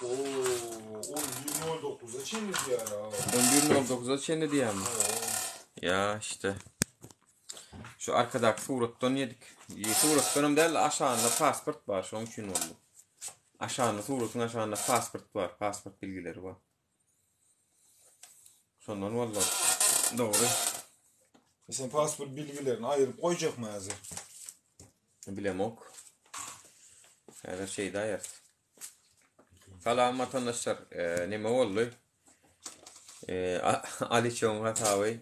Oo, 11.09'a çenir ya. 11.09'a çenir diye mi? Ya işte. Şu arkadaki surattan yedik. Surattanım değil, aşağında pasport var. Şunun için oldu. Aşağında suratın aşağında pasport var. Pasport bilgileri var. Sondan vallahi doğru. Sen pasport bilgilerini ayırıp koyacak mı hazır? Bilem ok. Her şey de ayırt. Salam vatandaşlar. Neme oldu? Ali Çoğun hatavı.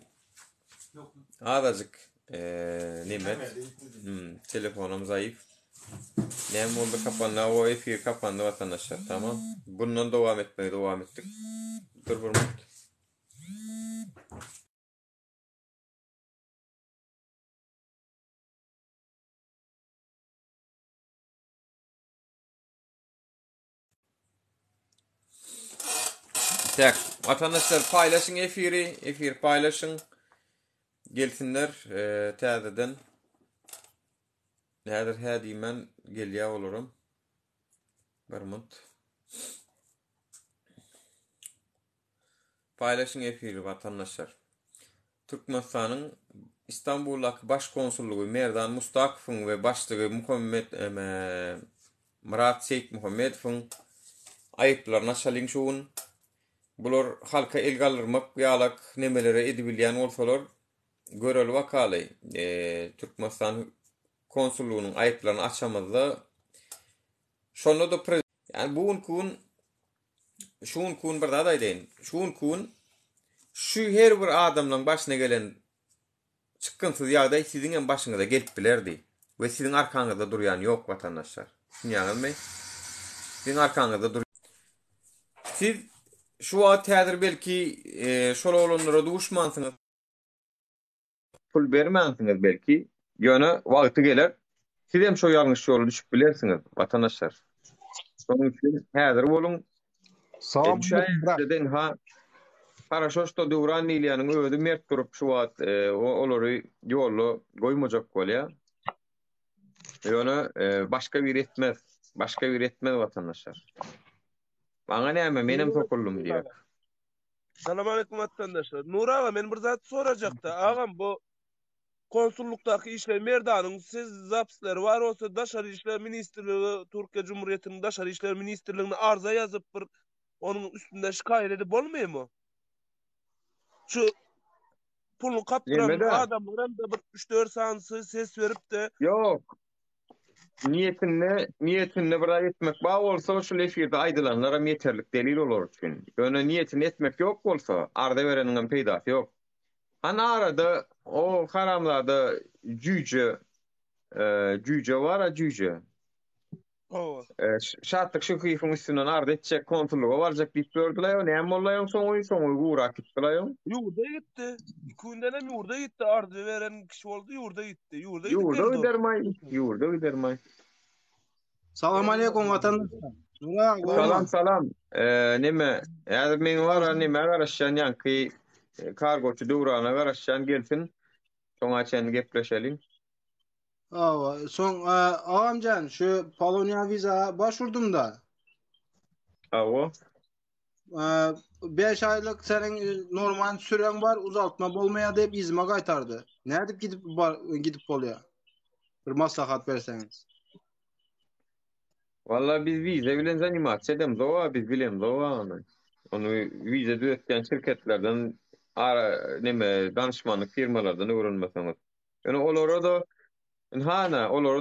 Azıcık nimet. Telefonum zayıf. Nem oldu kapandı. O efir kapandı vatandaşlar. Tamam. Bundan devam ettik. Dur vurmak. Tak, vatandaşlar paylaşın efir paylaşın. Gelsinler təzədən. Nədir hədi mən geliyə olurum. Barmut. Paylaşın efiri vatandaşlar. Türkmenistan'ın İstanbul'daki Başkonsulluğu Merdan Mustakif'in ve başlığı Murat Seyit Muhammedov'un ayıplarına şalinşuğun. Bular halka ilgallırmak yalak nemelere edibilyen olsalar görel vakalı Türkmenistan konsulluğunun ayıplarını açamazdı. Şonu da yani şun kun bir daha deyin. Şun kun şu her bir adamın başına gelen sıkıntı yağda sizin en başınıza gelip bilerdi. Ve sizin arkanızda duruyan yok vatandaşlar. Düşünüyorsunuz mu? Sizin arkanızda duruyor. Siz şu an tədir belki şol olanlara düşmansınız. Pul vermensiniz belki. Yöne vakti gelir. Siz hem şu yanlış yolu düşüp bilersiniz vatandaşlar. Onun için hazır olun. Salam Dedin ha paraşoşta Duran Nilyanın ödü mert durup şu at olary yolu goýmajak bolýa. Yöne başka bir etmez. Başka bir etmez vatandaşlar. Bana näme menem sokullum diýer. Salam aleyküm vatandaşlar. Nur ağa men bir zat sorajakda. Ağam bu konsullukdaki işler Merdan'ın siz zapsları var olsa Daşary İşler Ministrligi Türkiye Cumhuriyeti'nin Daşary İşler Ministrligi'ne arza yazıp bir onun üstünde şikayet edip bolmaýmy? Şu pulunu kaptıran adamlara da bir 3-4 sansı ses verip de yok. Niyetinle bir etmek bağ olsa şu efirde aydılanlara yeterlik delil olur için. Öne niyetini etmek yok olsa arda verenin peydası yok. Ana arada o haramlarda cüce var cüce. Şartlık şu kıyfın üstünden arda edecek kontrolü varacak deyip gördüler ya. Neyem olayım son uğrak gittiler ya. Yurda gitti. Kundenem yurda gitti. Arda veren kişi oldu yurda gitti. Yurda ödermay. Salam aleyküm vatandaşlar. Salam. Neme? Eğer men var neme garaşan yankı kargoçu Duran'a garaşan gelsin. Soňa çen gepleşelim. Son ağamcan şu Polonya viza başvurdum da. Awo. 5 aylık senin normal süren var uzaltma bolmaya deyip izme qaytardı. Nädip gidip bolýar? Bir maslahat berseniz. Vallahi biz vize bilen zanimat edem doğa biz bilem doğa onu vize düetken şirketlerden neme danışmanlık firmalardan öğrenmeseňiz. Yani olara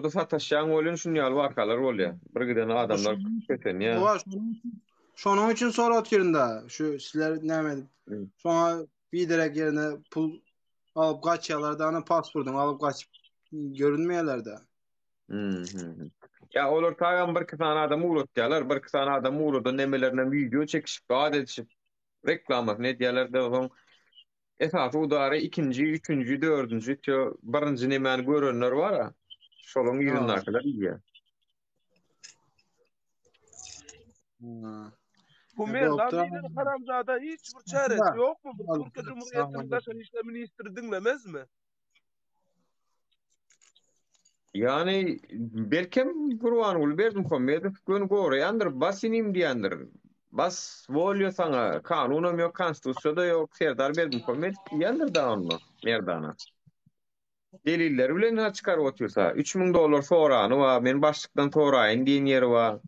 da sataşan bolun şunyal wakalar bolýar. Bir giden adamlar köten ya. Şonuň üçin sorat ýerinde. Şu sizler näme? Şoňa bir direk yerine pul alıp gaçýarlardan pasportunu alıp gaçyp görünmeýärler-de. Ya olar taýan bir kısana adam uğratýarlar, bir kısana adam uğrada nemelerden video çekişip, adet edip reklamak ne diýerler de soň esasy udary 2-nji, 3-nji, 4-nji, birinji nemeni görenler bar-a. Şolaryň ýerine kadar ýa. Bu Merdan haramzada hiç bir çaresi yok mu? Türkiye Cumhuriyeti'nin Daşary İşler Ministri dinlemez mi? Yani belki Kurwan ul berdim Muhammed gün gorayandır basinim diýendir. bas volyo sana kanunum yok, konstitusiyada yok, Serdar Berdimuhammed yandır da onu merdana. Deliller bilen ha çıkarıp otursa $3000 soranı wa men başlıktan toraýyn diýen ýeri wa.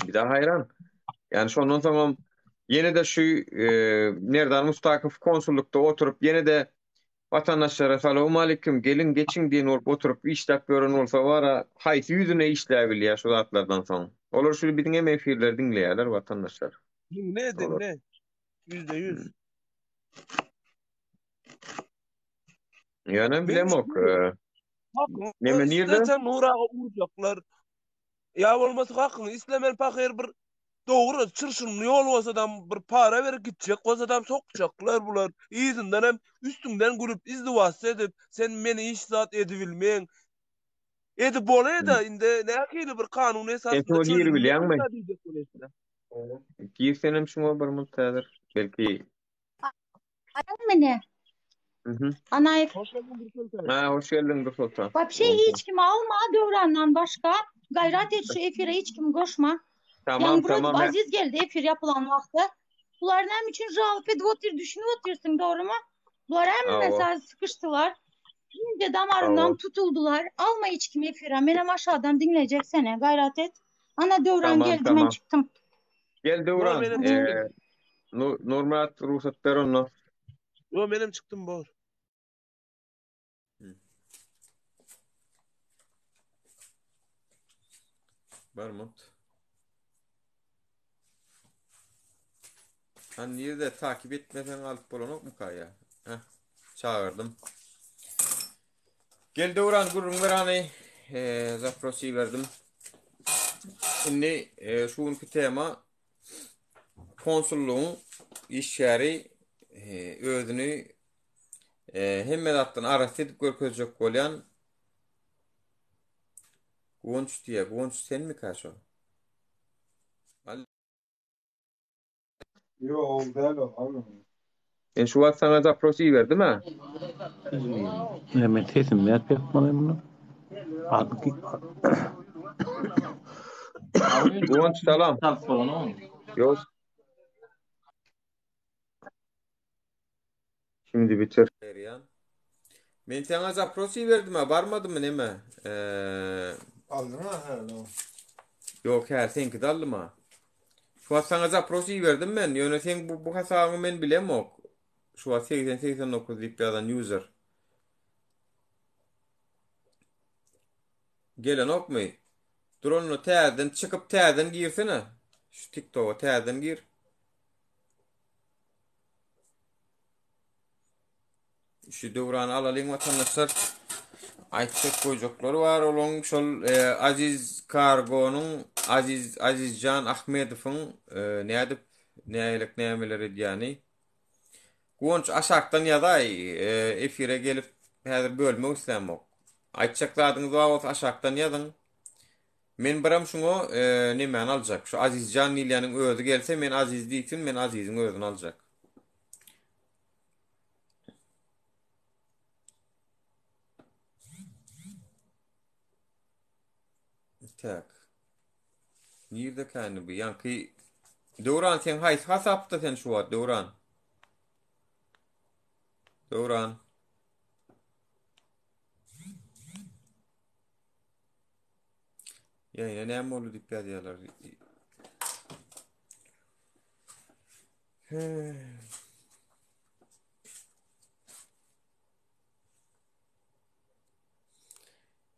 Bir daha hayran. Yani şondan soňra yine de şu nereden Mustakif konsullukda oturup yine de vatandaşlara "Selamun aleyküm, gelin geçin" diýen olup oturup işlep gören bolsa wara haýsy ýüzüne işläbilýär şu zatlardan soň. Olar şu bidiň hem efirler dinleýärler vatandaşlar. Ne dinle? %100. Yani bilem ok. Hakkın. Neme nirde? İstersen Nurağa vuracaklar. Ya olmasa hakkın. İslemen pakir bir doğru çırşınlı yol olsa adam bir para verip gidecek. Olsa adam sokacaklar bular. İyizinden hem üstünden gülüp izdivas edip sen beni işzat edebilmeyin. Edip bolaya da indi ne akıyla bir kanun Sen esasında o giri bilýän mi? diyecek bolesine. Girsenem şuňa bir mutladyr. Belki Mene. Mhm. Anay Hoş geldin bir sultan. Ha, hoş geldin Dur Sultan. vapşe hiç kim alma Dövran'dan başka. Gayret et şu efire hiç kim koşma. Tamam Yani burada tamam. Aziz geldi efir yapılan vakti. Bunlar hem için rağbet edip otur düşünüp otursun doğru mu? Bunlar hem Ava. mesela sıkıştılar. İnce damarından Ava. tutuldular. Alma hiç kim efire. Benim aşağıdan dinleyeceksene. Gayret et. Ana Dövran Tamam, geldi tamam. ben çıktım. Gel Devran. Benim Nurmurat ruhsat ver onu. Yo benim çıktım bor. Barmut. Han nerede takip etmeden alıp bolanok mu kaya? Heh. Çağırdım. Gel Devran gurrun ver hani. Zaprosi verdim. Şimdi şu anki tema konsulluğun iş yeri özünü hemmedattan arasy edip görkezjek bolýan Gonç diýe. Gonç sen mi kaşo? Yo, o däl o. Anladım. En şu wagt sana zaprosi berdime? Men sesim näet yapmaly bunu? Gonç salam. Yok. Şimdi bitir. Men sana zaprosi berdime, barmadymy neme? Aldın ha? He, no. Yok her senki dallyma. Şu wagt sana zaprosi berdim men. Ýöne sen bu hasabyny men bilemok. Şu wagt 80-89 diýip ýazan user. Gelen okmy? Drone'u täzeden çıkıp täzeden girsene. Şu TikTok'a täzeden gir. Şu Devran'ı alalım vatandaşlar. Aytsak koyacakları var. Olan şol Aziz Kargo'nun Azizcan Ahmedov'un näýelik nämeleri diýäni. Gonç aşaktan ýaday efire gelip häzir bölmek islämok. Aytsaklaryňyz wagt aşaktan ýazyň. Men biram şuňa nämeni aljak. Şu Azizcan Nilýanyň özü gelse men Aziz diýsin, men Aziziň özüni aljak. Tak. Nirde kayny bu? Ýanky Devran sen haýsy hasapda sen şu wagt Devran? Devran. Ýa näme bolu diýip ýazýarlar.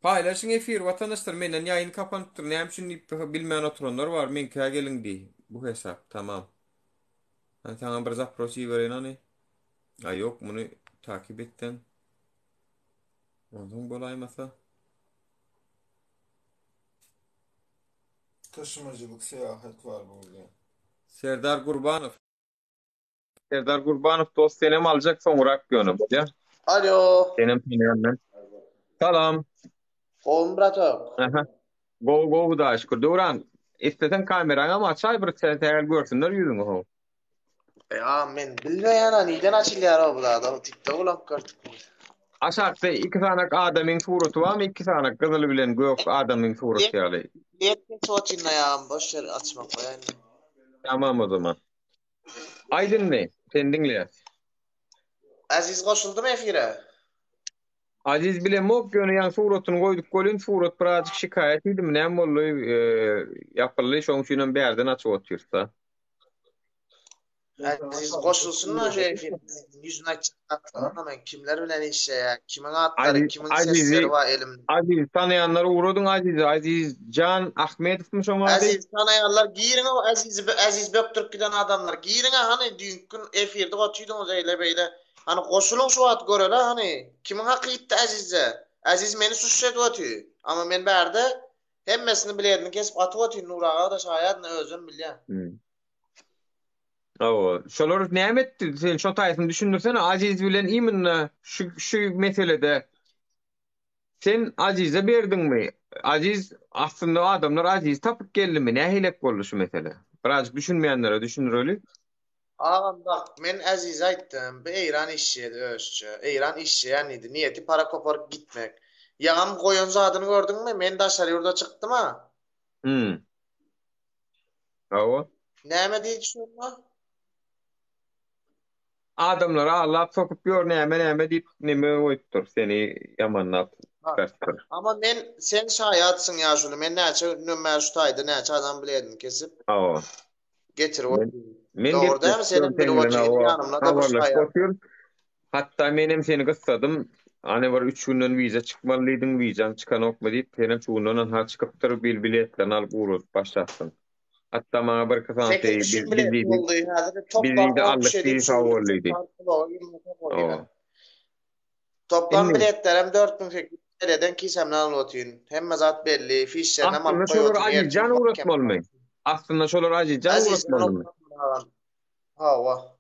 Paylaşın efir vatandaşlar menden yayın kapanıptır. Näme üçin bilmeýän oturanlar var. Men käge gelin diýip. Bu hesap tamam. Ben sana bir zaprosi verin hani. Ay yok bunu takip ettin. Ondan bolaymasa. Taşımacılık, seyahat var burada. Serdar Gurbanov dost senem alacak soňrak gönüm. Ya. Alo. Senem tanıyan. Salam. Oğlum bratok. Aha. Go da şükür. Devran istesen kamerany ama açay bir tägel görsünler ýüzüňi ho. Ya men bilmeýän niden açylýar o bulada. O TikTok ulan gördük. Aşakda iki tane adamın surati var mı? İki tane kızıl bilen gök adamın surati ýaly. Niyetin soçinayam boş yer açmak yani. Tamam o zaman. Aydın ne? Sen dinle. Aziz koşuldu mu efire? Aziz bile mok gönü yan suratını koyduk golün surat birazcık şikayet edim. Ne bollu yapıllı şoň üçin berden açıp otursa. Aziz koşulsun mu şu efire? Yüzüne açıklattım ama kimler bilen işe ya? Kimin atları, kimin sesleri var elimde? Aziz tanıyanlar uğradın Aziz Can Ahmedov mu şoň adı? Aziz tanıyanlar giyirin o Aziz Böktürk giden adamlar. Giyirin hani dünkün efirde otuydunuz öyle böyle. Hani koşulun şu at görele hani. Kimin hakkı gitti Aziz'e? Aziz meni suçladı otuy. Ama men berde hemmesini biledim kesip atı otuy Nurağa da şayet ne özüm bilýän. O şolar näme etdi? Sen şo taýsyny düşündirsene Aziz bilen imin şu meselede sen Aziz'e berdinmi? Aziz aslında adamlar Aziz tapıp geldimi? Nähilek boldy şu mesele? Birazcık düşünmeýänlere düşünüreli. Ağam bak men Aziz'e aýtdym. Eýran işçi özçü. Eýran işçi ýani niyeti para koparyp gitmek. Ýagam goýan zadyny gördüňmi? Men daşary ýurda çykdym ha. O Näme diýdi şonda? adamlar ağlap sokup gör näme diýip neme oýtdyr seni ýamanlap berdir. Ama men sen şaýatsın ýa şunu. Men näçe nömer şutaýdy, näçe adam biledim kesip. O Getir o. men Doğru değil mi? Senin bir oturup yanımda da boş hayal. Hatta menem seni gıssadım. Hani var 3 günden vize çıkmalıydın, vizen çıkan okma deyip senin çoğundan ha çıkıptır biletlerin alıp uğrup başlattın. Hatta bana bir kısan şey biz de aldık bir favorluydu. Toplam biletlerim 4000 TL'den kisemden alıp hem zat belli, fişlerine mal koyuyordu. Aslında şolar Azizcan uğratmalı mı? Aslında şolar Azizcan uğratmalı mı? Hava.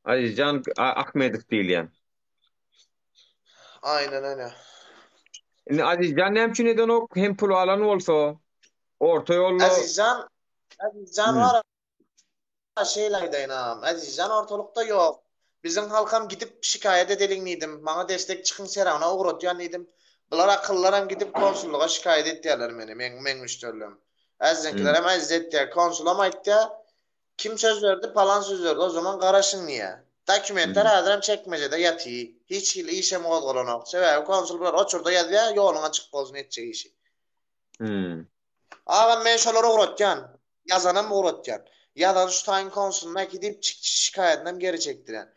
Azizcan Ahmedov değil yani. Aynen öyle. Azizcan ne için neden o hem pulu alan olsa orta yollu. Azizcan var şeylerdeyim. Azizcan ortalıkta yok. Bizim halkam gidip şikayet edelim. Bana destek çıkın serana uğratyan idim. Bunlar akıllarım gidip konsulluğa şikayet ettiler beni. Men müşterilerim. Azizcankiler hem aziz ettiler. Konsulama etti. Kim söz verdi? Palan söz verdi. O zaman karışın niye? Dokümentler hazırım çekmecede yatıyor. Hiç işe muğal olanak. Sebebi konsullar oçurda yatıya yoluna çık bozun edecek işi. Ağam men şolara uğratyan. Yazanım uğratyan. Yazan şu tayin konsuluna gidip şikayetten geri çektiren.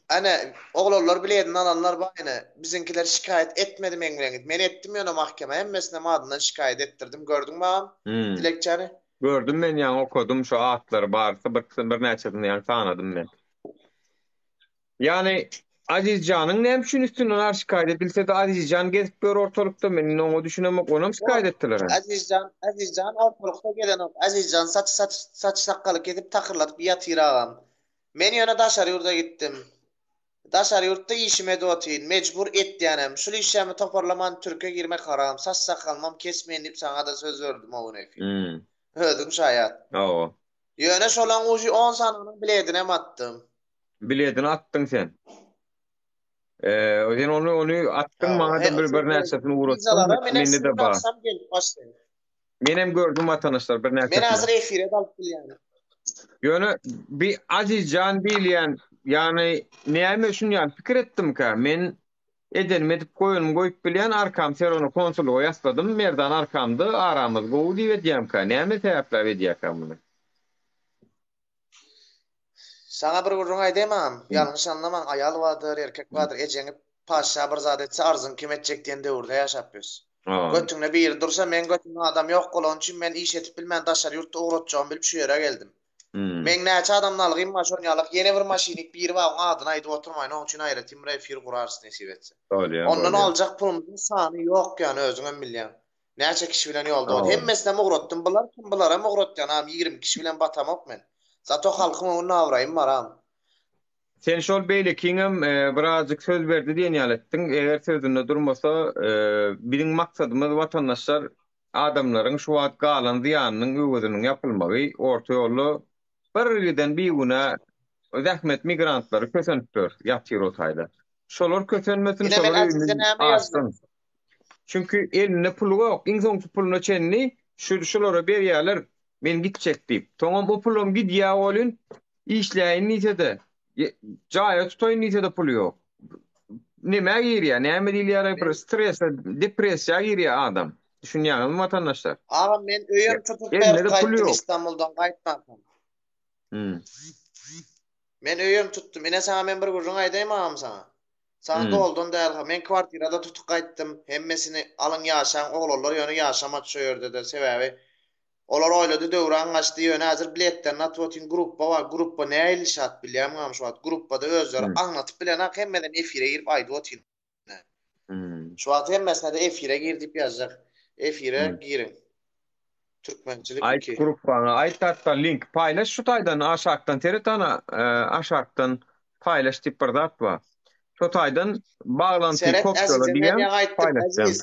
Hani oğullar bileydin alanlar bayını. Bizimkiler şikayet etmedi men ettim yana mahkeme. Hemmesine madından şikayet ettirdim. Gördün mü ağam? Dilekçeni. Gördüm ben yani okudum şu atları bağırsa bir neçedini yani tanıdım ben. Yani Azizcan'ın ne hemşin üstünden şikayet edilse de Azizcan gezip bir ortalıkta benim onu düşünemek ona mı şikayet ettiler? Azizcan ortalıkta gelen o. Azizcan saç sakalı gidip takırlatıp yatır ağam. Men yana daşarı yurda gittim. Daşarı yurtta işime de otayım. Mecbur et diyenem. Şu işimi toparlaman Türkiye girmek haram. Saç sakalmam kesmeyin deyip sana da söz verdim o nefi. Ödüm şayat. Oo. Yöne şolan ucu 10 sananın biledine mi attım? Biledine attın sen. O sen onu attın bana da bir neçesini uğrattın. Meni de bağ. Menem gördüm vatandaşlar bir neçesini. Men hazır efire dalıp yani. Yöne bir Azizcan bilen yani neyme şunu yani fikir ettim ka men edenim edip koyup bilen arkam seronu konsologa yasladım merdan arkamda aramız gowu diýip edýäm ka neyme sebäpler edýär ka bunu. Sana bir gurrun aýdymam. Ýalňyş anlamaň, aýal wadyr, erkek wadyr, ejeňi paşa bir zat etse arzyn kim etjek diýen döwürde ýaşapýys. Götüňde bir dursa men götüňde adam ýok bolan üçin men iş etip bilmän daşary ýurtda uğratjağım bilip şu ýere geldim. Men näçe adamny algym maşonýalyk ýene bir maşinik bir wag adyny aýdyp oturmaýyn onun üçin aýra timre fir gurarsyn nesip etse. Ondan aljak pulumyň sany ýok ýani özüňem bilýän. Näçe kişi bilen ýolda hemmesine uğratdym bular kim bulara uğratýan am 20 kişi bilen batamok men. Zato halkyň onu awraýym baram. Sen şol beýle kiňem birazjyk söz berdi diýen ýaletdiň. Eger sözünde durmasa biziň maksadymyz watandaşlar adamlaryň şu wagt galan ziýanynyň öwüdüniň ýapylmagy orta ýollu birden bir güne zahmet migrantlary kösenipdir ýatyr otaylar. Şolar kösenmesin şolar. Çünkü eline pulu yok. İnsan puluna çenni şolara berýärler. Men gitjek diýip. Toňam o pulum gidýär bolun. İşleýin nitede. Jaýa tutoýun nitede pul ýok. Näme giriyor? Näme diýilýär? Bir stres, depressiýa giriyor adam. Düşünýärmi watandaşlar? Aga men öýüm tutup Elimde de pul gaýtdym ýok. İstanbuldan gaýtmapam. Men öýüm tutdum. Mene sana men bir gurrun aýdaýym agam sana. Sana doldun däl. Men kwartirada tutup gaýtdym. Hemmesini alın ýaşaň oglanlar ýöne ýaşamak şu ýerde de sebäbi. Olar oýlady döwran gaçdy ýöne hazır biletden atwatyn gruppa bar. Gruppa näil şat bilýärmi şu wagt gruppada özleri aňlatyp bilen hemmeden efire girip aýdywatyn. Şu wagt hemmesine de efire girdip ýazjak. Efire girin. Türkmençilik Ait gruppana, ait hatta link paylaş şu taydan aşaktan teretana aşaktan paylaş tip bir dat var. Şu taydan bağlantı kopyala diýen paylaşacağım.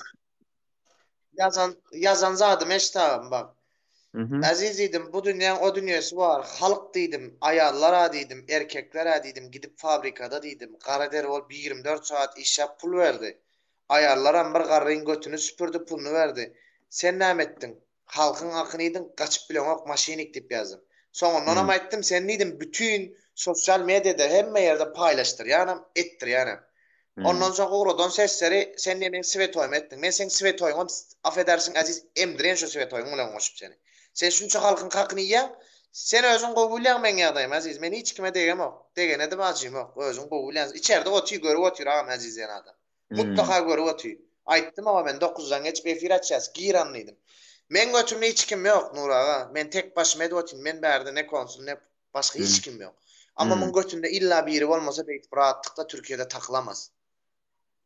Yazan zadım eştağım bak. Aziz idim bu dünyanın o dünyası var. Halk dedim, ayarlara dedim, erkeklere dedim, gidip fabrikada dedim. Karaderol 24 saat iş yap pul verdi. Ayarlara bir garrın götünü süpürdü pulunu verdi. Sen ne ettin? Halkın akıniydin, kaçıp bilen ok maşinik dip yazdım. Sonra ona ettim sen neydin bütün sosyal medyada hemme yerde paylaştır yani ettir yani. Ondan sonra oradan sesleri sen de men svetoyum ettin. Men sen svetoyum affedersin Aziz emdiren şu svetoyum ulan koşup seni. Sen şunça halkın hakkını yiyen sen özün kovulayan men yadayım Aziz. Men hiç kime degem ok. Degene de bacım ok. Özün kovulayan. İçeride otuyu görüp otuyor ağam Aziz yani adam. Mutlaka görüp otuyor. Ayttım ama ben 9'dan geçip efir açacağız. Giranlıydım. Men götümde hiç kim yok Nur ağa. Men tek başıma edotun. Men berde ne konsul ne başka hiç kim yok. Ama men götümde illa biri olmasa beyt rahatlıkla Türkiye'de takılamaz.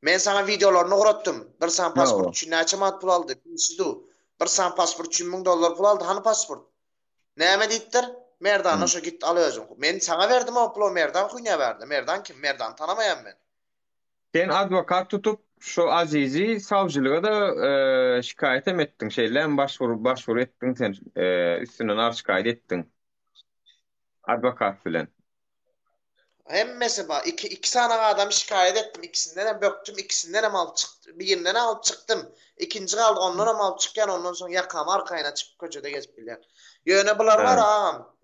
Men sana videolarını uğratdım. Bir san pasport için neçe mat pul aldı. Bir san pasport için $1000 pul aldı. Hani pasport? Näme diýipdir? Merdan şo git al özüň. Men sana verdim o pulu Merdan kuýna berdi. Merdan kim? Merdan tanamayan men. Sen advokat tutup şu Azizi savcılığa da şikayet ettin şeyle başvuru ettin sen üstünden arşikayet ettin. Advokat bilen. Hemmesi bak iki tane adam şikayet ettim. İkisinden hem böktüm, ikisinden hem alıp çıktım. Birinden alıp çıktım. İkinci kaldı ondan hem alıp çıkken ondan sonra yakam arkayına çıkıp köçede gezip bilen. Yöne bular var ağam.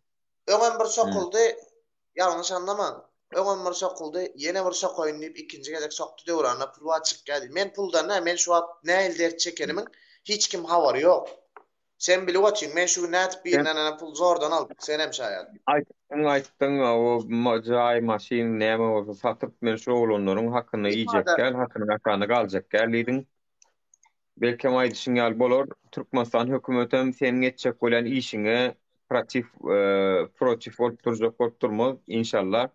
Öňem bir sokuldu. Yanlış anlama. Öňem bir sokuldu. Yine bir sokoyun deyip ikinci gezek soktu döwrana pul açık geldi. Men puldan ne? Men şu wagt näil dert çekenimin hiç kim havari yok. Sen bilip otyň men şu nätip birine pul zordan alyp sen hem şaýat. Aytdyň o jaý maşin näme bolsa satyp men şu oğlanlaryň hakyny iýjek gel, hakyny akany galjak gel diýdin. Belki aýdyşyň ýaly bolar. Türkmenistan hökümetem seniň etjek bolan işiňe protif bolup durjak inşallah.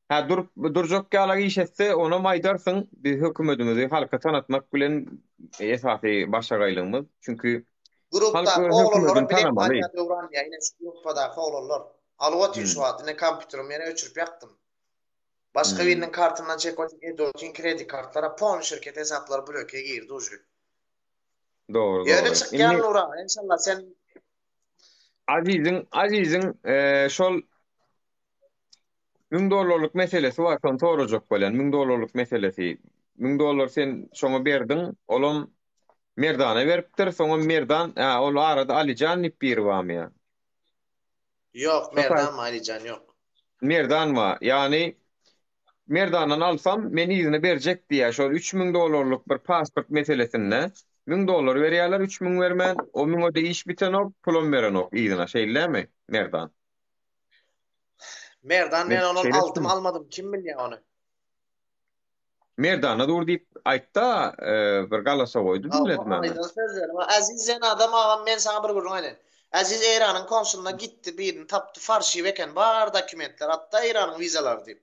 Ha durjak ýaly iş etse ona maýdarsyň biz hökümetimizi halka tanatmak bilen esasy başagaýlygymyz. Çünkü grupda oğlanlar bilen paýda döwran ýa-ni şu grupda oğlanlar alyp şu wagt ne kompýuterim meni öçürüp ýaktym. Başga biriniň kartyndan çek edotyn kredi kartlara pon şirket hesaplary bloke girdi ujy. Doğru. Ýöne çykýan Nura inşallah sen Azizin şol $1000 meselesi var son sorajak bolan $1000 meselesi. $1000 sen şoňa berdin, olam Merdana beripdir, soňa Merdan ol arada Alijan nip berýärmi? Yok, Merdan Alijan yok. Merdan mı? Yani Merdan'dan alsam men izine berjek diýär. Şol $3000 bir pasport meselesinde $1000 berýärler, 3000 bermän, o müňe de iş biten ok, pulum beren ok izine şeýlemi Merdan? Merdan men onu aldım almadım kim bilýär onu. Merdan'a dur diýip aýtda bir galasa goýdy biledimi? Aziz sen adam agam men sana bir gurrun aýdyn. Aziz Eýranyň konsuluna gitdi, birini tapdy, farşy beken bar dokumentler, hatda Eýranyň vizalar diýip.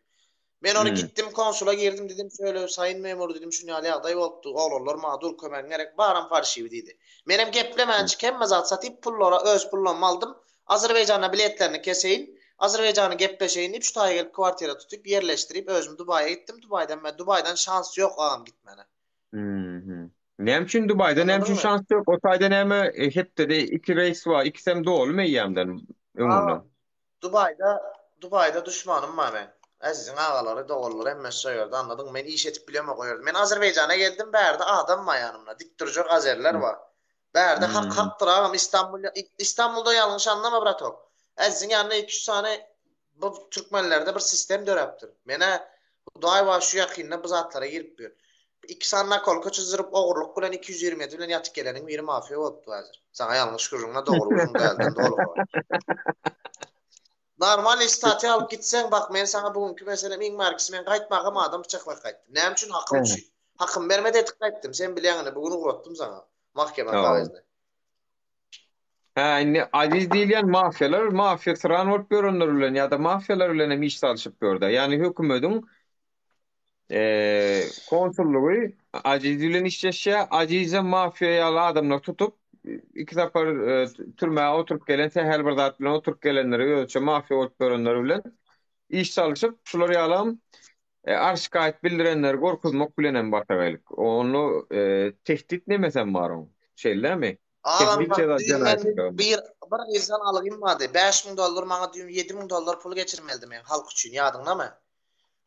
Men onu gittim konsula girdim dedim şöyle sayın memur dedim şunu ýaly agdaý bolupdy. Oğlanlar madur kömek gerek baram farşy diýdi. Menem geplemänçi kemme zat satyp pullara öz pullamy aldım. Azerbaýjana biletlerini keseýin. Azerbaýjany gepleşeýin diýip şu taýa gelip kwartira tutup yerleşdirip özüm Dubaýa gittim. Dubaýdan şans ýok agam gitmene. Näme üçin Dubaýda näme üçin şans ýok? O taýda näme hepde de 2 reis var. İkisem dolmy ýamdan öňünden. Dubaýda düşmanım var men. Azizin ağaları doğulur emme söýerdi anladın men iş etip bileme goýardy. Men Azerbaýjana geldim bärde adam var ýanymda. Dik durjak azerler var. Berde haktır ağam İstanbul'da yanlış anlama bratok. Ezin yanına 200 tane bu Türkmenlerde bir sistem döreptir. Mene daima şu yakinle bu zatlara girip bir. 2 sanna kol çizdirip oğurluk bilen 227 bilen yatık gelenin biri mafiya oldu hazır. Sana yanlış kurunla doğru uzun gelden doğru. Normal istati alıp gitsen bak men sana bugünkü meselem iň markisi men gaýtmagam adam bıçaklak gaýtdy. Näme üçin hakym üçin? Hakym bermedi etip gaýtdym. Sen bilýäňini bugün uratdym sana. Mahkeme gaýtdy. Indi aziz diýilýän mafiya sıran bolup görenler bilen ýa-da mafiyalar bilen hem iş salyşyp gördi. Ýani hökümetiň konsullugy aziz bilen işleşýär, azize mafiýaly adamlar tutup iki tapar türmäge oturup gelen tehel bir zat bilen oturup gelenleri ýa-da mafiýa bolup görenler bilen iş salyşyp şolary ýalam arşykaýet bildirenler gorkuzmak bilen hem batagalyk. Onu tehdit nemesem bar o. Şeýlemi? Bir insan algymady. $5.000 maňa diýim $7.000 pul geçirmeldi men halk üçin ýadyňdamy?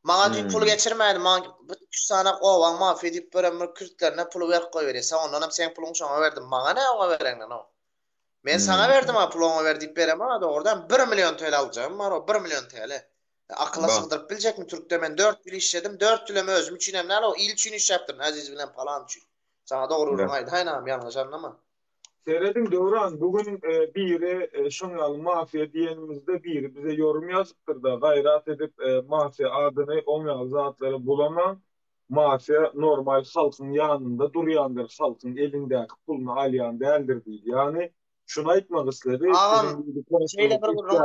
Maňa diýip pul geçirmädi. Maňa 3 sana gowaň mafiýa diýip beremir Kürtlerine pul berip goýberýär. Ondan hem sen puluňy şoňa berdim. Maňa näme oňa bereňden o? Men sana berdim ha puluňy ber diýip berem ha dogrudan 1 million TL alacağım var o 1 million TL. Akla sığdırıp bilecekmi Türk'te ben 4 yıl işledim 4 yıl özüm için hem o il için iş yaptım aziz bilen falan için. Sana doğru urmaydı haynam yanlış anlama. Seyredin Döwran bugün biri şoňal mafiýa diýenimizde biri bize yorum ýazypdyr da gaýrat edip mafiýa adyny oňal zatlary bulama mafiýa normal halkyň ýanynda durýandyr halkyň elindäki pulny alýan däldir diýdi. Ýani şunu aýtmak isleri şeýle bir gurrun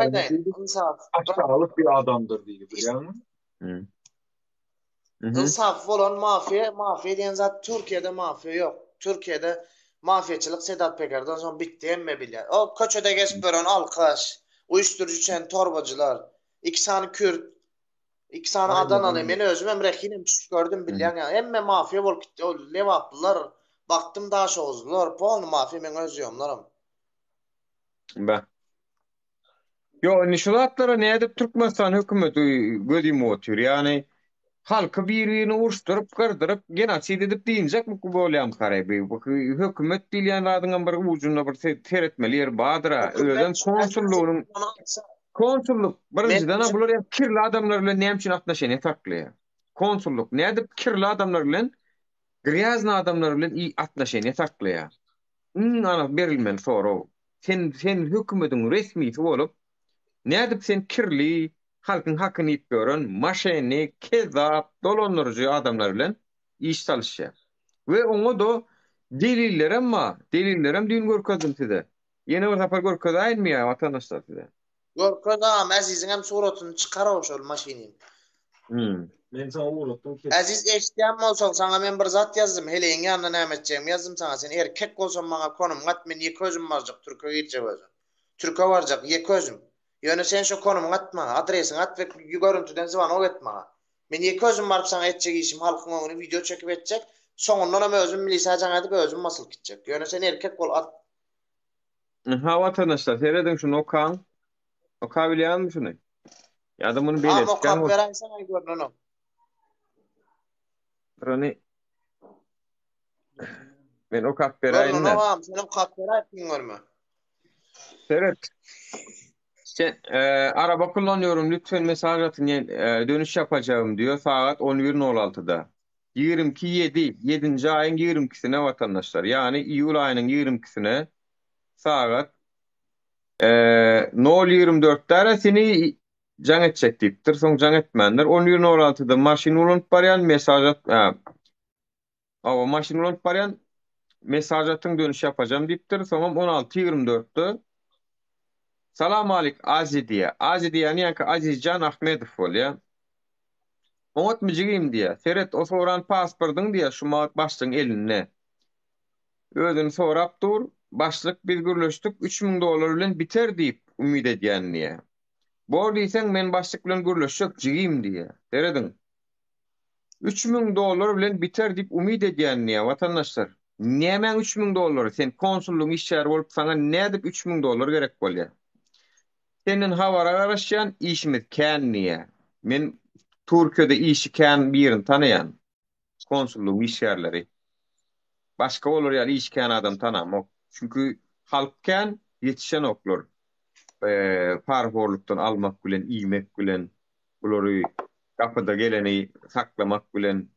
aşağılık bir adamdır diýdi bilýärmi? Insaf bolan mafiýa diýen zat Türkiýede mafiýa ýok. Türkiýede mafiyaçılık Sedat Peker'den sonra bitti emme bilýär. O köçede geçip gören alkaş, uyuşturucu çen torbacılar, 2 tane Kürt, 2 tane Adanalı, meni özüm emrekinem gördüm bilýän ya. Emme mafiya bolup gitdi. O lewaplylar, baktım daş ozdular. Pol mafiya men özüýomlaram. Yo, nişulatlara ne edip Türkmenistan hükümeti gözüme otur. Yani halkı birini urşturup, kırdırup, genosid edip deyinecek mi bu bolýam haraby? Bu hökümet diýen adyňam bir ucunda bir teretmeli yer badyra. Öýden konsulluk birinjiden bular hem kirli adamlar bilen näme üçin atnaşany taklýar. Konsulluk ne edip kirli adamlar bilen, gryazny adamlar bilen atnaşany taklýar. Ana berilmeli soro. Sen hökümetiň resmisi bolup, ne edip sen kirli halkyň hakyny ýip gören, maşeny, kezap, dolandyrjy adamlar bilen iş salýşýar. We oňa da deliller hem düň görkezdim size. Ýene bir tapar görkezaýynmy watandaşlar size? Görkezam, Aziziň hem suratyny çykarap şol maşyny. Men sana uğrattım ki. Aziz eşdäm bolsaň sana men bir zat ýazdym. Heleň ýanyna näme etjek? Ýazdym sana sen erkek bolsaň maňa konum gat men 2 özüm barjak Türkiýe girjek özüm. Türkiýe barjak 2 özüm. Ýöne sen şu konumy atma, adresiň at we görüntüden zıvan o etme. Men 2 özüm barıp sana etjek işim halkyň öňüne video çekip etjek. Soňundan hem özüm milisiýa jaňa edip özüm masyl gitjek. Ýöne sen erkek bol at. Ha watandaşlar seredin şunu okan. Okabilýärmi şunu? Ýa-da muny beýle etken. Ama okap beräýsen ay görün onu. Rani men okap beräýin. Tamam, sen okap beräýin görme. Seret. Sen araba kullanıyorum lütfen mesaj atın dönüş yapacağım diyor saat 11.06'da. 7. ayın 22'sine vatandaşlar. Yani İyul ayının 22'sine saat 0.24'te seni can edecek deyiptir. Son can etmenler. 11.06'da maşin ulunup barayan mesaj at. Maşin ulunup barayan mesaj atın dönüş yapacağım deyiptir. Sonra 16.24'te Salam alik Azidiye. Azidiye niyanka Azizcan Ahmedov bolýa. Oňat müjigim diye. Seret o soran pasportyň diye şu başlygyň eline. Özüni sorap dur. Başlyk biz gürleşdik $3.000 bilen biter diýip umyt edýän diye. Bor diýsen men başlyk bilen gürleşjek jigim diye. Seredin. $3.000 bilen biter diýip umyt edýän diye watandaşlar. Näme $3.000? Sen konsullugyň işçäri bolup sana nädip $3.000 gerek bolýar? Senin havara garaşyan işimiz känniye. Men Türkiýede işi kän birini tanayan konsullugyň işgärleri. Başga bolar ýaly iş kän adam tanamok. Çünkü halkken yetişen oklar. Parforluktan almak bilen, iymek bilen, bulary kapıda geleni saklamak bilen.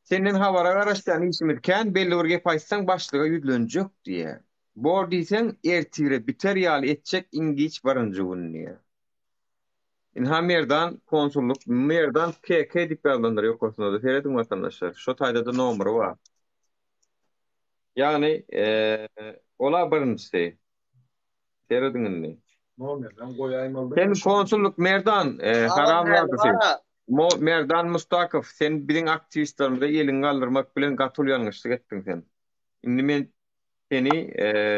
Senin havara araştan işimirken belli bir gep aýtsaň başlyga ýüzlenjek diye. Bor diýsen ertire biter ýaly etjek ingiç barynjy günniye. Merdan konsulluk, merdan KK dip ýazlandyr ýokosunda da seredin vatandaşlar. Şo taýda da nomery bar. Yani ola birinçisi. Seredin. Ben goýaýym aldy. Sen konsulluk merdan haram wagty. Merdan Mustakow sen biziň aktivistlerimize ýelin galdyrmak bilen gatul ýalňyşlyk etdiň sen. Indi men seni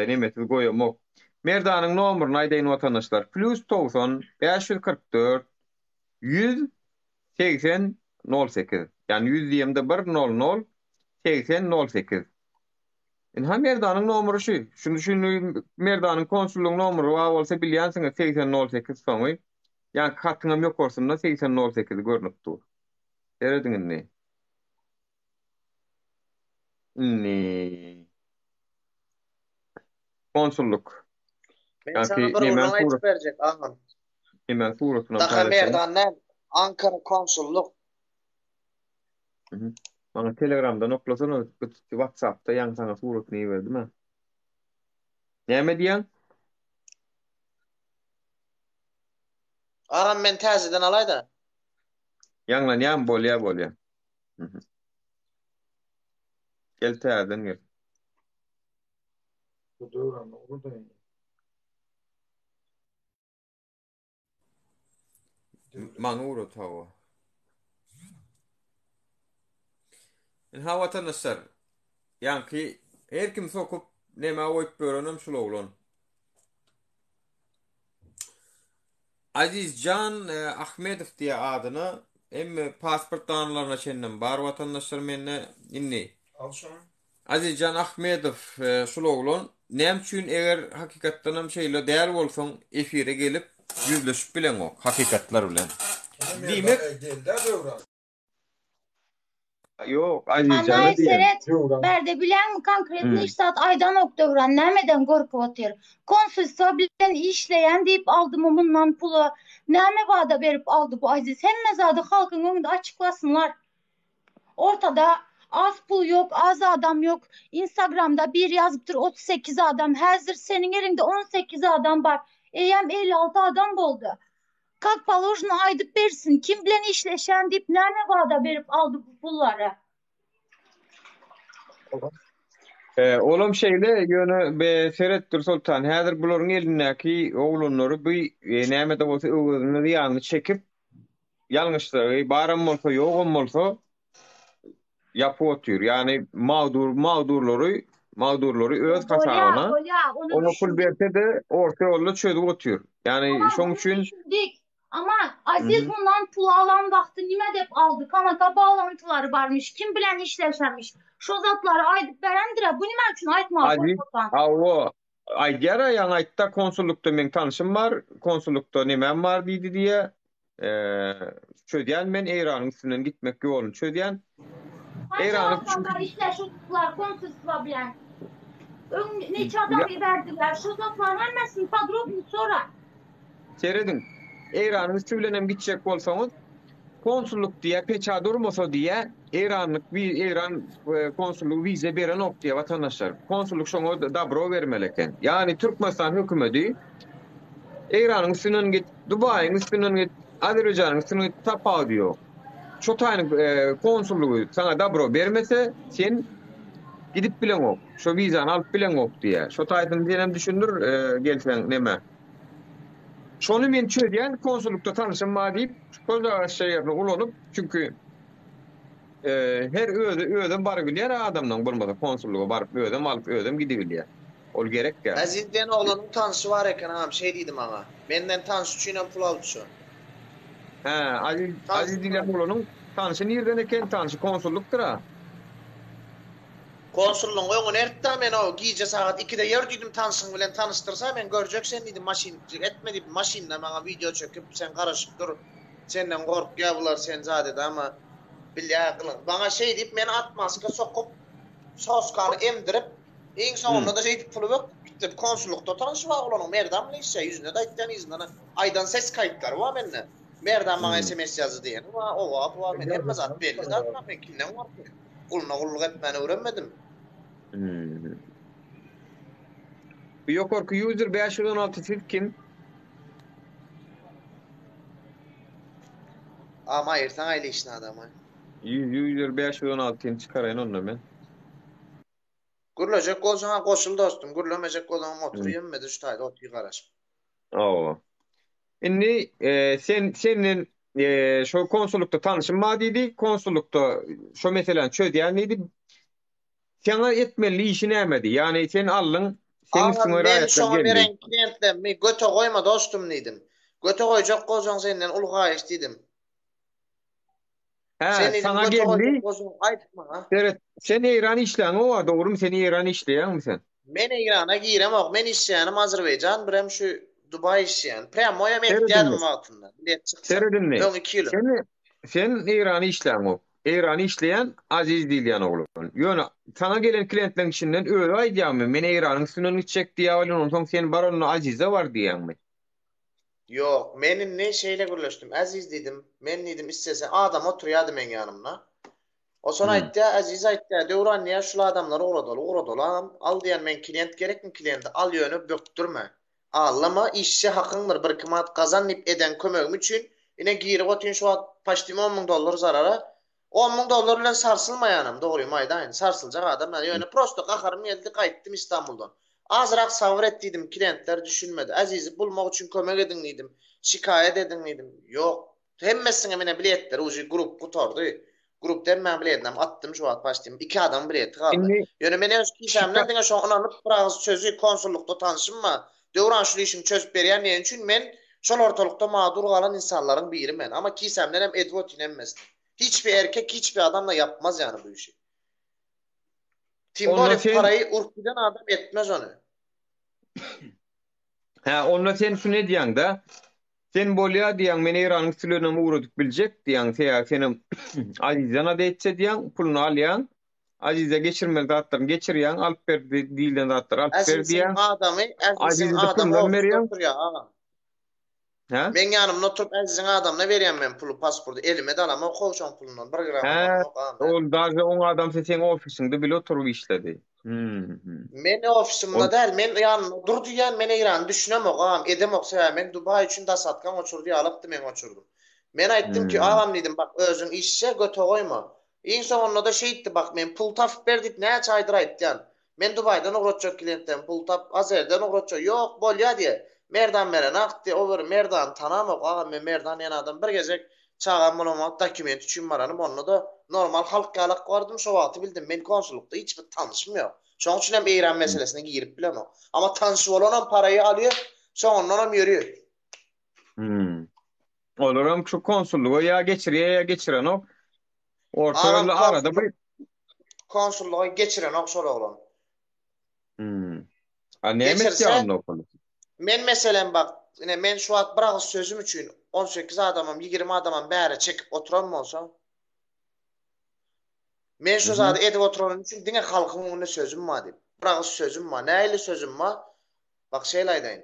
nemetli goýamok. Merdanyň nomeryny aýdaýyn watandaşlar. +90 544 180 08. Yani 121 00 80 08. Ha Merdanyň nomery şu. Şunu Merdanyň konsullugyň nomery wa bolsa bilýänsiňiz 80 08 soňy. Yani katıngam yok olsun 80 08 görünüp dur. Eredin ne? Ne? Konsulluk. Ben sana bir urun aýtyp berjek, agam. Hemen surasına Daha Merdan'dan Ankara konsulluk. Bana Telegram'dan oklasana, WhatsApp'ta yan sana surasını iyi verdim ha. Näme diýen? Agam men täzeden alaýda. Yanlan yan bolýa. Gel täzeden gel. Bu döwran urda. Manuro tawa. Ha vatandaşlar. Yanki her kim sokup näme oýup berenem şol oglan. Azizcan Ahmedov diye adyny hem pasport danlaryna çennem bar vatandaşlar menne inni. Al şonu. Azizcan Ahmedov şol oglan näme üçin eger hakykatdan hem şeýle däl bolsaň efire gelip yüzleşip bilen o hakykatlar bilen. Diýmek Geldi döwran. Yok, Azizcan Anay diýen. seret berde bilen mi konkretni işsat aydan okdöwran nämeden gorkup otyr. Konsulsa bilen işleyen diýip aldym mundan pulu. Näme wada berip aldy bu Aziz? Hemme zady halkyň öňünde açyklasınlar. Ortada az pul yok, az adam yok. Instagram'da bir yazıptır 38 adam. Häzir senin elinde 18 adam bar. Eýem 56 adam boldu. Как положено aýdyp bersin. Kim bilen işleşen diýip näme wada berip aldy bu pullary? Olam şeýle ýöne be Seretdir Sultan. Häzir bularyň elindäki oglanlary bu näme de bolsa öwrüni ýanyny çekip ýalňyşlary baram bolsa ýogum bolsa ýapyp otyr. Yani mağdurlary öz hasabyna onu pul berse de orta ýolda çözüp otyr. Yani şoň üçin ama Aziz bundan pul alan wagty nime dep aldy? Kanaka bağlantıları barmış. Kim bilen işleşemiş? Şo zatlary aýdyp berendire. Bu nime üçin aýtmagy? Awo aýdýar ýa aýtda konsullukda men tanışym bar. Konsullukda nimem bar diýdi diýe. Çödýän men Eýranyň üstünden gitmek ýoluny çödýän. Eýranyň işleşikler konsulsla bilen. Neçe adam berdiler? Şo zatlaryň hemmesini podrobny sonra. Seredin. Eýranyň üstü bilen hem gitjek bolsaňyz konsulluk diýe peça durmasa diýe Eýran konsulluk wize beren ok diýe vatandaşlar. Konsulluk şoňa dabro bermeleken. Yani Türkmenistan hökümeti Eýranyň üstünden git, Dubaýyň üstünden git, Azerbaýjanyň üstünden git tapa diýär. Şo taýyň konsullugy sana dabro bermese sen gidip bilen ok. Şo wizany alyp bilen ok diýe. Şo taýdan diýenem düşündir gelseň neme. Şonu men çödýän konsullukda tanışym bar diýip şolda şeýerine ulanyp çünkü her öýden bar bilýär adamdan bolmasa konsulluga baryp öýden alyp öýden gidibilýär. Ol gerek ya. Azizden oğlanın tanışı var eken ağam şey dedim ağa. Menden tanışı üçüyle pul aldı şu. Aziz diýen oğlanın tanışı nereden eken tanışı konsullukdur ha. Konsulluğun öňüne ertdi men o giýje saat 2'de ýerdüydüm tanışyň bilen tanıştyrsa men görjeksen diýdim maşinçilik etme diýip maşinle maňa video çöküp sen garaşyp dur. Senden gorkýar bular sen zady ama bilýär kılın. Bana şey diýip men atmaska sokup soskany emdirip En sonunda da şey pulu yok. Bitti konsullukta tanışıp oğlanın merdan ne işe yüzüne de ayttan izinden aydan ses kayıtları var menne. Merdan bana SMS yazdı diyen. O var men hemme zat belli zat men kimden var? Kuluna kulluk etmeni öğrenmedim. Bu yokorku user 516 siz kim? Ama ayırsan aile işine adamı. User 516'ını çıkarayın onunla men. Gürlecek olsana koşul dostum. Gürlemecek olan motoru yemmedi şu tayda otuyu garaş. Oo. Inni senin şu konsollukta tanışın madidi konsollukta şu meselen çözdüyen neydi? Sana etmeli işini emedi. Yani sen allın senin Ağam üstüne ben rayetler şoňa geldi. beren klientler mi göte koyma dostum dedim. Göte koyacak kozan senden ulga iş dedim. He, sana geldi. Aytma. Evet, sen İran işleyen o var, doğru mu? Sen İran işleyen mi sen? Men İran'a girem ok. Men işleyenim Azerbaycan, birem şu Dubai işleyen. Prem moya Seyredin mekdiyadım mi? vaktında. Bilet çıksa. Seyredin mi? 12 kilo. Sen İran işleyen o. İran işleyen Aziz Dilyan oğlu. Yani sana gelen klientlerin içinden öyle aydiyan mı? Men İran'ın sınırını çek diye alın ondan sen baronuna Aziz'e var diyen mi? Yok, menin ne şeyle gürleştim. Aziz dedim. Men dedim istesen adam oturuyordu men yanımda. O sonra aytti Aziz aytti Devran ya şu adamları uğradılı al diyen men klient gerek mi klienti al yönü böktürme. Ağlama işçi hakkındır bir kımat kazanıp eden kömögüm için yine girip otun şu an paştimi $10,000 zarara $10,000 ile sarsılmayanım doğruyum ayda sarsılacak adam yani prosto kakarım geldi kayıttım İstanbul'dan. Azrak savur ettiydim klientler düşünmedi. Aziz'i bulmak için kömek edin dedim. Şikayet edin dedim. Yok. Hemmesine mene biletler ucu grup kutordu. Gruptan ben biletdim attım şu an başlayayım. 2 adam bileti kaldı. Yani ben öz kisemden dene şu an anıp biraz sözü konsullukta tanışımma. Devran şu işimi çözüp beriyen ne için men şol ortalıkta mağdur kalan insanların biri men. Ama kisemden hem Edward inemmesin. Hiçbir erkek hiçbir adamla yapmaz yani bu işi. Timbori parayı urkudan adam etmez onu. Onunla sen şu ne diyen da sen bolya diyen meni İran'ın sülüne mi uğradık bilecek diyen senin Aziz'den adı etse diyen pulunu alayan Aziz'e geçirmeli dağıtlarını geçiriyen alıp verdi dilden dağıtlar alıp verdi diyen Aziz'in adamı oturuyor ağam. Men yanımda oturup Aziz'in adamına vereyim ben pulu pasportu elime de alama kovşan pulundan bir gram ol daha on adam sen ofisinde bile oturup işledi. Men ofisimde değil men yanımda dur diyen men İran düşünem ağam edem oksa men Dubai için da satkan uçurdu alıptı men uçurdum. Men aytdım ki ağam dedim bak özün işçe götü koyma. En sonunda da şey etti bak men pul taf verdik ne çaydır aytyan. Men Dubai'dan uğraşacak klientten pul taf Azer'den uğraşacak yok bolya diye. Merdan meren aktı over Merdan tanımak ağam men Merdan yan adam bir gezek çağam bulamak doküment için baranım onunla da normal halk vardım şu vakti bildim men konsullukta hiçbir tanışım yok. Şu an için hem İran meselesine girip bilemem. Ama tanışıp olan parayı alıyor sonra hem yürüyor. Olurum şu konsulluğu ya geçiriyor ya geçiren o. Ortalarla arada bir konsulluğu geçiren o şöyle olan. Neymet yanında o konu. Men meselem bak yine men şu an bırak sözüm için 18 adamım 20 adamım bäre çekip oturan mı olsa? Men şu zady edip oturan için diňe halkyň önünde sözüm var diýip. Bırak sözüm var. Näýli sözüm var? Bak şeýle aýdaýyn.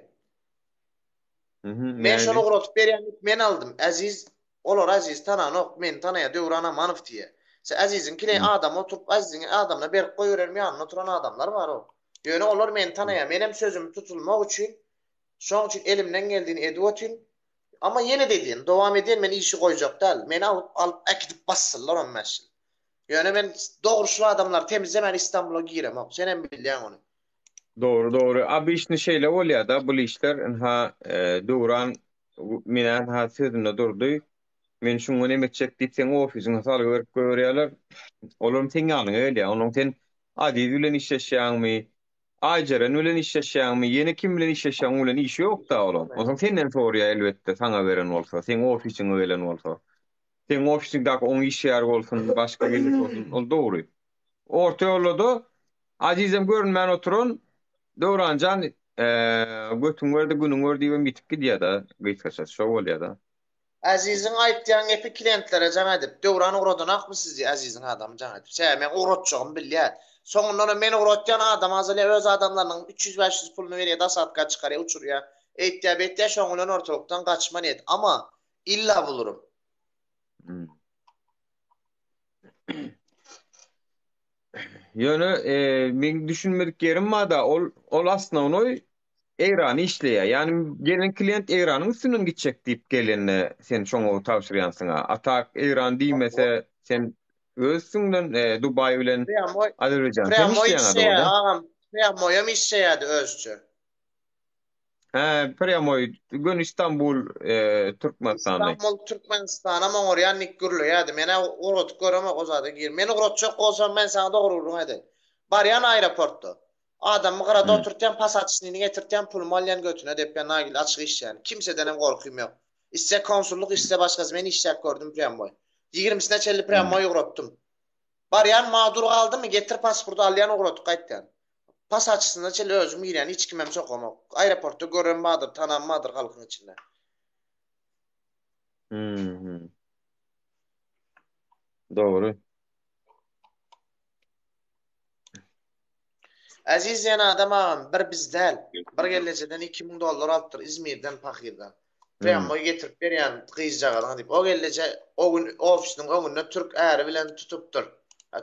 Men şonu guratyp berýän men aldım. Aziz olar Aziz tananok men tanaya Döwran Amanow diýe. Se Azizin kile adam oturup Azizin adamla berip goýurarmy ýanyna oturan adamlar var o. Ýöne olar men tanaya menem sözüm tutulmak üçin şoň üçin elimden geldiğini edýetdim. Ama yine dediğin devam edeyim men işi goýjak däl. Meni alıp akitip bassyllar on meşil. Yani ben doğru şu adamlar temizle ben İstanbul'a girem. Sen hem bilýän onu. Doğru. Abi işini şeyle olya da bu işler Döwran menen ha sözünde durdy. Men şunu nemetjek diýsen ofisine salyp berip görýärler. Olaryň teň ýanyna öyle. Onuň sen Aziz bilen işleşýärmi? Aýjaren bilen işleşýärmi? Ýene kim bilen işleşýär bilen işi ýok da olam. Onuň senden sorýar elbetde saňa beren bolsa, sen ofisiňe öýlen bolsa. Sen ofisindäki oň iş ýeri bolsun, başga gelip bolsun, ol dogry. Orta ýolda Azizem görünmän oturan Döwranjan götüň berdi, günüň berdi we bitip gidýär da, gysgaça şo bolýar da. Azizin aýtdyň epi klientlere jaň edip, Döwran uradan akmy sizi Azizin adam jaň edip. Sen men uratjagym bilýär. Soňundan meni urotjan adam azale öz adamlarynyň 300-500 pulunu berýär, da satka çykarýar, uçurýar. Etdiýär, şoňundan ortalykdan gaçman edi. Ama illa bulurum. Ýöne men düşünmedik yerim da ol aslında onu Eýrany işleýär. Ýani gelen klient Eýranyň üstünden gitjek diýip gelenne sen şoňa tawşyrýansyňa. Atak Eýran diýmese sen özüňden Dubai bilen Azerbaýjan işleýär, agam. Premoýam işleýärdi özçü. Premoy gün İstanbul Türkmenistany. İstanbul Türkmenistana moňorýan nikgürlüýärdi. Mene urut göreme gozady gir. Meni urutjak bolsam men sana dogry ururum hadi. Barýan aeroportda. Adam mıqrada oturtyan pasaçyny getirtyan pul malyan götüne dep ben nagil açyk iş yani. Kimseden hem gorkym ýok. İşse konsulluk işse başgasy men işlep gördüm premoy. 20-sine çelli premoy urutdum. Barýan madur galdymy getir pasportu alýan urutdyk gaýtdan. Pasaçysyna çelli özüm girýän hiç kimem sokamak. Aeroportda gören badyr, tananmadyr halkyň içinde. Doğru. Aziz yana adamam bir bizdäl. Bir gelejeden $2000 alypdyr İzmirden Pakirden. Premoy getirip berýän gyzjagadan diýip. O geleje o gün ofisiniň öňünde Türk äri bilen tutupdyr.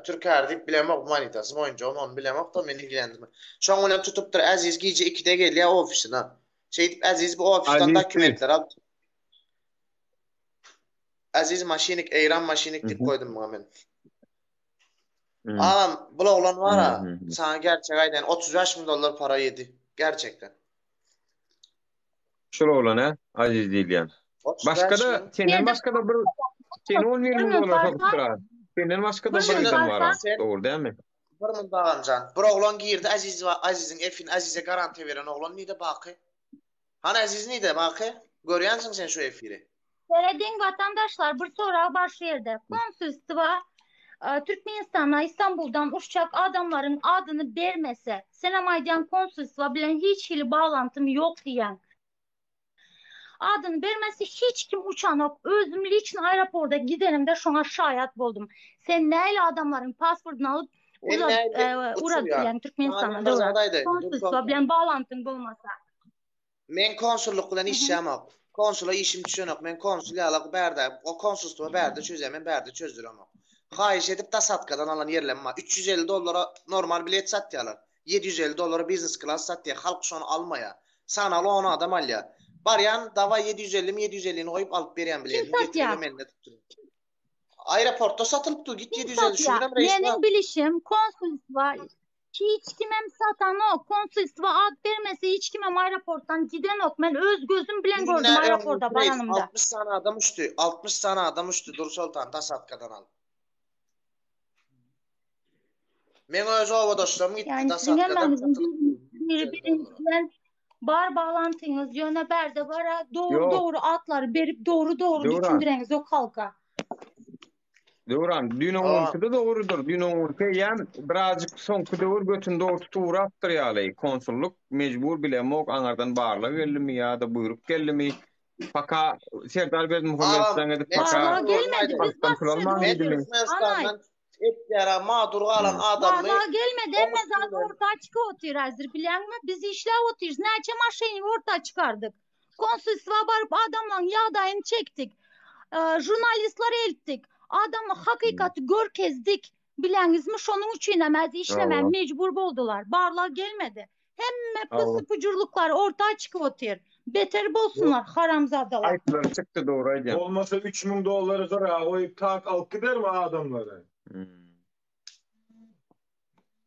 Türk äri diýip bilemek manitasy boýunça onu bilemek da meni ilgilendirme. Şoň bilen tutupdyr Aziz gije 2-de gelýär ofisine. Şeýdip Aziz bu ofisden dokumentler al. Aziz maşinik, Eýran maşinik diýip koydum muňa men. Bu oğlan var ha, sana gerçek aynen $35.000 para yedi. Gerçekten. Şu oğlan ha, Aziz Dilyan. Başka da, senin başka da bir, senin $10.000 tutar. Senin başka da bir adam var ha, doğru değil mi? Bir mın dağım can. Bir oğlan girdi, Aziz'in efin, Aziz'e garanti veren oğlan neydi bakı? Hani Aziz neydi bakı? Görüyansın sen şu efiri. Söylediğin vatandaşlar bir sorağa başlayırdı. Konsulstva Türkmenistan'a İstanbul'dan uçacak adamların adını vermese, Senamaycan konsulstva bilen hiç hili bağlantım yok diyen adını vermesi hiç kim uçan yok. Özüm liçin aeroporda gidenim de şuna şayet buldum. Sen neyle adamların pasportunu alıp uğradı yani Türkmenistan'a da konsulstva bilen bağlantın bulmasa. Men konsulluk bilen iş yapmak. Konsula işim düşenok. Men konsulya alak berde. O konsulstva berde çözemen berde çözdüremem. Hayiş edip da satkadan alan yerlenme. $350 normal bilet satyalar. $750 business class satya. Halk şonu almaya. Sana al onu adam al ya. Baryan dava 750'ni koyup alıp berýän biledim. Getirmem aeroportda satılıpdy. Git 750 şundan reis. Benim bilişim konsulstva hiç kimem satan o. Konsulstva ad vermesi hiç kimem aeroporttan giden ok. Men öz gözüm bilen gördüm aeroportda baranımda. 60 tane adam uçtu. 60 tane adam uçtu. Dur Sultan da satkadan al. Men öz ova dostlarım gitti da satkadan birbirinden bar bağlantınız yöne berde bara doğru atları berip doğru düşündüreniz o halka. Doğran, dün da doğrudur. Dün ýa birazcık soňky döwür götün doğru tutur atdyrýaly. Konsulluk mecbur bilemok aňardan barlyk gelimi ýa-da buyruk gelimi. Paka Serdar Berdimuhammedow edip paka gelmedi. Biz basýardyk. Etdara madur galan adammy. Bana gelmedi. Emme zat orta çıkı otyr hazır bilenmi? Biz işläp otyr. Näçe maşyny orta çıkardık. Konsulstva barıp adamlaryň ýagdaýyny çekdik. Jurnalistler eltdik. Adamı hakykatı görkezdik. Bileňizmi şonuň üçin emez işlemem mecbur boldular. Barlar gelmedi. Hemme pısıpıcırlıklar ortaya çıkıp otyr. Beter bolsunlar haramzadalar. Aytlar çıktı doğru aýdym. Olmasa $3.000 gara oýup tak alyp gidermi adamlary?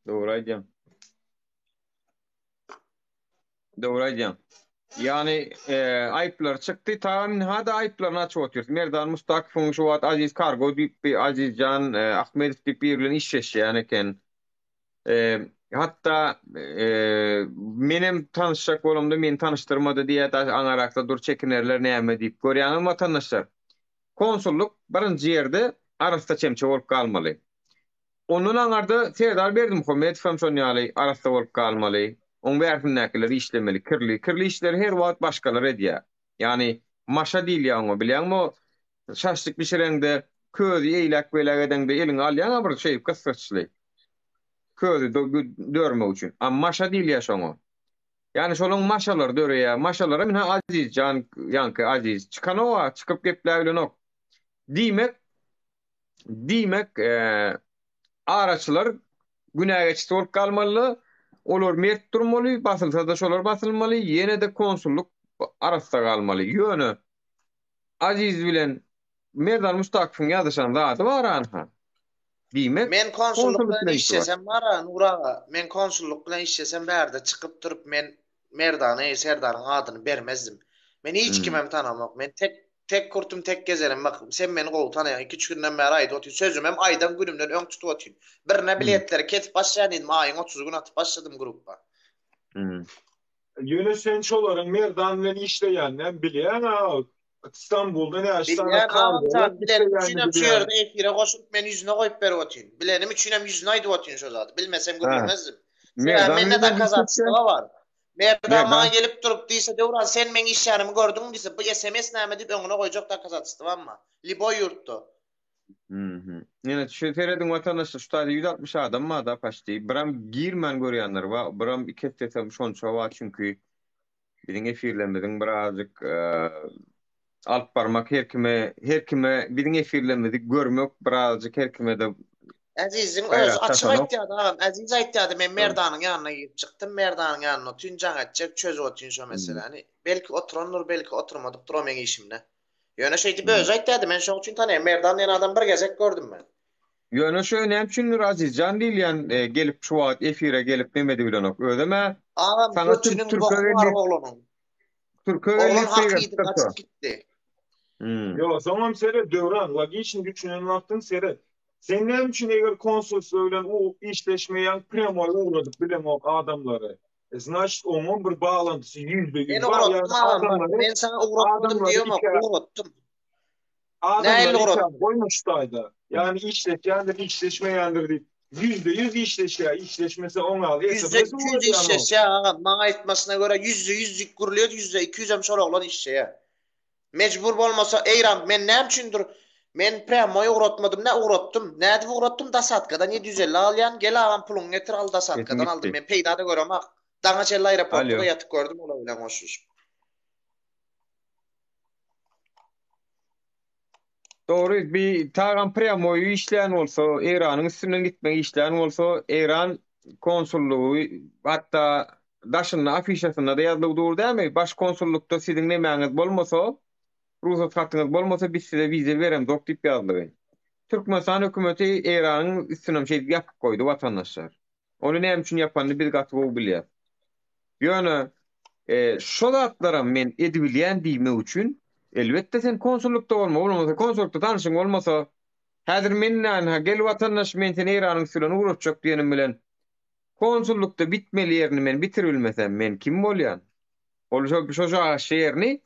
Doğru aýdym. Yani ayıplar çıktı. Ta'n hada ayıplarını açıp oturuyor. Merdan Mustakifoň şu wagt Aziz Kargo diýip Azizcan Ahmedow diýip bilen işleşýär yani eken. Hatta menem tanışjak bolamda meni tanıştırmady diýip aňarakda dur çekinerler näme diýip görýän vatandaşlar. Konsulluk birinji ýerde arasda çemçe bolup galmaly. Onun aňarda Serdar Berdimuhammedow hem şonýaly arasda bolup galmaly. On berfinäkiler işlemeli, kirli işleri her wagt başgalar edýär. Yani maşa diýilýär, bilýärmi? Şaşlyk bişireňde közi eýlek belägedende elini alýan bir şey kysgaçly. Közi dörme üçin. Amma maşa diýil ýaşaňa. Yani şolun maşalar döreýär. Maşalara min aziz yankı aziz. Çykanowa çykyp gepler bilenok. Diýmek araçlar günägeçi bolup galmaly. Olar mert durmaly, basylsa da şolar basylmaly. Ýene de konsulluk arasda galmaly. Ýöne aziz bilen Merdan Mustaqypyň ýazyşan zady bar anha. Diýmek Men konsulluk bilen konsulluk işlesem bara Nuraga, men konsulluk bilen işlesem bärde çykyp durup men Merdany, Serdaryň adyny bermezdim. Men hiç kimem tanamak. Men tek kurtum tek gezerim. Bak sen meni gowy tanaýan 2-3 günden bäri aýdy oty sözüm hem aýdan günümden öň tutup otyn. Birine biletleri ketip başlaýan aýyň 30 gün atyp başladym gruppa. Ýöne sen şolaryň Merdan bilen işleýänden bilýän İstanbul'da ne aşağıda kaldı. Bilenim üçünem şu yerde efire koşup men yüzüne koyup berip otyn. Bilenim üçünem yüzüne aýdyp otyn şo zady. Bilmesem görmezdim. Men ne de kazatçılığa var. Merdan bana gelip durup diýse Döwran sen men iş ýarymy gördüň diýse bu SMS näme diýip öňüne goýjak da kazatçydy bamma. Liboy ýurtda. Ýene şu terediň watandaşlar şu taýda 160 adam ma da paşdy. Biram girmen görýänler we biram iketdesem şonça wa çünki biziň efirlerimiziň birazjyk alıp barmak her kime biziň efirlerimizi görmek birazjyk her kime de Azizim öz açyk aýtdy adam. Aziz aýtdy men Merdanyň ýanyna gidip çykdym. Merdanyň ýanyna tünjaň atjak çözüp otyn şo meseleni. Belki oturanlar belki oturmadyk dura men işimde. Ýöne şeýdi öz aýtdy men şoň üçin tanaýam Merdan adam bir gezek gördüm ben. Ýöne şo näme üçin Azizjan diýilýän gelip şu wagt efire gelip demedi bilenok. Ödeme sana Türkiýeň oglanyň. Türkiýe gitdi. Yo, tamam sere Döwran, logişin güçünen wagtyň sere. Sen näme üçin eger konsulsluq bilen o işleşmeýän prema uğradyk bilen o adamlary. Значит, onun bir bağlantısı %100 var. Men sana uğratmadım diýom, uğratdym. Adamlar koymuşdaydı. Yani işleşýändir, işleşmeýändir diýip. %100 işleşýär, işleşmese onu al. %200 işleşýär, maňa aýtmasyna göre %100 gurulýar, %200 hem şoralan işleýär. Mecbur bolmasa eýram men näme üçindir men prema uğratmadım, ne uğrattım? Näde uğrattım? Dasatkada 750 alýan, gel agam puluny getir al Dasatkadan aldım. Men peýdada görem ak. Daňaçel aeroportda ýatyp gördüm ola bilen goşuş. Doğru, bir tağam premoyu işleyen olsa, İran'ın üstünden gitmeyi işleyen olsa, İran konsulluğu, hatta daşının afişasında da yazılı doğru değil mi? Baş konsullukta sizin nemeğiniz bolmasa, ruhsat hakkınız bolmasa biz size vize verem, dok tip yazılı. Türkmenistan hükümeti İran'ın üstünden şey yapıp koydu vatandaşlar. Onu ne için yapanını bir katı o biliyor. Yani şu zatlara men edibilýän diýme üçin elbette sen konsullukda bolmasa konsullukda tanışyň bolmasa häzir menden gel watandaş men seni Iranyň üstüne uğratjak diýenim bilen konsullukda bitmeli ýerini men bitirilmesem men kim bolýan? Ol şo şeýerni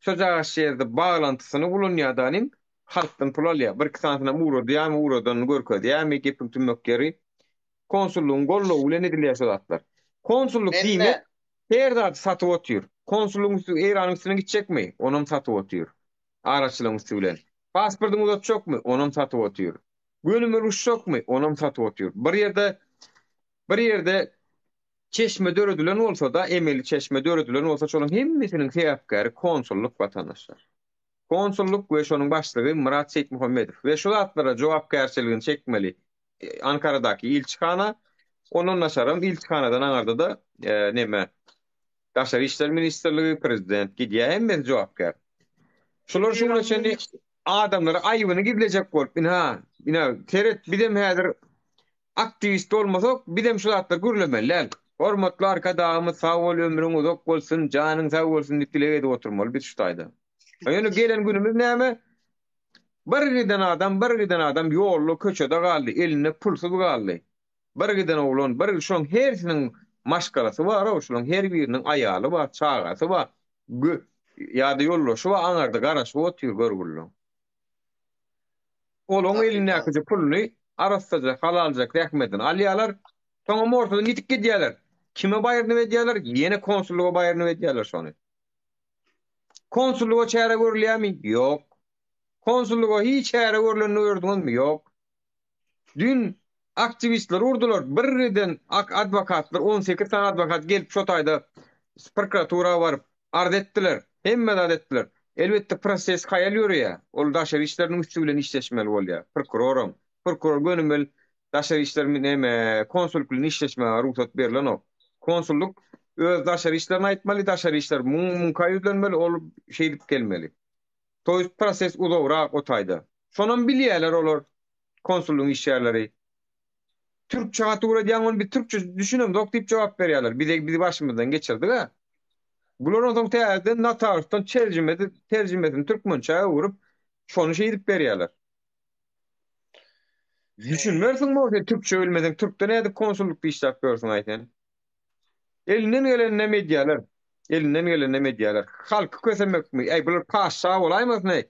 şo şeýerde baglantysyny bulanýardanym halkdan pul alýar. Bir kisansına uğradyam uğradan görkezýär gepim tümökleri konsulluğun golluğu bilen edilýär şo zatlar. Konsulluk diýmek her zat satyp otýar. Konsulluğun Iranyň üstüne gitjekmi? Onam satyp otýar. Araçlaryň üstü bilen. Pasportyny uzatjokmy? Onam satyp otýar. Gönüme ruşjokmy? Onam satyp otýar. Bir ýerde çeşme döredilen bolsa da emeli çeşme döredilen bolsa şonuň hemmisiniň sebäpkäri konsulluk watandaşlar. Konsulluk we şonuň başlygy Murat Seyit Muhammedow we şu zatlara jogapkärçiligini çekmeli. Ankara'daki ilçihana, onun naşarım ilçihanadan aňarda da neme Daşary işler ministrligi, prezident gidýär hemme jogapkär. Şolar şuňa üçin adamlara aýbyny gidilecek bolup, teret bidem häzir aktivist bolmasak, bidem şu zatlar gürlemeler. Hormatly arkadaşymyz, sag bol, ömrüň uzak bolsun, janyň sag bolsun diýip dilek edip oturmaly biz şu taýda. Ýöne gelen günümüz näme? Bir giden adam ýolly köçede galdy, eline pulsuz galdy. Bir giden oglan, bir şoň hersiniň maşgalasy bar, şoň her biriniň aýaly bar, çagasy bar. Ýa-da ýollaşy bar, aňarda garaşyp otýar görgüllü. Olaň elinäki puluny arastajak, halaljak rahmetin alýarlar. Soňa ortadan gitip gidýärler. Kime baýryny berýärler? Ýene konsulluga baýryny berýärler şonu. Konsulluga çäre görülýärmi? Ýok. Konsulluga hiç çäre görülen ýerdiniňmi? Ýok. Dün aktivistler urdular. Birden advokatlar 18 tane advokat gelip şu tayda prokuratura varıp ard ettiler. Hemme de ettiler. Elbette proses hayal ýörýär. Ol daşary işleriniň üstü bilen işleşmeli bolýar. Prokuror gönümmel daşary işleriniň näme konsulluk bilen işleşmäge ruhsat berilen o. Konsulluk öz daşary işlerini aýtmaly, daşary işler munkay edilmeli, ol şey dip gelmeli. Toý proses uzawrak o taýda. Şonun bilýärler olar konsullugyň işçileri. Türkçe gatura diýen bir Türkçe düşünem dok diýip jogap berýärler. Bizi başymyzdan geçirdik ha. Bular oňdan täzeden notarsdan terjimedin türkmençe urup şonu şey edip berýärler. Düşünmersiň bu Türkçe bilmeden Türkde näde konsullukda işläp görsiň aýtan. Elinden gelen ne medyalar. Halky kösemek mi? Ey bular paşa bolaýmaz.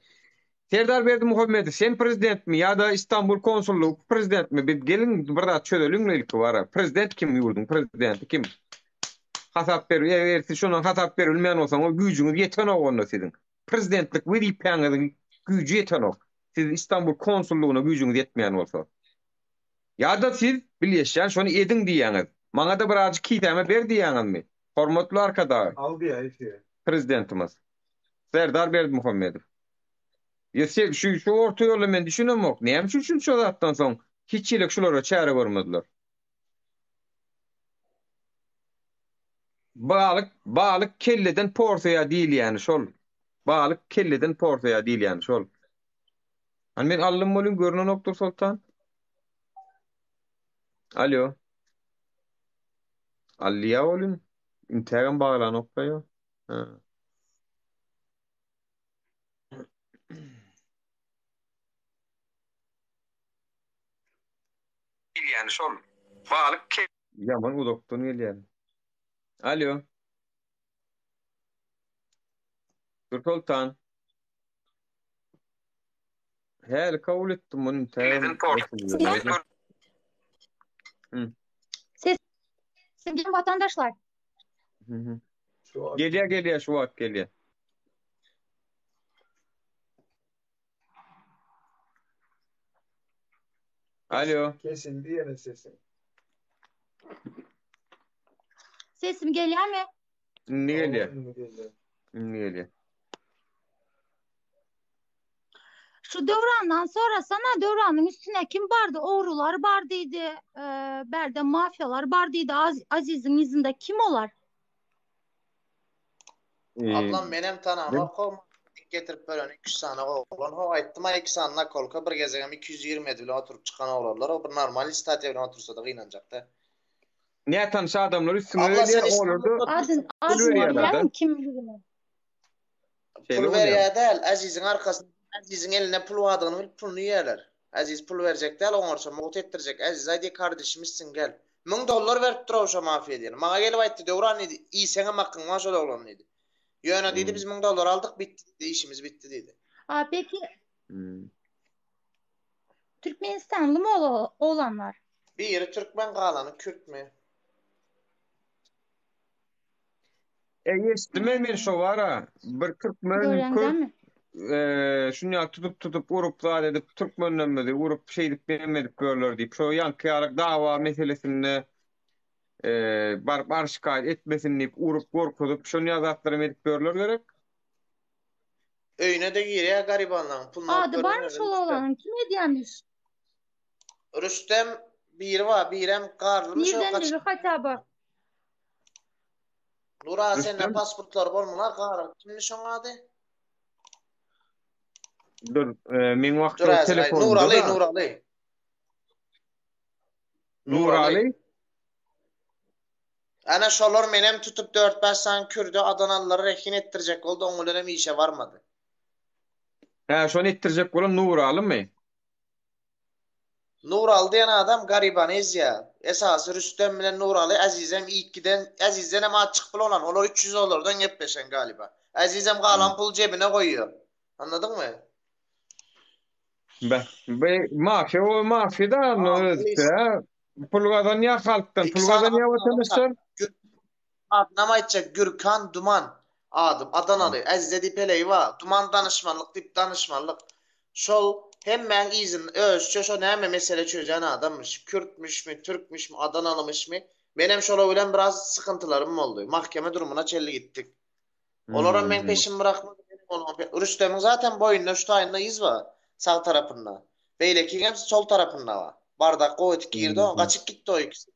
Serdar Berdimuhammedow sen prezident mi ýa-da İstanbul konsulluk prezident mi? Bir gelin burada çözelüň ilki bar. Prezident kim ýurdun? Prezident kim? Hasap ber, eger şonu hasap berilmeýän bolsaň o güýjüňiz ýeten oganda siziň. Prezidentlik wedipäňiň güýjü ýeten ok. Siz İstanbul konsullugyna güýjüňiz ýetmeýän bolsa. Ýa-da siz bilýärsiň şonu ediň diýäňiz. Maňa da birazjy kitame ber diýäňizmi? Hormatly arkadaş. Aldy ýa-da. Prezidentimiz Serdar Berdimuhammedow. Ýa-da şu orta ýolla men düşünemok. Näme üçin şu zatdan soň hiççilik şulara çäre bermediler. Balyk kelleden portaya diýil ýani şol. Balyk kelleden portaya diýil ýani şol. Hani men allym bolyn görünen Doktor Sultan. Alo. Alliya bolyn. İnternet bağlanıp ýa. Ha. Yani şol. Balyk yaman udakdan gelýär. Alo. Sultan. Her kabul etdim bunu internet. Sevgili vatandaşlar. Gelýär şu wagt gelýär. Alo. Kesildi ýene sesim. Sesim gelýärmi? Ne gelýär? Şu dövrandan sonra sana dövranın üstüne kim bardı? Oğrular bardıydı, berde mafyalar bardıydı. Aziz'in izinde kim olar? Ablam menem tanama kom getirip böyle 200 sene oğlan ho aýtdym 2 sanına kolka bir gezegem 220 edip oturup çykan oğlanlar o bir normal istatya bilen otursa da gynanjakda. Ne tanışa adamlar üstüne olurdu. Adın kim bilir? Pul berýär däl, Aziz'in arkasynda Aziz'in eline pul wadygyny bilip pulunu ýerler. Aziz pul berjek däl, oňarça mowt etdirjek. Aziz aýdy kardeşimizsin gel. $1000 berip durar şo mafiýa diýen. Maňa gelip aýtdy, "Döwran idi, iýsene makyň wa şol oglan idi." Ýöne diýdi, "Biz $1000 aldyk, bitti, işimiz bitti" diýdi. Peki Türkmenistanlı mı olanlar? Biri Türkmen galany Kürtmi? Ýeşdime men şo bara bir Türkmen Kürt şunu tutup urup zat edip Türkmenlenmedi, urup şey edip bermedip görler diýip şo ýanky dawa meselesinde bar şikayet etmesin diýip urup gorkudup şonu ýazatlarym edip görler gerek. Öýüne de girýär garibanlaryň puluna. Ady barmy şol olanın? Kim edýänmiş? Rüstem biri var, birem garlymy şo kaç. Birden hataba. Nura sende pasportlar bolmalar gar. Kimni şoň ady? Dur, men wagtda telefon. Nurali. Ana şolar menem tutup 4-5 san Kürdi Adanalıları rehin ettirjek boldy, oňlarym işe barmady. Şonu ettirjek bolan Nuralymy? Nural diýen adam gariban ezya. Esasy Rüstem bilen Nuraly Azizem ilkiden Azizden hem açyk pul olan. Olar $300'dan gepleşen galiba. Azizem galan pul cebine koyuyor. Anladın mı? Be mafya da özde. Pulgadan ya halktan, pulgadan ya vatandaşlar. Adnama aýtjak Gürkan Duman adım Adanalı. Azizde dipeleyi var. Duman danışmanlık, dip danışmanlık. Şol Hemen izin özçe şo näme mesele çözen adammış. Kürtmüş mü, Türkmüş mü, Adanalımış mı? Benim şola bilen biraz sıkıntılarım oldu. Mahkeme durumuna çelli gittik. Olaram men peşin bırakmadım. Rüstem'in zaten boyunda şu tayında iz var. Sağ tarafında. Beyleki hem sol tarafında var. Bardak koyup girdi o kaçıp gitti o ikisi.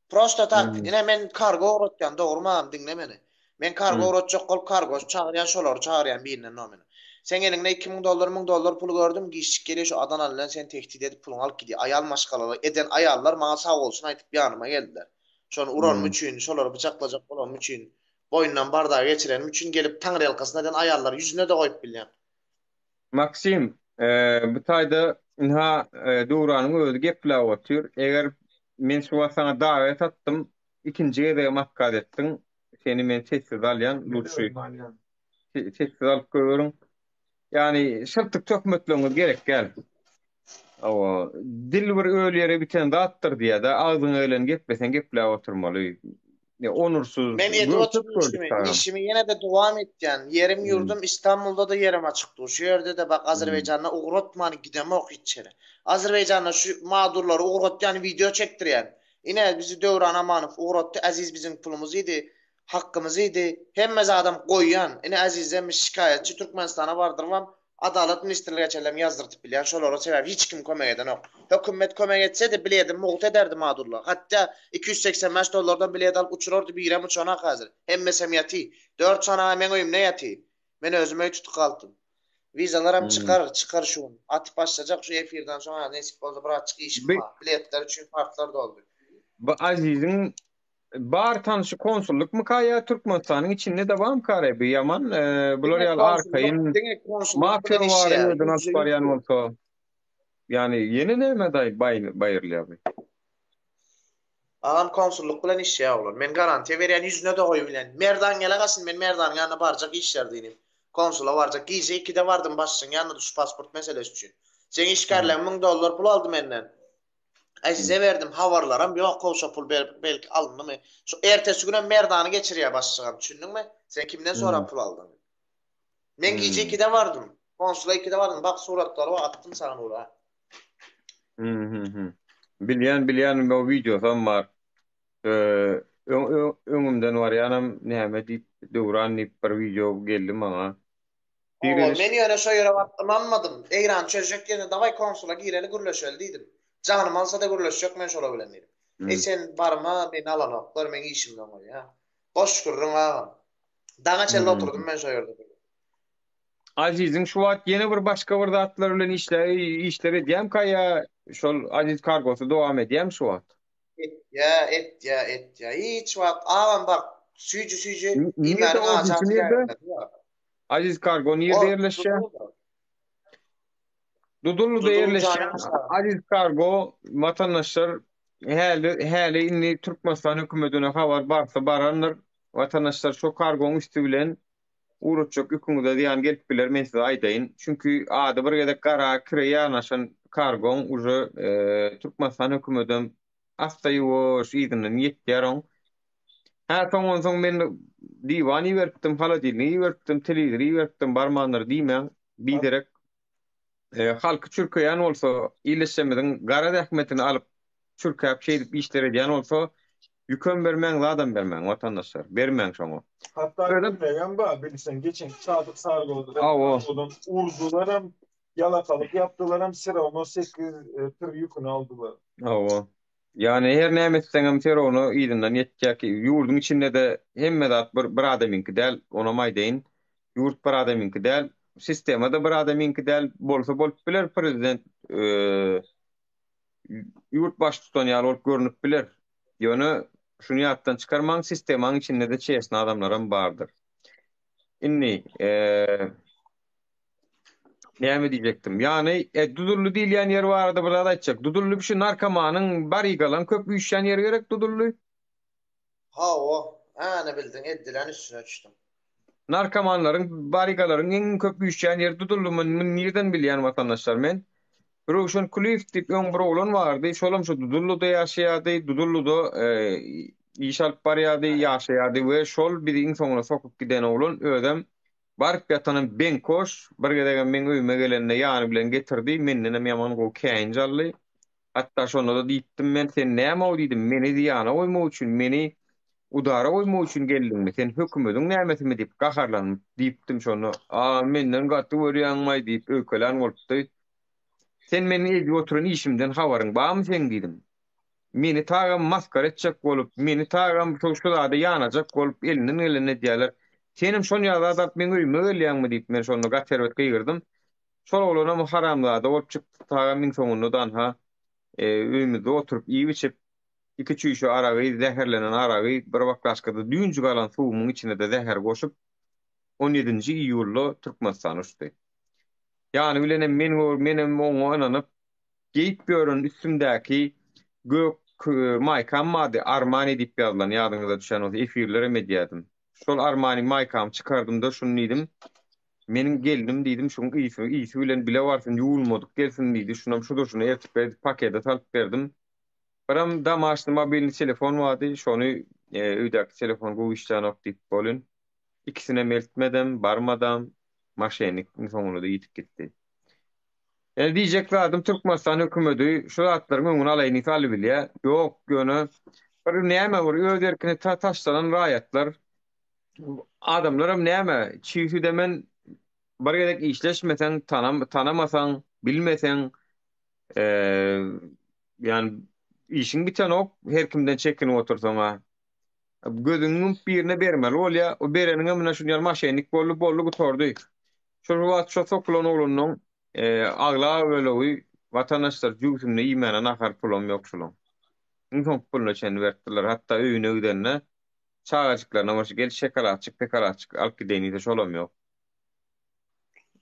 Prosta tak. Yine men kargo uğratyan doğru mu dinle beni. Men kargo uğratacak kol kargo çağıryan şolar çağıryan birine nomini. Sen elinde $2000 pul gördüm. Gişik geliyor şu Adanalı'dan sen tehdit edip pulunu alıp gidiyor. Ayal maşkalalı eden ayallar bana sağ olsun aytıp yanıma geldiler. Şonu uran üçün, şoları bıçaklacak olan üçün, boyundan bardağı geçiren üçün gelip tanrı yalkasına eden ayallar yüzüne de koyup bilyen. Maksim, bu tayda inha Duran'ın özü gepla otur. Eger men şu sana davet attım, ikinciye de makkad ettin. Seni men sessiz alyan, lütfü. Sessiz alıp görürüm. Yani şartlık tökmetlüğünüz gerek gel. O dil bir öylere biten de attır diye de ağzın öyle gepmesen gepla oturmalı. Ne onursuz. Men işimi yine de devam etken. Yerim yurdum İstanbul'da da yerim açıktı. Şu yerde de bak Azerbaycan'a uğratmanı gidemek içeri. Azerbaycan'a şu mağdurları uğratyan video çektiren. Yine bizi Dövran Amanov uğrattı. Aziz bizim pulumuzuydu. Hakkımızıydı. Hemmez adam koyyan. Yine Aziz'e şikayetçi Türkmenistan'a vardırmam. Adalet Ministrliğe çellem yazdırtıp bilen şoları sebep hiç kim kömek eden yok. Hükümet kömek etse de biledim muht ederdi mağdurlar. Hatta $285 bilet alıp uçururdu bir yere uçana hazır. Hemmesem yati. 4 sana hemen oyum ne yati. Ben özüme tutuk kaldım. Vizalarım çıkar şu. Atıp başlayacak şu efirden sonra nesip oldu bırakıp işim var. Biletler için farklar da oldu. Bu Aziz'in bar tanışı konsulluk mu kaya Türkmenistan'ın içinde devam kare bir yaman Blorial Arkay'ın mafya var edin asparyan olsa yani yeni ne day bayırlı abi. Ağam konsulluk bilen iş ya olur. Men garanti veren yüzüne de koyu bilen. Merdan gele kalsın men Merdan'ın yanına baracak işler dinim. Konsula varacak. Giyse 2'de vardım başsın yanına şu pasport meselesi için. Sen işgarlen $1000 pul aldı menden. Azize verdim havarlaram yok kovsa pul belki alındı mı? Şu ertesi güne Merdan'ı geçiriyor başsın. Düşündün mü? Sen kimden sonra pul aldın? Men giyce 2'de vardım. Konsula 2'de vardım. Bak suratları var attım sana oraya. Bilyen o video var. Öňümden var ýanam näme diýip Döwran diýip bir video geldi bana. Men ýöne şo ýere baktım anmadım. Eýran çözjek ýene daway konsula gireli gürleşel diýdim. Janym alsa da gürleşjek men şola bilen diýdim. Sen barma men alanok, men işimden var ýa. Boş gürrüň ha. Daňa çelle oturdum men şo ýerde. Aziz'in şu wagt ýene bir başga bir zatlar bilen işleri diýem kaya şol Aziz kargosu dowam edýär şu wagt. Et ya. Hiç wagt ağam bak süýjü imäni açap Aziz kargo nerede yerleşýär? Dudullu'da yerleşen Aziz kargo vatandaşlar hali inni Türkmenistan hükümetine habar barsa baranlar vatandaşlar şu kargonun üstü bilen uğraşacak hükümete diýen gelip biler men size aýdaýyn. Çünkü ada bir gedek gara kireye naşan kargon uje Türkmenistan hükümetinden asta ýoş ýygyny ýetýär. Ha soň men diwany berdim, haladilni berdim, televizori berdim, barmanlar diýmän biderek halky çürkeýän bolsa, ýyleşmeden gara rahmetini alyp çürkäp şeýdip işler edýän bolsa, ýüküm bermäň, adam bermäň watandaşlar, bermäň şoňa. Hatta bilmeyen ba bilsen geçen Sadık Sarıgoğlu'dan urdularım yalakalık yaptılarım sıra onu 8 tır yükünü aldılar. Awa. Yani her näme etseňem ter onu ýygynyň ýetjäki ýurdun içinde de hemmedat bir adamynky del, ona maýdaýyn. Ýurt bir adamynky del, sistemada bir adamynky del bolsa bolup biler prezident ýurt baş tutan ýaly bolup görünüp biler. Ýöne şunu ýatdan çykarmaň sistemaň içinde de çeşitli adamlaram bardyr. Inni näme diýjekdim? Yani Dudullu diýilýän ýer barada bir zat aýtjak. Dudullu şu narkomanyň bary galan köp üşýän ýer gerek Dudullu. Ha o, ana bildin, eddilen üstüne düşdüm. Narkomanlaryň bary galaryň iň köp üşýän ýer Dudullu. Men nerden bilýän watandaşlar men? Roşan Kulif diýip öň bir oglan bardy. Şolam şu Dudulluda ýaşaýardy, Dudulluda iş alyp barýardy, ýaşaýardy we şol bir insoňa sokup giden oglan ödem Barıp yatanın ben koş, bir gedegen men öýüme gelende ýany bilen getirdi, menden ýaman go käýin jally. Hatta şonu da diýdim men, sen näme o diýdim, meni ýana oýmak üçin, meni udara oýmak üçin geldiňmi? Sen hökümetiň nämetimi diýip gaharlanyp diýipdim şonu. Menden gaty görýänmi diýip ökelen bolupdy. Sen meni ýedi oturan işimden habaryň barmy sen diýdim. Meni tagam maskara etjek bolup, meni tagam şoşulada ýanajak bolup eliniň eline diýerler. Senim şonu ýazap men öýüme gelýänmi diýip men şonu gaterwet gygyrdım. Şol olanam haramlada bolup çykdy tagam min soňundan ha öýümde oturup iýip içip iki çüýşe aragy zäherlenen aragy bir wagtlaşkada düýünçü galan suwumyň içine de zäher goşup 17-nji iýulda Türkmenistan uçdy. Ýani bilenem menem oňa inanyp geyip görün üstümdäki gök maykam mady Armani diýip ýazylan ýadyňyza düşen o efirlere medýadym. Şol Armani maykam çykardym da şunu diýdim. Menin gelinim diýdim, şoň ýygy bilen bile barsyn ýuwulmadyk gelsin diýdi. Şunam şunu ertip pakete salyp berdim. Param da maşny mobilni telefon wady, şonu öýdäki telefon bu işlenok diýip bolun. İkisine meltmedem, barmadam, maşenik soňuna da ýitip gitdi. Diýjek adam Türkmenistan hökümeti şu atlaryň öňüne alaýyny talyp bilýär. Ýok, göni bir näme bir öz erkine taşlanan raýatlar. Adamlarym näme? Çiýsi demen bir gedek işleşmesen, tanamasan, bilmesen, ýani işin biten ok, her kimden çekinip otursaňa. Gözüňün birine bermeli bolýa, o bereniňe mena şu ýar maşenik bollu gutordy. Şu wagt şu sokulan oglanyň agla ölewi watandaşlar jüýsünde iýmene nahar pulum ýok şulam. Inson puluna çen berdiler, hatta öýüne ödenne çağajyklaryna başy gel şekeratçyk, pekaratçyk alyp gideýini de şolam ýok.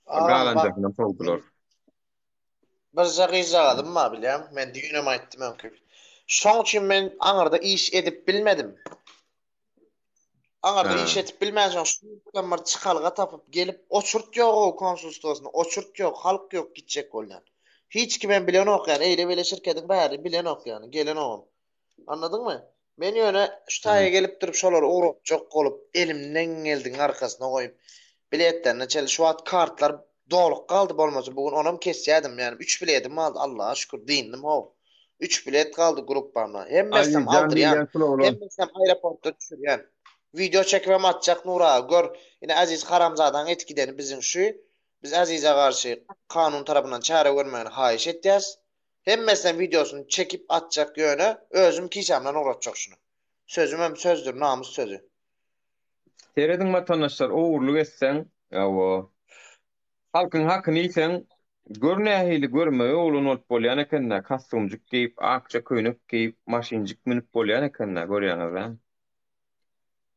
Galanjyklaryna soldular. Bir zagyzadym ma bilýän, men diýinem aýtdym öňkü. Şoň üçin men aňyrda iş edip bilmedim. Aňyrda iş edip bilmäjän şuňdan bir çykalga tapyp gelip oçurt ýok o konsulstwasyna, oçurt ýok, halk ýok gitjek bolýan. Hiç kim ben bilen ok ýani, eýle bele şirketiň bäri bilen ok ýani, gelen ogum. Anladyňmy? Men ýöne şu taýa gelip durup şolary ugrapjak bolup, elimden geldiň arkasyna goýup, biletlerine çel şu wagt kartlar doluk kaldı bolmasa bugün onam kesýädim yani 3 biletim aldı Allah'a şükür diýindim ho. 3 bilet kaldı grupamda. Hemmesem aldyrýan. Hemmesem aeroportda düşürýän. Video çekmem atjak Nura gör. Ine Aziz Karamzadaň etkideni biziň şu. Biz Aziz'e garşy kanun tarapyndan çare görmegini haýyş etdiýäs. Hemmesem videosunu çekip atjak ýöne özüm kisemden uğratjak şunu. Sözüm hem sözdür, namus sözü. Terediň vatandaşlar owurluk etseň, ýa halkyň hakyny ýsen, görnähili görmegi olan olup bolýan ekenler, kastumjyk geýip, akça köýnük geýip, maşinjik minip bolýan ekenler, görýäňiz.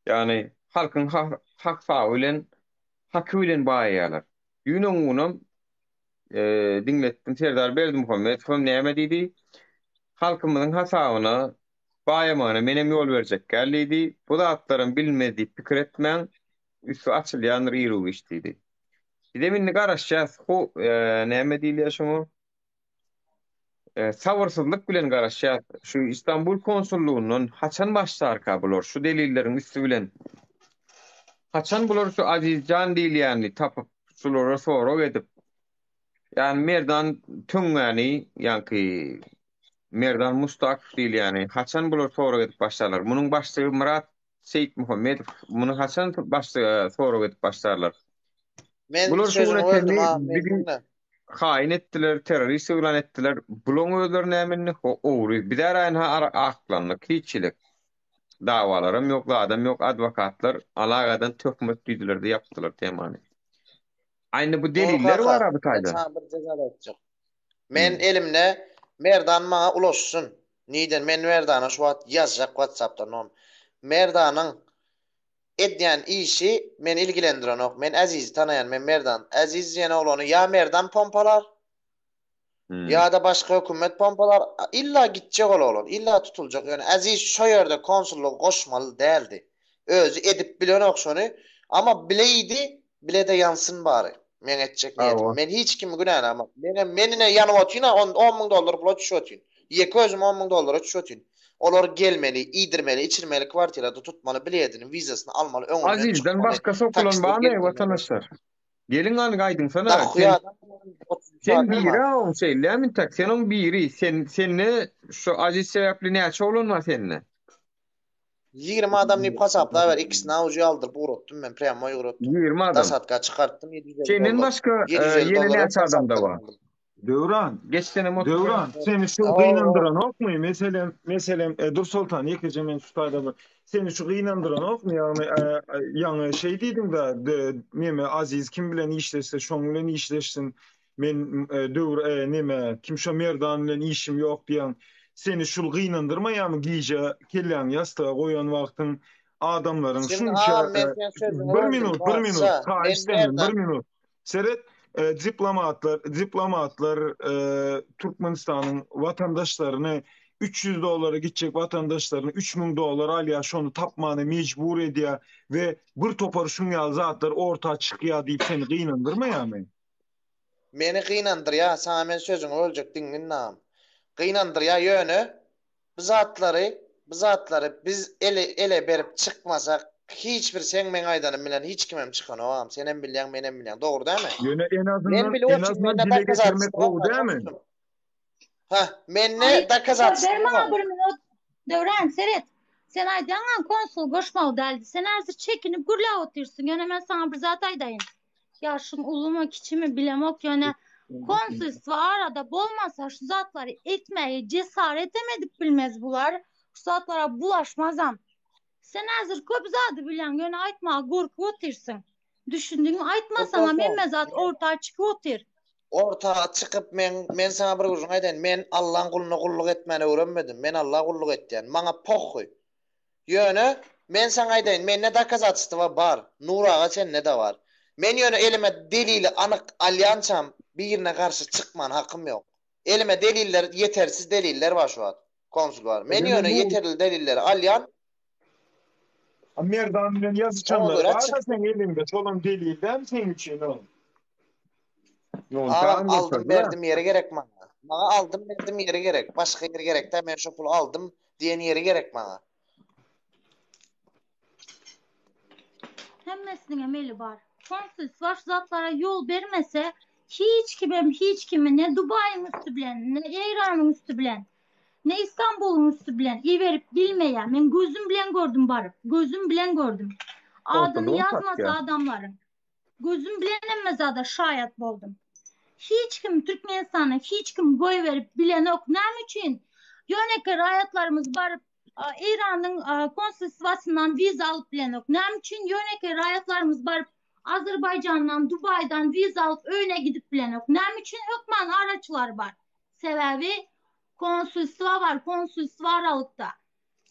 Yani halkyň hak bilen, haky bilen baýýarlar. Ýüne onum dinletdim, Serdar Berdimuhammed näme diýdi? Halkymyzyň hasabyna baýamana menem ýol berjek geldi. Bu da atlaryň bilmediği pikir etmän, üstü açylýan ýyruw iş diýdi. Deminni garaşýas, bu näme diýilýär şoňa? Sawyrsızlyk bilen garaşýas. Şu İstanbul konsullugynyň haçan başlar kabular, şu delilleriň üstü bilen. Haçan bular şu Azizcan diýilýäni tapyp, şulara sorag edip. Yani merdan tüňäni, ýa-ni merdan mustaq diýilýäni, haçan bular sorag edip başlarlar. Munyň başlygy Murat Seyit Muhammedow, muny haçan başlygy sorag edip başlarlar. Men sözüňi böldüm haýyn etdiler, terörist elan etdiler. Bulan özleri nämenni owry. Bir däraýyn aklanlyk, hiççilik. Dawalarym ýok, adam ýok, adwokatlar alagadan töhmet diýdiler de ýapdylar temany. Aýny bu deliller bar abi taýda. Men elimde merdan maňa ulaşsyn. Niden men merdana şu wagt ýazjak WhatsApp'dan. Merdanyň edýän işi men ilgilendiren ok. Men Aziz tanayan, men Merdan. Aziz ýene olany ýa Merdan pompalar, ýa da başga hökümet pompalar illa gitjek olan, illa tutuljak. Yani Aziz şu ýerde konsulluk goşmaly däldi. Özü edip bilen ok şonu, ama bileýdi, bile de yansın bari. Men etjek niýetim. Men hiç kimi günälämem. Menine ýanyp otýan $10,000 pul ötüşýän. Ýeke özüm $10,000 ötüşýän. Olar gelmeli, idirmeli, içirmeli kvartirada tutmalı, biletini, vizasını almalı, öňünden Azizden çykmaly. başka sokulan bana vatandaşlar. Gelin an gaydın sana. Daxuya Sen biri o şeyle min tak senin biri sen şu aziz sebepli ne çoğulunma seninle. 20 adam ni pasapla ver, ikisini avucu aldır, burottum ben prema yurottum. 20 adam. Dasatka çıkarttım, 750 Senin dolar. başka 750 yeni dolara ne adam da var. pasapla aldım. Devran, Geç sene motor. Devran, seni şu kıynandıran okmuyor. Mesela Dur Sultan yekeceğim en sütayda bu. Seni şu kıynandıran okmuyor. Yani şey dedim da, neme Aziz kim bilen işleşse, şon bilen işleşsin. Men neme kim şu merdan bilen işim yok diyen. Seni şu kıynandırma ya mı giyce kellen yastığa koyan vaktin adamların şunca bir minut ta istemem bir minut. Seret diplomatlar Türkmenistan'ın vatandaşlarını 300 dolara gidecek vatandaşlarını 3000 dolar alya şonu tapmana mecbur ediyor ve bir topar şunyalı zatlar orta çıkıyor deyip seni kıynandırma ya men. Meni kıynandır ya, sana men sözün ölecek dinlinnam. Kıynandır ya yönü, bu zatları biz ele berip çıkmasak hiçbir sen men aydanım bilen hiç kimem çıkan oğam. Senem bilyen menem bilyen. Doğru değil mi? Yöne en azından dile getirmek o değil mi? Men ne da kazatsın. Derman bir minut. Devran seret. Sen aydan konsul goşmalı deldi. Sen hazır çekinip gurla otursun. Yöne men sana bir zat aydayın. Ya şun uluma kiçimi bilemok yöne konsul arada bolmasa şu zatları etmeye cesaret emedik bilmez bular. Şu zatlara bulaşmazam. Sen hazır köp zadı bilen yöne aytma gurku otursun. Düşündüğünü aytmasana men mezat ortaya çıkıp otur. Ortağa çıkıp men sana bir uzun aydan men Allah'ın kuluna kulluk etmeni öğrenmedim. Men Allah'a kulluk etdiyen. Bana pohkoy. Yöne men sana aydan men ne da kazatsızdı var. Nurağa sen ne de var. Men yöne elime delili anık alyansam birine karşı çıkman hakkım yok. Elime deliller, yetersiz deliller var şu an. Konsul var. Men yöne yeterli delilleri alyan. Merdan'ın yazıçanlar var da sen elinde çolum delilden sen için o. Aldım verdim yere gerek bana. Bana aldım verdim yere gerek. Başka yere gerek de ben şu pulu aldım diyen yere gerek bana. Hemmesinin emeli var. Konsul var zatlara yol vermese hiç kime ne Dubai'nin üstü bilen, ne İran'ın üstü bilen, ne İstanbul'un üstü bilen iyi verip bilmeyen. Ben gözüm bilen gördüm barıp. Gözüm bilen gördüm. Adını yazmasa adamların. Gözüm bilen emmezada şayet buldum. Hiç kim Türkmenistan'a hiç kim goy verip bilen yok. Ne için? Yöneke rayatlarımız barıp İran'ın konsolosluğundan vize alıp bilen yok. Ne için? Yöneke rayatlarımız barıp Azerbaycan'dan, Dubai'den vize alıp öyle gidip bilen yok. Ne için? Hükman araçlar var. Sebebi konsolosluğu var. Konsolosluğu aralıkta.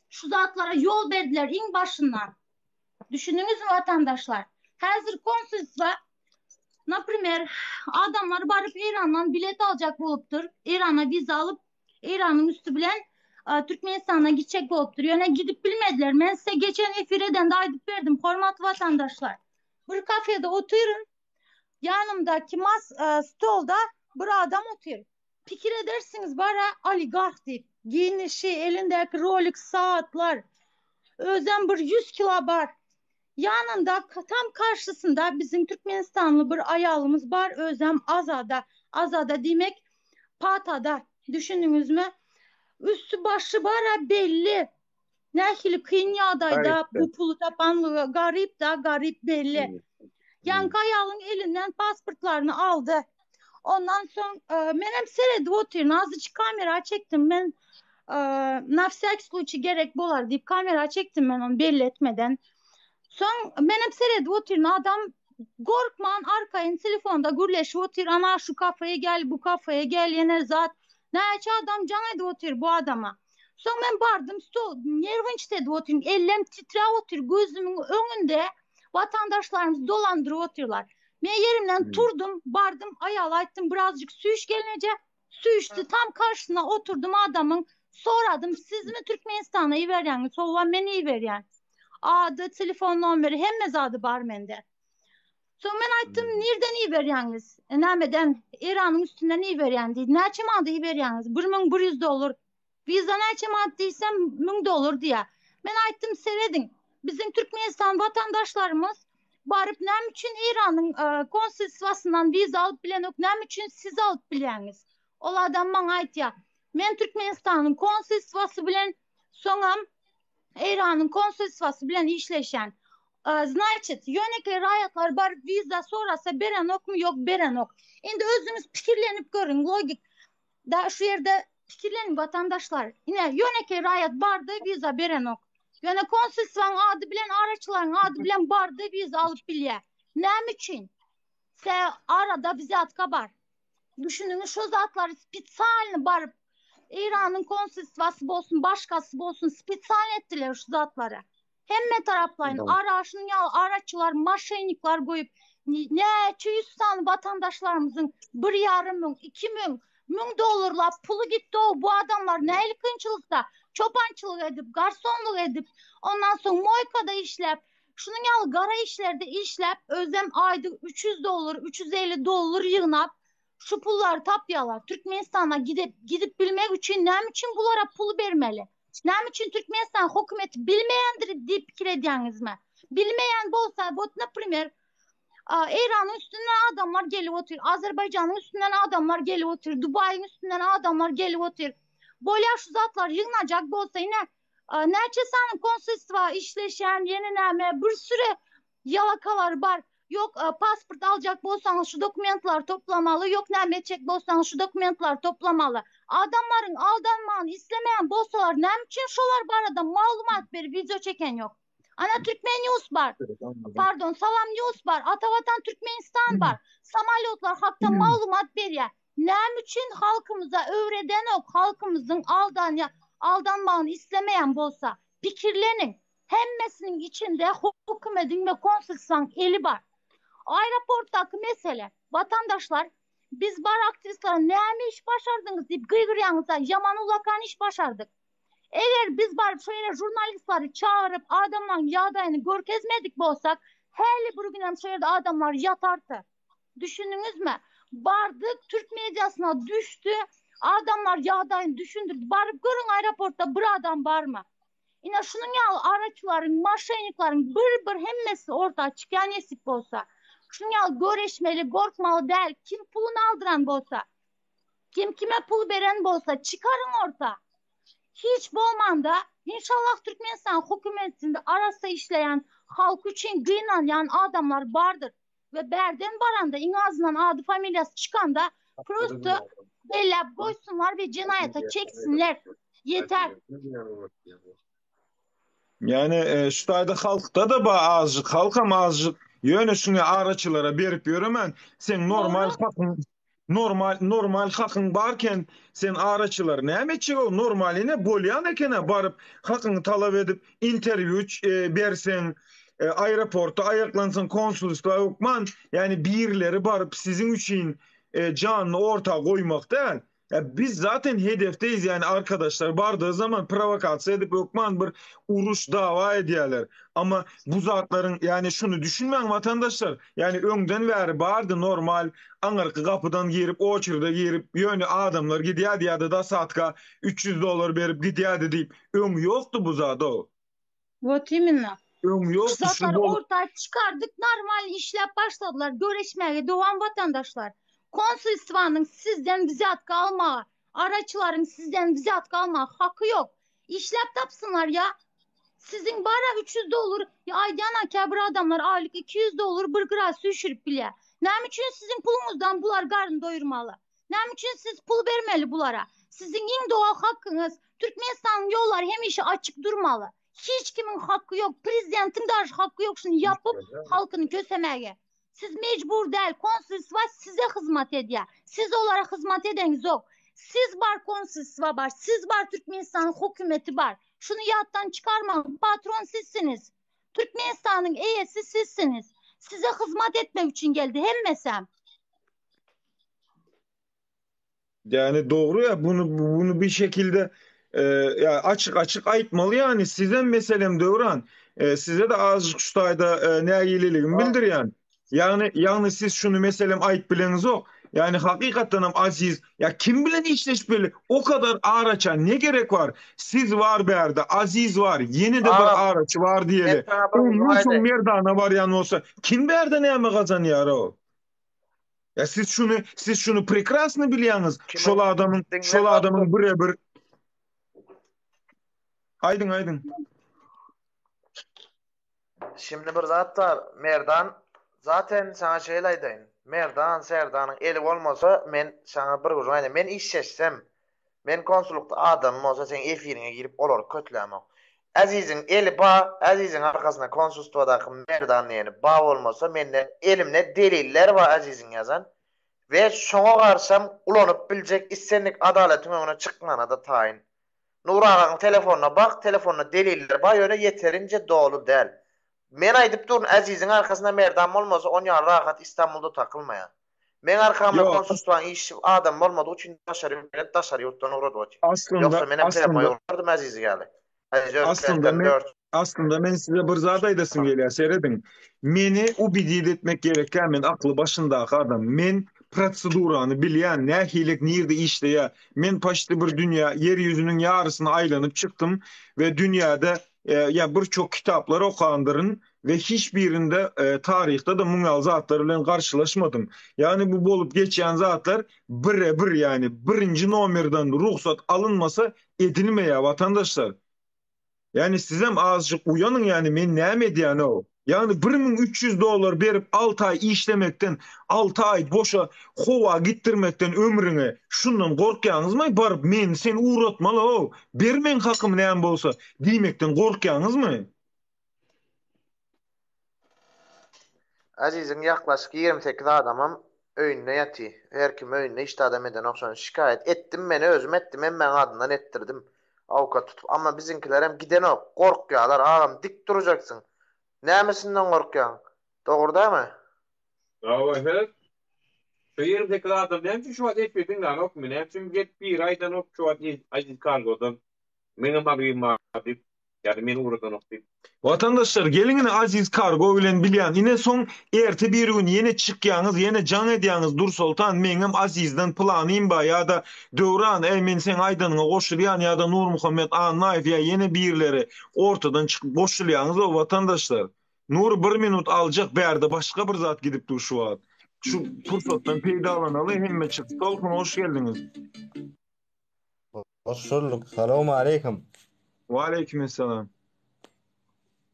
Şu zatlara yol verdiler in başından. Düşündünüz mü vatandaşlar? Hazır konsolosluğa Naprimer adamlar barıp İran'dan bilet alacak boluptur. İran'a vize alıp İran'ın üstü bilen Türkmenistan'a gidecek boluptur. Yani gidip bilmediler. Ben size geçen efireden de aydıp verdim. Hormat vatandaşlar. Bir kafede oturun. Yanımdaki stolda bir adam oturur. Fikir edersiniz bana oligark deyip. Giyinişi, elindeki Rolex saatler. Özden bir 100 kilo var. Yanında tam karşısında bizim Türkmenistanlı bir ayalımız var. Özlem Azada. Azada demek Patada. Düşündünüz mü? Üstü başı bara belli. Nehli Kınya'daydı. Bu pulu tapanlığı garip belli. Yani ayalın elinden pasportlarını aldı. Ondan sonra benim seyredip oturun. Azıcık kamera çektim. Ben nafsak случай gerek bolar deyip kamera çektim ben onu belli etmeden. Son benim seyredip oturun adam korkman arkayın telefonda gürleşip otur ana şu kafaya gel bu kafaya gel yine zat ne adam canaydı otur bu adama. Son ben bardım stol nervinç dedi oturun ellem titre otur gözümün önünde vatandaşlarımız dolandırıp otururlar. Ben yerimden turdum bardım ayalayttım birazcık su iş gelince su içti tam karşısına oturdum adamın soradım siz mi Türkmenistan'a iyi veriyorsunuz soğulan beni iyi veriyorsun. Adı, telefon numarı hem mezadı barmende. Sonra ben ayttım nereden iyi veriyorsunuz? Nemeden İran'ın üstünden iyi veriyorsun dedi. Ne için adı iyi veriyorsunuz? $1,100. Viza neçe manat diysem $1000 diye. Ben aytdım seredin. Bizim Türkmenistan vatandaşlarımız barıp nem için İran'ın konsolosluğundan viza alıp bilen yok. Nem için siz alıp bileniz. Ola adam bana aytya. Men Türkmenistan'ın konsolosluğu bilen soňam İran'ın konsolosluğu bilen işleşen. Значит, yönekli rayatlar bar viza sorasa beren ok mu yok beren ok. Endi özünüz pikirlenip görün logik. Da şu yerde fikirlenin vatandaşlar. Yine yönekli rayat bardı viza beren ok. Yöne konsolosluğun adı bilen araçların adı bilen bardı viza alıp bilye. Nem için? Se arada vizat kabar. Düşünün şu zatları spitsalini barıp İran'ın konsolosluğu olsun başkası olsun spitsal ettiler şu zatları. Hemme taraflayın araçın ya araççılar maşeniklar koyup ne 200 tane vatandaşlarımızın $1,500, $2,000 pulu gitti o bu adamlar ne kınçılıkta çobançılık edip garsonluk edip ondan sonra moykada işlep şunun yalı gara işlerde işlep özlem ayda $300, $350 yığınap şu pulları tapyalar Türkmenistan'a gidip bilmek için ne için bunlara pulu vermeli? Nem için Türkmenistan hükümeti bilmeyendir deyip fikir ediyorsunuz mu? Bilmeyen bolsa, например, İran'ın üstünden adamlar gelip oturuyor. Azerbaycan'ın üstünden adamlar gelip oturuyor. Dubai'nin üstünden adamlar gelip oturuyor. Böyle şu zatlar yığınacak bolsa yine Neçesan'ın konsolosluğu işleşen yenileme bir sürü yalakalar var. Yok pasport alacak bolsanız şu dokumentler toplamalı. Yok ne edecek bolsanız şu dokumentler toplamalı. Adamların aldanmanı istemeyen bolsalar ne için şolar barada malumat verip video çeken yok. Ana Türkmen News var. Pardon Salam News var. Atavatan Türkmenistan var. Samalyotlar hakta malumat veriyor. Ne için halkımıza öğreden yok. Halkımızın aldanmanı istemeyen bolsa fikirlenin. Hemmesinin içinde hükümetin ve konsolosluğun eli var. Aeroporttaki mesele vatandaşlar biz bar aktristlerin ne iş başardınız deyip gıygıryanızda yaman ulakan iş başardık. Eğer biz bar şöyle jurnalistleri çağırıp adamların yağdayını görkezmedik bolsak hele bir gün şöyle adamlar yatardı. Düşündünüz mü? Bardık Türk medyasına düştü. Adamlar yağdayını düşündürdü. Barıp görün aeroportta bir adam var mı? Yine şunun ya araçların, maşeniklerin bir hemmesi ortaya çıkan yesip bolsa. Şunun ya göreşmeli, korkmalı değil. Kim pulunu aldıran bolsa. Kim kime pul veren bolsa çıkarın orta. Hiç bolmanda inşallah Türkmenistan hükümetinde arası işleyen halk için gıynayan adamlar vardır. Ve berden baranda in ağzından adı familyası çıkan da prosto bellap koysunlar ve cinayete çeksinler. Yeter. Yani şu tayda halkta da azıcık halk ama azıcık yönüsüne araçlara berip yürümen sen normal hakın barken sen araçlar ne emecek o normaline bolyan ekene barıp hakını talep edip interview bersen aeroporta ayaklansın konsolosluğa hukman yani birleri barıp sizin için canını ortaya koymak değil. Ya biz zaten hedefteyiz yani arkadaşlar bardığı zaman provokasyon edip hukman bir uruş dava ediyorlar. Ama bu zatların yani şunu düşünmeyin vatandaşlar yani önden veri bardı normal anarkı kapıdan girip oçurda girip yönü adamlar gidiyordu ya da saatka $300 verip gidiyordu deyip yoktu bu zat o. Вот именно. Yoktu. Zatları ortaya çıkardık normal işler başladılar görüşmeye devam vatandaşlar. Konsolosluğunun sizden vizat kalma, araçların sizden vizat kalma hakkı yok. İşlep tapsınlar ya. Sizin bara $300 ya aydana kebir adamlar aylık $200 bir gras düşürüp bile. Ne için sizin pulunuzdan bular karın doyurmalı? Ne için siz pul vermeli bulara? Sizin en doğal hakkınız Türkmenistan'ın yolları hem işi açık durmalı. Hiç kimin hakkı yok. Prezidentin de hakkı yok şunu yapıp halkını kösemeye. Siz mecbur değil. Konsolosluğa size hizmet ediyor. Siz olarak hizmet edeniz yok. Siz var konsolosluğa var. Siz var Türkmenistan'ın hükümeti var. Şunu yattan çıkarmayın. Patron sizsiniz. Türkmenistan'ın eyesi sizsiniz. Size hizmet etmek için geldi. Hem mesem. Yani doğru ya bunu bir şekilde ya açık aytmalı yani sizden meselem Devran size de azıcık şu tayda ne ilgiliğim bildir yani. Yani siz şunu meselem ayıp bileniz o. Yani hakikaten aziz. Ya kim bilen işleşmeli? O kadar araça ne gerek var? Siz var bir yerde, Aziz var, yeni de bir Ağam, araç var men diyeli. sana bir uzun Onun için aýdaýyn. merdana var yani olsa. Kim bir yerde ne mi kazanıyor o? Ya siz şunu prekrasno biliyorsunuz. Kimin Şol dinle adamın dostum. birebir. Aydın. Şimdi bir zat var. Merdan zaten sana şeýle aýdaýyn. Merdan Serdanyň eli bolmasa men sana bir uzun aýdaýyn. Men işleşsem, men konsullukda adamym bolsa sen efiriňe girip olar kötlämek. Aziziň eli ba, Aziziň arkasyna konsulstwadaky Merdan ýeni ba bolmasa mende elimde deliller var Aziziň ýazan. Ve şoňa garşam ulanyp biljek issenlik adalatyň öňüne çykmana da taýyn. Nuragaň telefonuna bak, telefonuna deliller ba ýöne yeterince dolu däl. Men aýdyp durun Aziziň arkasynda Merdan bolmasa on ýar rahat İstanbulda takılmaýa. Men arkamda Yo, konsulstwan iş adam bolmady üçin daşary ýurtdan uradyp. Ýoksa men hem telefon ýoklardy Azizi geldi. Aslında men size bir zat aýdasym gelýär, seredin. Meni o bidiýet etmek gereken men aklı başındaky adam. Men prosedurany bilýän, nähilik nirde işleýär. Men paşty bir dünýä, yer ýüzüniň ýarysyny aýlanyp çykdym we dünýäde ya birçok kitaplar okandyryn ve hiçbirinde tarihte de muňal zatlar bilen garşylaşmadym. Yani bu bolup geçýän zatlar bir yani birinci nomerden ruhsat alınmasa edilmeýär vatandaşlar. Yani sizem azıcık uyanın yani men näme edýän o? Yani $1300 berip 6 ay işlemekten 6 ay boşa hova gittirmekten ömrüňe şundan gorkýaňyzmy? Barıp men sen uğratmaly o. Bermen hakym näme bolsa diýmekden gorkýaňyzmy? Aziziň ýaklaşyk 28 adamam öýünde ýaty. Her kim öýünde işte adam eden okşan şikayet etdim, meni özüm etdim, men adından ettirdim. Avukat tutup ama bizinkiler hem giden ok, korkýarlar, ağam dik duracaksın. Nämesinden korkýan? Dogry däme? Evet. Şu yerdeki adam hem şu an etmedin lan ok men hem get bir aydan ok şu an Aziz Kargo'dan benim abim vardı. Yani men uğradan ok deyip. Vatandaşlar gelin Aziz Kargo bilen bilýän. Ine soň erti bir gün yine çykýaňyz, yine jan edýäňiz Dur Sultan meňem Azizden planym ba ýa-da Döwran men sen aýdanyňa goşulýan ýa-da Nur Muhammed Annaýew ýa yine birleri ortadan çykyp goşulýaňyz o vatandaşlar. Nur 1 minut aljak bärde başga bir zat gidip dur şu wagt. Şu pursatdan peýdalanaly hemme çyk. Tolkun hoş geldiňiz. Hoş bulduk. Selamun aleyküm. Wa aleykümselam.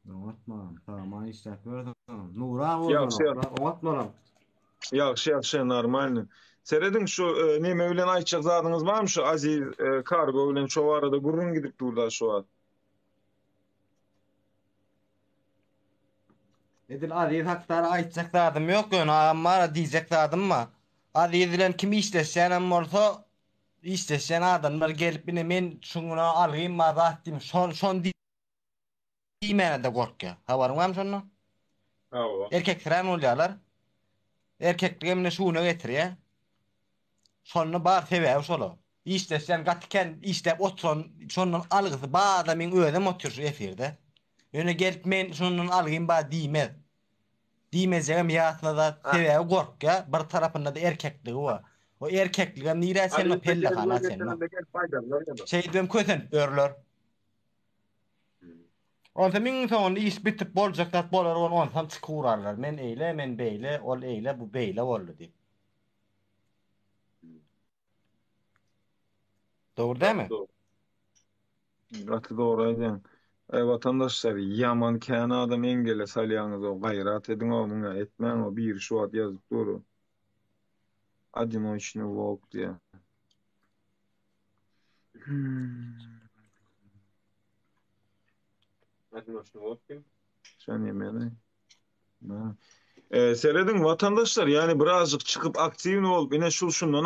Unutma. Tamam işletmiyorum. Nura unutma. Yaxşı, normalny. Seredin şu näme bilen aýtjak zadyňyz barmy şu Aziz Kargo bilen şu arada gurrun gidip durda şu wagt. Edil Aziz hakdary aýtjak zadym ýok ýöne amma diýjek zadym mı? Aziz bilen kim işleşýän hem bolsa işleşýän adamlar gelip men şuňa algyň mazat diýim. Şon diýmene de gorkýar. Habaryň barmy şondan? Hawa. Erkekler bolýarlar. Erkekliğe mine şuňa getirýär. Şonu bar sebäbi şola. İşleşýän gatken işlep oturan şondan algysy ba adamyň özüm oturýar efirde. Ýöne gelip men şondan algyň ba diýmez. Diýmezem ýatna da sebäbi gorkýar. Bir tarapynda da erkekligi bar. O erkekligem nire sen pelle kana sen. Şeýdem köten örler. Onta min soňunda iş bitip boljak dat bolar on sam çykurarlar. Men eýle, men beýle, ol eýle, bu beýle boldy diýip. Dogry däme? Gatı doğru aýdýan. Vatandaşlar yaman kän adam engele salýaňyz o gaýrat edin o muňa etmäň o bir şu wagt ýazyp dur. Одиночный волк diýe. Adinoşny bolupdy. Sen yemeli. Seredin vatandaşlar yani birazcık çıkıp aktivin olup yine şundan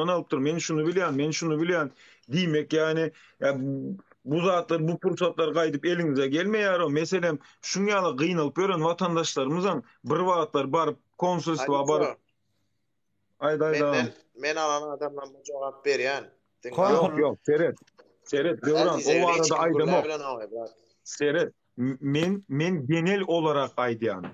alıptır, men şunu bilýän diýmek yani ya bu zatlar bu pursatlar gaýdyp elinize gelmeýär o. Meselem şuňaly gıynalyp gören vatandaşlarymyzyň bir wagtlar baryp konsulstwa baryp Ayda. Men alan adamdan jogap berýän. Yok, Seret, Döwran o arada aýdam. Seret, men genel olarak aýdýan.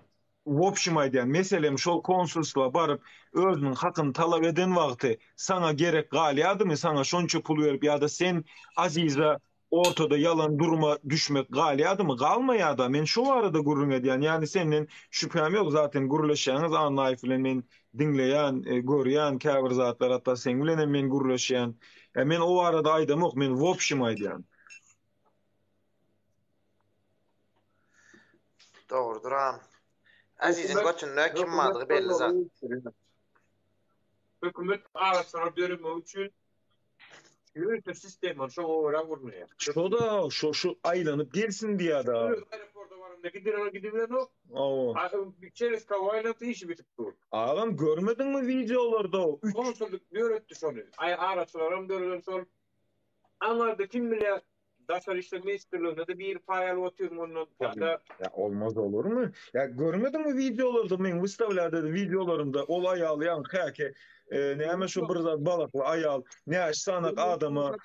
wopşym aýdýan meselem şol konsulsluğa barıp özüniň hakyny talap eden wagty sana gerek galýadymy, sana şonça pul berip ýa-da sen aziza ortada yalan duruma düşmek galýadymy, galmaýa-da men şu arada gurrun edýän. Ýani senden şüphem ýok zaten gurrlaşýaňyz Naif bilen men dinleýän, görýän käbir zatlar hatda sen bilen men gurrlaşýan. Men o arada aýdamok, men wopşym aýdýan. Doğrudur am. Azizin götünde kim madığı belli zat. Hökümet arasına bölünme üçün yürütür sistem var. Şoňa ora gurulýar. Şo da şu aýlanyp gelsin diýär da. Aeroporta baranda gidilen o. Awa. Çeres kawayla işi bitip dur. Agam görmediňmi videolarda? Konsulluk öğretti şonu. Araçlarım dörülen sol. Anlarda kim bilir Daşar işte meşgulluğunda da bir fayal oturum onun da Ya olmaz olur mu? Ya görmedin mi videolarda men wystavlada videolarımda olay alayan hake näme şu bir zat balaklı ayal ne sanak adama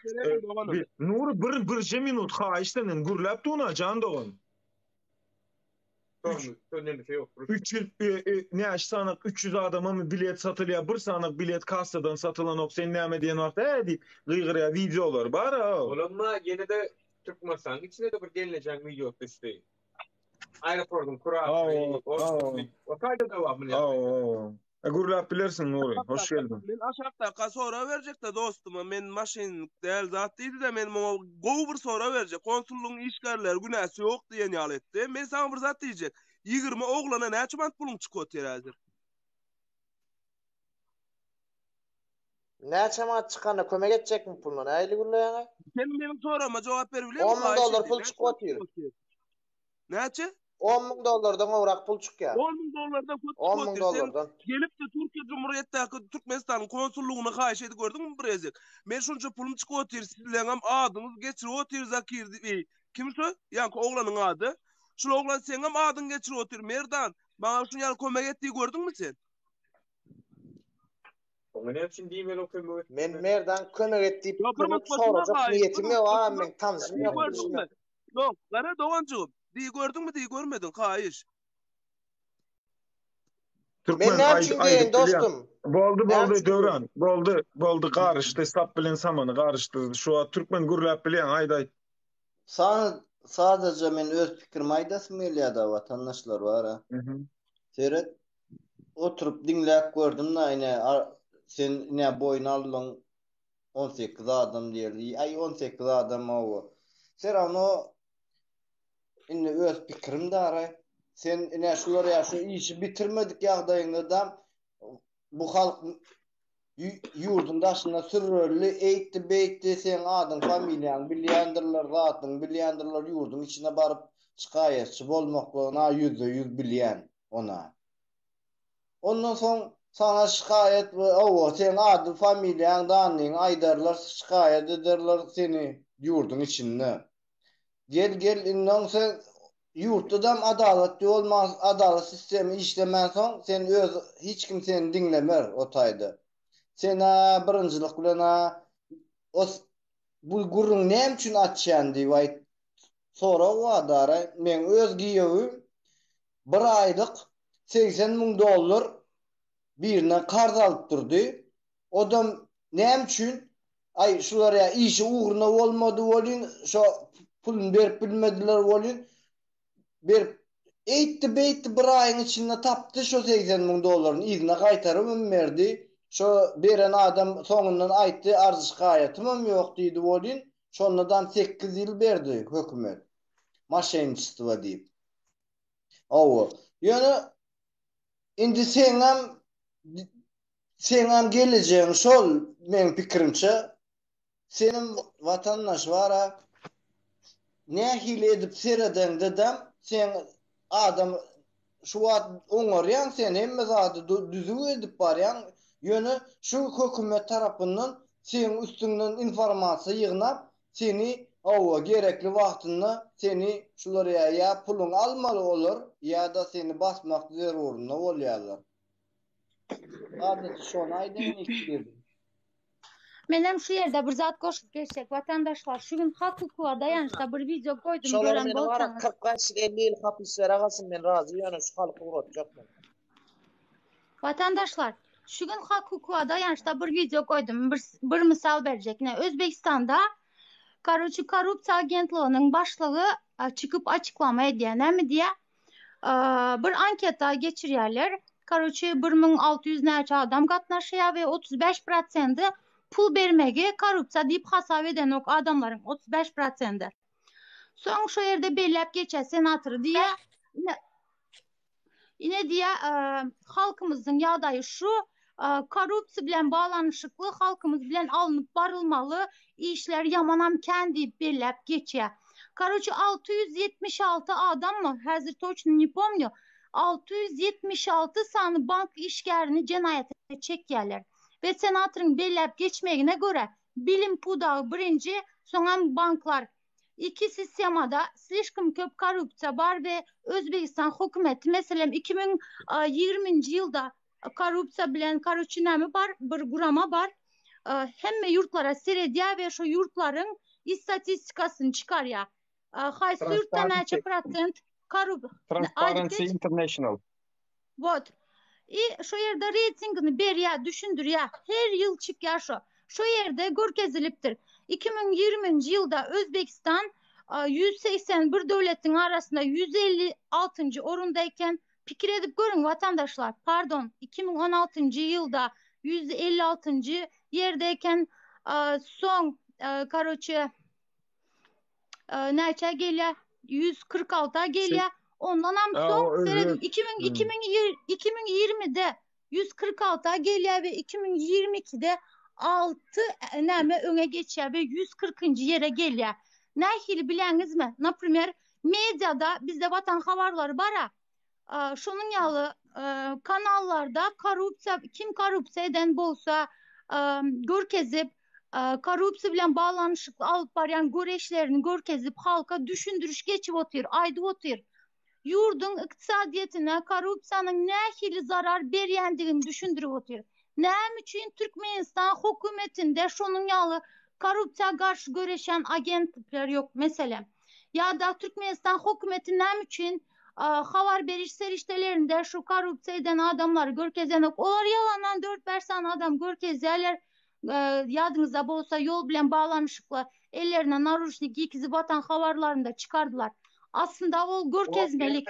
bir nur bir minut ha işten gurlap tuna can doğan. önemli şey yok. 300 ne sanak 300 adama mı bilet satılıyor bir sanak bilet kassadan satılan ok sen näme diyen wagtda deyip gıygırya videolar bar ha. Olanma yine de Türkmenistan içinde de bir gelineceğin video işte. Aeroportun kurağı. O kayda devamlı. Gurlap bilersin Nuri. Hoş geldin. Men aşakta sonra verecek de dostuma men maşin del zat deydi de men gow bir sonra verecek. Konsulluğun işgärler günäsi ýok diýen ýaly etdi. Men sana bir zat diýjek. 20 oglana näçe mant pulun çykyp häzir? Näçe mant çykanda kömek etjekmi puluna? Näýli gurlaýaňa? Sen menim sorama jogap berbilen $10,000 pul çykyp. Näçe? $10,000'dan owrak pul çykýar. $10,000'dan $10,000'dan. Gelip de Türkiye Cumhuriyetdäki Türkmenistan'ın konsulluğuna haýyş edip gördüňmi bir ezek? Men şunça pulum çykyp otyr, sizleňem adyňyz geçirip otyr Zakir. Kimse? Ýa-ni oglanyň ady. Şu oglan seňem adyň geçirip otyr Merdan. Bana şunu ýaly kömek etdi gördüňmi sen? Onu ne için diyeyim o kömek? Men Merdan kömek etdi. Soracak niýetim ýok, men tanışym ýok. Yok, gara Doğancığım. Diýi gördüňmi, diýi görmedin, haýyş. Men näçin diýen dostum? Boldy Döwran. Boldy garşdy, sap bilen samany garşdy. Şu türkmen gurlap bilen aýday. Sadece men öz pikirimi aýdasym gelýär vatandaşlar var ha. Seret oturup dinläp gördüm da ine sen ne boyun aldyň 18 adam diýerdi. Ay 18 adam o. Serano indi öz pikirim dara. Sen ine şular ýa-şu işi bitirmedik ýagdaýynda da bu halk yurdun daşına sürürli eýtdi beýtdi sen adyň familiýaň bilýändirler zatyň bilýändirler yurdun içine barıp şikaýetçi bolmaklygyna %100 bilýän ona. Ondan soň sana şikaýet sen adyň familiýaň danyň aýdarlar şikaýet ederler seni yurdun içinde. Gel innan sen yurtdam adaletli olmaz, adalet sistemi işlemän soň sen öz hiç kim seni dinlemer o taýda. Sena birincilik bilen bu gurrun näme üçin atýan diýip sonra o adara men öz giýewim bir aýlyk $80,000 birine karz alyp durdy. Odam näme üçin ay şulara işi uğruna bolmady bolyn, şo pulun berip bilmediler bolyn. Bir eýtdi beýtdi bir aýyň içinde tapdy şo $80,000 izine gaýtaryp berdi. Şo beren adam soňundan aýtdy arz şikaýetym ýok diýdi bolyn. Şondan 8 ýyl berdi hökümet. Maşençistva diýip. Awa. Ýöne indi seňem geleceğin şol men pikirimçe senin vatandaş vara ne hile edip sereden dedem sen adam şu ad oňaryan sen hemme zady düzü edip baryan ýöne şu hökümet tarapyndan sen üstünden informasiýa ýygnap seni awa gerekli wagtynda seni şulara ýa pulun almaly bolar ýa-da seni basmak zeruruna bolýarlar. Adeta şonu aýdyn ikirdi. Menem şu yerde bir zat koşup geçecek vatandaşlar. Şu gün hak hukuka dayanışta bir video koydum Şolar gören meni var bolsanız. 40-50 yıl hapislere kalsın men razı ýöne şu halky uğratjak men. Vatandaşlar şu gün hak hukuka dayanışta bir video koydum. Bir misal verecek. Ne Özbekistan'da korrupsiya agentliğinin başlığı çıkıp açıklama ediyor. Ne mi diye? Bir anketa geçirýärler. Korrupsiya 1600 näçe adam gatnaşýar we 35% pul bermegi korrupsiya diýip hasap eden ok adamlaryň 35%. Soň şu ýerde belläp geçe senator diye ine diye halkymyzyň ýagdaýy şu korrupsiya bilen bağlanışykly halkymyz bilen alınıp barylmaly işler yamanam kän diýip belläp geçýär. Короче 676 adam mı? Hazır точно не помню. 676 sanı bank işgärini cenayete çekýärler. Ve senatryň belläp geçmegine göre bilim pudağı birinci, soňam banklar. İki sistemada slişkim köp korrupsiya bar ve Özbekistan hökümeti meselem 2020 ýylda korrupsiya bilen näme bar, bir gurama bar. Hemme yurtlara seredýär ve şu yurtlaryň istatistikasyny çykarýar. Haýsy ýurtda näçe prosent Transparency International. Вот. Şu ýerde reytingini berýär, düşündürýär. Her ýyl çykýar şu. Şu ýerde görkezilipdir. 2020 ýylda Özbekistan 181 döwletiň arasynda 156-njy orunda eken. Pikir edip görüň vatandaşlar. Pardon, 2016 ýylda 156-njy ýerde eken. Soň короче näçe gelýär? 146'a gelýär. Ondan hem soň seredim 2020'de 146'a gelýär we 2022'de 6 näme öňe geçýär we 140-njy ýere gelýär. Nähili bileňizmi? Naprimер, mediada bizde Vatan habarlary bara. Şonuň ýaly kanallarda kim korrupsiya eden bolsa görkezip korrupsiya bilen bağlanışykly alyp barýan göreşlerini görkezip halka düşündürüş geçip otyr, aýdyp otyr. Yurdun iqtisadiýetine korrupsiýanyň nähili zarar berýändigini düşündürip otyr. Näme üçin Türkmenistan hökümetinde şonuň ýaly korrupsiýa garşy göreşen agentlikler ýok meselem. Ýa-da Türkmenistan hökümeti näme üçin habar beriş seriştelerinde şu korrupsiýa eden adamlary görkezen ok. Olar ýalandan 4-5 sany adam görkezýärler. Ýadyňyzda bolsa yol bilen bağlanışykly ellerine naruşnik giyizip Vatan habarlarında çıkardılar. Aslında o görkezmelik.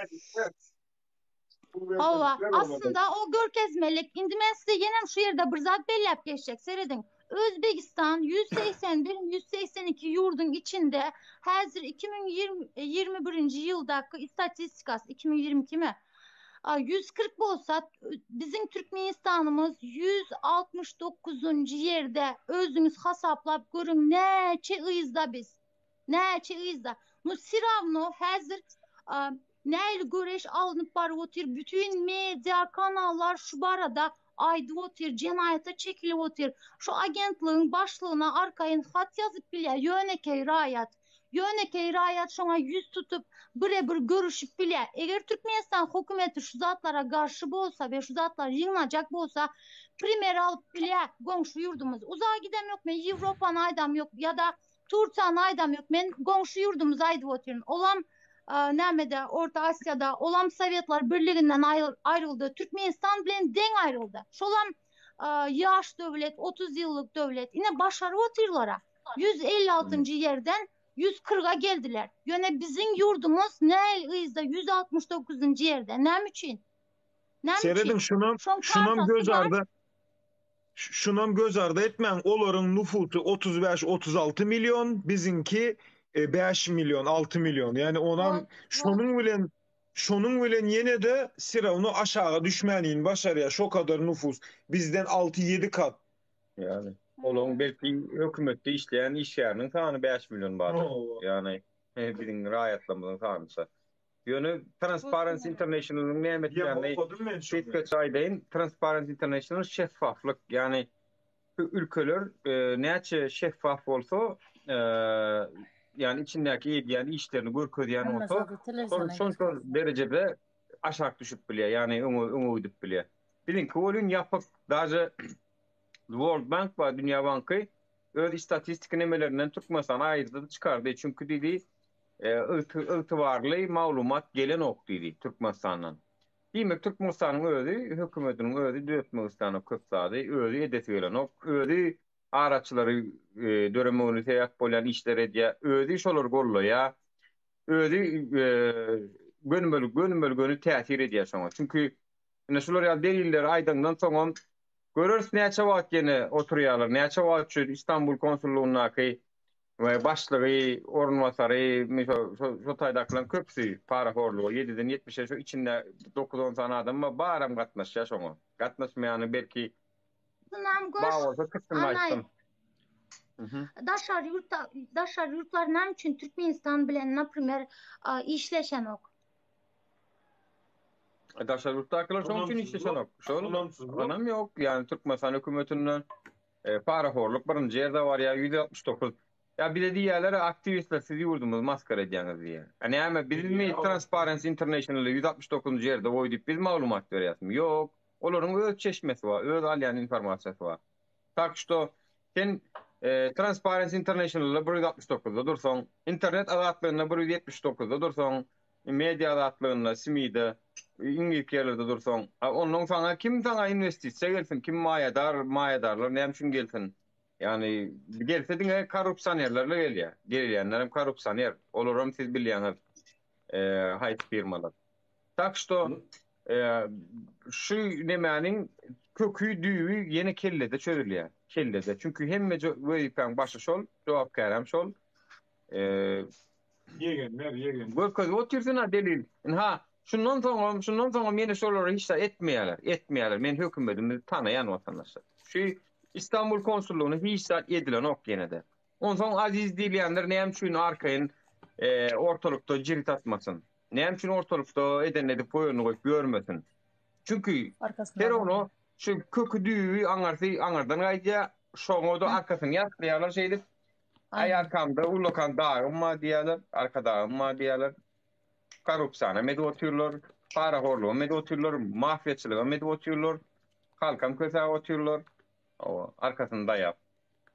Allah, aslında o görkezmelik. Indi men size ýene şu ýerde bir zat belläp geçecek. Seredin. Özbekistan 181-182 yurdun içinde hazır 2021 ýyldaky istatistikasy 2022 mi? 140 bolsa bizim Türkmenistanımız 169-njy ýerde özüňiz hasaplap görüň näçe ýyzda biz. Näçe ýyzda. Nu siravno hazır näil göreş alınıp baryp otyr. Bütün media kanallar şu barada aýdyp otyr, cenayete çekilip otyr. Şu agentligiň başlygyna arkaýyn hat ýazyp bilýär. Ýönekey raýat şoňa ýüz tutup birebir görüşüp bilýär. Eger Türkmenistan hökümeti şu zatlara garşy bolsa we şu zatlar ýygnajak bolsa, primer alyp bilýär. Goňşy ýurdumuz uzağa gidem ýok, men Ýewropany aýdam ýok ýa-da Turkiýany aýdam ýok. Men goňşy ýurdumuz aýdyp otyryn. Olam nämede Orta Asyada olam Sowetler Birliginden ayrıldı. Türkmenistan bilen deň ayrıldı. Şolam ýaş döwlet, 30 ýyllyk döwlet. Ine başaryp otyrlara. 156-njy ýerden 140'a geldiler. Ýöne biziň ýurdumuz näil ýyzda 169-njy ýerde. Näme üçin? Seredin şunam göz ardı etmeň, olaryň nüfusy 35-36 milyon, bizinki 5 milyon, 6 milyon. Yani ondan şonun bilen yine de siravny aşağı düşmäniň başarýar. Şo kadar nüfus bizden 6-7 kat. Yani olaň belki hökümetde işleyen iş ýeriniň sany 5 milyon bar. Yani biziň raýatlamyň sanysa. Ýöne Transparency International'ın näme etýäni köç aýdaýyn. Transparency International şeffaflyk, yani ülkeler näçe şeffaf bolsa yani içindäki edýän işlerini görkezýän bolsa şol derejede aşak düşüp bilýär, yani öňe ödüp bilýär. Bilinki bolun ýapyk, daja World Bank we Dünya Banky öz istatistik nemelerinden Türkmenistan ayrıda çıkardı. Çünkü dedi ıtıvarlı malumat gelen ok dedi Türkmenistan'dan. Demek Türkmenistan'ın özü, hükümetinin özü, Türkmenistan'ın kıpsadı, özü edeti gelen ok, özü araçları döremeğini teyap bolan işlere diye, özü şolar gollo ya, özü gönümbölgönü täsir edýär şoňa. Çünkü şolar ýa deliller aýdandan soňam görürs näçe wagt gene oturýarlar, näçe wagt şu İstanbul konsullugynyňky we başlygy, ornwasary, şu taýdakylan köpsi para horlugy 7-den 70'e şu içinde 9-10 tane adam baram gatnaşýar şoňa. Gatnaşmaýany belki Nam Anay. Daşar yurtlar nam için Türkmenistan bilen naprimер işleşen ok. Daşar yurttakylar şoň üçin işleşen ok. Anam yok. Yani Türkmenistan hökümetinden para horluk birinji ýerde var ya 169. Ya bir de diýerler aktivistler sizi ýurdumyz maskara edýäňiz diýe. Hani ama bizmi Transparency International 169-njy ýerde boý diýip biz maglumat berýärmi? Yok. Olaryň öz çeşmesi var, öz alýan informasiýasy var. Tak što sen Transparency International'da 169'da dursaň, internet agatlarynda 179'da dursaň, media agatlarynda, SMI'de, İngiliz yerlerde dursaň, onuň saňa kim saňa investisiýa gelsin, kim maýadarlar, näme üçin gelsin? Yani gelse diňe korrupsionerlerle gelýär. Gelýänler korrupsioner. Olaram siz bilýäňiz. Haýt firmalar. Tak što şu nemäniň kökü düýü ýene kellede çözülýär. Kellede. Çünkü hemme weypan başy şol, jogapkärem şol. Ýegenler. Görköz otursuna delil. Şundan soňra meni şolary hiç etmeýärler. Men hökümetimi tanaýan watandaşlar. Şu İstanbul konsullugyny hiç edilen ok genede. Ondan aziz diýilýänler näme üçin arkaýyn ortalykda jirit atmasyn. Näme üçin ortalykda edenleri poýuny goýup görmesin. Çünkü her onu şu kökü düýü aňardan gaýdýa, şoňa arkasyny ýatlaýarlar şeýdip. Arkamda ulukan dağılma diýerler, arkada ma diýerler. Korrupsiýona med oturlar, para horluğa med oturlar, mafiyaçylyga med oturlar, halkam köse oturlar. O arkasında yap.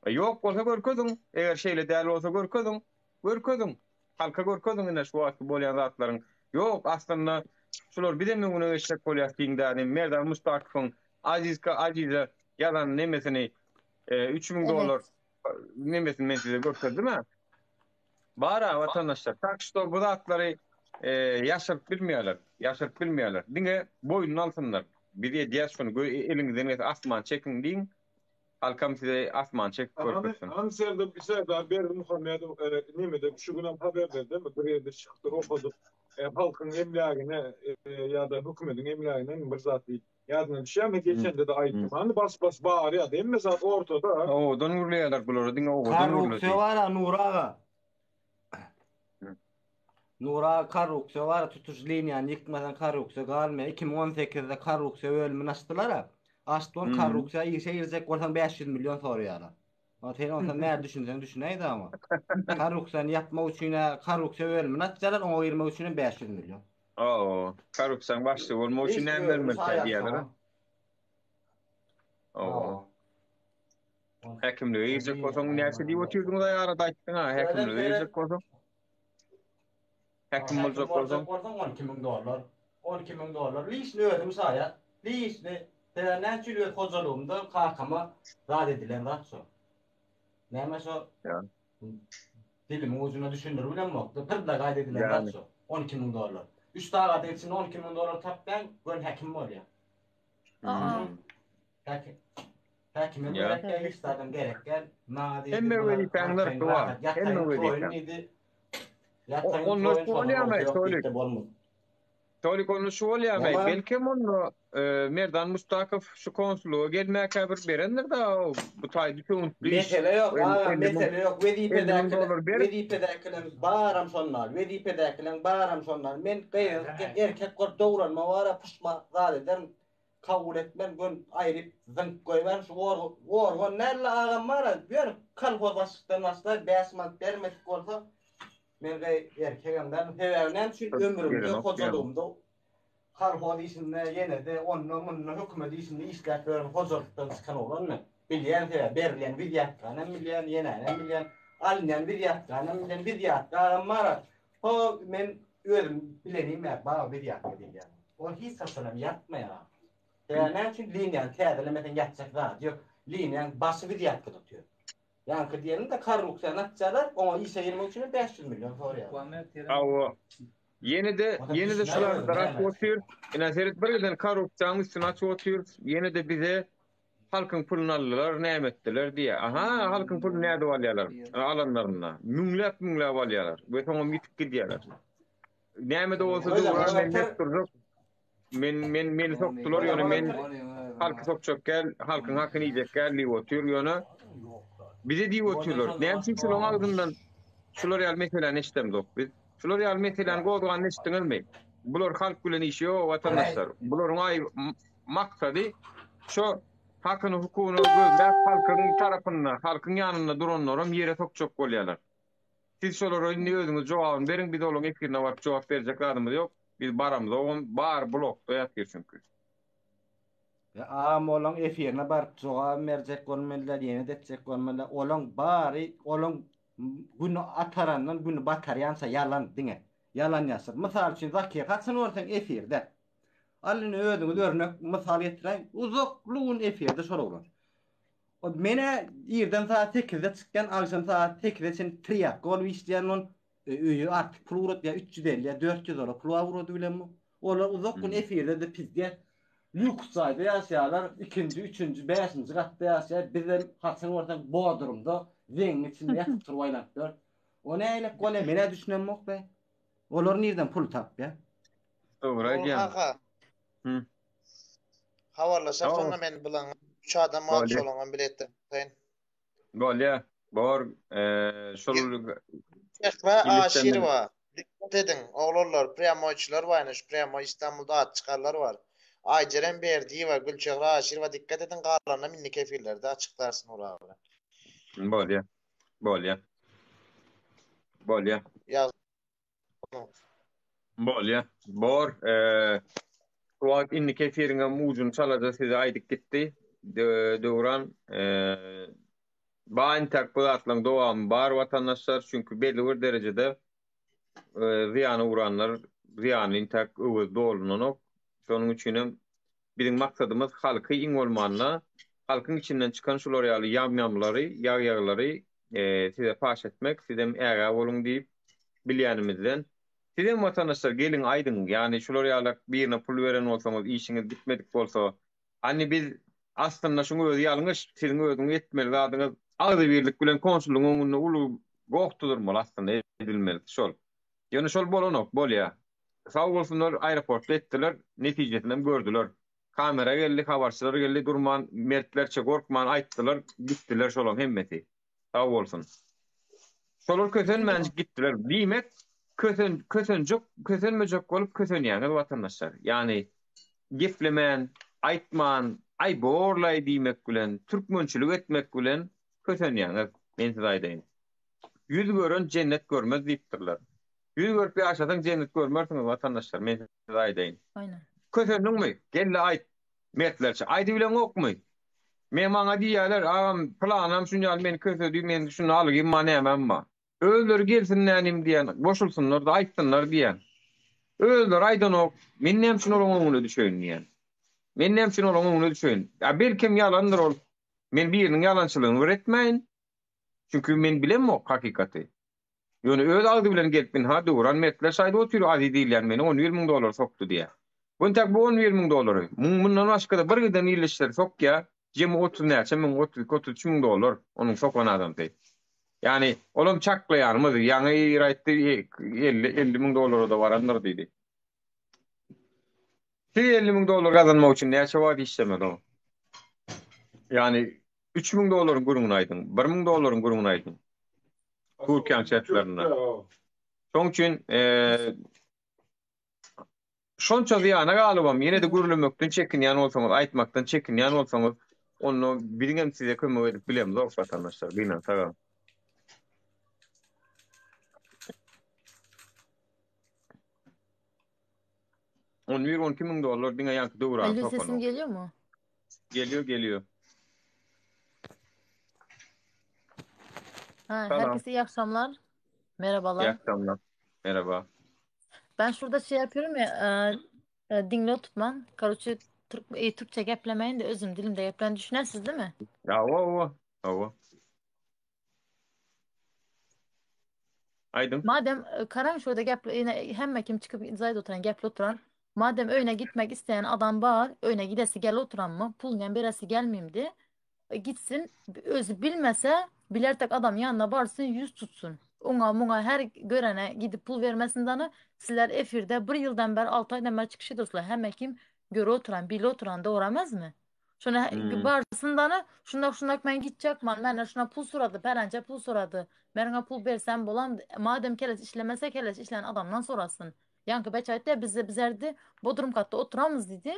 Yok bolsa görkezin, eger şeýle däl bolsa görkezin. Halka görkezin ene şu wagt bolýan zatlaryň. Yok aslında şular bir de müňüne eşek bolýar diýdiňde, Merdan Mustaqypyň Azize yalan nemesini 3000 dolar nemesini men size görkezdim mi? Bara watandaşlar tak što bu zatları yaşaryp bilmeýärler. Diňe boynuny alsınlar. Bir de diýär şunu eliňizden asman çekin diň. Halkam size asman çek görkezsin. Anserde bir sefer Berdi Muhammedow nemede şu günem haber berdi mi? Bir ýerde çykdy, okudyk. Halkyň emlägine ýa-da hökümetiň emlägine bir zat ýadyna düşýärmi? Geçende de aýtdym. Bas baýar ýa-da emme zat ortada. Odan urlaýarlar bulara diňe Korrupsiýa bar Nuraga. Nura korrupsiýa bar tutuş liniýany ýykmadan korrupsiýa galmaýar. 2018-de korrupsiýa bölümini açdylar. Açdyn korrupsiýa ýeşeýirsek bolsaň 500 milyon soraýarlar. Sen ondan näme düşünsen düşünäýdi ama. Korrupsiýany ýapmak üçin korrupsiýa bölümini açdylar, oňa girmek üçin 500 milyon. Korrupsiýaň başly bolmak üçin näme bermek diýerler. Häkimligi ýeşek bolsaň näçe diýip oturdun da arada aýtdyň ha, häkimligi ýeşek bolsaň. Häkim boljak bolsaň 12.000 dolar. 12.000 dolar. Liýsni ödüm saýat. Liýsni näçe ýyl hozalygymda kakama zat edilen ratso. Näme şo? Dilimi uzuna düşündürüp bilenmokdy. Pırda gaýda edilen ratso. 12.000 dolar. 3 daga etsin 12.000 dolar tapdan gön häkim bolýar. Häkimin gerekli istadan gerekli maňa Hemme welipäňler bar. Hemme welipäň. Onu söyleyemez. Tolik onu söyleyemez. Belki onu Merdan Mustaqyp şu konsulluğa gelmäke bir berendir da bu taýdy tönt. Mesele yok. Wedipedäkilen baram şonlar. Men erkek gör dowranma wara puşma zat eder. Kabul etmen gün aýryp zynk goýban şu organ näle agam bar. Bir kalpoz başykdan başda 5 mant bermek bolsa men erkegimden hewänen şu ömrümde hozalygymda kalpoz işinde ýene-de onunla hökümet işinde işläp berýän hozalykdan çykan bolan men. Bilýän sebäp berilen bir ýatgana milýan, ýene milýan, alýan bir ýatgana milýan, bir ýatgana mara. O men özüm bilenimi bar bir ýatga diýen. O hiç saçanam ýatmaýar. Yani çünkü linyan täzelemeden ýatjak zat ýok. Linyan başı bir ýatga tutýar. Yani diyelim de karluksa natçalar ama işe girmek için 500 milyon soruyor. Awa yeni de şular darak otur. Inazerit birden karlukçanyň üstüne açyp otur. Yeni de bize halkyň pulunu aldylar, nämetdiler diye. Aha, halkyň pulunu näde alýarlar? Alanlaryna. Müňläp alýarlar. Ve soňra mitip gidýärler. Näme de bolsa da men turjak. Men soktular ýöne men halky sokjak gel, halkyň hakyny ýek gel diýip otur ýöne. Bize diýip oturlar. Näme üçin şolaň agdyndan şular ýaly meseleni eşitmezok biz. Şular ýaly meseleni gowdugany eşitdiňizmi? Bular halk bilen işiyor, watandaşlar. Bularyň ay maksady şu hakyny hukukyny gözläp halkyň tarapynda, halkyň ýanyna duranlaram ýere sokjak bolýarlar. Siz şolara indi özüňiz jogabyny beriň, biz olaň ekirine baryp jogap berjek adamymyz ýok. Biz baramyz, on bar blokda ýatýar çünki. Am olaň efirine baryp jogap berjek bolmalylar, ýene detsek bolmalylar. Olaň bary, olaň günü atarandan günü bataryansa yalan diňe. Yalan ýasyr. Mysal üçin Zakiýa kaçyn bolsaň efirde. Alyny özüňiz örnek mysal ýetiren uzaklygyň efirde soralar. O mene ýerden saat 8-de çykkan, akşam saat 8-de sen triyak gol işleýän öýü artyk pul urat ya 350 ya 400 euro pul urady bilenmi? Olar uzaklygyň efirde de pizdiýär. Lüks saýda ýaşaýarlar, 2-nji, 3-nji, 5-nji gatda ýaşaýar. Bizden haçan ordan Bodrumda zeň içinde ýatyp turýarlar. O näýle gole mene düşünenmok be. Olar nerden pul tapýar? Dogry aýdýan. Hawarlaşak sonra men bilen 3 adam alç olan biletdi. Bolýa, bor şol Çekme aşir var. Dikkat edin, oğlanlar, premoyçular var, yani şu premoy İstanbul'da at çıkarlar var. Ayceren berdiği var, Gülçekra aşir var, dikkat edin, qarlarına minni kefirlerde açıklarsın oraya. Bolýa. Yaz. Bolýa. Bor, Kuak inni kefirine mucun çalaca size aydık gitti. Döwran baýyn takbulatlaryň dowamy bar watandaşlar çünkü belli bir derecede ziýana uranlar ziýany tak öwüz dolunok. Şonuň üçin bizim maksadymız halky iň bolmanyna, halkyň içinden çıkan şular ýaly ýamlary, ýaglary size paş etmek, sizem äga bolun diýip bilýänimizden. Sizem watandaşlar gelin aýdyň, ýani şular ýaly birine pul beren bolsaňyz, işiňiz bitmedik bolsa, anni biz aslında şunu öz ýalňyş, siziň özüňiz etmeli zadyňyz agdy birlik bilen konsullugyň öňünde uly gowtudurmaly aslında edilmeli şol. Ýöne şol bolanok bolýa. Sag bolsunlar aeroportda etdiler, netijesinde gördüler. Kamera geldi, habarçylar geldi, durman, mertlerçe gorkman aýtdylar, gitdiler şolam hemmeti. Sag bolsun. Şolar kösenmänjik gitdiler. Diýmek kösenmejek bolup kösenýär watandaşlar. Ýani geplemän, aýtman, ay borlay diýmek bilen, türkmençilik etmek bilen kösenýär. Men size aýdaýyn. Yüz gören cennet görmez diýipdirler. Yüz görüp ýaşasaň cennet görmersiňiz watandaşlar, men size aýdaýyn. Aynen. Kösendiňmi? Gelle aýt. Mertlerçe aýdy bilen okmy? Men maňa diýýärler, "Agam planam şunýal meni kösedi, men şunu alyp manämem." Özleri gelsin nänim diýen, boşulsunlar da aýtdylar diýen. Özleri aýdan ok, men näme şunu olaň öňüne düşeýin diýen. Men näme şunu olaň öňüne düşeýin. Ya belkim ýalandyr ol. Men biriniň ýalançylygyny öwretmäýin. Çünkü men bilemok hakikaty. Ýöne öz aldy bilen gelipin ha dowran metler şaýda otur azy diýilýär meni $10.000 soktu diýär. Buntak bu $10.000. Mundan başga da bir giden ýerleşler sokýa, jemi 30 näçe $33.000 onuň sokgan adam diýip. Yani olam çaklayanımız yani ýaňy $50.000 da baranlar diýdi. Siz $50.000 kazanmak üçin näçe wagt işlemeli o? Yani $3.000 gurulun aydın, $1.000 gurulun aydın. Türkiýe şertlerinde. Şoň üçin şonça ziýana galybam, ýene de gurulmekden çekinýän bolsaňyz, aýtmakdan çekinýän bolsaňyz, onu birigem size kömek edip bilemez o watandaşlar, bilen sagam. $12.000 diňe ýanky dowran Alo, sesim geliyor mu? Geliyor. Ha, Selam. herkese iyi akşamlar. İyi Merhabalar. akşamlar. Merhaba. Ben şurada şey yapıyorum ya, dinle tutman. Karoçu Türkçe geplemeyin de özüm dilimde geplen düşünersiniz değil mi? Ya o. Aydın. Madem karan şurada yine hem kim çıkıp izayda oturan geple oturan. Madem öyle gitmek isteyen adam var, öyle gidesi gel oturan mı? Pulundan birisi gelmeyeyim de. Gitsin özü bilmese bilertek adam yanına varsın yüz tutsun. Ona her görene gidip pul vermesinden sizler efirde bir yıldan beri 6 aydan beri çıkışı dostlar. Hem kim göre oturan bile oturan da uğramaz mı? Şuna varsından şundak ben gidecek man. Ben şuna pul soradı. Perence pul soradı. Bana pul versem bolam. Madem keles işlemese keles işleyen adamdan sorasın. Yankı beçayette bizerdi Bodrum katta oturamız dedi.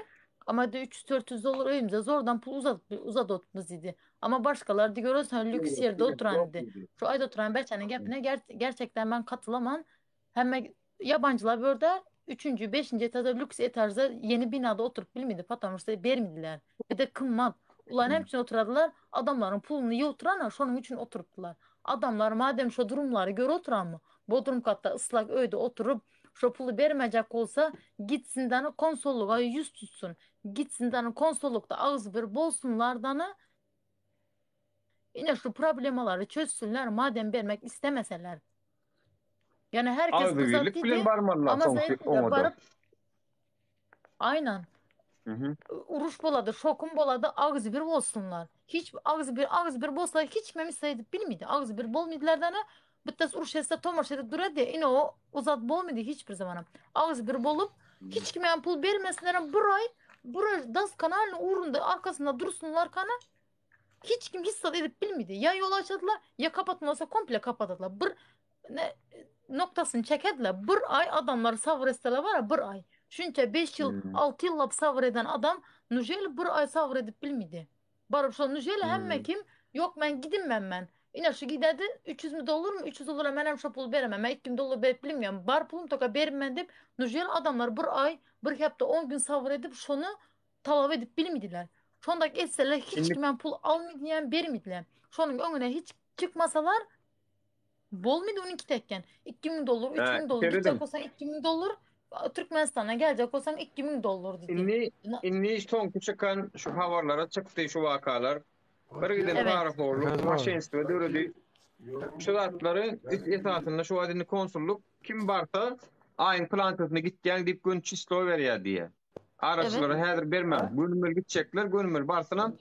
Ama de 300-400 dolar öyümüze zordan pul uzat idi. Ama başkaları da görürsen lüks yerde oturan idi. Şu ayda oturan beçenin gepine gerçekten ben katılamam. Hem yabancılar burada 3. 5. etajda lüks etajda yeni binada oturup bilmedi. Patamırsa vermediler. Bir de kımmat. Ulan hem için oturadılar. Adamların pulunu iyi oturanlar şunun için oturuptular. Adamlar madem şu durumları göre oturan mı? Bodrum katta ıslak öyde oturup şu pulu vermeyecek olsa gitsinden konsolluğa yüz tutsun. Gitsinden konsollukta ağız bir bolsunlardanı yine şu problemaları çözsünler madem vermek istemeseler. Yani herkes Ağzı uzat birlik dedi bilen barmanlar ama sonuçta sayın onu da. varıp aynen Hı. uruş boladı, şokum boladı ağız bir bolsunlar. Hiç ağız bir bolsa hiç memiş saydı bilmiydi. Ağız bir bol midilerden bittes uruş etse tomar şeyde duradı. Yine o uzat bol miydi hiçbir zaman. Ağız bir bolup hiç kime pul vermesinler buraya das kanalın uğrunda arkasında dursunlar kana. Hiç kim hissat edip bilmedi. Ya yol açadılar ya kapatmasa komple kapattılar. Ne, noktasını çekediler. Bir ay adamlar savur esteler var ya bir ay. Şunca 5 yıl 6 yıl savur eden adam Nujeli bir ay savur edip bilmedi. Barıp şu Nujeli hemme kim? Yok ben gidin ben. Yine şu gidedi 300 mi dolar mı? 300 dolara menem şu pul veremem. Ben 2 dolar verip bilmiyorum. Bar pulum toka verim ben deyip Nujeli adamlar bir ay bir hafta 10 gün savur edip şunu talep edip bilmediler. Şondaki etseler hiç Şimdi kimen pul almayan vermediler. Şunun önüne hiç çıkmasalar bol muydu 12 tekken? 2000 dolar, 3000 dolar. Gidecek Seridim. olsan 2000 dolar. Türkmenistan'a gelecek olsan 2000 dolar dedi. İnni son çıkan şu havarlara çıktı şu vakalar. Bir giden Evet. paraforluk, maşinist ve dörüdü. Şu zatları esasında şu adını konsulluk kim varsa aynı plantasına gitken deyip gün çisto veriyor diye. Araçları her vermem. Gönümmel gidecekler. Gönümmel barsana.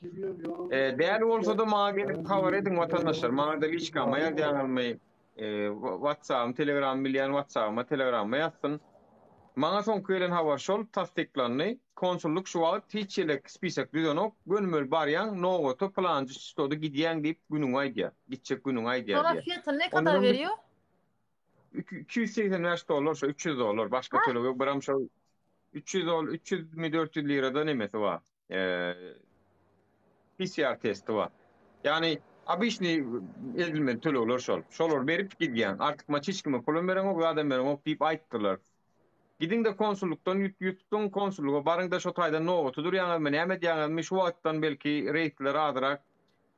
Değerli olsa da mağa gelip havar edin vatandaşlar. Mağa da hiç kalmaya diyen almayı. WhatsApp'ım, Telegram bilyen WhatsApp'ıma, Telegram'ıma yazsın. Mağa son köylen havar şol tasdiklanını konsulluk şu alıp hiççilik spisak düzenok gönümmel baryan noğotu plancı çistodu gidiyen deyip günün aydiya. Gidecek günün aydiya Sonra diye. fiyatı ne kadar veriyor? 280 dolar, 300 dolar. Başka türlü yok. Bıram şu 300 dolar, 300 mi 400 lirada nemesi var. PCR testi var. Yani abi işini edilmedi türlü olur şol. Şolor verip gidiyen. Artık maç hiç kimi pulun veren o adam veren o deyip ayttılar. Gidin de konsulluktan yutun konsulluğa barın da şu tayda ne otudur yani Mehmet yani şu vakittan belki reitler adırak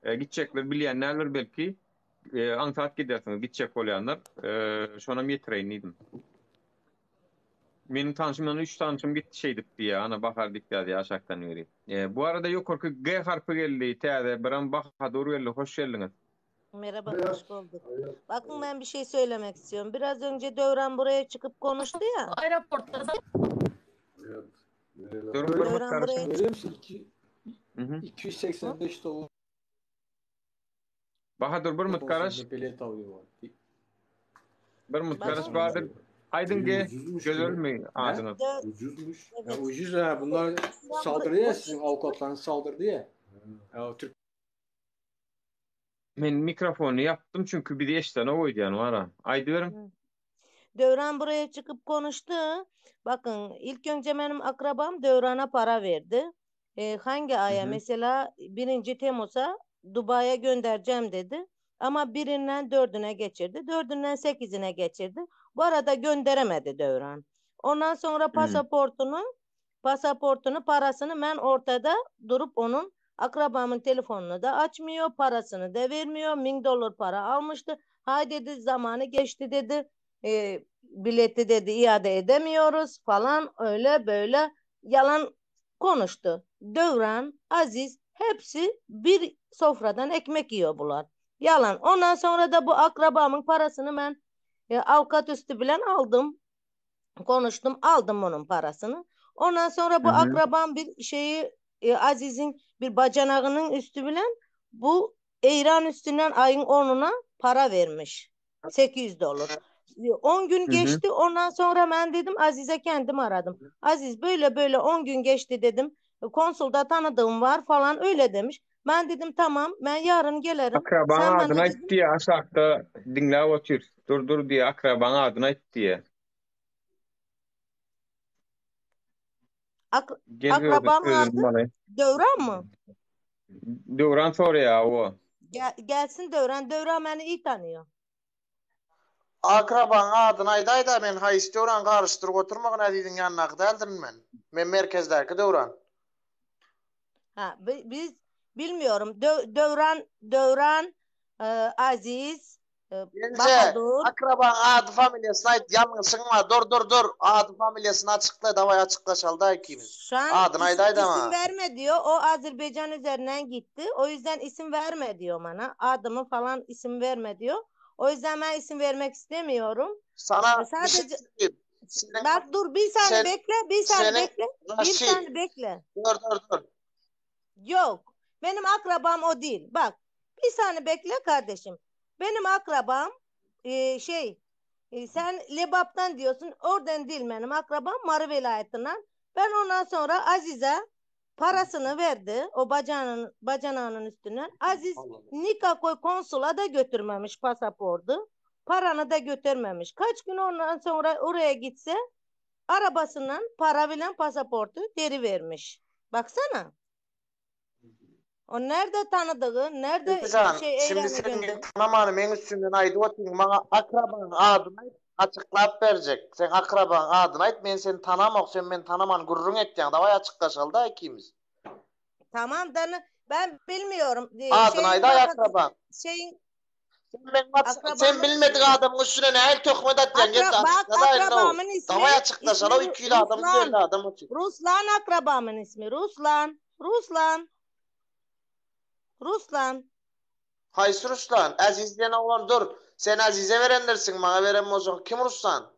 gidecekler bilenler belki ansat gidersiniz gidecek olayanlar şona mitreynidim. Benim tanışımdan 3 tanışım gitti şeydik diye ana bakardık diye aşaktan yürü. Bu arada yukarı G harfi geldi teyze biran baka doğru geldi hoş geldiniz. Merhaba, hoş bulduk. Bakın ben bir şey söylemek istiyorum. Biraz önce Dövran buraya çıkıp konuştu ya. Aeroportta Dövran buraya Görüyor 285 dolar. Bahadır bir mutkaraş. Bilet alıyor. Bir mutkaraş Bahadır. Aydın ge gözül mü ağzına? Ucuzmuş. Evet. Ya ucuz ha. Bunlar saldırdı ya sizin avukatlarınız saldırdı ya. Ya Türk Men mikrofonu yaptım çünkü bir de eştene oydu yani var ha. Aydıyorum. Dövran buraya çıkıp konuştu. Bakın ilk önce benim akrabam Dövran'a para verdi. Hangi aya? Mesela 1. Temmuz'a Dubai'ye göndereceğim dedi. Ama 1'inden 4'üne geçirdi. 4'ünden 8'ine geçirdi. Bu arada gönderemedi Dövran. Ondan sonra pasaportunu parasını ben ortada durup onun Akrabamın telefonunu da açmıyor, parasını da vermiyor. $1000 para almıştı. Hay dedi, zamanı geçti dedi. Bileti dedi iade edemiyoruz falan, öyle böyle yalan konuştu. Dövran, Aziz hepsi bir sofradan ekmek yiyor bunlar. Yalan. Ondan sonra da bu akrabamın parasını ben avukat üstü bilen aldım. Konuştum, aldım onun parasını. Ondan sonra bu akrabam bir şeyi Aziz'in bir bacanağının üstü bilen bu Eyran üstünden ayın 10'una para vermiş. $800. 10 gün geçti. Ondan sonra ben dedim Aziz'e kendim aradım. Aziz böyle böyle 10 gün geçti dedim. Konsulda tanıdığım var falan öyle demiş. Ben dedim tamam, ben yarın gelirim. Akraban Sen bana adına dedim, diye aşağıda dinle otur. Dur diye akraban adına diye. akrabamın adı Dövran mı? Dövran soru ya o. Gelsin Dövran. Dövran beni iyi tanıyor. Akraban adına ayda men ha istiyoran karıştırıp oturmak Aziz'in yanına gıdaldım ben. Men merkezdeki Dövran. Ha, biz bilmiyorum. Dövran, Aziz, Bahadur. Akraban adı familyasına ait yalnızsın mı? Dur. Adı familyasını açıkla, davaya açıklaşaldı ikimiz. Şu an Adına ayda ama. isim verme diyor. O Azerbaycan üzerinden gitti. O yüzden isim verme diyor bana. Adımı falan isim verme diyor. O yüzden ben isim vermek istemiyorum. Sana sadece bir bak dur bir saniye bekle. Bir saniye bekle. Bir saniye bekle. Dur. Yok. Benim akrabam o değil. Bak. Bir saniye bekle kardeşim. Benim akrabam sen Lebap'tan diyorsun. Oradan değil benim akrabam. Marı velayetinden. Ben ondan sonra Aziz'e parasını verdi. O bacanağının üstünden. Aziz nikah koy konsula da götürmemiş pasaportu. Paranı da götürmemiş. Kaç gün ondan sonra oraya gitse arabasından para bilen pasaportu deri vermiş. Baksana. O nerede tanıdığı, nerede şimdi senin tanımanı men üstünden aydı otur, bana akraban adını açıklap verecek. Sen akraban adını ayt, men seni tanımak, sen men tanıman gururun etken, davay açıklaşaldı da ikimiz. Tamam, ben bilmiyorum. Adını aydı akraban. Sen bilmedik adamın üstüne ne el tökme datyan. Bak akrabamın ismi. Davay açıklaşaldı, o 2 adamın geldi adam otur. Ruslan akrabamın ismi. Ruslan. Hayır Ruslan. Aziz'den olan dur. Sen Aziz'e verenlersin. Bana veremezsin. Kim Ruslan?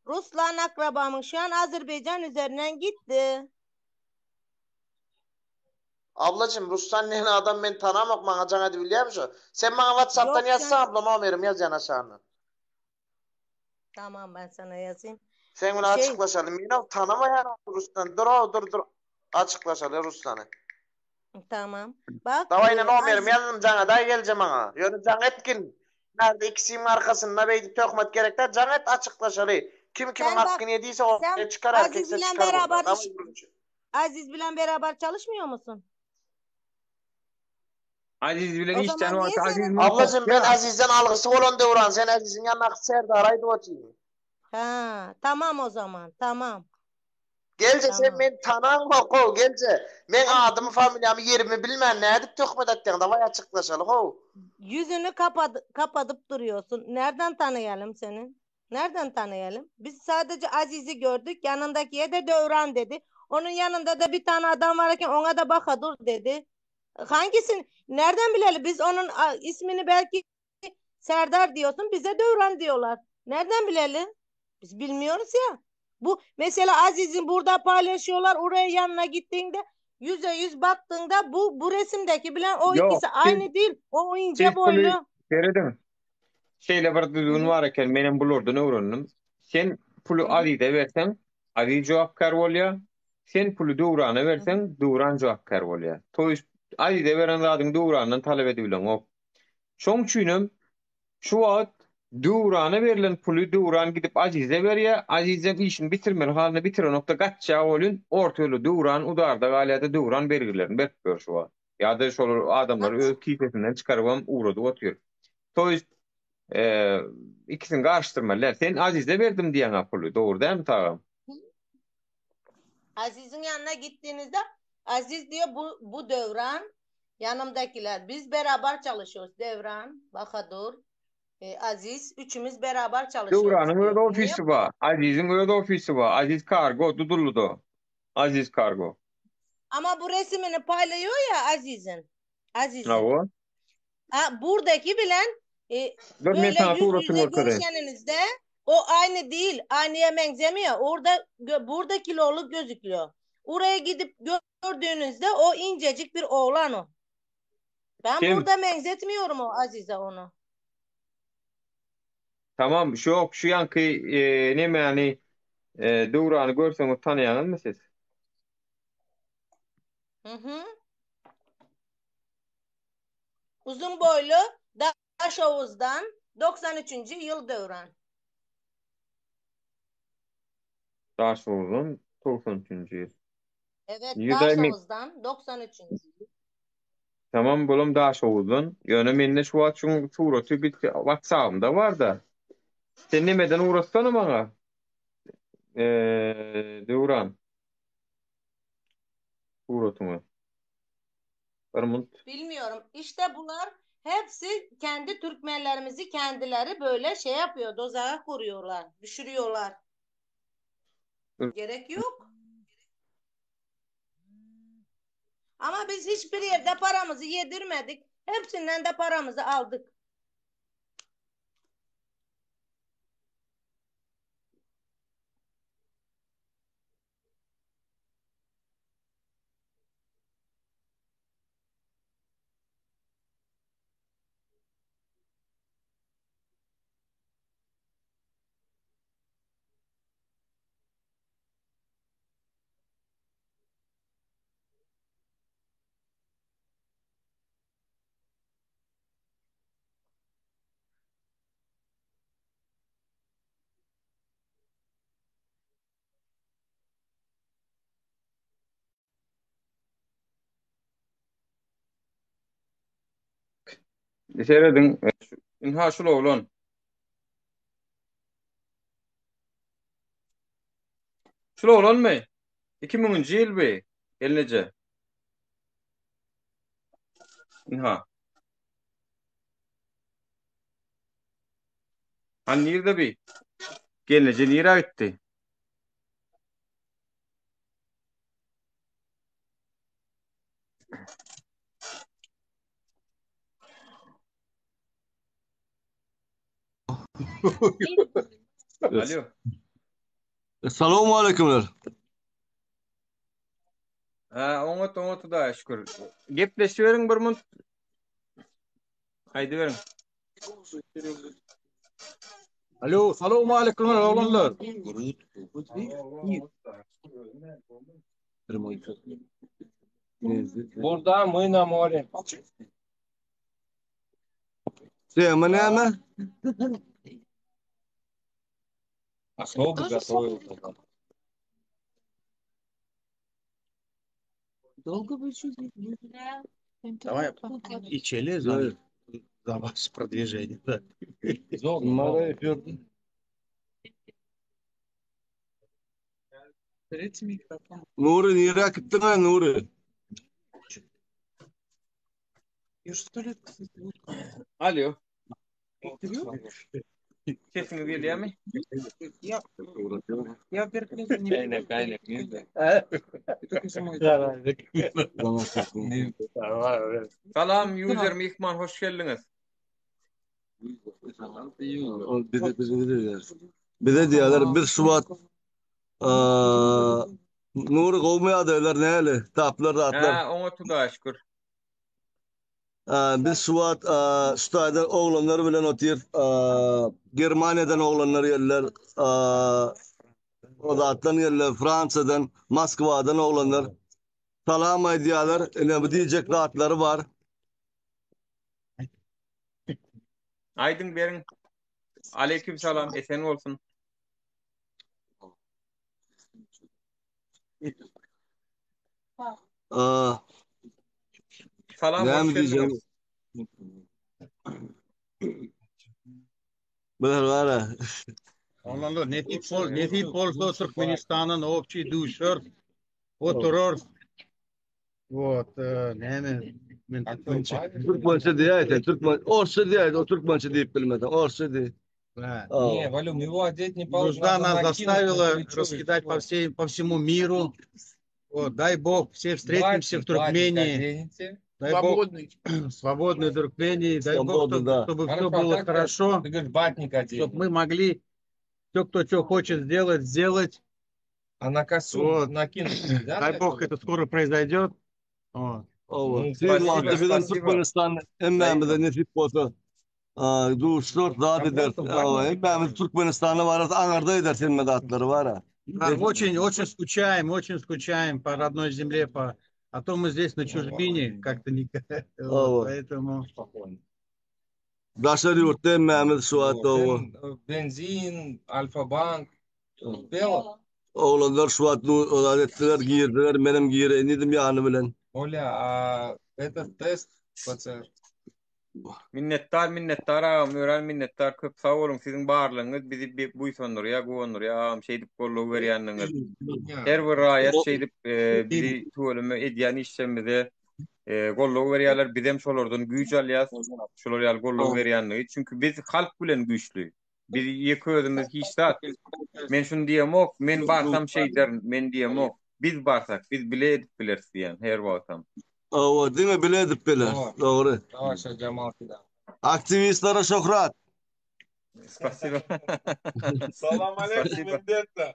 Ruslan akrabamın şu an Azerbaycan üzerinden gitti. Ablacığım Ruslan ne adam ben tanımak bana can hadi biliyor musun? Sen bana WhatsApp'tan yazsana abla numaram yaz yan aşağına. Tamam ben sana yazayım. Sen bunu açıklaşalım. Yine tanımayan Ruslan. Dur. Açıklaşalım Ruslan'ı. Tamam. Bak. Davayla numaram yazdım cana da geleceğim bana. Yönü can etkin. Nerede ikisinin arkasında beydi tökmet gerekler. Can et açıklaşalım. Kimin hakkını yediyse o çıkar erkekse çıkar. Aziz bilen beraber çalışmıyor musun? Aziz bilen işten varsa Aziz mi? Ablacığım ben Aziz'den algısı olan Devran. Sen Aziz'in yanına Serdar'aydı oturayım. Ha, tamam o zaman. Tamam. Gelce sen men tananma ko gelce. Men adımı familyamı yerimi bilmem ne edip tökmet etken davay açıklaşalım ho. Yüzünü kapatıp duruyorsun. Nereden tanıyalım seni? Nereden tanıyalım? Biz sadece Aziz'i gördük. Yanındakiye de Dövran dedi. Onun yanında da bir tane adam varken ona da Bahadur dedi. Hangisini? Nereden bilelim? Biz onun ismini belki Serdar diyorsun. Bize Dövran diyorlar. Nereden bilelim? Biz bilmiyoruz ya. Bu mesela Aziz'in burada paylaşıyorlar. Oraya yanına gittiğinde %100 baktığında bu resimdeki bilen o ikisi aynı değil. O ince boylu. Gördün. Şeyle bir düzgün var iken menin bulurdu öğrendim. Sen pulu Aziz'e versen Aziz cevapkar bolýar. Sen pulu Döwran'a versen Döwran cevapkar bolýar. Toýş Aziz'e veren zadyň Döwrandan talep edilen o. Şoň üçinem şu wagt Döwran'a verilen pulu Döwran gidip Aziz'e berýär. Aziz'e işini bitirmer halyna bitiren nokta gatça bolýan. Ortaly Döwran udarda galýada Döwran bergilerini berip şu wagt. Ýa-da şol adamlar öz kifetinden çykaryp uğradı otyr. Toýş ikisini karıştırmalar. Sen Aziz'e verdim diýen pulu. Doğru değil mi tağam? Aziz'in yanına gittiğinizde Aziz diyor bu Devran yanımdakiler. Biz beraber çalışıyoruz. Devran, Bahadur, Aziz üçümüz beraber çalışıyoruz Devran'ın diyor. öyle ofisi var. Aziz'in öyle ofisi var. Aziz Kargo Dudullu'da. Aziz Kargo. Ama bu resimini paylaşıyor ya Aziz'in. Ne o? Buradaki bilen Dur ben böyle sana yüz tuğrasını yüze okudayım. görüşeninizde o aynı değil. Aynıya benzemiyor. Burada kiloluk gözüküyor. Oraya gidip gördüğünüzde o incecik bir oğlan o. Ben Kim? burada benzetmiyorum o Aziz'e onu. Tamam şu yankı ne yani Devran'ı görseniz tanıyanız mı siz? Hı. Uzun boylu Daşovuz'dan 93. yıl Devran. Daşovuz'un 93. yıl. Evet, Yüzeymek. Daşovuz'dan 93. yıl. Tamam bulum Daşovuz'un. Yani menine şu an surati bir WhatsApp'ımda var da. Sen nemeden uğraşsana bana. Devran. Suratımı. Bilmiyorum. İşte bunlar hepsi kendi Türkmenlerimizi kendileri böyle şey yapıyor. Dozağa kuruyorlar. Düşürüyorlar. Gerek yok. Ama biz hiçbir yerde paramızı yedirmedik. Hepsinden de paramızı aldık. Seyredin. İnha şul oğlan. Şul oğlan mı? 2000. yıl be. Gelince. İnha. Hani nerede bir? Gelince nereye gitti? Alo. Selamun aleykümler. Onu da şükür. Gepleşiverin bir mun. Haydi verin. Alo, selamun aleykümler oğlanlar. Burada mıyna mole. Сема нема? Особо готовил. Долго вы чуть Давай İçeli zaman продвижения. Да. Мало Nuri nereye gittin ha Nuri? Alo. Sesini geliyor mu? Я Кайна. Salam user Mihman hoş geldiniz. Bize diyorlar 1 Şubat Nuri kovmaya diyorlar neyle? Taplar rahatlar. Onu da şükür. 1 Şubat Stay'da oğlanları bilen otur. Germanya'dan oğlanları yerler. O da atlan yerler. Fransa'dan, Moskova'dan oğlanlar. Salam ediyorlar. Bu diyecek rahatları var. Aydın verin. Aleyküm selam. Esen olsun. Salam Ne hoş mi diyeceğim? geldiniz. Bunlar var ya. Oğlanlar ne tip olsa Türkmenistan'ın opçi duşur oturur Вот, näme men Türkmençe diýär, Türkmen, Orsça diýär, o Türkmençe diýip bilmeden, Orsça diýär. Да. Не, Валюм, его одеть не получится. Нужда Надо нас накинуть на заставила плечо и раскидать всё. по всему миру. Вот, дай Бог, все встретимся в Батник Туркмении. оденете. Дай Бог, свободной Туркмении. Дай Бог, Свобода, да. чтобы все Хорошо, а было как хорошо, ты говоришь, батник чтобы мы оденет. могли, кто что хочет сделать. А на костюм Вот. накинуть нельзя Дай для Бог, этого? это скоро произойдет. Вот. Ova. Ну, Siz спасибо, wagtda bilen спасибо. Türkmenistan emmemizde nesip bolsa, du şort zat Я eder. просто батник Emmemiz Türkmenistan'a varat aňarda eder sen medatları var. Да, очень скучаем по родной земле, а то мы здесь на чужбине как-то не, вот, Ova. поэтому. Спокойно. Daşar yurtda emmemiz şu Вот, atda ova. Бензин, Альфа-банк. Успела? Oğlanlar şu atda adettiler, giyirdiler, benim giyire, nedim yani bilen. Оля, а этот тест ПЦР? Minnettar ağam, ören minnettar köp sağ olun sizin barlığınız bizi buýsandyr ya gowundur ya şeýdip gollaw berýändiňiz. Her bir raýat şeýdip bizi tölemä edýän işçimize gollaw berýärler, bizem şolardan güýç alýas, şolar ýaly gollaw berýänligi. Çünki biz halk bilen güýçli. Biz ýeki özümiz hiç zat. Men şunu diýemok, men barsam şeýder, men diýemok. Biz barsak, biz bile edip bilersiz diýen her wagtam. Ova, diňe bile edip biler. Dogry. Давай, Jamal kida. Aktivistlere şöhret. Spasiba. Salam aleyküm Mendetta.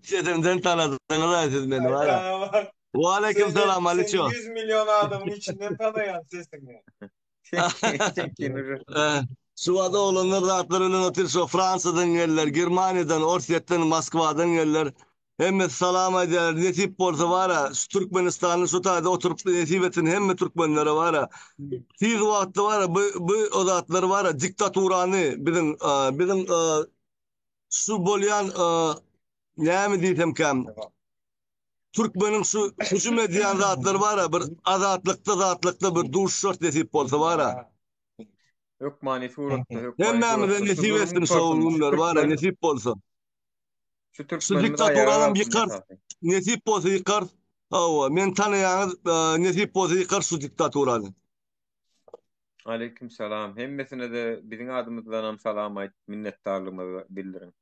Şedemden tanıdınız siz beni var ya. Ve aleyküm selam Ali Seni Ço. 100 milyon adamın içinden tanıyan sesini. Şuvada olanlar rahatlarından otur şu Fransa'dan gelirler, Germanya'dan, Orset'ten, Moskva'dan gelirler. Hem salam eder, nesip bolsa var ya, şu Türkmenistan'ın şu taýda oturup nesip etsin, hem Türkmenlere var ya. Tiz wagtda var ya, bu odatlar var ya, diktaturany, bizim şu bolýan, näme diýsem kam, Türkmenin şu hücum edýän zatlar var ya, bir azatlıkda bir duş şort nesip bolsa var ya. Yok mani suratda yok. Hemmemize nesip etsin şowunlar var ya, nesip bolsa. Şu Şu diktaturanyň ýykar, nesip bolsa ýykar. Hawa, men tanıýanyz nesip bolsa ýykar şu diktaturany. Aleyküm selam. Hemmesine de bizim adımızdan ham salam ayt, minnetdarlığımı bildirin.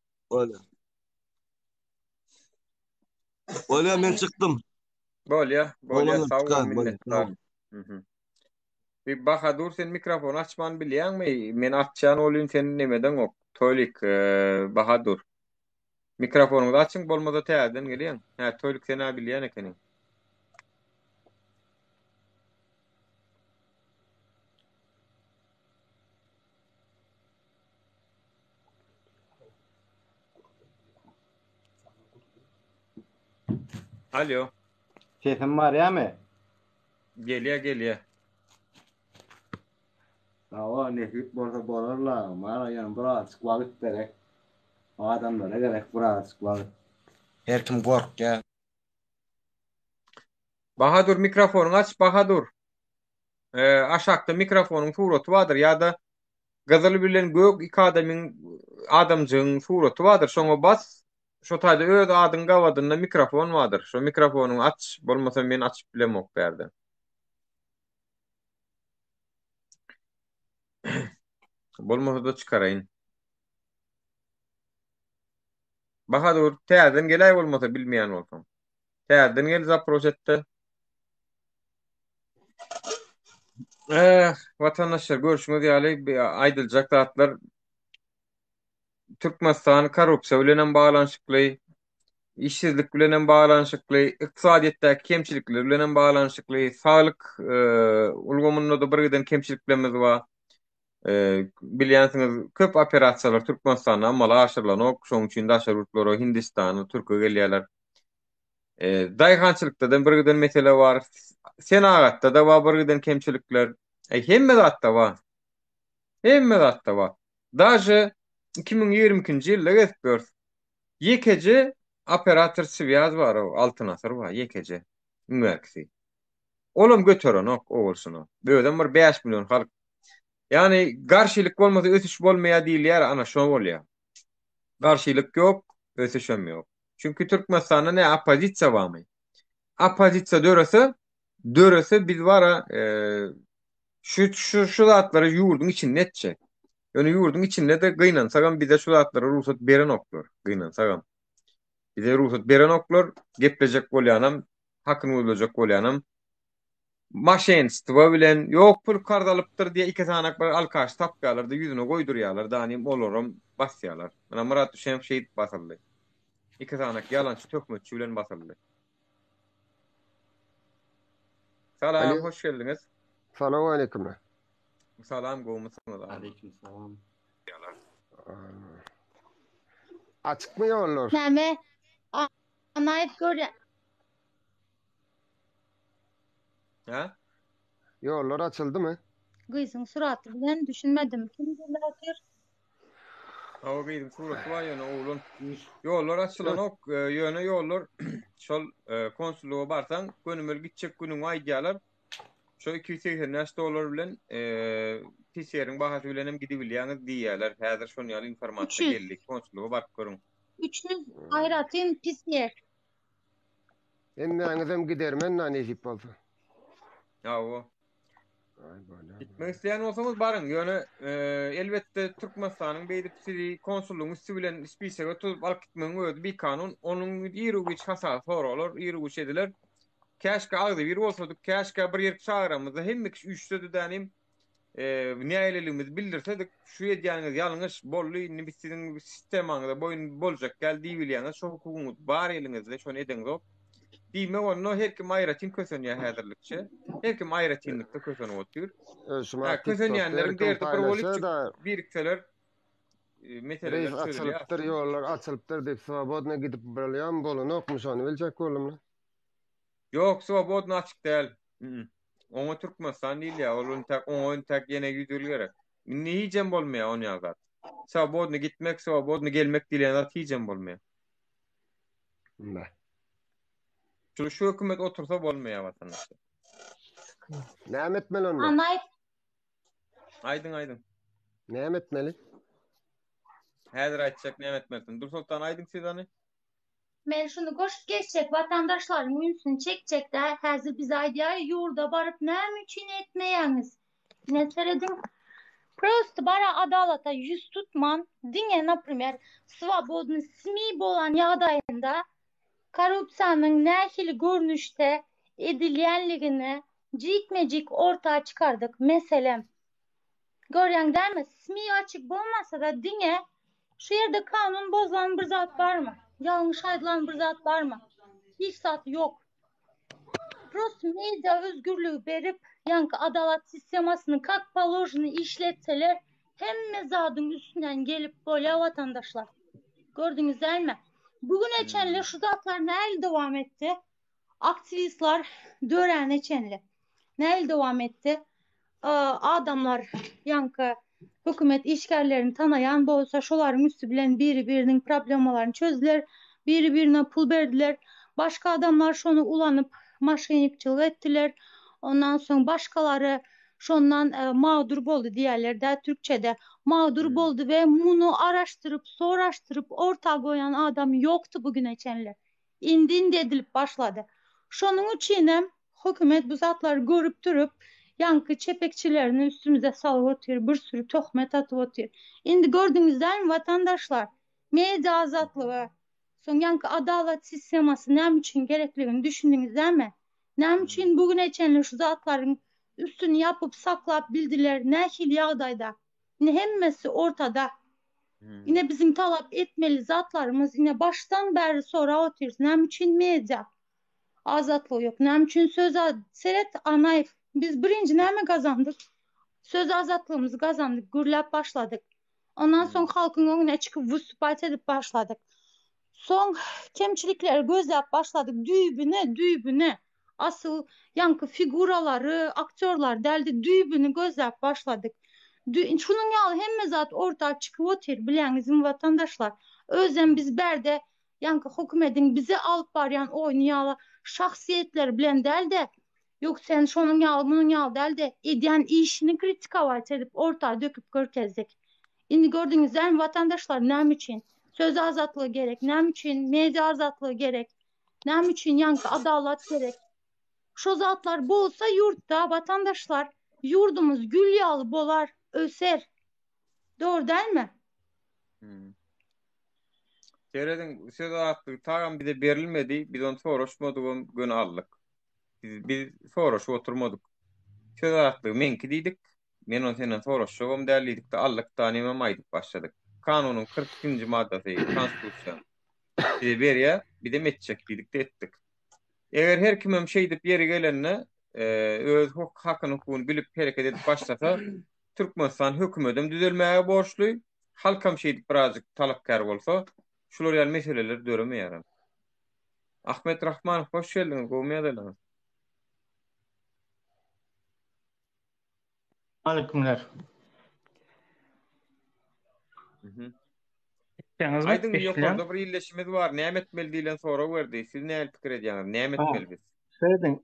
Öyle men çıktım. Bolya Oğlanlar sağ ol çıkar, minnettar. Bir Bahadur sen mikrofon açman bilýärmi? Men açjan olyn sen nemeden ok. Toylik Bahadur. Mikrofonuňy açyň bolmasa täzeden gelýän. Ha, toylik sen bilýän ekeniň. Alo. Sesim var ya mı? Gelýär. Ava nesip bolsa bolarlar. Mara yan biraz wagt gerek. Adamlara gerek biraz wagt. Her kim gork ya. Bahadur mikrofonuňy aç Bahadur. Aşakda mikrofonuň suraty bardyr ýa-da gazaly bilen gök iki adamjyň suraty bardyr. Şoňa bas. Şo taýda öz adyň gawadynda mikrofon bardyr. Şo mikrofonuňy aç, bolmasa men açyp bilemok berdi. Bolmasa da çıkaraýyn. Bahadur, täzeden gelýär bolmasa bilmeýän bolsam. Täzeden gel zaproş etdi. Vatandaşlar görüşmek ýaly aýdyljak zatlar Türkmenistan korrupsiýa bilen baglanyşykly, işsizlik bilen baglanyşykly, ykdysadyýetdäki kemçilikler bilen baglanyşykly, saglyk ulgamynda da birden kemçiliklerimiz bar. Bilýänsiňiz, köp operasiýalar Türkmenistanda amala aşyrylanok, şoň üçin daşar ýurtlara Hindistana, Türkiýe gelýärler. Daýgançylykda birden mesele bar. Senagatda da bar birden kemçilikler. Hemme zatda bar. Daşy 2022-nji ýylda geçip gör. Ýekeci operator Svyaz bar, Altynasar bar, ýekeci. Ümerkisi. Olam göterenok, owulsuny. Böwden bir 5 milyon halk. Yani garşylyk bolmasa ösüş bolmaýar diýilýär, ana şo bolýar. Garşylyk ýok, ösüşem ýok. Çünki Türkmenistanda ne opozisiýa barmy? Apozisiya dörese biz vara şu zatları yurdun içinde etçe. Yani yurdun içinde de gıynansagan bize şu zatlara ruhsat beren oklar. Gıynansagan. Bize ruhsat beren oklar. Geplecek bolyanam, hakkını olacak bolyanam. Maşenstva bilen yok pul kardalıptır diye iki tanak bir alkaş tapyalar da yüzüne koyduryalar da hani olorum basyalar. Mana Murat Düşen şehit basıldı. İki tanak yalançı tökmötçü bilen basıldı. Salam, Ali, hoş geldiniz. selamun aleyküm. Salam, goğmusunuz. Aleyküm selam. Açık mı yollar? Näme? Anayıp görýär. Ha? Yollar açıldı mı? Gyzyň suraty bilen düşünmedim. Kim bilir? Hava giydim surası var yani oğlun. Yollar açılan ok yöne yollar şol konsulluğa barsan gönümel gitcek günün aydiyalar. Şo 280 $, bilen PCR'in bahasy bilen hem gidibilýäňiz diýýärler. Häzir şonu ýaly informasiýa geldik. Konsulluğa barıp görüň. 300 ayratyn PCR. Emme hem gidermen näjip bolsa. Ýa-o. Gitmek isteyen olsanız barın. Yani elbette Türkmenistan'ın beýdipsiri konsulluğun üstü bilen spisege tutup alıp gitmenin öýdi bir kanun. Onun ýerügiç hasar soralar, ýerügiç ediler. Käşke agdy bir bolsadyk, käşke bir ýer çağıramyzda hemme kişi üçsüdi dänim näýeligimiz bildirsedik, şu edýäňiz ýalňyş bolly, biz siziň sistemaňyzda boýun boljak geldi bilýäňiz, şo hukugyňyz bar eliňizde şonu edeňiz. Diýme onu her kim aýratyn kösenýär häzirlikçe. Her kim aýratynlykda kösenip otur. Kösenýärlerin derdi bir bolup birikseler meseleler açılıptır, yollar açılıptır deyip swobodna gidip bilýän bolany okmuş onu biljek bolamyň. Yok, swobodna açyk däl. Oňa Türkmenistan diýil ýa, oňa tak ýene ýüdülgerek. Ni hijem bolmaýar onu ýazat. Swobodna gitmek, swobodna gelmek diýen zat hijem bolmaýar. Şu hökümet otursa bolmaýar vatandaşlar. Näme etmeli onu? Anayıp. Aydın. Näme etmeli? Häzir aýtjak näme etmelisin? Dursultan aydın sizani? Men şunu goşup geçecek vatandaşlaryň ünsüni çekjekler. Häzir biz aýdýar ýurda baryp näme üçin etmeýäňiz? Neseredin prosto bara adalata yüz tutman. Diňe naprimjer swobodny SMI bolan ýagdaýynda korrupsiýanyň nähili görnüşde edilýänligini jikmejik ortağa çıkardık. Meselem görýäň däme? SMI açyk bolmasa da diňe şu ýerde kanun bozulan bir zat barmy? Ýalňyş aýdylan bir zat barmy? Hiç zat ýok. Prosto media özgürlüğü berip ýanky adalet sistemasyny kak poложено işletseler hemme zadyň üstünden gelip bolýar vatandaşlar. Gördüňiz dälmi? Bugün eçenle şu zatlar näil dowam etdi? Aktivistler dören eçenle näil dowam etdi? Adamlar ýanky hökümet işgärlerini tanayan bolsa şolaryň üstü bilen biri-biriniň problemalaryny çözdüler, biri-birine pul berdiler. Başka adamlar şonu ulanyp maşenikçilik etdiler. Ondan soň başkalary şondan mağdur boldu diýerler Türkçede. Mağdur boldu ve muny araşdyryp, soraşdyryp ortağa goýan adam ýoktu bugün eçenler. İndin edilip başlady. Şonuň üçin hökümet bu zatlary görüp durup ýanky çepekçilerini üstümüze salyp otyr, bir sürü töhmet atyp otyr. Indi gördüňizler vatandaşlar, media azatlygy, soň ýanky adalet sistemasy näme üçin gerekligini düşündiňizlermi? Näme üçin bugün eçenler şu zatlaryň üstünü yapıp saklap bildiler nähil ýagdaýda. Ine hemmesi ortada. Ine bizim talap etmeli zatlarımız ine baştan beri sonra otyr. Näme üçin media azatlygy ýok? Näme üçin söz Seret Anaýew? Biz birinci näme gazandyk? Söz azatlığımızı gazandık, gürläp başladık. Ondan soň halkyň öňüne çykyp wysupat edip başladık. Soň kemçilikleri gözläp başladık, düýbüne. Asyl ýanky figuralary, aktyorlar däldi düýbüni gözläp başladık. Şunun ýaly hemme zat ortağa çykyp otyr, bileňizmi vatandaşlar. Özem biz berde ýanky hökümetiň bize alyp barýan oýny ýaly şahsiýetler bilen däldi. Yok sen şonun ýaly, munun ýaly däldi. Edýän işini kritikawaç edip ortağa döküp görkezdik. Indi gördüňizler vatandaşlar näme üçin söz azatlygy gerek, näme üçin media azatlygy gerek. Näme üçin ýanky adalat gerek. Şo zatlar bolsa yurtda vatandaşlar yurdumuz gül ýaly bolar, öser. Doğru değil mi? Seredin söz attık tağam bize berilmedi. Biz onu soruşmadık gün aldık. Biz soruş oturmadık. Söz attık menki dedik. Men on senden soruşşogum derlidik de allık tanime maydık başladık. Kanunun 42. maddesi konstitusyon. Bize beriye bir de metçek dedik de ettik. Eğer her kimem şey dip yeri gelenine öz hakkını hukukunu bilip hareket edip başlasa Türkmenistan hükümetim düzelmeye borçlu. Halkam şey dip birazcık talapkar bolsa şular ýaly meseleler döremeýär. Ahmet Rahman hoş geldin. Gowmeýärler. Aleykümler. Ýalňyz Aydın ýokarda bir illeşimiz var. Näme etmeli diýilen soraw berdi. Siz näme pikir edýäňiz? Näme etmeli biz? Söyledin.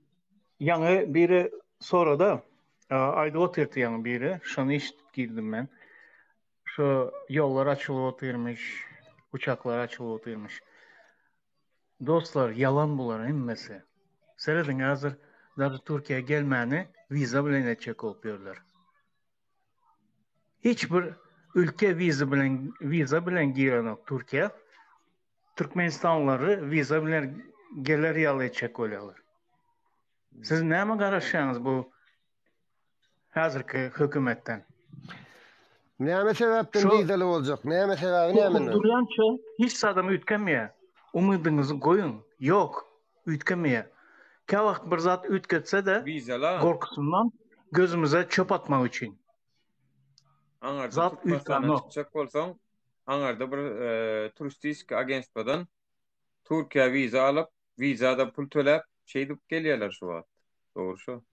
Ýaňy biri sorada aýda oturtýan biri. Şonu işitip girdim ben. Şu yollar açılıp oturmuş, uçaklar açılıp oturmuş. Dostlar yalan bular hemmesi. Söyledin hazır da Türkiye'ye gelmeni viza bilen etjek bolup berdiler. Hiçbir ülke viza bilen girenok Türkiye. Türkmenistanlıları viza bilen geler ýaly etjek bolýarlar. Siz näme garaşýaňyz bu hazırki hökümetden? Näme sebäpden vizaly boljak? Näme sebäbi näme? Durýança hiç adam ütkenmeýär. Umydyňyzy goýun. Yok, ütkenmeýär. Ka wagt bir zat ütketse de gorkusundan gözümüze çöp atmak üçin. Zat ütkenmek çıkacak bolsaň, aňarda bir turistik agentstwadan Türkiýe viza alıp, vizada pul töläp, şey dip gelýärler şu wagt. Dogry şu.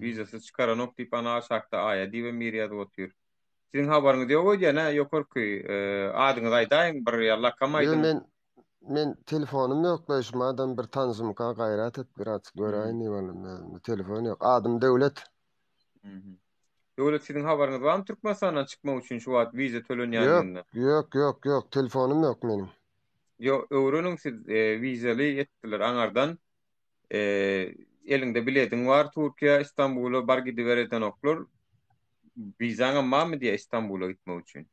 Vizasız çıkaranok diýip ana aşakda aýa diýip mirýad otur. Sizin habaryňyz ýok ýa-na ýokurky adyňyzy aýdaýyn bir ýalla kamaýdym. Men telefonum ýoklaşma adam bir tanzymka gaýrat et biraz göräýin diýelim. Telefon ýok. Adym Döwlet. Döwlet sizin habaryňyz barmy Türkmenistandan çykmak üçin şu wagt viza tölenýändiginde? Ýok, telefonum ýok menim. Ýok, öwreniň siz vizaly etdiler aňardan. Elinde bilediň bar Türkiýe, Istanbul'a bar gidibereden oklar. Vizaňa mamy diýe Istanbul'a gitmek üçin.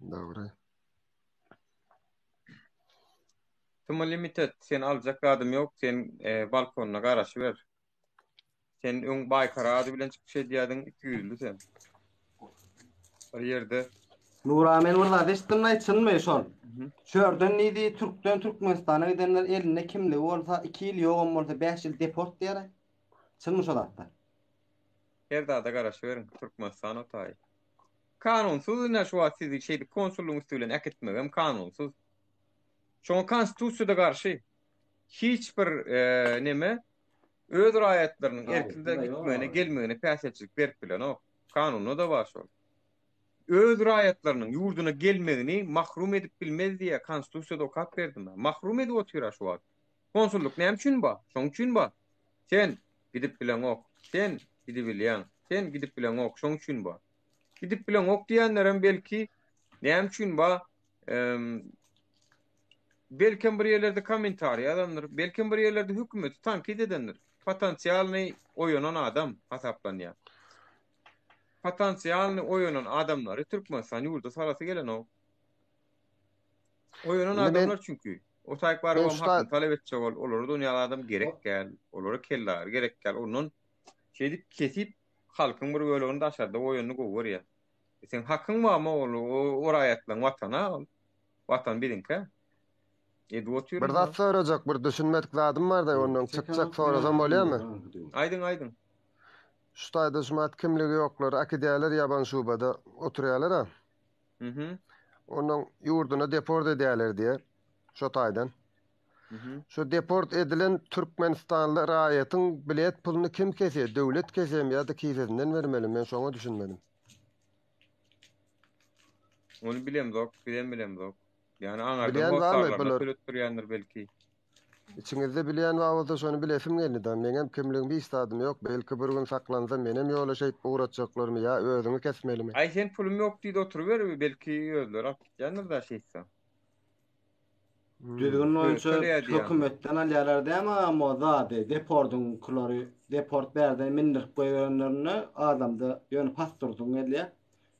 Dogry. Tuma limited sen aljak adam ýok, sen balkonyna garaşy ber. Sen öň baýkara ady bilen çykyş edýädiň 200'lü sen. Bir ýerde Nura men burada destim aýtsyňmy şol? Şörden nidi Türkden Türkmenistana gidenler eline kimli olsa 2 ýyl ýogam bolsa 5 ýyl deport diýer. Çynmy şol hatda? Her dada garaşy berin Türkmenistan otay. Kanunsuz näme şu wagt sizi şeýdi konsullugyň üstünden aketmegem kanunsuz. Şoň konstitusiýada garşy hiçbir neme öz raýatlarynyň erkinde gitmegine gelmegine päsetçilik berip bilen o kanunda da bar şol. Öz raýatlarynyň ýurduna gelmegini mahrum edip bilmez diýe konstitusiýada okat berdim. Mahrum edip otyrar şu wagt. Konsulluk näme üçin bar? Şoň üçin bar. Sen gidip bilen ok. Sen gidip bilýän. Sen gidip bilen ok. Şoň üçin bar. Gidip bilen ok diýenlerim belki näme üçin bar? Belki bir yerlerde komentari adamlar, belki bir yerlerde hükümeti tankit edenler. Potansiyalny oýanan adam hasaplanýar. Potansiyalny oýanan adamlary Türkmenistan ýurda sarasy gelen o. Oýanan adamlar çünkü o taýpary hakkyn talep etjek olar dünýäde adam gerek gel, olara kellar gerek gel. Onun şeýdip kesip halkyň bir bölegini daşarda oýanyny goýar. Sen hakkın barmy o raýatlaryň watana, watan bilinkä. Bir zat sorajak, bir düşünmedik zadym bar da ondan çykjak sorasam bolýarmy? Aýdyn. Şu taýda şumat kimligi ýoklar, akidiýalar ýaban şubada oturýarlar ha. Ondan ýurduna deport edýärler diýe. Şu taýdan. Şu deport edilen Türkmenistanly raýatyň bilet puluny kim kesýär? Döwlet kesýärmi ýa-da kifesinden bermeli? Men şoňa düşünmedim. Onu bilem zok. Yani aňarda bolsalar, belki. İçinizde bilen wagtda şonu bilesim geldi da meňem kimligiň bir istadım ýok. Belki bir gün saklansa menem ýola şeýip uğratjaklarmy ýa özüňi kesmelimi? Ay sen pulum ýok diýdi oturuber, belki özler apýanlar da şeýse. Düzgün oyuncu hökümetten alýarlar däme mozady deportun kulary deport berden mindirip goýanlaryny adamda ýöne pastortun gelýär.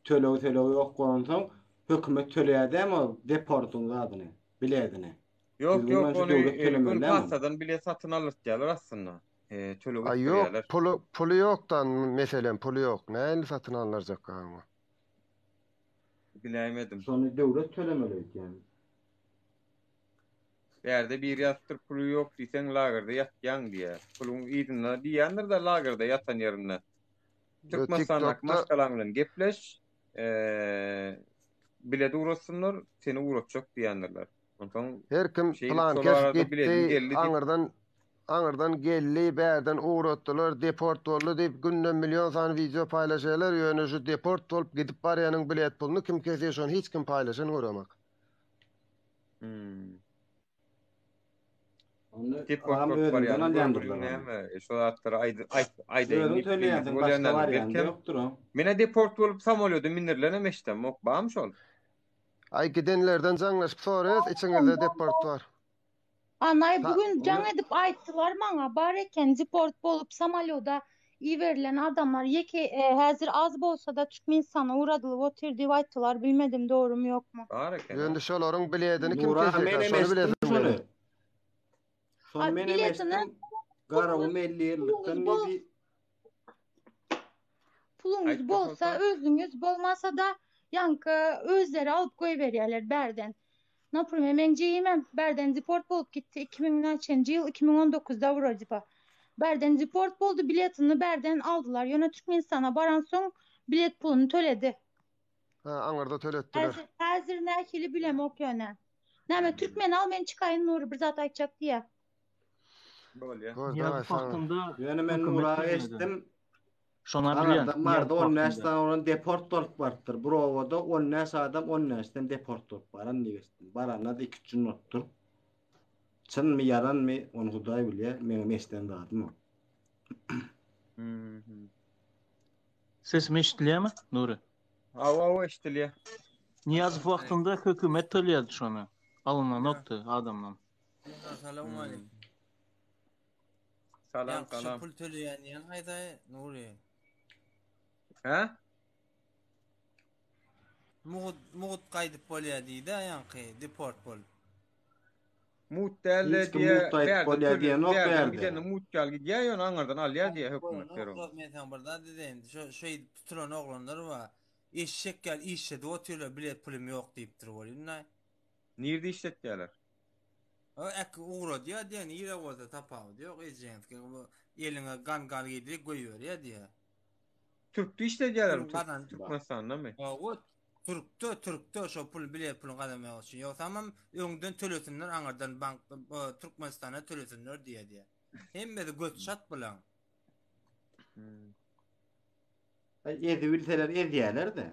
Tölew ýok bolsaň hökümet töleýär däme deportun adyny biledini. Yok onu pastadan bile satın alırlar aslında. Tölew Ay yok pulu yoktan meselen pulu yok. Näli satın alınacak ama? Bilemedim. Sonra devlet tölemelik yani. Yerde bir yastır pulu yok diysen lagerda yatyan diye. Pulun iyidinle diýenler da lagerda yatan yerine. Türkmenstanak maşgalanlan gepleş bile durasınlar seni uğratacak diýenler. Her kim plan kes gitti aňyrdan gelli berden uğratdylar deport boldy diýip günden milyon san video paýlaşýarlar ýöne şu deport bolup gidip barýanyň bilet pulunu kim kesýär şonu hiç kim paýlaşan göremek. Deport barýany şu atlara aýda mene deport bolup samolýoda minirlene meşdem okbam şol. Ay gidenlerden jaňlaşyp soraýas içiňizde deport bar. Anay bugün jaň edip aýtdylar maňa bar eken deport bolup samolýoda iýerilen adamlar ýeke häzir az bolsa da Türkmenistan'a uğradylyp oturdy diýip aýtdylar bilmedim doğrumy ýokmy. Bar eken. Ýöne şolaryň biledini kim kesýär? Şonu biledim. Son men emesdim. Garawym 50 ýyllıkdan nedi? Pulunuz bolsa özüňiz bolmasa da ýanky özleri alyp goýberýärler berden. Napurym men jeýmem berden deport bolup gitdi 2000-nji ýyl 2019-da wrodypa. Berden deport boldu biletini berden aldylar. Ýöne Türkmenistana baran soň bilet pulunu töledi. Ha, aňarda töletdiler. Häzir näkili bilemok ýöne. Näme Türkmen al men çykaýyn Nury bir zat aýtjak diýe. Ýöne men Nura eşitdim. Şona bilen. Marda 10 näsden oran deport bolup bardyr. Browada 10 näs adam 10 näsden deport bolup baran diýesdim. Barana da 2 gün otdur. Çynmy yaranmy onu Hudaý bilýär. Meňe mesden dadym. Ses meşdilýärmi Nury? Awa eşdilýär. Niýazow wagtynda hökümet tölýärdi şonu. Alynan nokta adamdan. Assalamu alaykum. Salam. Pul töleýän ýan haýda Nury. Ha? Mugut gaýdyp bolýar diýdi ýanky deport bol. Mut dälle diýe berdi. Mut geldi diýe ýöne aňardan alýar diýe hökümet berýär. Men sen burada dedim. Şu tutulan oglanlar var. Eşek gel işledi oturlar bilet pulum ýok diýipdir bolýar. Nerede işletdiler? Ek uğra diye ýere bolsa tapaw diýok ejenski bu eline gan giydirip goýýar diýe. Türk'tü işletdiler Türkmenistan'da mı? O Türk'tü şu pul bilet pulun gadamy üçin ýok tamam öňden tölesinler aňardan bank Türkmenistana tölesinler diýe. Hemme de göt şat bilen. Edi bilseler edýärler de.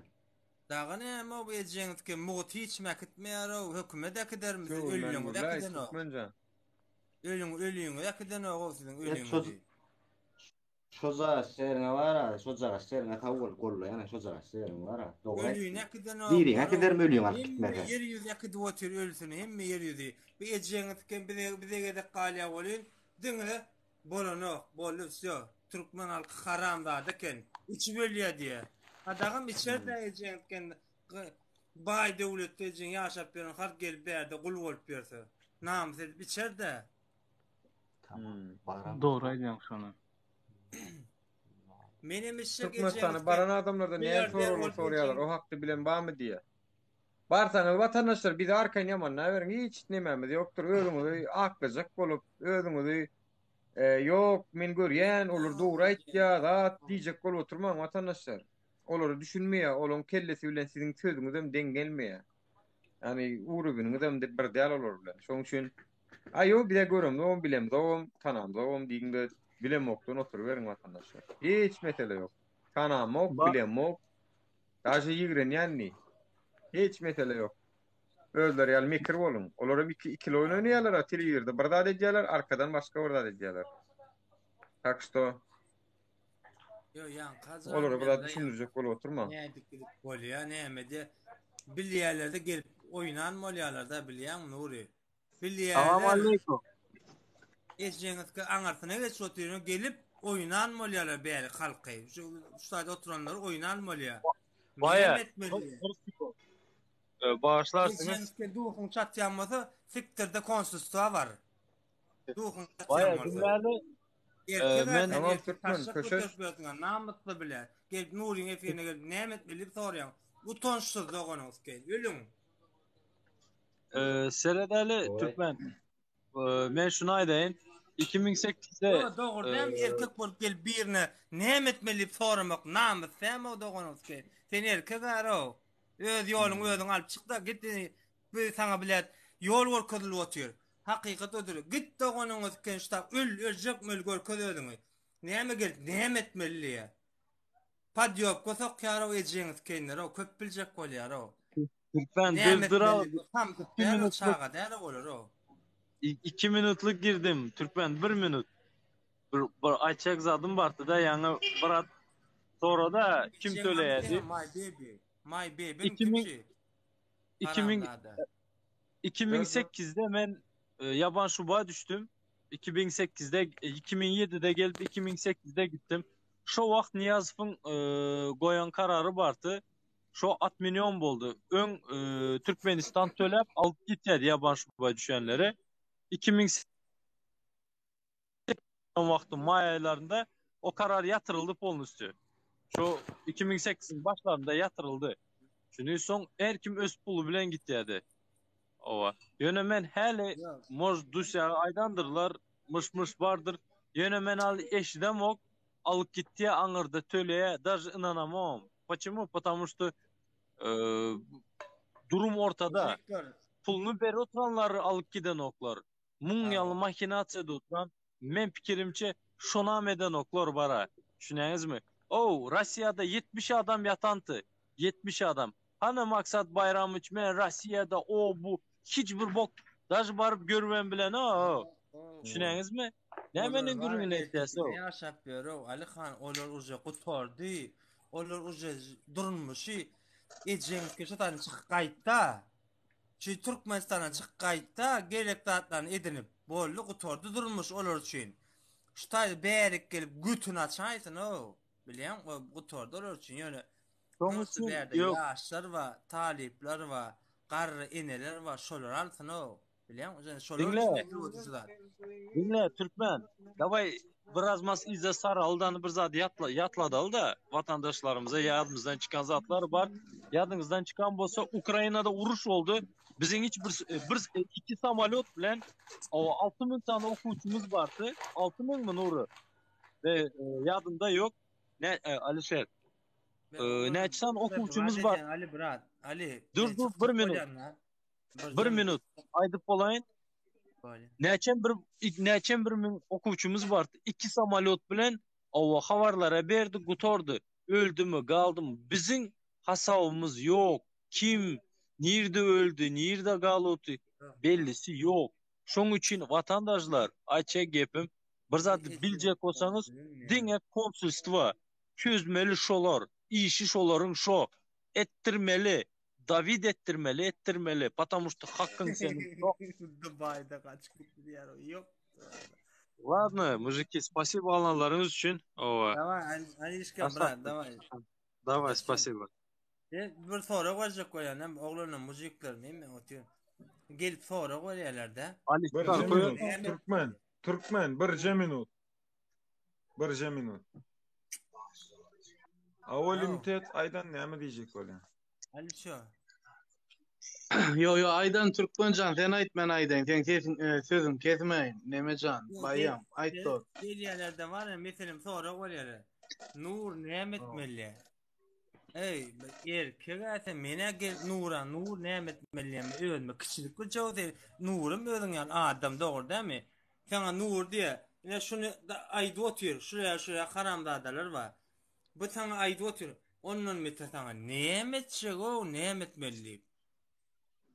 Daga näme bu ejenski mugut hiç mäkitmeýär hökümet äkidermiz ölüňi äkiden o. Ölüňi äkiden o bolsun ölüňi. Şoza şeýrine bara, şoza şeýrine tawul golly, ýani şoza şeýrine bara. Ölüňi äkiden o. Biri äkider mi ölüňi alyp gitmeli? Yer ýüzi äkide otur ölsün, hemme yer ýüzi. Bu ejenski bize de galýa bolýan, diňe bolanok, bolýar. Türkmen halky haram dadiken, içi bölýär diýe. Adagam içeride ejenken bay devletde ejen ýaşap beren halk gelip berdi, gul bolup berse. Namsız içeride. Doğru aýdýaň şonu. Menem işe Türkmenistan'a baran adamlardan näme soraýarlar, o hakda bilen barmy diýe. Barsaňyz watandaşlar bizi arkaýyn ýaman näberiň hiç nememiz ýokdur, özüňizi aklajak bolup, özüňizi yok men görýän olur dogry aýtýar, zat diýjek bolup oturmaň watandaşlar. Olary düşünmeýär, olaryň kellesi bilen siziň sözüňiz hem deň gelmeýär. Ýani urubynyňyz hem bir däl olar bilen. Şoň üçin aýo bir de görüm, o bilem, o tanam, o diýinde bilemokdan oturuberiň watandaşlar. Hiç mesele ýok. Tanamok, bilemok. Daşy ýigren ýanny. Hiç mesele ýok. Özleri ýaly mikir bolun. Olara ikili oyun oynayarlar, telewizorda bir zat edýärler, arkadan başga bir zat edýärler. Tak što Yo yan kazan. olara biraz düşündürjek bolup oturma. Nädiklik bolýar, näme bilýärlerde gelip oynan bolýarlarda bilýän Nuri. Bilýärler. Assalamu alaykum. Ejeňizki aňartyna geçip oturyň gelip oynan bolýarlar bäri halky. Şu şurada oturanlar oynan bolýar. Baya. Bağışlarsınız. Ejeňizki duhun çatýanmasa fikirde konsistuwa var. Duhun Baya çatýanmasa. men Tamam Türkmen köşeş namatly bilen. Gelip Nuriň efirine gelip nämet bilip sorýan. Bu tonşsuz dogonuňyz kel. Ölüň. Seredali Türkmen. Men şunu aýdaýyn. 2008'de Doğrudan erkek bolup gelip birine nämet bilip soramak namat sen o dogonuňyz kel. Sen erkek aro. Öz ýoluň özüň alyp çykda gitdi. Bir saňa bilet ýol görkezilip otyr. Hakykat ödür. Git dogonuňyz ken şta öljek mül görkezediňiz. Näme gelip näme etmeli? Padyop kosok ýaro ejeňiz kenler o köp biljek bolýar o. Türkmen dırdıra 2 minut çağa däle bolar o. 2 minutluk girdim. Türkmen 1 minut. Bir açak zadım bardı da yani Berat sonra da kim söyleyedi? My baby. 2008'de men yaban şuba düştüm. 2008'de 2007'de gelip 2008'de gittim. Şu wagt Niyazowyň goýan karary bardy. Şu 60 milyon boldu. Ön Türkmenistan töläp alyp gitýär yaban şuba düşenlere. 2008 wagty may aýlarynda o karar yatırıldı polnusty. Şu 2008'in başlarında yatırıldı. Şundan soň her kim öz pulu bilen gitýärdi. Owa. Ýöne men häle moj dusya aýdandyrlar, myş bardyr. Ýöne men al eşidemok alyp gitdi aňyrda töleýe даже inanamam. Почему? Потому что durum ortada. Pulunu beri oturanları alıp giden oklar. Munyalı makinasiyada oturan men pikirimçe şonam eden oklar bara. Düşünäňiz mi? Rossiyada 70 adam yatantı. 70 adam. Hani maksat bayram için men Rossiyada bu hiç bir bok даже barıp görmem bilen Düşünäňiz mi? Nämenin gürüňine etdiäse o. Ýaşap ber o. Alihan olar urja gutordy. Olar urja durmuşy. Ejeňizke şatan çyk gaýtda. Şu Türkmenistan'a çyk gaýtda gerek zatlaryny edinip bolly gutordy durmuş olar üçin. Ştaý berik gelip gütün açaýsyn o. Bilýän o gutordy olar üçin ýöne. Soňçy ýaşlar we talipler we garry eneler we şolar alsyn o. Bilýän o şolar. Dinle Türkmen. Davay biraz mas ize sarı aldanı bir zat yatladı da vatandaşlarımıza yadımızdan çıkan zatlar var. Yadınızdan çıkan bolsa Ukrayna'da uruş oldu. Bizim hiç bir iki samolyot bilen 6000 tane okuwçumuz vardı. 6000 mi Nuri? Ve yadımda yok. Ne Alişer? Neçan okuwçumuz var. Ali Berat. Ali. Dur 1 minut. 1 minut. Aydıp olayın. Näçen bir min okuwçumuz bardy. 2 samolyot bilen owa habarlara berdi, gutordy. Öldümü, galdym. Biziň hasabymyz ýok. Kim nirde öldü, nirde galypdy bellisi ýok. Şoň üçin vatandaşlar, açyk gepim, bir zat biljek bolsaňyz, diňe konsulstwa çözmeli şolar, işi şolaryň şo ettirmeli. David ettirmeli. Потому что hakkın senin yok. Dubai'da kaçıp gidiyor yok. Ладно, mujiki, спасибо alanlarınız için. Давай, Анишка, брат, давай. Давай, спасибо. Bir soru koyacak koyan, oğlanın mujiklerini mi otuyor? Gelip soru koyarlar da. Türkmen, bir minut. Avolitet aydan näme diýjek bolýar? Ali şu. Yo aydan Türkmencan sen ayt men aydan. Sen sözüm kesmeyin. Nemecan, bayam ayt tor. Gelýärlerde var ya meselim soru koyarlar. Nur näme etmeli? Ey, erkek mene gel nur näme etmeli? Özüme kiçilik goýdy. Nurum özüň ýan adam dogry dämi? Sana nur diye. Ine şunu aýdy otyr. Şuraya haramdadalar var. Bu sana aýdy otyr. Ondan metre sana näme etjek o, näme etmeli?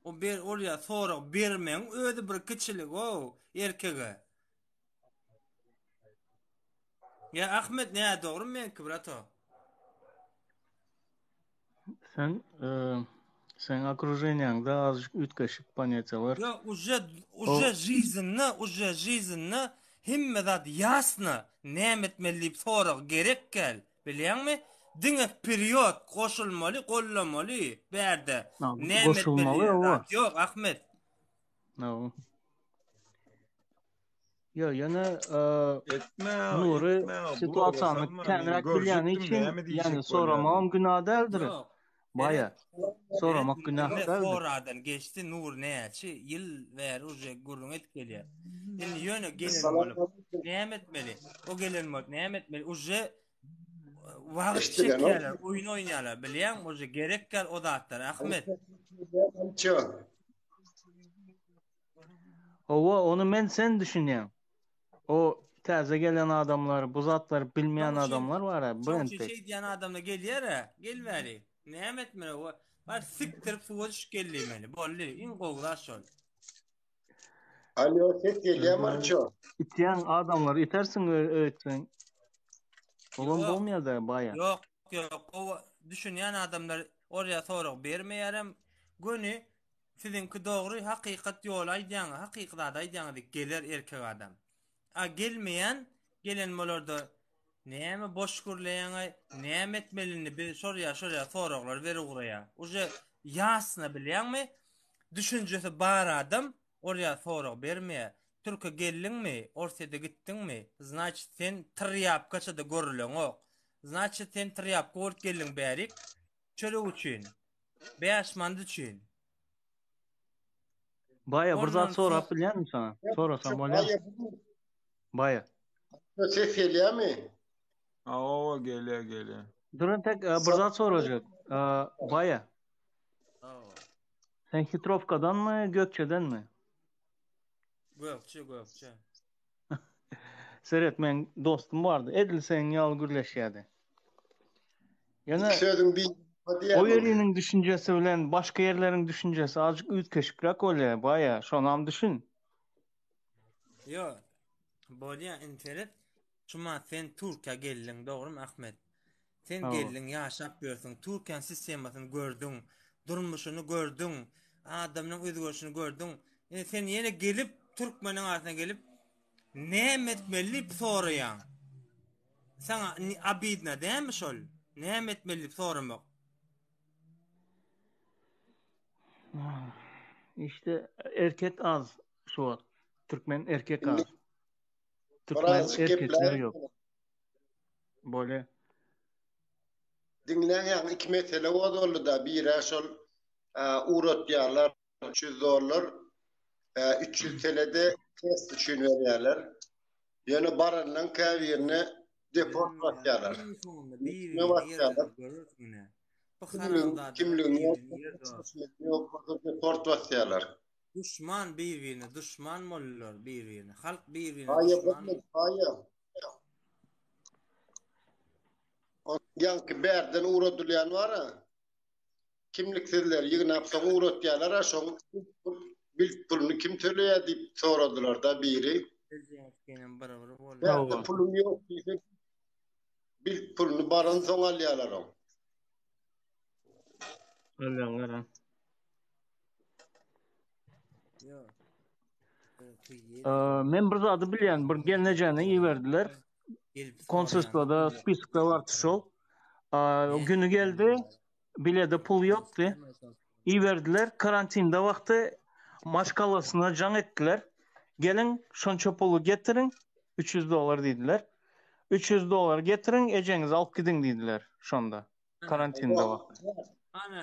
O bir oraya sonra bermen öde bir kiçilik o erkege. Ya Ahmet ne doğru men kibrato? Sen окружениеңде azıcık ütkeşik понятиялар. Ya уже жизньна himme zat yasna nämetmelip sonra gerek gel. Bilýärmi? Diňe period goşulmaly, gollamaly berde. Goşulmaly Nämetmeli o. zat yok Ahmet. No. Ya yana Etme, Nuri etme. situasyonu Bu kendirak men bilýän görjekdim, için näme diýjek yani bolýar. soramam günah däldir. Yok. Baya. Soramak günah Ne däldir. foradan geçti nur näçi yıl ver uje gurun etkelýär. Indi ýöne gelen Salam bolup nämetmeli. O gelen bolup nämetmeli uje wagt İşte ben çekýärler, oyun oýnýarlar. Bilýän uje gerek gel o zatlar Ahmet. Ova onu men sen düşünýän. O täze gelen adamlar, bu zatlar bilmeýän adamlar var ha, Çok Brent'te. şey diyen adamla gelýär ha, gelmäli. Nämetmeli o var siktirip suwa düşüp gelmeli. Bolly, in gowlar şol. Alo, ses geliyor Março. İtýän adamlar itersin öýtsen. Olam Yok. bolmaýar da baya. Yok. O düşünýän adamlar oraya sorak bermeýärem. Göni sizinki dogry hakykat ýol aýdýan, hakykat aýdýan geler erkek adam. A gelmeýän gelen bolarda näme boş gürleýän, näme etmelini bir şorya soraklar beri guraya. Uje ýasna bilýärmi? Düşünjesi bar adam oraya sorak bermeýär. Türk'e gellinmi, ortada gittinmi? Значит, sen tıryap kaçada görülen ok. Значит, sen tıryap gort gellin bärik. Çöle uçun. Beýaşmandy üçin. Baya bir zat sorap bilýärmi sana? Sorasam bolýar. Baya. Ses geliyor mi? Aa, geliyor. Durun tek bir zat soracak. Baya. Sen Hitrovka'dan mı, Gökçe'den mi? Gökçe. Seret, men dostum vardı. Edil sen yal gürleşýärdi. Yana o yerinin düşüncesi bilen başka yerlerin düşüncesi azıcık ütkeşikrak bolýar. Baya, şonam düşün. Yo. Bolýan internet. Şuma sen Türkiýe gellin, dogrymy Ahmet? Sen gellin ýaşap görsiň, Türkiýe sistemasyny gördüň, durmuşyny gördüň, adamyň özgörüşini gördüň. Sen ýene gelip Türkmeniň arasına gelip nämetmeli soraýan. Sana abidna dämi şol? Nämetmeli soramak. İşte erkek az şu an. Türkmen erkek az. Türkmen erkekler yok. Böyle. Dinleyen iki mesele o da oldu da bir şol uğrat yarlar $300 300 TL'de test için veriyorlar. Yani baranın kaviyerine deport bakıyorlar. Ne bakıyorlar? Kimliğini yok, deport bakıyorlar. Düşman birbirine, düşman mollar birbirine, halk birbirine düşman. Hayır. Yankı berden uğradılayan var ha. Kimliksizler yığın yapsan uğradıyalar ha. Son bil pulunu kim töleýär diýip soradylar da biri. Berden pulum yok diýip bil pulunu baran soň alýarlar o. Alýarlar. Men bir zady bilýän, bir gelnejäni iýerdiler. Konsulsiyada spiskda bardy şol. O günü geldi. Bilede pul yoktu. İverdiler. Karantinda wagty maşgalasyna jaň etdiler. Gelin şonça pulu getirin. $300 diýdiler. $300 getirin, ejeňiz alyp gidin diýdiler şonda. Karantinda wagty.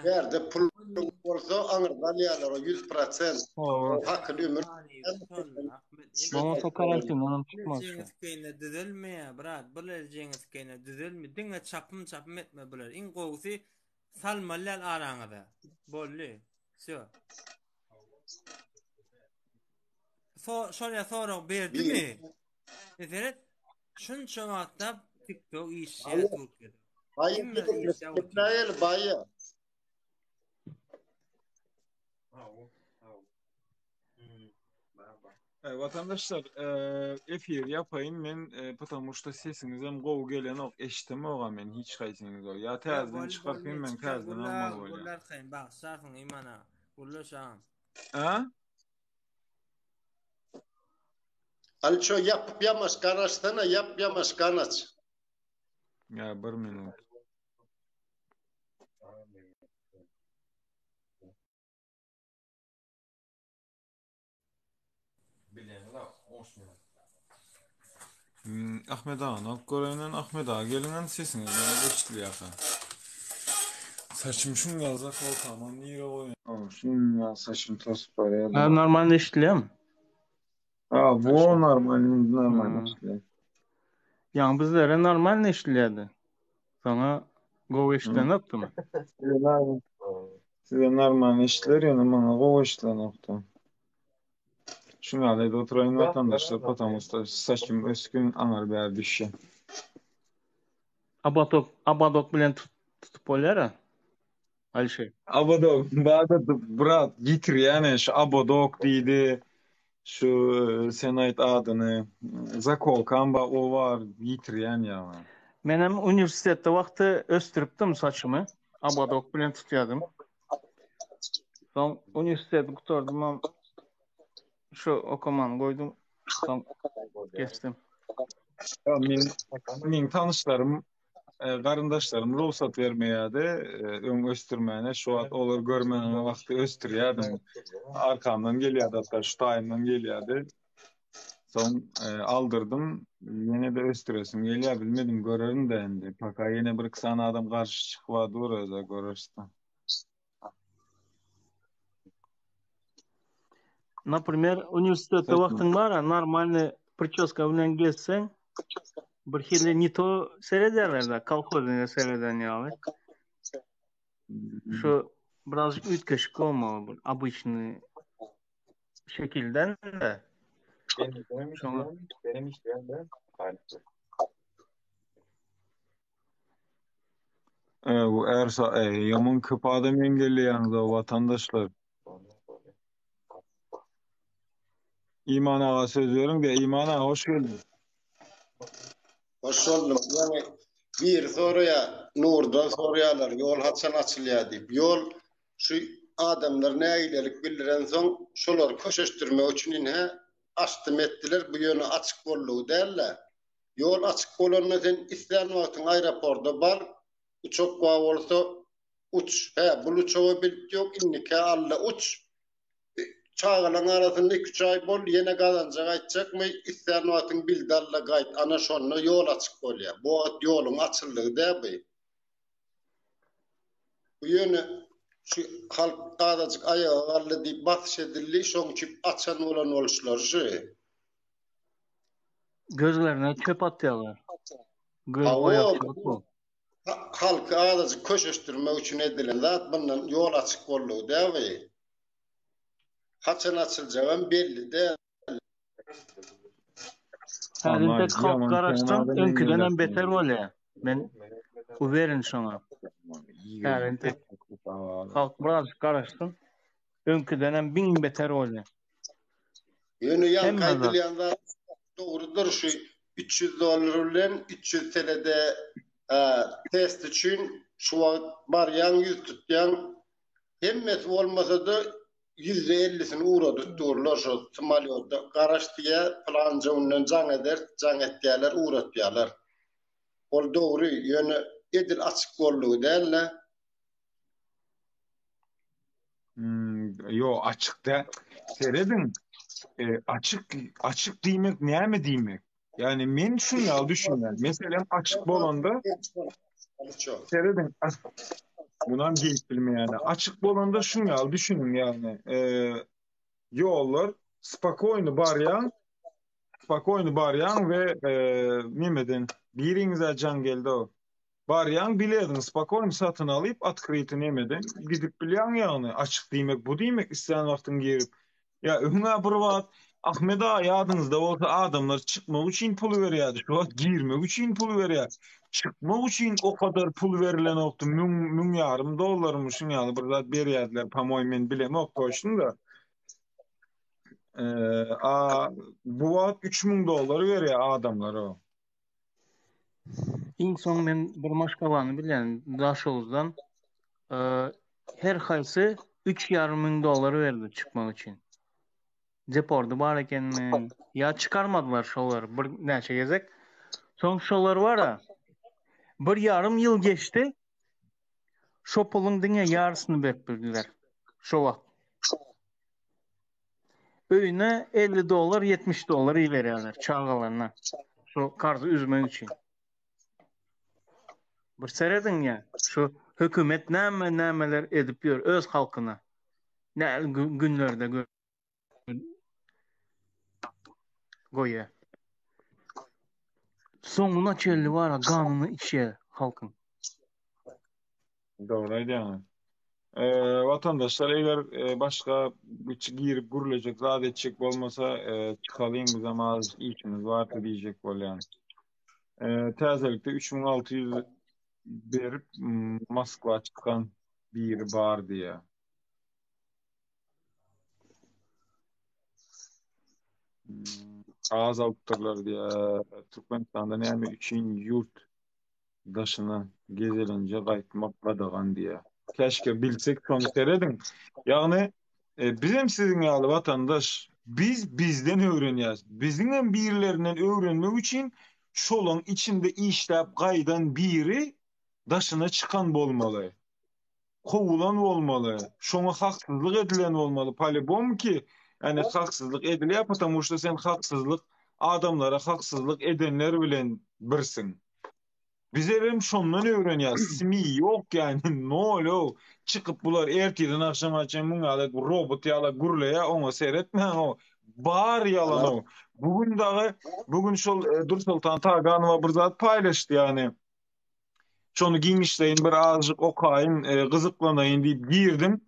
Berde pul bolsa aňyrda alýarlar o 100%. Hakyly ömür. Bolsa karantindan çykmaz. Kene düzelmeýär, brat. Bular jeňiz kene düzelmi. Diňe çapym etme bular. Iň gowsy salmalar araňyda. Bolly. Şo. Şoňa sorak berdimi? Ederet. Şunça wagtda TikTok işe Türkiýede. Hayır, bayı. Vatandaşlar, efir yapayın men, потому что sesinizem gowy gelen ok, eşiteme oga men hiç gaýsyňyz ol. Ya täzeden çykarpyn men täzeden almak bolýar. Gullar kayn bak şafyň imana. Gullar şam. Ha? Alço yap yamas kanastana yap yamas kanas. Ya 1 minut. Ahmet Ağa'nın alt görevinen Ahmet Ağa gelinen sesiniz eşitli yaka. Saçım şun yazda kalkaman nire koyun. Şun ya saçım tosip var ya. Ha, normal eşitliyor mu? Ha, bu normal eşitliyor. Yani bizlere normal eşitliyordu. Sana go eşitlen yoktu mu? Size normal eşitler yani bana go eşitlen yoktu. Şunu alaydı oturayın vatandaşlar patamusta saçım öskün anar bir şey. Abadok bilen tutup olar ha. Alşe. Abadok, brat gitir yani şu Abadok deydi. Şu sen ait adını Zakolkan ba o var gitir yani ya. Menem üniversitede vakti östürüptüm saçımı. Abadok bilen tutuyordum. Son üniversitede kutordum. Şu okuman koydum. Son geçtim. Ya min tanışlarım, qarındaşlarım ruhsat vermeyədi, ön östürməyine, şu an olur görməyene vaxtı östürüyədim. Arkamdan geliyordu hatta, şu tayımdan geliyordu. Son aldırdım, yine de östüresim geliyor, bilmedim, görerim de endi. Paka yine bir kısa adam karşı çıkvadı orada görürsün. Например, университетте вақтың бар, нормальный прическа bilen gelsen, bir hili не то seyrederler de, kolxozuna seyreden Şu birazcık ütkeşik olmalı, bir обычный şekilden de. Benim işleyen de bu Ersa yaman köp adam engelleyen de vatandaşlar. İman Ağa söz veriyorum de İman Ağa hoş geldin. Hoş buldum. Yani bir soruya Nur'dan soruyorlar. Yol hatsan açılıyor deyip. Yol şu adamlar ne eylelik bildiren son şolar koşuşturma için açtım ettiler. Bu yönü açık bolluğu derler. Yol açık bolundan isteyen vaktin aeroporda var. Uçak var olsa uç. Bu uçağı bilip yok. İnnike alla uç. Çağılan arasında 2 ay bol yine kazanacak açacak mı? İsteyen vaktin bildarla gayet ana şonla yol açık oluyor. Bu yolun açıldığı değil mi? Bu yönü şu halk azıcık ayağı aldı deyip batış edildi. Son çip açan olan oluşlar şu. Gözlerine çöp atıyorlar. Halkı azıcık koşuşturmak için edilen zaten bundan yol açık olduğu değil mi? Kaçan açılacağım belli değil. Halinde halk karıştan önküdenen beter oluyor. Ben verin sana. Halinde halk biraz karıştın. Önküdenen 1000 beter oluyor. Yönü yan kaydırlayanlar doğrudur şu $300 ile 300 TL'de test için şu var yan 100 tutyan hemmet olmasa da %50'sini uğra tutturlar şu Somaliyada. Karaştıya planca ondan can ettiyalar, uğratıyorlar. O doğru yönü edil açık bolluğu derler. Yo açık da seyredin. Açık demek ne mi demek? Yani men şunu ya düşünün. Mesela açık bolanda seyredin. Bundan geyik bilme yani. Açık bolanda şunu ya düşünün yani. Yollar spokojno baryan ve nimeden birinize can geldi o. Baryan biledin spokojno satın alıp открыто nemeden gidip bilyan yani. Açık demek bu demek isteyen vaktin girip. Ya öňe bir wagt Ahmet Ağa yadınızda olsa adamlar çıkmak için pul veriyordu. Şu an girmek için pul veriyor. Çıkmak için o kadar pul verilen oldu. Mün yarım dolarmışın yani. Burada beriyadiler. Pamoy men bilemek koştun da. Bu vaat 3000 doları veriyor adamlar o. İň soň men bir maşgabany bilýän Daşowuzdan her haýsy 3,5 ming dolar berdi çıkmak için. Deporda bar ekenmi? Ya çıkarmadılar şolar bir näçe gezek. Soň şolar bara 1,5 ýyl geçti. Şo puluň diňe ýarsyny berip berdiler. Şo wagt. Öýüne 50 dolar 70 dolar berýärler çağalaryna. Şo kardy üzmek için. Bir seredin ya, şu hökümet nämeler edip ýör öz halkyna. Näl günlerde goýa. Soňuna çelli bara ganyny içe halkyň. Doğru aýdýaňyz. Vatandaşlar eger başka girip gürülecek, zat edecek bolmasa çıkalayım bu zaman işimiz var diýjek bolýan. Täzelikde 3600 berip Moskva çıkan biri bar diýe. Az alıptırlar diye Türkmenistan'da näme üçün yurt daşına gezelince qaytmak gadagan diye. Keşke bilsek şonu seredin. Yani bizim sizin ýaly vatandaş biz bizden öwrenýäs. Bizden birlerinden öwrenmek için şolun içinde işläp gaýdan biri daşına çıkan bolmaly. Kovulan bolmaly. Şoňa haksızlyk edilen bolmaly. Palibom ki yani haksızlık ediliyor, потому что sen haksızlık adamlara haksızlık edenler bilen birsin. Bize hem şondan öwrenýär, simi yok yani nolo çıkıp bular erteden akşama çen muň alet robot ýala gürleýär, oňa seretme o bar yalan o. Bugün şol Dursultan Taganowa bir zat paýlaşdy yani. Şonu giňişleýin bir azjyk okaýyn, gyzyklanayyn diýip girdim.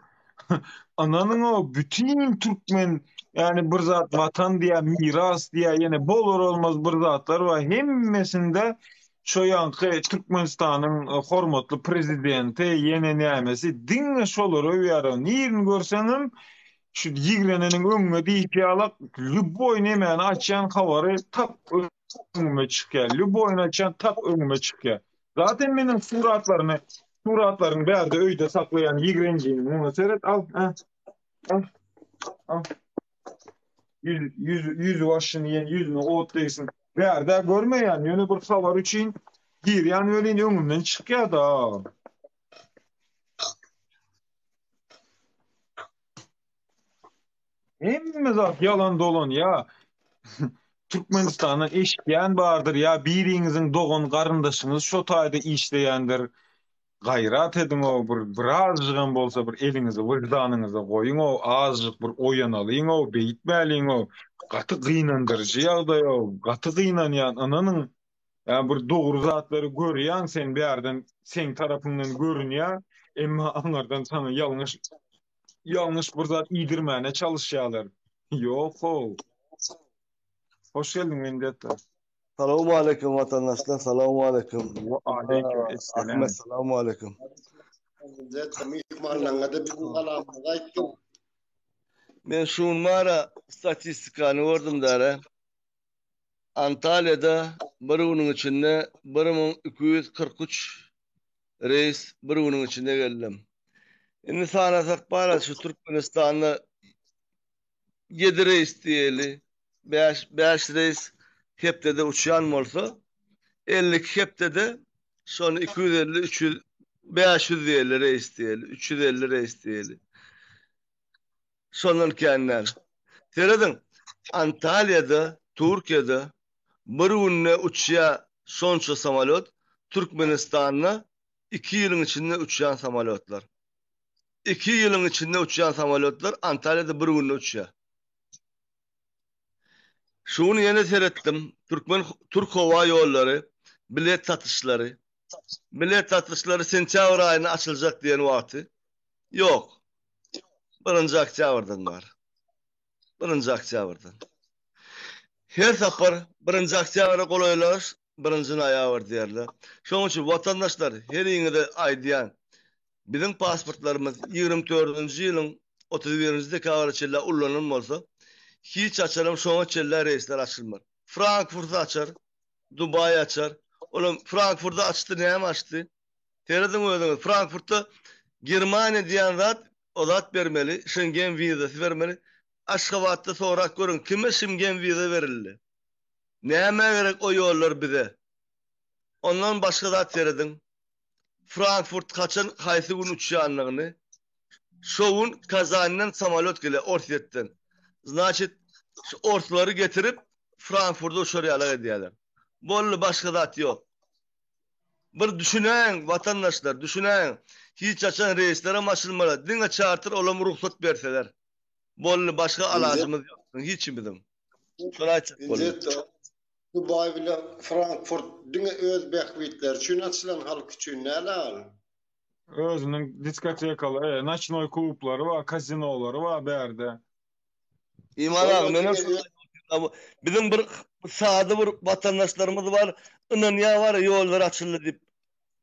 Ananın o bütün Türkmen yani bir zat vatan diye miras diye yine bolor olmaz bir zatlar var. Hemmesinde şu yankı Türkmenistan'ın hormatlı prezidenti yine nämesi dinle şolar öýärä. Niýerini görsenim şu ýigrenenin öňüne diýip ýalak lüboy nämäni açan habary tak öňüme çykýar. Lüboyny açan tak öňüme çykýar. Zaten meniň suratlaryny bärde öýde saklayan ýigrenjiň muňa seret al. Yüzü başını yen yüzünü otlayısın. Bärde görmeýän ýöne bir habar üçin gir yani öyle öňünden çykýar da. Hemme zat yalan dolan ya. Türkmenistan'a eşkýän bardır ya biriňiziň dogan garyndaşyňyz şo taýda işleýändir. Gayrat edin o bir azjygan bolsa bir elinizi wyjdanyňyza goýuň o azjyk bir oýanalyň o beýitmäliň o gaty gynandyrjy ýagdaý o gaty gynanýan ananyň ýa bir dogry zatlary görýän sen bärden sen tarapyňdan görünýär emma onlardan sana ýalňyş bir zat ýigirmäne çalışýarlar. Ýok o. Hoş geldin Mendetta. Selamun aleyküm vatandaşlar. Selamun aleyküm. Aleyküm esselam. Ahmet selamun aleyküm. Men şunmara statistikany gördüm dara. Antalya'da bir günün içinde 1243 reis bir günün içinde geldim. Indi sanasak bara şu Türkmenistan'da 7 reis diýeli, 5 reis hepde uçyan bolsa 50 hepde şonu 250 300 500 diýeli reis diýeli 350 reis diýeli. Şondan kenler. Seredin Antalya'da, Türkiye'de bir günne uçya sonça samalot Türkmenistan'a 2 ýylyň içinde uçyan samalotlar. 2 ýylyň içinde uçyan samalotlar Antalya'da bir günne uçya. Şunu yine seyrettim. Türk hava yolları, bilet satışları sentyabr ayına açılacak diyen vakti. Yok. 1. oktyabrdan var. 1. oktyabrdan. her sapar birinci aktyabra golaylar, birincini ayağı var diýerler. Şoň üçin watandaşlar her ýerde aýdýan. Bizim pasportlarymız 24-nji ýylyň 31-nji dekabr çella ullanylmaz bolsa, hiç açarım şoňa çella reisler açylmar. Frankfurt açar, Dubai açar. Olam Frankfurtda açdy, näme açdy? Tereden ödüňiz. Frankfurtda Germaniýa diýen zat, o zat bermeli, Schengen wizasy bermeli. Aşgabatda sorak görün, kime Schengen wiza berildi? Näme gerek o ýollar bize? Ondan başga zat tereden. Frankfurt kaçan haýsy gün uçýanlygyny, şowun Kazandan samolyot gele Orsetden. Значит, ortlary getirip Frankfurtda uçurýarlar edýärler. Bolly başga zat ýok. Bir düşünäň watandaşlar, düşünäň. Hiç açan reislere maşylmala, diňe charter olam ruhsat berseler. Bolly başga alajymyz ýok. Hiç bilim. Şoňa açyk bolly. Dubai bilen Frankfurt diňe öz behwitler üçin açylan halk üçin näler? Özüniň diskotekaly, noçnoy klublary we kazinolary we berde. İman ağa, menen bizim bir sady bir watandaşlarymyz bar, ynanýa var, ýollar açyldy dip.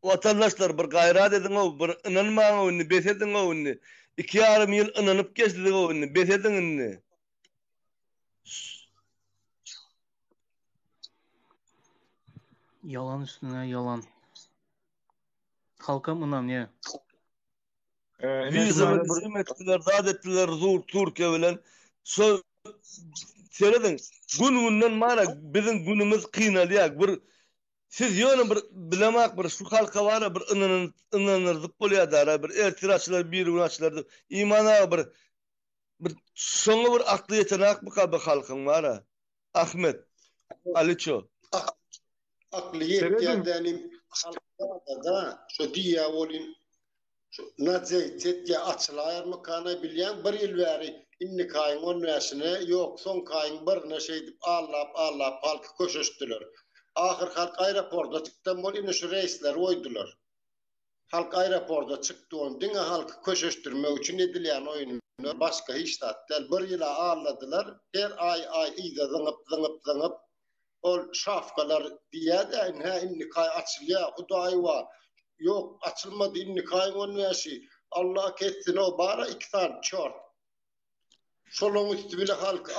Watandaşlar bir gaýrat edin o, bir ynanmaň ony, besedin ony. 2,5 ýyl ynanyp geçdi ony, besedin ony. Yalan üstüne yalan. Halka ynanýa. Biz bizim etdiler, zat etdiler, zur Türkiýe bilen. So seredin, gün-günden mara bizim günümüz kynalýak. Bir siz ýöne bir bilemek bir şu halka bara bir ynanyrdyk bolýar, bir ertiraçlar, bir günaçlar. İmana bir şoňa bir akly ýetenek bu halkyň bara. Ahmet, Aliço. Akly ýetgändenim halkda da şu diýä bolyn Nazeytetya açılayar mı kana bilyen bir yıl veri inni kayın on nesine yok son kayın bir ne şey dip Allah halkı koşuştular. Ahir halk aeroporda çıktı mol inni şu reisler oydular. Halk aeroporda çıktı on dine halkı koşuşturma için edilen oyunu başka hiç tattel bir yıla ağladılar. Her ay iyide zınıp ol şafkalar diye de inni kay açılıyor o da ay var. Yok açılmadı inni kayın onvesi. Allah ketsin o bara 2 tane çort. Şolun üstü bile halk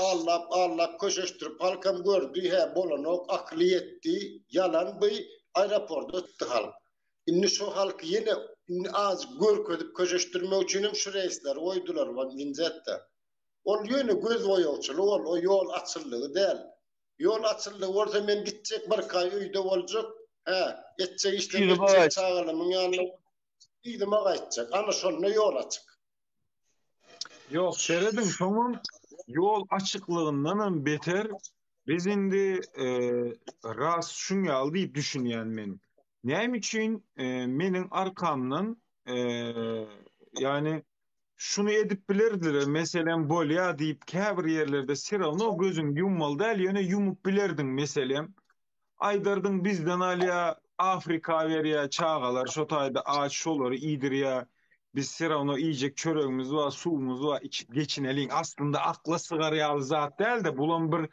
Allah koşuşturup halkam gördü he bolanok akli etti yalan bir aeroporda tuttu halk. İnni şu halk yine az görködüp koşuşturma üçin şu reisler oydular van inzette. Ol yöne göz oýaçyly o yol açıldyğı değil. Yol açıldı orta men gitjek bir kay öýde boljak. He, geçecek işte geçecek çağırımın yanına iyiydim ağa edecek. Ana şonuna yol açık. Yok, seredin şoňun yol açıklığından beter biz indi ras şunu al diýip düşünýän men. Näme üçin meniň arkamdan yani şunu edip bilerdiler. Meselem bolýa diýip käbir ýerlerde serawno gözüň yummaly däl ýöne yumup bilerdiň meselem. Aydardyň bizden alýa Afrika berýär çağalar, şo taýda ağaç şolary iýdirýär. Biz serawno iýjek çöregimiz we suwumuz we içip geçineliň. Aslında akla sygarýaly zat däl de bulan bir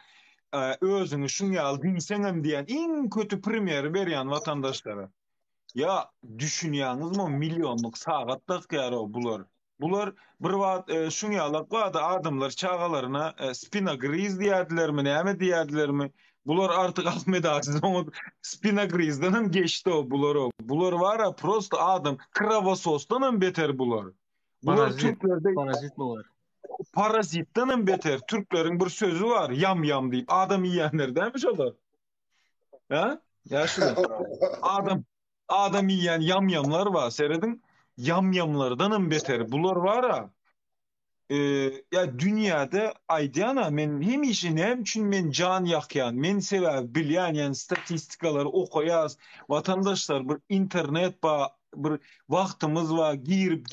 özüňi şuňa al diýseňem diýen iň kötü premier berýän watandaşlara. Ya düşünýäňizmi milyonluk sagatlyk ýaro bular. Bular bir wagt şuňa alak adamlar çağalaryna spina griz diýerdilermi, näme diýerdilermi? Bular artık Ahmet Ağa'nın spina grizden geçti o bular o. Bular var ya prosto adam kravasostan beter bular. Bular Türklerde parazit bular. Parazitten beter. Türklerin bir sözü var. Yam yam deyip adam yiyenlerdenmiş o da. Ha? Ya şuna. Adam yiyen yamyamlar var. Seyredin. Yamyamlardan beter. Bular var ya. Ya dünyada aydiyana men hem işin hem için men can yakyan, men sebep bilyan yani statistikaları okuyaz, vatandaşlar bir internet bir vaktimiz var girip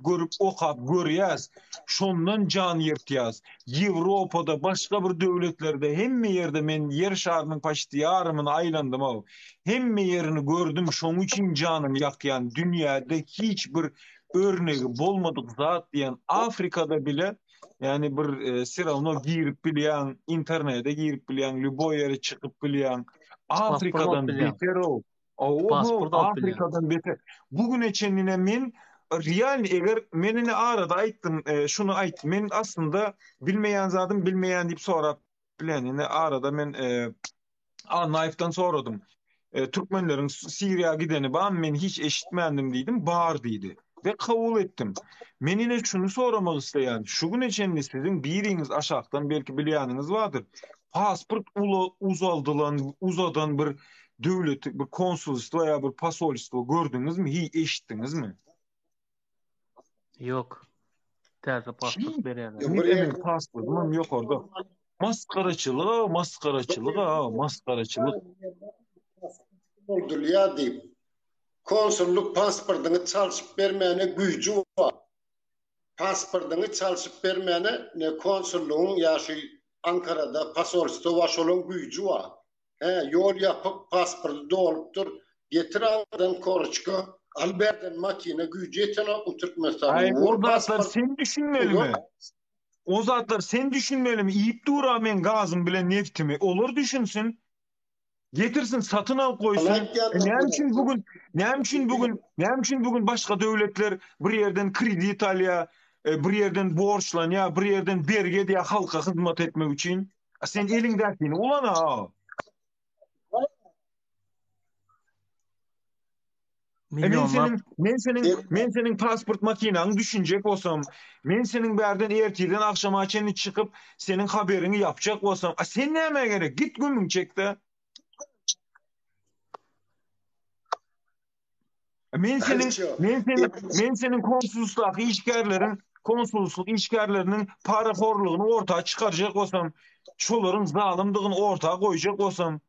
görüp okap görüyaz, şondan can yırtıyaz. Avrupa'da başka bir devletlerde hemme yerde men yer şarının paştı yarımını aylandım o. Hemme yerini gördüm şon için canım yakyan dünyada hiçbir örneği bolmadık zat diyen Afrika'da bile Yani bir sıravno girip bilýän, internete girip bilýän, lüboy yere çıkıp bilýän, Pasport alıp Afrikadan bilýän. beter o. Oho, Pasport alıp bilýän. Afrikadan beter. Bugüne çenine men real eger menine arada aýtdym, şunu aýtdym. Men aslında bilmeýän zatym bilmeýän diýip sorap bilen. Ine arada men Naif'tan soradım. Türkmenlerin Siriya gideni men hiç eşitmendim diýdim, bar diýdi. Ve kabul ettim. Menine şunu soramak isteýän, şu gün içinde sizin biriňiz aşaktan belki bilýäniniz vardır. Pasport uzadan bir döwlet, bir konsulstwo ýa bir pasolstwo gördüňizmi, eşitdiňiz mi? Yok. Terse pasport berýärler. Emin pasportum yok orada. Maskaraçılık. Oldu ya deyip. Konsulluk pasportunu çalışıp vermeyene gücü var. Pasportunu çalışıp vermeyene ne konsulluğun ya şu Ankara'da pasolstwo var şolun gücü var. Yol yapıp pasportu doluptur. Getir ağdan korçka. Alberden makine gücü yeten o Türkmenistan'ın. O zatlar sen düşünmeli mi? O zatlar sen düşünmeli mi? İyip dura men gazım bile neftimi. Olur düşünsün. Getirsin satın al koysun. Nämçin bugün başka devletler bir yerden kredit alya, bir yerden borçlanya, bir yerden berge diye halka hizmet etmek için. Sen elindekini ulan ha. Men senin pasport makinanı düşünecek olsam, men senin berden erteden akşama çeni çıkıp senin haberini yapacak olsam, sen näme gerek? Git gümün çekte. Men senin konsolosluk işgärlerinin paraforluğunu ortaya çıkaracak olsam, şoların zalımdığını ortaya koyacak olsam,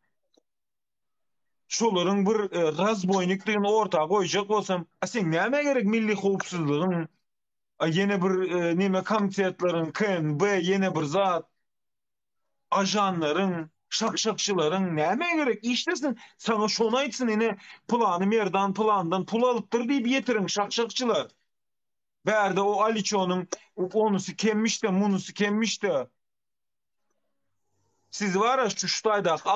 şoların bir razboynyklygyny ortaya koyacak olsam, sen näme gerek milli howpsuzlygyň, ýene bir näme komitetlaryň, KNB, ýene bir zat, ajanlaryň, şakşakçylaryň näme gerek işlesin, sana şonu aýtsyn, ene plandan pul alypdyr diýip ýetirin şakşakçylar. Bärde o Aliço'nun onusu kemmiş de, munusu kemmiş de. Siz var ya şu şutaydak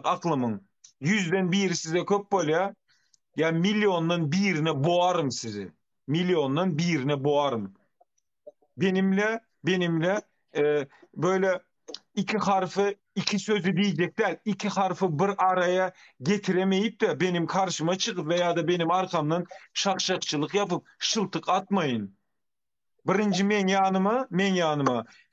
aklımın, 100'den 1 size köp bolýa, ya milyondan 1'ine boğarım sizi. Milyondan 1'ine boğarım. Benimle böyle iki sözü diýjekler, iki harfı bir araya getiremeyip de benim karşıma çıkıp veya da benim arkamdan şakşakçılık yapıp şıltık atmayın. Birinci men ýanyma.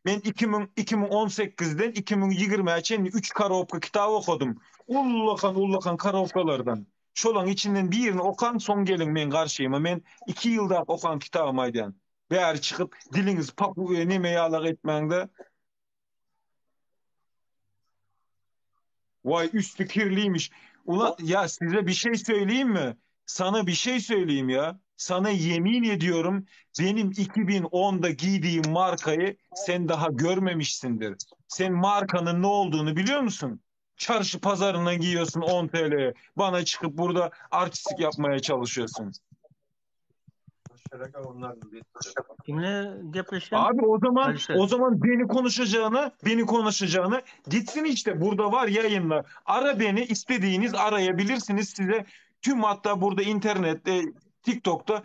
Men 2018'den 2020'ye çenli 3 karopka kitap okudum. Ullakan karopkalardan. Şolan içinden birini okan son gelin men karşıyma. Men 2 ýylda okan kitabım aýdan. Bäri çıkıp diliniz papu neme ýalak etmäňde. Vay üstü kirliymiş. Ulan ya size bir şey söyleyeyim mi? Sana bir şey söyleyeyim ya. Sana yemin ediyorum benim 2010'da giydiğim markayı sen daha görmemişsindir. Sen markanın ne olduğunu biliyor musun? Çarşı pazarına giyiyorsun 10 TL'ye. Bana çıkıp burada artistik yapmaya çalışıyorsun. Kimle gepleşen? Abi o zaman beni konuşacağına gitsin işte burada var yayınlar. Ara beni istediğiniz arayabilirsiniz size tüm hatta burada internette TikTok'ta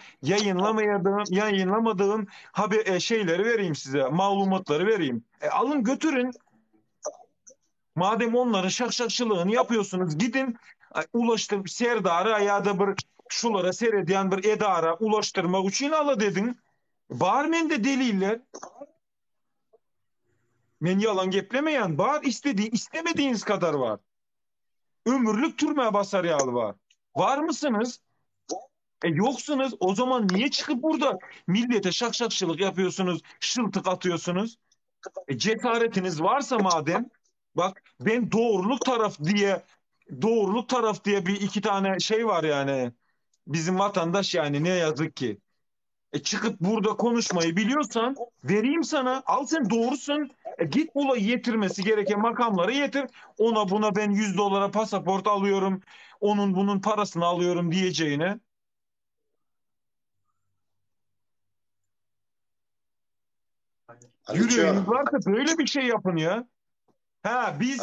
yayınlamadığım haber şeyleri vereyim size malumatları vereyim. Alın götürün. Madem onların şakşakçılığını yapıyorsunuz gidin ulaştır Serdar'a ya da bir şulara seyrediyen bir edara ulaştırmak için ala dedin. Bar mende deliller. Men yalan geplemeyen bar istemediğiniz kadar var. Ömürlük türme basar yağlı var. Var mısınız? Yoksunuz. O zaman niye çıkıp burada millete şakşakçılık yapıyorsunuz, şıltık atıyorsunuz? Cesaretiniz varsa madem, bak ben doğruluk taraf diye bir iki tane şey var yani. Bizim vatandaş yani ne yazık ki. Çıkıp burada konuşmayı biliyorsan vereyim sana. Al sen doğrusun. Git olayı yetirmesi gereken makamları yetir. Ona buna ben $100 pasaport alıyorum. Onun bunun parasını alıyorum diyeceğine. Yüreğiniz varsa böyle bir şey yapın ya. Biz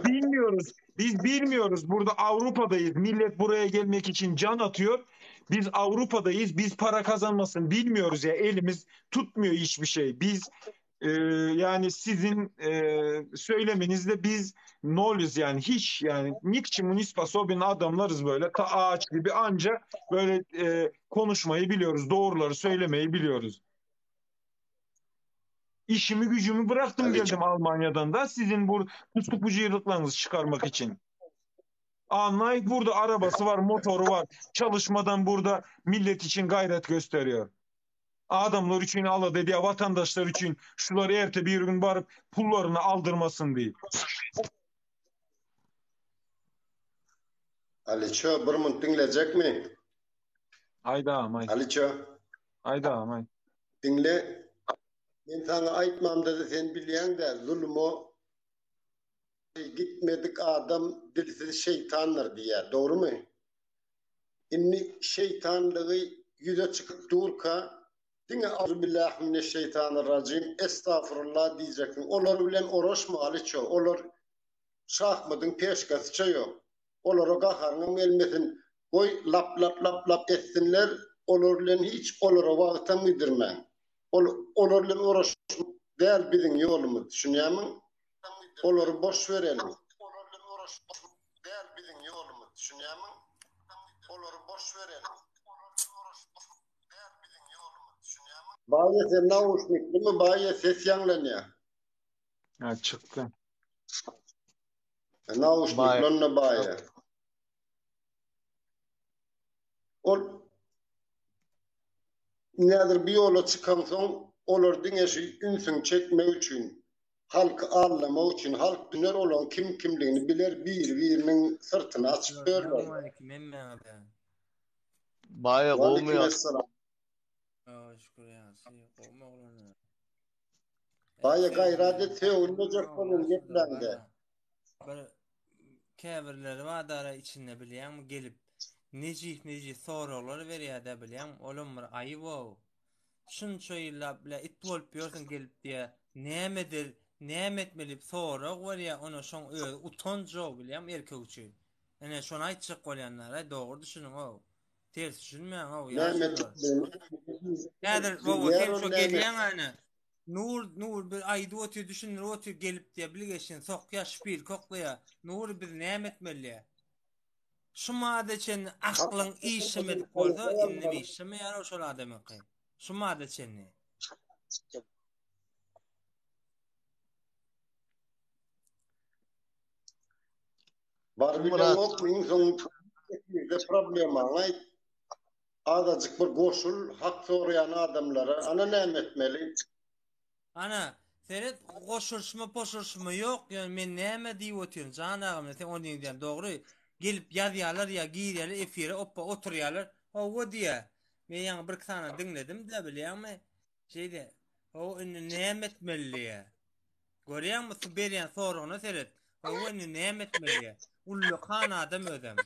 bilmiyoruz. Biz bilmiyoruz. Burada Avrupa'dayız. Millet buraya gelmek için can atıyor. Biz Avrupa'dayız. Biz para kazanmasın bilmiyoruz ya. Elimiz tutmuyor hiçbir şey. Biz yani sizin söylemenizde biz nolüz yani hiç yani nikçi munispa sobin adamlarız böyle ta ağaç gibi anca böyle konuşmayı biliyoruz. Doğruları söylemeyi biliyoruz. İşimi gücümü bıraktım geldim Almanya'dan da sizin bu tutuklu cıyırlıklarınızı çıkarmak için. Anlayıp burada arabası var, motoru var. Çalışmadan burada millet için gayret gösteriyor. Adamlar için ala dedi ya vatandaşlar için şuları erte bir gün varıp pullarını aldırmasın diye. Aliço bir mun dinleyecek mi? Hayda amay. Aliço. Hayda amay. Dinle. Ben sana aytmam dedi sen bilyen de zulüm o gitmedik adam dilsiz şeytanlar diye. Doğru mu? İnni şeytanlığı yüze çıkıp durka dine Euzubillahimineşşeytanirracim estağfurullah diyeceksin. Olar bilen uğraşma Aliço. Olar şahmadın peşkası yok. Olar o gaharının elmesin koy lap etsinler. Olar bilen hiç olara vakta mıydirmen. Olar bilen uğraşma değil bizim yolumuz. Düşünüyor musun? Oları boş verelim. Olar bilen uğraşma değil bizim yolumuz. Düşünüyor musun? Oları boş verelim. Baye sen nauşnikli mi? Baye ses yanlanıyor. Ha çıktı. Nauşnikli baye. Nedir bir yola çıkan son olur dinleşi ünsün çekme için halkı anlama için halk döner olan kim kimliğini bilir birinin sırtını açıp görürler. Baye kovmuyor. Baye gayradet sevilmeyecek onun yetlerde. Käbirleri vadara içinde bilýän gelip necih soralar berýär de bilýän olum bir aýyp o. Şunça ýyllap bile it bolup ýörsen gelip diýe nämedir nämetmeli sorak berýär ona şoň öz utanç ol bilýän erkek üçin. Ene şonu aýtjak bolýanlara dogry düşünüň o. Ters düşünmeýän o. Nädir bu sen şu gelýän ana. Nur bir aýdy otyr düşünür otyr gelip diye bilgeşin sokya şpil koklaya nur bir nämetmeli. Şu madeçen aklın işimi bolsa indi işimi ýar şol adamy kay. Şu madeçeni. Var bilen ok insan de problem var. Azıcık bir goşul hak sorayan adamlara ana nämetmeli? Ana, seret goşurşma poşurşma yok. Yani men näme diýip otyrum? Janagym sen onu diýen dogry. Gelip ýazýarlar ya giýerler efire oppa oturýarlar. O diýe. Men ýa bir sana dinledim de bilýärmi? Şeýde. O indi näme etmeli? Görýärmi şu berýän soragyna seret? O indi näme etmeli? Ullu kan adam ödem.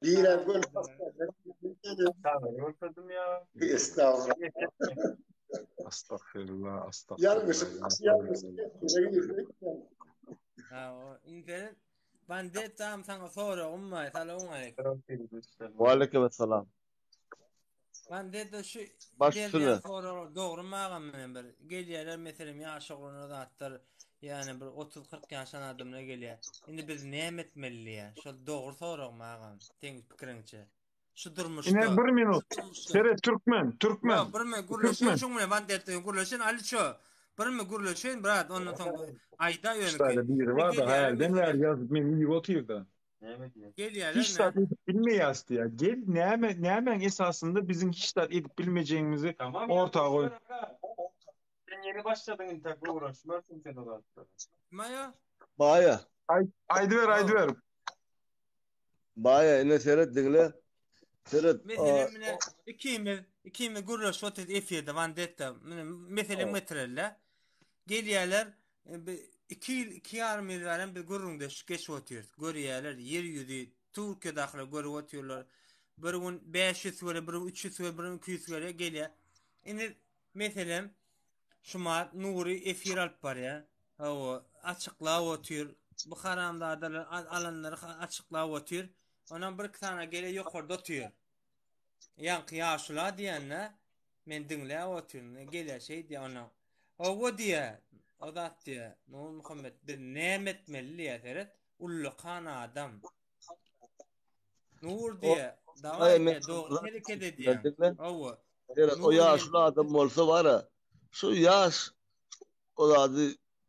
Bir gün Estağfurullah. O internet ben de tam sana sonra umma selamun aleyküm. Ve aleykümselam. Ben de şu Başüstüne. sonra doğru mağam men bir gelýärler meselem ýaşygyny da atlar yani bir 30-40 ýaşan adamlar gelýär. Indi biz näme etmeli? Şol dogry sorag mağam. Teň pikiriňçe. Şu durmuşda. Yine bir minut. Seret Türkmen. Yok, bir mi gurleşen şu mu ben de gurleşen Aliço. Bir mi gurleşen brat ondan soň aýda ýönüki. İşte biri var da hayalden ver yaz men iyi oturdu. Hiç de bilmeýäs ya. Gel näme esasında bizim hiç de edip bilmeyeceğimizi ortağa koy. Sen yeni başladın takla uğraşmıyorsun sen orada. Maya? Baye. Aydı ver. Baye ene seret dinle. Seret. Mesela ikimi gurleş otet efirde vandetta. Mesela metrelle. Gelýärler 2 yarım ýyl bir gurrunda geç otyr. Görýärler yer ýüzi Türkiye'dakiler görüp otuyorlar. Bir gün 500 göre, bir gün 300 göre, bir gün 200 göre geliyor. Indi mesela şuma Nuri efir alıp var ya. O açıklığa otuyor. Bu haramda alanları açıklığa otuyor. Ondan bir tane geliyor yukarıda otuyor. Yankı yaşlı diyenler men dinle oturuyor. Geliyor şey diye ona. O diye. O da diye. Nur Muhammed bir nemet melli ya ullukan adam. Nur diye. Davay diye doğru hareket ediyor. O yaşlı adam olsa var ya, şu yaş o da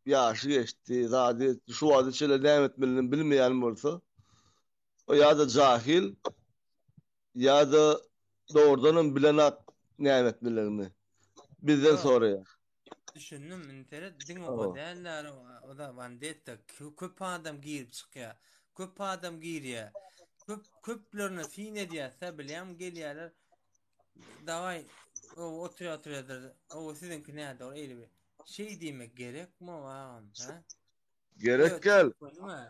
yaşı geçti, zaten şu adı şöyle devam etmelerini bilmeyen olsa, o ya da cahil ya da doğrudan bilen devam etmelerini bizden sonra ya. Düşündüm internet din o derler o da vandetta köp adam girip çıkıyor. Köp adam giriyor. Köplerini fine diyse bileyim geliyorlar. Davay o oturuyor. O sizinki ne doğru öyle bir şey demek gerek mi var ha? Gerek gel.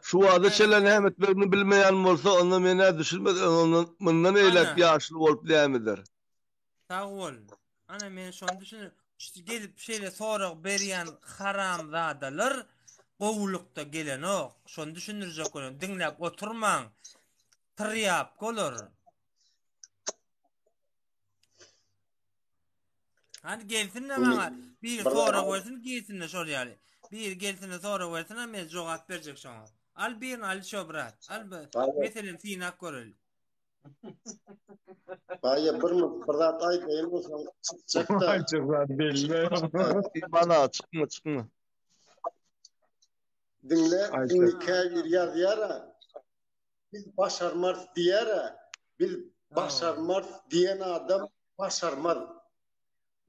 Şu adı şöyle nimetlerini bilmeyen olsa ondan mene düşünmez ondan eylek yaşlı olup devam eder. Sağ ol. Ana men şu an düşünüyorum. İşte gelip şeyle sonra beriyan haram zadalar qowlukda gelen o. Şonu düşünürjek onu. Dinlep oturman. Tiryap olur. Hadi gelsin de bana bir sonra versin gelsin de şoryalı. Bir gelsin de sonra versin ama cevap verecek şuna. Al bir al şobrat. Al mesela finak görül. Baye bir zat aytayım bolsa çıkacak da. Çıkacak belli. Bana çıkma. Dinle kayir yazıyara. Biz başarmaz diyara. Biz başarmaz diyen adam başarmaz.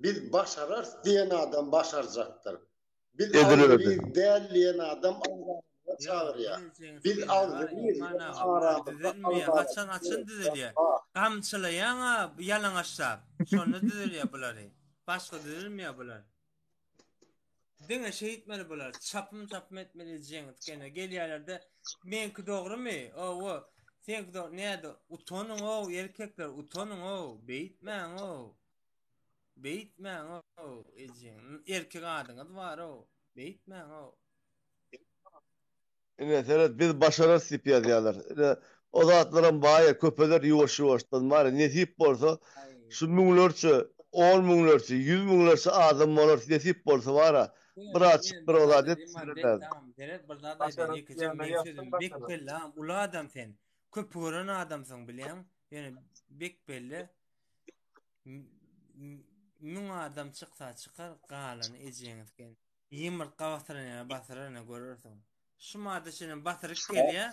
Biz başarırız diyen adam başaracaktır. Biz ağzını değerleyen adam Allah'a çağır ya. Biz ağzını ağrı açın düzülüyor. Kamçılayan yalan aşağı. Sonra düzülüyor bunları. Başka düzülmüyor bunlar. Dine şey etmeli bunlar. Çapım etmeli diyeceğiniz. Geliyorlarda benki doğru mu? O. Sen doğru. Nerede? Utanın o. Erkekler utanın o. Beyitmen o. Beyitmen o. Erkek adınız var o. Beyitmen o. Evet biz başarır sipiyat diyorlar. O zatların baye köpeler yuvaştan var. Nesip bolsa şu münglerçe 10 münglerçe 100 münglerçe adam olur nesip bolsa var. Bir açık bir ola dep söyler. Tamam. Deret burada da geçen bek belli. Ulu adam sen. Köpüren adamsın biliyorum. Yani bek belli. Mün adam çıksa çıkar qalan ejеңizken. Yimir qavatrana basarana görürsen. Şu maddenin batırıp geliyor.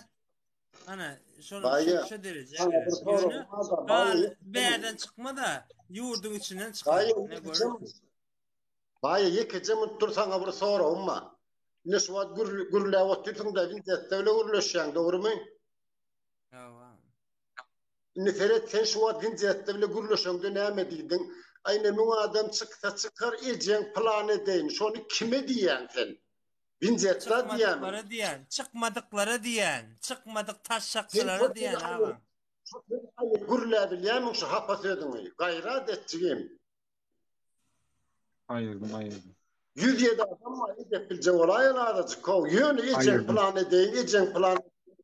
Ana şu derece. Beyden çıkma da yurdun içinden çıkar. Ne görürsün? Baye yekece muttursan bir sonra umma. Ne suat gürle oturtun da vindette öyle gürleşen doğru mu? Tamam. Ne feret sen suat vindette öyle gürleşen de ne medidin? Aynı mü adam çıkar ejeng plan edeyin. Şonu kime diyen sen? Vindette diyen. Çıkmadıkları diyen. Çıkmadık taşşakçıları diyen abi. Gürle bilyen şu hapa söyledin. Gayrat etçiyim. Ayırdım. 107 adam var edip bilce olaylar çıkıyor. Yönü ejeng plan edeyin. Ejeng plan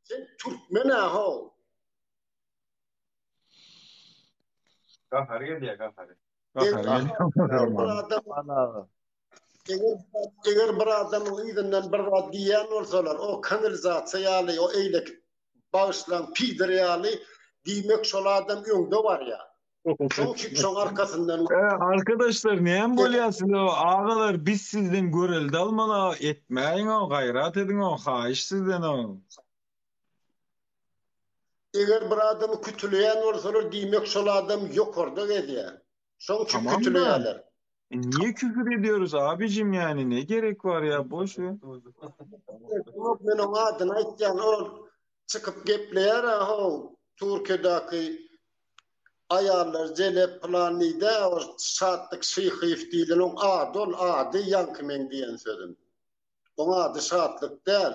edeyin. Türkmene ho. Gafar geliyor gafar. Eğer bir adamın izinden bir vat giyen olsalar, o kanalizasyalı, o eylek bağışlan pidriyalı, demek şol adam öngde var ya. Son arkasından. Arkadaşlar neyen bolyasın o ağalar biz sizden göreldi almana etmeyin o gayrat edin o hayiş sizden o. Eğer bir adamı kütüleyen olsalar demek şol adam yok orada ediyor. Son kütüleyenler. Niye küfür ediyoruz abicim yani ne gerek var ya boş ver. Ben o adına aytcan o çıkıp gepleyer o Türkiye'deki ayarlar jele planida o saatlik şeyhif diýilen o adı yankımen diyen sözüm. O adı saatlik değil.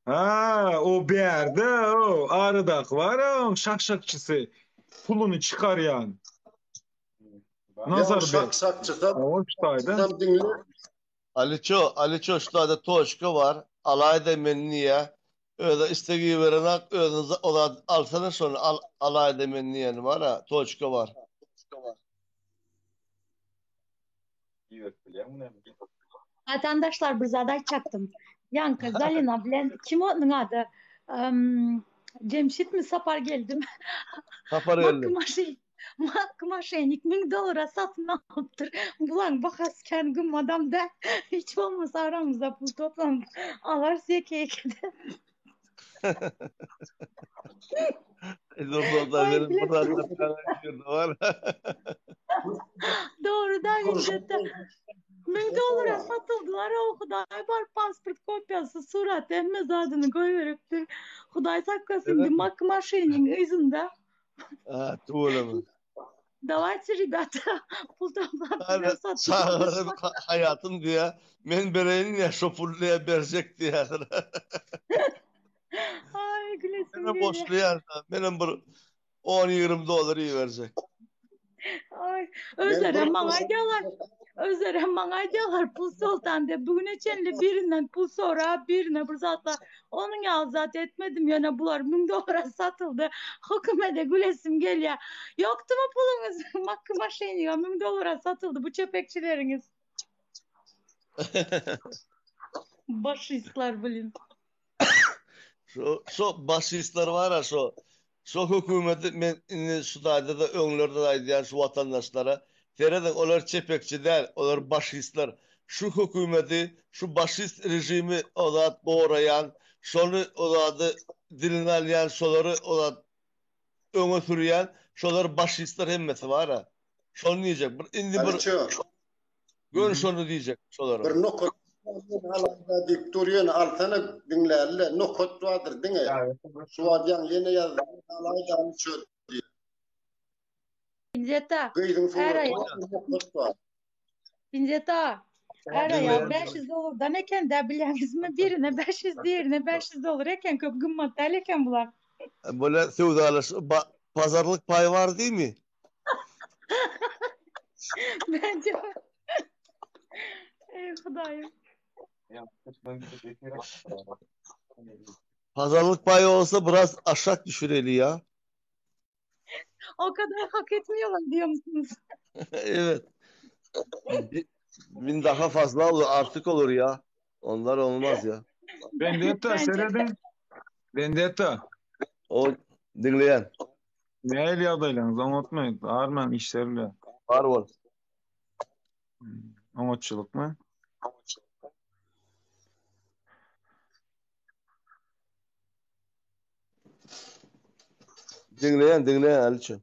Ha, o berde o arıdak var ya şakşakçısı pulunu çıkaryan. Nazar Bey. O çıtaydı. Aliço şurada Toşka var. Alayda menniye. Öyle istediği verenek özünüze alsana sonra alayda menniyen var ha. Toşka var. Vatandaşlar bir zaday çaktım. Yankı, Zalina bilen kim onun adı? Cemşit mi Sapar geldim. Sapar geldim. Maşenik $1000 satın alıptır. Bulan bakasken güm adam da hiç olmasa aramızda pul toplam alar zekeye gider. Doğrudan yüzden $1000 satıldılar. O Huday var pasport kopyası surat emmez adını koyveriptir. Huday sakkasın mak maşenin izinde. Ha, tuğla. Давайте, ребята, pul toplam Sağlarım hayatım diye. Men bereyin ya şopulluya berecek diye. Ay gülesim Bana boşlayan. Benim bir $10-20 iyi verecek. Ay, özlerem bana diyorlar pul soltan de bugün içenle birinden pul sonra birine bir zatla onun yazat etmedim yana bular $1000 satıldı. Hükümete gülesim geliyor. Yoktu mu pulunuz? Makkı maşeni ya $1000 satıldı bu çöpekçileriniz. Başistler bilin. Şu başistler var ya şu hükümeti men şu da öňlerde da aýdýan şu vatandaşlara tereden olar çepekçi değil, olar başistler. Şu hükümeti, şu başist rejimi olat doğrayan, şonu oladı dilini alýan, şolary olat öňe sürýän, şolar başistler hemmesi var ha. Şonu diýjek. Indi bir gön şonu diýjek şolara. Bir nokot alayda Viktoriyan altana dinlerle nokot vardır değil mi? Şu adyan yeni yazdı. Alayda çöz. Pinzeta. Pinzeta. Ara ya $500 eken de bilemiz mi? Birine 500 diğerine $500 eken köp gımmatal eken bular. Böyle sevdalar pazarlık payı var değil mi? Bence ey Hudayım. Pazarlık payı olsa biraz aşağı düşüreli ya. O kadar hak etmiyorlar diyor musunuz? Evet. Bin daha fazla olur artık olur ya. Onlar olmaz ya. Vendetta seyredin. Vendetta. O dinleyen. Ne el yadaylanız anlatmayın. Arman işlerle. Var. Amatçılık mı? Dinleyen Aliço.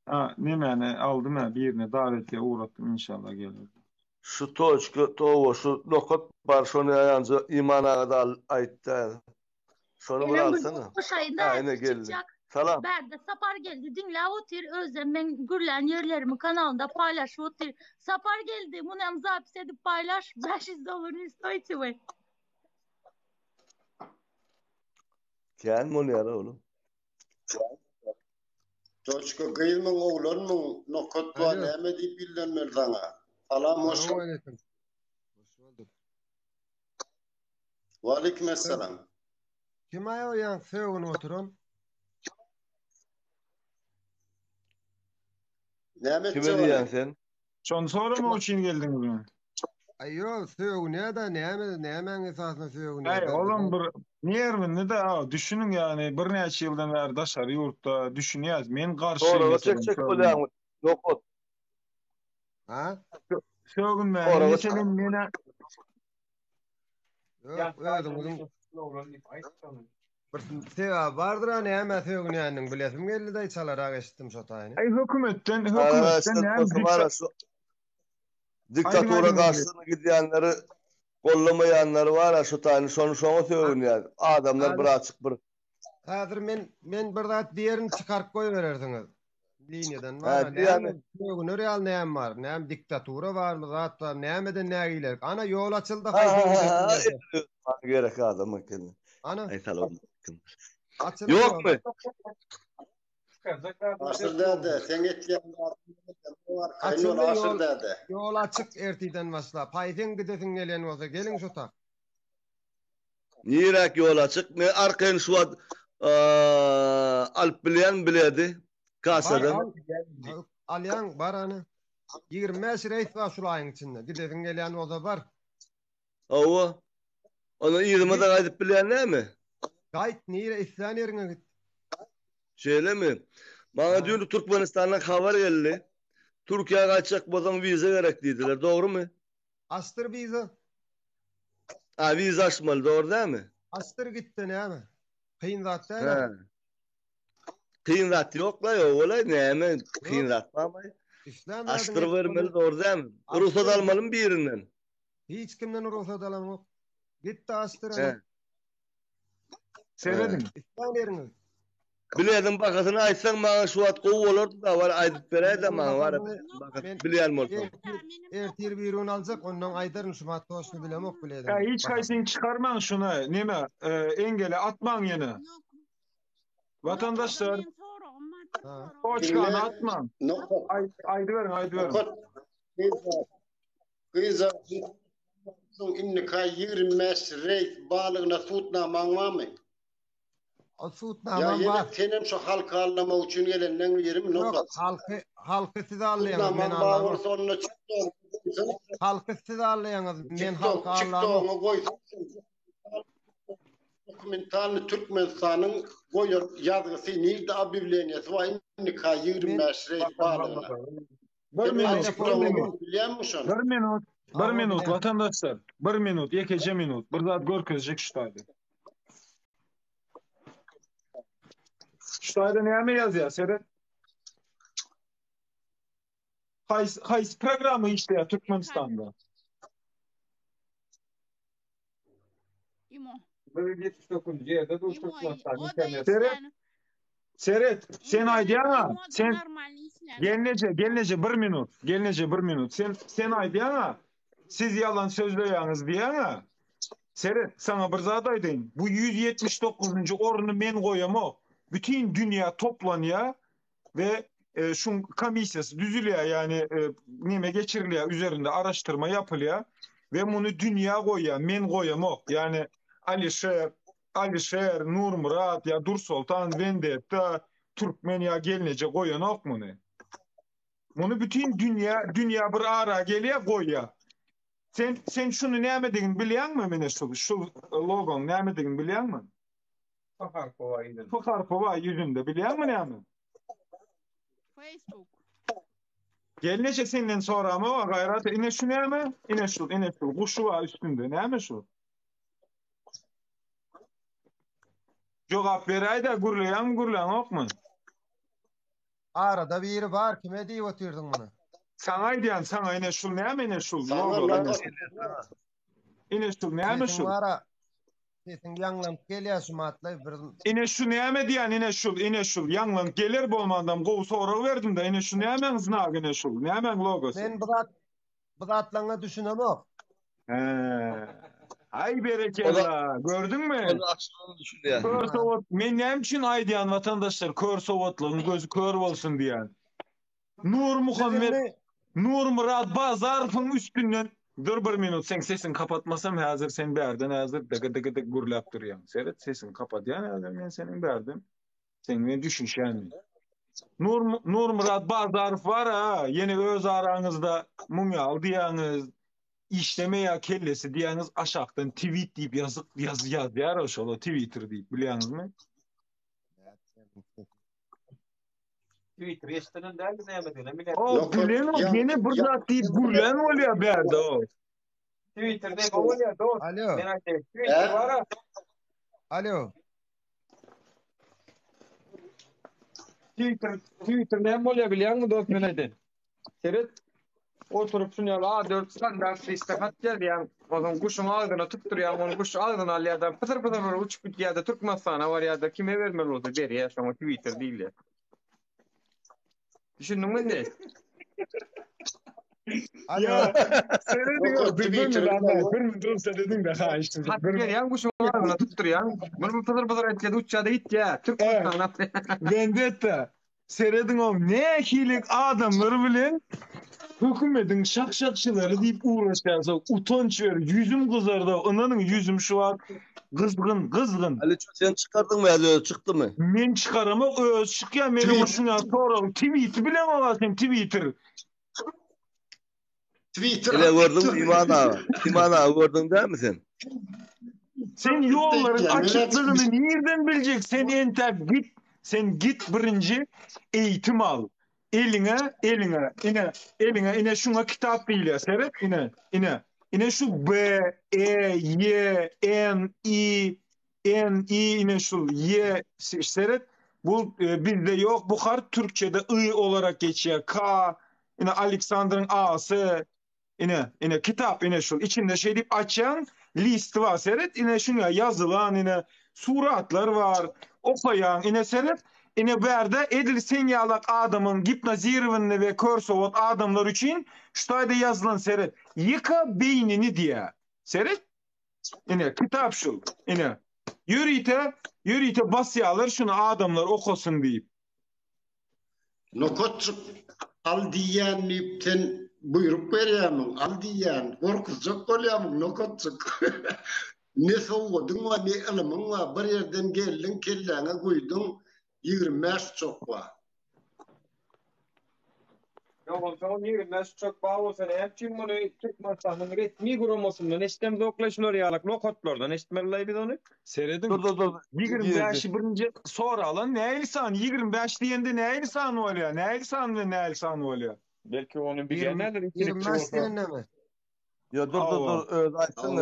Ha, nimeni aldım ha birine davetiye uğrattım inşallah gelir. Şu şu nokot var şonu yancı imana da aytta. Şonu bir alsana. Aynen geldi. Salam. Berde Sapar geldi. Dinle otur özlem ben gürlen yerlerimi kanalında paylaş otur. Sapar geldi. Bunu hem zapis edip paylaş. $500 istiyor ve. Gel bunu yara oğlum. Toçka kıyılmın oğlan mı nokot var neyme deyip bildirmer sana. Salam hoş geldin. Ve aleykümselam. Kim ayağı yan sevgin oturun? Neyme diyen sen? Son sonra mı o için geldiniz mi? Ay yok sevgin ya da neymen esasında sevgin ya. Ay oğlum ne de düşünün yani bir neçe yıldan beri dışarı yurtta düşünüyoruz. Men karşıyım. Sonra çek koyalım. Nokot. Ha? Sevgin ben. Geçelim mene. Yok bir vardır hani hemen sevgin yanın bilesim geldi de çalar ağaçtım şotayını. Ay hükümetten diktatura karşısına gidenleri kollamayanları var ya şotayını şonu sevgin yani. Adamlar bir açık bir. Hazır men bir zat diğerini çıkarıp koyuverirsiniz. Linyadan var. Ne real neyem var? Neyem diktatura var mı? Zat var. Neyemeden ne giyilir? Ana yol açıldı. Gerek adamı kendine. Ana. Aytalım. Açın Yok mu? Asırda da sen etken var. Açıldı Kaynol asırda da. yol açık ertiden başla. Payden gidesin gelen olsa gelin şota. Nirak yol açık. Me arkayın şu ad Alp bilen biledi. Kasadan. Alyan var ana. 25 reis var şu ayın içinde. Gidesin gelen olsa var. Ova. Onu 20'den aydıp bilen ne mi? Gayet nire isyan yerine git. Şöyle mi? Bana diyor Türkmenistan'dan haber geldi. Türkiye'ye kaçacak bozan vize gerek dediler. Doğru mu? Astır vize. Ha vize açmalı. Doğru değil mi? Astır gitti ne mi? Kıyın zat değil He. mi? Kıyın zat yok la yok. Olay ne hemen kıyın zat var mı? İslam Astır vermeli doğru değil mi? Ruhsat almalım bir yerinden. Hiç kimden ruhsat alan yok. Gitti astır He. ana. Seyredin. İsyan yerine. Biledim bakasını açsan bana şu at kov olurdu da var aydıp vereydim bana var. Bileyelim olsun. Ertir bir ürün alacak ondan aydarın şu matosunu bilemok biledim. Ya hiç kaysın çıkarman şuna. Neme? Engele atman yine. Vatandaşlar o çıkanı atman. Aydı verin. Kıyza inni kay 25 reis balığına tutnaman var mı? O sut Ya naman var. yine tenem şu halka anlama için gelenden yerim ne Yok halkı siz ağırlayanız ben anlamam. Halkı siz ağırlayanız ben halkı ağırlamam. Dokumentanlı Türkmenistan'ın koyun yazgısı neydi abivleniyesi var inni kay 25 reis balığına. Bir minut vatandaşlar. Bir minut, yekece minut. Bir zat görkezecek şutaydı. Şutayda ne mi yazıyor Seyret? Hayız programı işte ya Türkmenistan'da. Böyle 79 yerde dur Türkmenistan'da. Seyret, sen aydiyana, sen gelnece bir minut. Sen aydiyana, siz yalan sözleyiniz diyana. Seyret, sana bir zat aydayım. Bu 179. orunu men koyamam. Bütün dünya toplanıyor ve şu komisyası düzülüyor yani neme geçiriliyor üzerinde araştırma yapılıyor ve bunu dünya koyuyor, men koyamam. Yani Alişer, Nur Murat ya Dur Sultan Vendetta Türkmeniya gelince koyan ok mu ne? Bunu bütün dünya bir ara geliyor koyuyor. Sen şunu ne emedin biliyor musun mene şu logon ne emedin biliyor musun? Fakar yüzünde biliyor musun ne emedin? Facebook. Gelince senden sonra ama o gayret ine şu ne emedin? İne şu kuşu var üstünde ne emedin şu? Cevap veray da gurlayan ok mu? Arada biri var kime diye oturdun bunu? Sana diyen sana ine şu ne mi ine şu? İne şu ne mi şu? Sesin yanlan geliyorsun matlay bir. İne şu ne mi diyen ine şu yanlan gelir bolmandan gov soru verdim de ine şu ne mi znak ine şu ne mi logosu? Ben bıratlana düşünemem. Ay berekella. Gördün mü? Onu açtığını düşündü yani. Kör Sovot. Men nem için ay diyen vatandaşlar kör Sovotluğun gözü kör olsun diyen. Nur Muhammed, Nur Murat Bazarf'ın üstünden dur bir minut sen sesini kapatmasam hazır sen berden hazır dıgı gurlap duruyorsun. Seyret sesini kapat yani hazır ben senin berdim. Sen ne düşün yani. Nur Murat Bazarf var ha yeni öz aranızda mumya aldı yalnız. İşleme ya kellesi diyeniz aşağıdan tweet deyip yaz ya Roşolo Twitter deyip biliyorsunuz mu? Twitter eskiden derdi ne yapmadığını O bilen o yine burada deyip bilen oluyor berde o. Twitter'da oluyor dost. Alo. Twitter var ha. Alo. Twitter'da hem oluyor biliyor musun dost menayden? Seyret. Oturup sunuyor. A4 standart istekat geldi yani. O zaman kuşun ağzına tutturuyor. Onu kuş ağzına alıyor da pıtır uçup gidiyor da Türkmenistan'a var ya da kime vermeli oldu der ya. Ama Twitter değil ya. Düşündün mü ne? Ya seyredin bir mi dursa dedin de ha işte. Hatta yan bu şu ağzına tutturuyan. Bunu pıdır etkedi uçadı git ya. Türk mutfağına. Vendetta. Seyredin o ne hilik adamları bilen hükümetin şakşakçıları deyip uğraşarsa utanç verir. Yüzüm kızardı. Onların yüzüm şu an kızgın. Ali sen çıkardın mı ya? Çıktı mı? Men çıkaramak öz çıkya benim hoşuna soralım. Tweet bilen olasın Twitter. Ile gördün mü İman ağa gördün değil mi sen? Sen yolların açıklığını nereden bilecek? Sen git birinci eğitim al. Eline şuna kitap değil seyret ine şu B, E, Y, N, I ine şu Y seyret. Bu bizde yok. Bu harf Türkçe'de I olarak geçiyor. K, ine Alexander'ın A'sı, ine kitap şu içinde şey deyip açan list var seyret. İne şuna yazılan suratlar var. Okuyan seyret. Berde edil senyalak adamın gipnazirvini ve körsovat adamlar için şutayda yazılan seyret. Yıka beynini diye. Seyret. Kitap şu. Yürüyte basyalar şunu adamlar okusun deyip. Nokotçuk al diyen nipten buyrup veriyamın. Al diyen korkucuk olyamın nokotçuk. Ne soğudun var ne ılımın var. Bir yerden geldin kellene koydun. 25 çok var. Yok son 25 çok bağ olsa ne kim bunu çıkmazsanın resmi kurumasından istem doklaşılır yalak lokotlardan istemlerle bir onu. Seyredin. Dur. 25 birinci sonra alan ne ilsan 25 diyende ne ilsan oluyor? Ne ilsan ve ne ilsan oluyor? Belki onun bir geneldir. 25 diyende mi? Ya dur. Öz açsın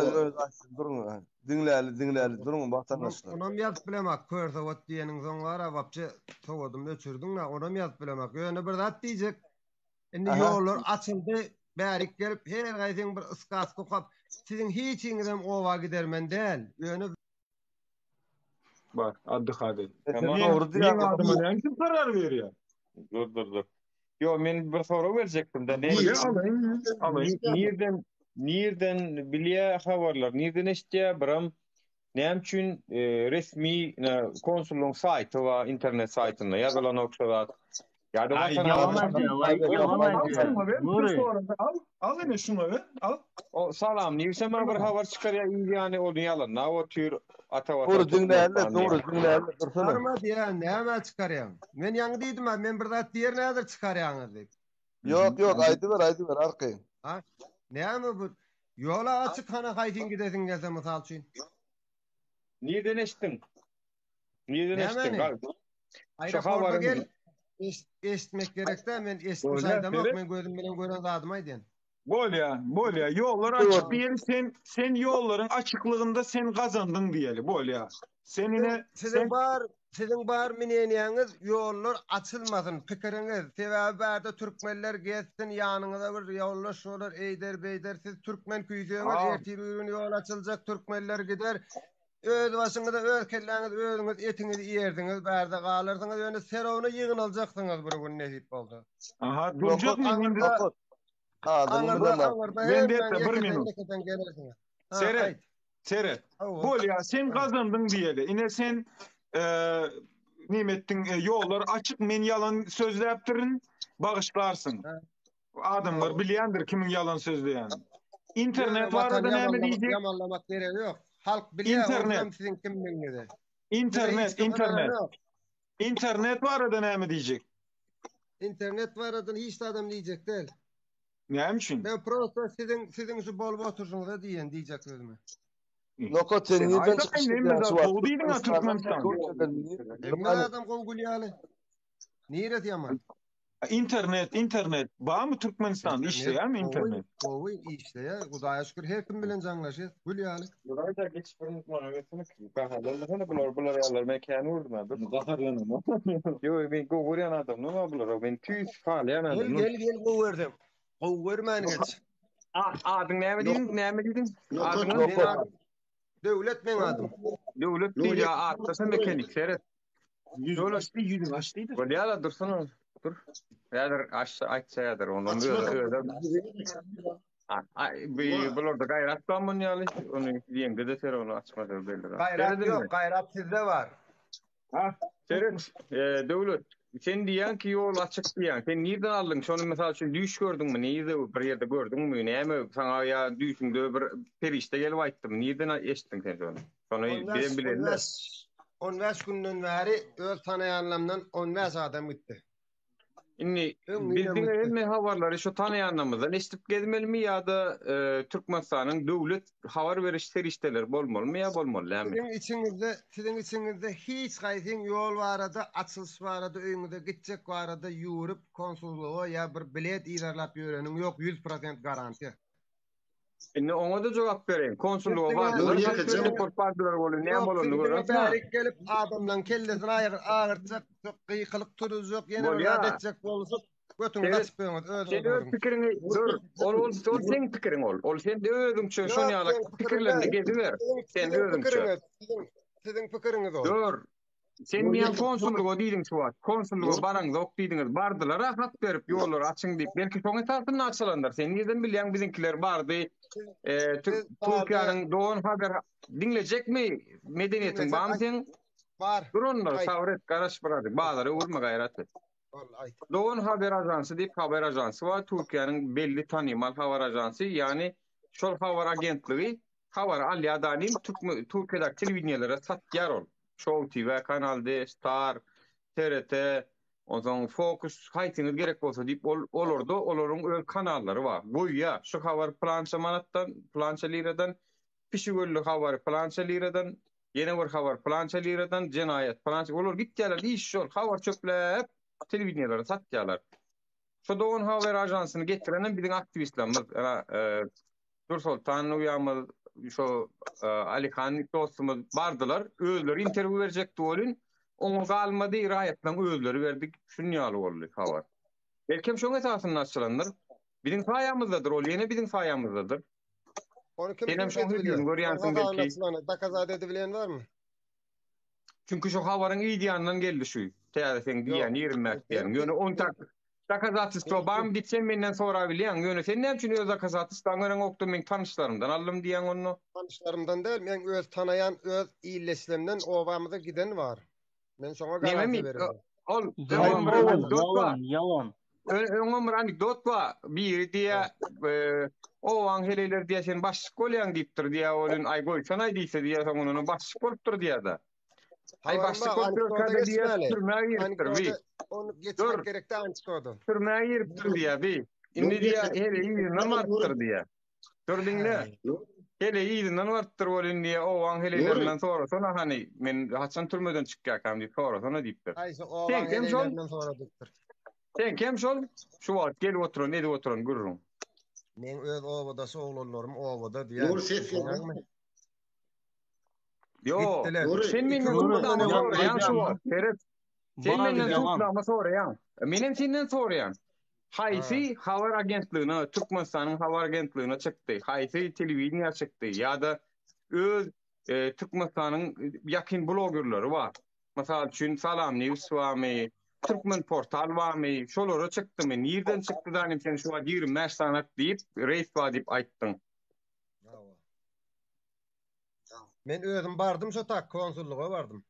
durun. Dinleyeli durun vatandaşlar. Onam yazıp bilemek. Körse ot diyenin son var ha vapçı toğudum öçürdün da onam yazıp bilemek. Öyle bir zat diyecek. Şimdi yollar açıldı. Bärik gelip her gaýsyň bir ıskas kokap sizin hiç iňizem owa gidermen değil. Öyle Bak addı hadi. Tamam. Doğru diyor. Adamın kim karar veriyor? Dur. Yo men bir soru verecektim da ne? Alayım. Nereden bilye haberler? Nereden işte biram näme üçin resmi konsulluň saýty we internet saýtyna ýazylan okşaýar. Ya da Al ene şunu ver. Al. O salam. Nivse bir haber çıkarya ýani onu ýalan. O tür atawat. Doğru dinleýärler. Dursana. Arma diýen näme çykarýan? Men ýaňy diýdim, men bir zat diýer näder çykarýaňyz diýip. Yok aýdy ber arky. Ha? Näme bu? Yola açık hana haýdyn gidesiň gelse mysal üçin. Nereden eşittin? Şu haberim eşitmek gerekse men eşitmiş aýdamok, men gözüm bilen gören zadyma aýdyn. Bolya. Yollar açık diýeli sen yolların açıklığında sen kazandın diýeli. Bolya. Sizin bar minenýäňiz yollar açılmasın pikiriňiz. Sebäbi bärde türkmenler geçsin ýanyňyza bir yollar şolar eýder siz türkmen küýjeňiz ertir ýürün yol açyljak türkmenler gider. Öz başyňyza öz kelläňiz özüňiz etiňizi ýerdiňiz bärde galarsyňyz ýöne serowna ýygnaljaksyňyz bir gün nesip boldy. Aha durjak mı? Vendetta 1 minut. Seyret. Bolya sen kazandın diýeli. Ine sen nimettin yollar açık men yalan sözläpdirin bağışlarsın. Adamlar bilýändir kimin yalan sözleýän. İnternet var da näme diýjek? Yamanlamak gerek yok. Halk bilýär sizin kimliğinizi. İnternet var da näme diýjek? İnternet var da hiç adam diýjek değil. Näme üçin? Ben prosta sizin şu bolup oturşuňyza diýen diýjek özüme. Nokot sen nereden çıkıştın? Ne adam Gongulyalı? Niret yaman? İnternet. Bağ mı Türkmenistan? İşleýär mi internet? Oy işleýär. Hudaýa şükür her kim bilen jaňlaşýar. Gulyalı. Buraya da geç bir unutma. Ötünü bahalarlar bular ýalar mekanı urma. Baharlanma. Yo ben gowuryan adam. Nima bular? Ben tüýs faýlan adam. Gel gowurdim. Gowurman geç. Adyň näme diýdin? Döwlet men adım. Döwlet diýär atlasy mekanik seret. Ýüzüňi açdyýdy. Bolýar dursana. Dur. Ýa-da aşağı aýtsaýadyr onu bularda gaýrat barmyň ýaly onu diýende de onu açmadyr belli. Gayrat yok, gayrat sizde var. Ha, Serhat, Döwlet, sen diýen ki ýol açyk diýen. Sen nirden aldyň? Şonu mesal üçin düş gördüňmi? Nirde bir ýerde gördüňmi? Näme saňa ýa düýsüňde bir perişte gelip aýtdym. Nirden eşitdiň sen şonu? Şonu bilenler. 15 günden bäri öz tanaýanlarymdan 15 adam gitdi. Inni bildiğin emme havarları şu tanıyanlarımızdan eşitip gelmeli ya da Türkmenistan'ın devlet havar veriş serişteler bolmalı mı ya bolmalı mı? Sizin içinizde hiç gaýsyn yol barada, açılış barada, öýüňizde gitjek barada ýurup konsulluğa ya bir bilet ýerlap ýörenim yok 100% garanti. Inni oňa da jogap bereyim. Konsulluğa bardylar, pasaport bardylar bolan, näme bolandy görüp. Bärik gelip adamdan kellesini aýyrtjak, gyýkylyk turujak, ýene bir adetjek bolsa, götüňi gaçyp ýöňüz. Senin pikirini dur. Ol sen pikirin ol. Ol sen de özüňçe şonu ýaly pikirlerini geziber. Sen özüňçe. Sizin pikiriniz ol. Dur. Sen miýan konsulluğa diýdiň şu wagt. Konsulluğa baraň zok diýdiňiz. Bardylar, hat berip ýollar açyň diýip. Belki soňa tarapyny açylandyr. Sen nerden bilýän biziňkiler bardy? Türkiýanyň doğan haber dinlejekmi? Medeniýetiň barmy sen? Bar. Durunlar, savret garaş baradyk. Bazary urma gaýraty. Doğan haber ajansy diýip haber ajansy var. Türkiýanyň belli tanymal haber ajansy, ýani şol haber agentligi haber alýadanym Türkiýede telewizionyallara satýar ol. Show TV, Kanal D, Star, TRT, ondan Focus, haýtyňyz gerek bolsa diýip olorda olaryň öz kanallary bar. Goýýa, şu habar plança manatdan, plança liradan, pişigöllü habar plança liradan, ýene bir habar plança liradan, jenaýat plança, olar gitýärler, iş şol, habar çöpläp telewizionylara satýarlar. Şu Doğan haber ajansyny getirenen biziň aktivistlerimiz, Dur Sultan uýamyz, şu Alihan dostumuz bardylar, özleri interwýu berjekdi bolun. Oňa galmady raýatlaryň özleri berdik. Şunu ýaly boldy habar. Belki şoňa esasyny açylandyr. Biziň saýamyzdadyr, ol ýene biziň saýamyzdadyr. Onu kim Senem şoňa diýdim, görýänsiň belki. Dakazat edibilen barmy? Çünkü şu habaryň ýanyndan geldi şu. Täze sen diýen 20 märk diýen. Ýöne 10 tak dakazatçy bam ditsen menden sonra bilýän. Ýöne sen näme üçin öz dakazatçydan gören okdum men tanışlarymdan aldym diýen onu. Tanışlarymdan değil, men öz tanaýan öz ýylleşlerimden obamyza giden var. Men şoňa garanti berýär. Yalan. Öňe bir anekdot bar. Biri diýe o angeleler diýe sen başlyk bolýan diýipdir diýe olun ay goýsan ay diýse diýe soň onu başlyk bolupdyr diýe da. Ay başlyk bolupdyr kada diýe türmäge giripdir. Onu geçmek gerekdi ançykodu. Türmäge giripdir diýe bi. Indi diýe hele ýygyny martdyr diýe. Gördüňmi? Hele ýygyny martdyr bolun diýe o angelelerden sonra hani men haçan türmeden çykýakam diýip sonra diýipdir. Aýsa o angelelerden sonra diýipdir. Sen kim şol? Şu wagt gelip oturan, edip oturan görürüm. Men öz obada soğlanlarım obada diýär. Nur ses ýokmy? Yo, sen menden soraýan şu wagt. Sen menden soraýan. Menen senden soraýan. Haýsy habar agentligine, Türkmenistanyň habar agentligine çykdy. Haýsy telewizionyna çykdy ýa-da öz Türkmenistanyň ýakyn blogerleri bar. Mesela üçin Salam News wamy, Türkmen portal wamy, şolara çykdy men. Nerden çykdy danym sen şu 20 mäşsanat diýip, reis bar diýip aýtdyň. Men özüm bardım şu tak konsulluğa bardım.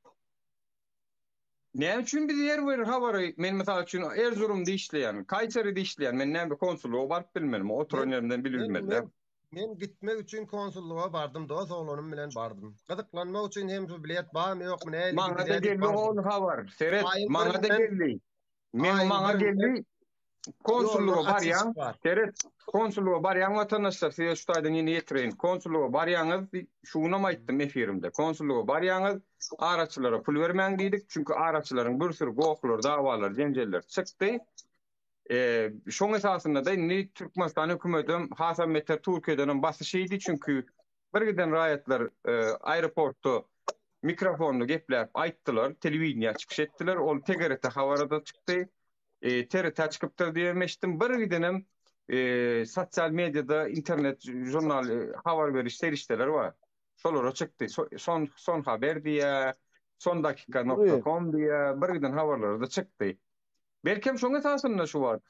Näme üçin biz ýer habary men mesal üçin Erzurumda işleýän, Kayseri'de işleýän men näme konsulluğa baryp bilmedim. Oturan ýerimden bilmedim. Men gitmek üçin konsulluğa bardım, dost oğlum bilen bardım. Gydyklanmak üçin hem şu bilet barmy ýokmy näme? Maňa da geldi o habar. Seret, maňa da geldi. Men maňa geldi. Konsulluğa barýan, Seret, konsulluğa barýan watandaşlar, size şu taýdan ýene ýetireýin. Konsulluğa barýaňyz, şunu aýtdym efirimde. Konsulluğa barýaňyz, araçylara pul bermäň diýdik. Çünki araçylaryň bir sürü gowuklar, dawalar, jenjeller çykdy. Şoň esasynda da indi Türkmenistan hökümeti Hasan Meter Türkiýeden basyşydy. Çünki bir giden raýatlar aeroportda mikrofonlu gepläp aýtdylar, telewizionyna çykyş etdiler. Ol TGRT habarda çykdy. TRT çykypdyr diýmeşdim. Bir gidenem sosial mediada, internet, jurnal habar beriş serişdeler bar. Şolara çykdy. Son haber diýe, sondakika.com diýe bir giden habarlar da çykdy. Belkem şoňa esasında şu wagt,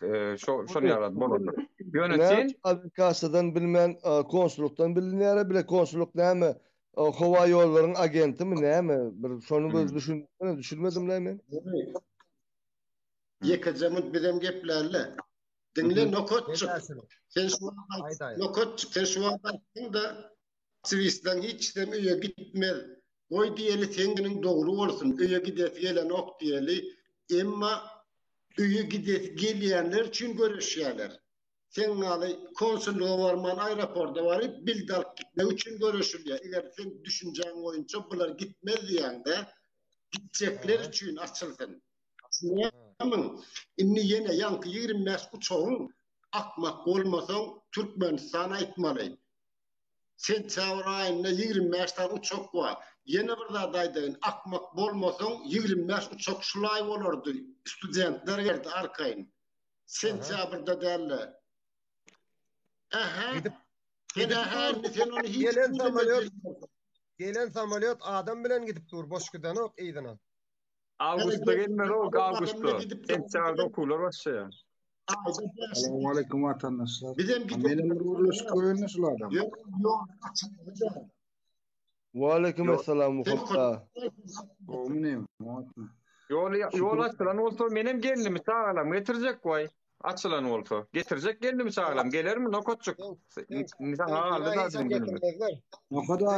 şonu ýarat bolady. Ýönetsen Amerikadan bilmän konsullukdan bilinýär bile konsulluk näme? Howa ýollaryň agentimi näme? Bir şonu göz düşünmedim men. Yekajamut birem geplerle. Dinle nokotçuk. Sen şu an da Sivist'den hiç de öye gitmez. Oy diyeli senin doğru olsun. Öye gidesi gelen ok diyeli. Emma öye gidesi geleyenler için görüşüyorlar. Sen alı konsulluğa varman aeroporda varıp bildalk gitme için görüşülüyor. Eğer sen düşüneceğin oyunca bunlar gitmez diyen de gidecekler için açılsın. Inni yine yankı 25 uçağın akmak olmasan Türkmenistan'a aitmalı. Sentyabr ayında 25 tane uçak var. Yine bir daha daydayın akmak olmasan 25 uçak şulay olurdu. Studentler geldi arkayın. Sentyabr'da derler. Gelen samalyot adam bilen gidip dur boşkudan ok iýdina. Awgustda gelmeli o awgustda. Sentyabrda okullar başlaýar. Assalamu alaikum vatandaşlar. Benim bir uğurluş koyunuz adam. Wa alaikum assalam muhatta. Oğlum Yol açılan olsa menem gelnimi sağlam getirecek koy. Açılan olsa getirecek gelnimi sağlam gelir mi nokotçuk. Nisan halı da dinledim. Nokoda.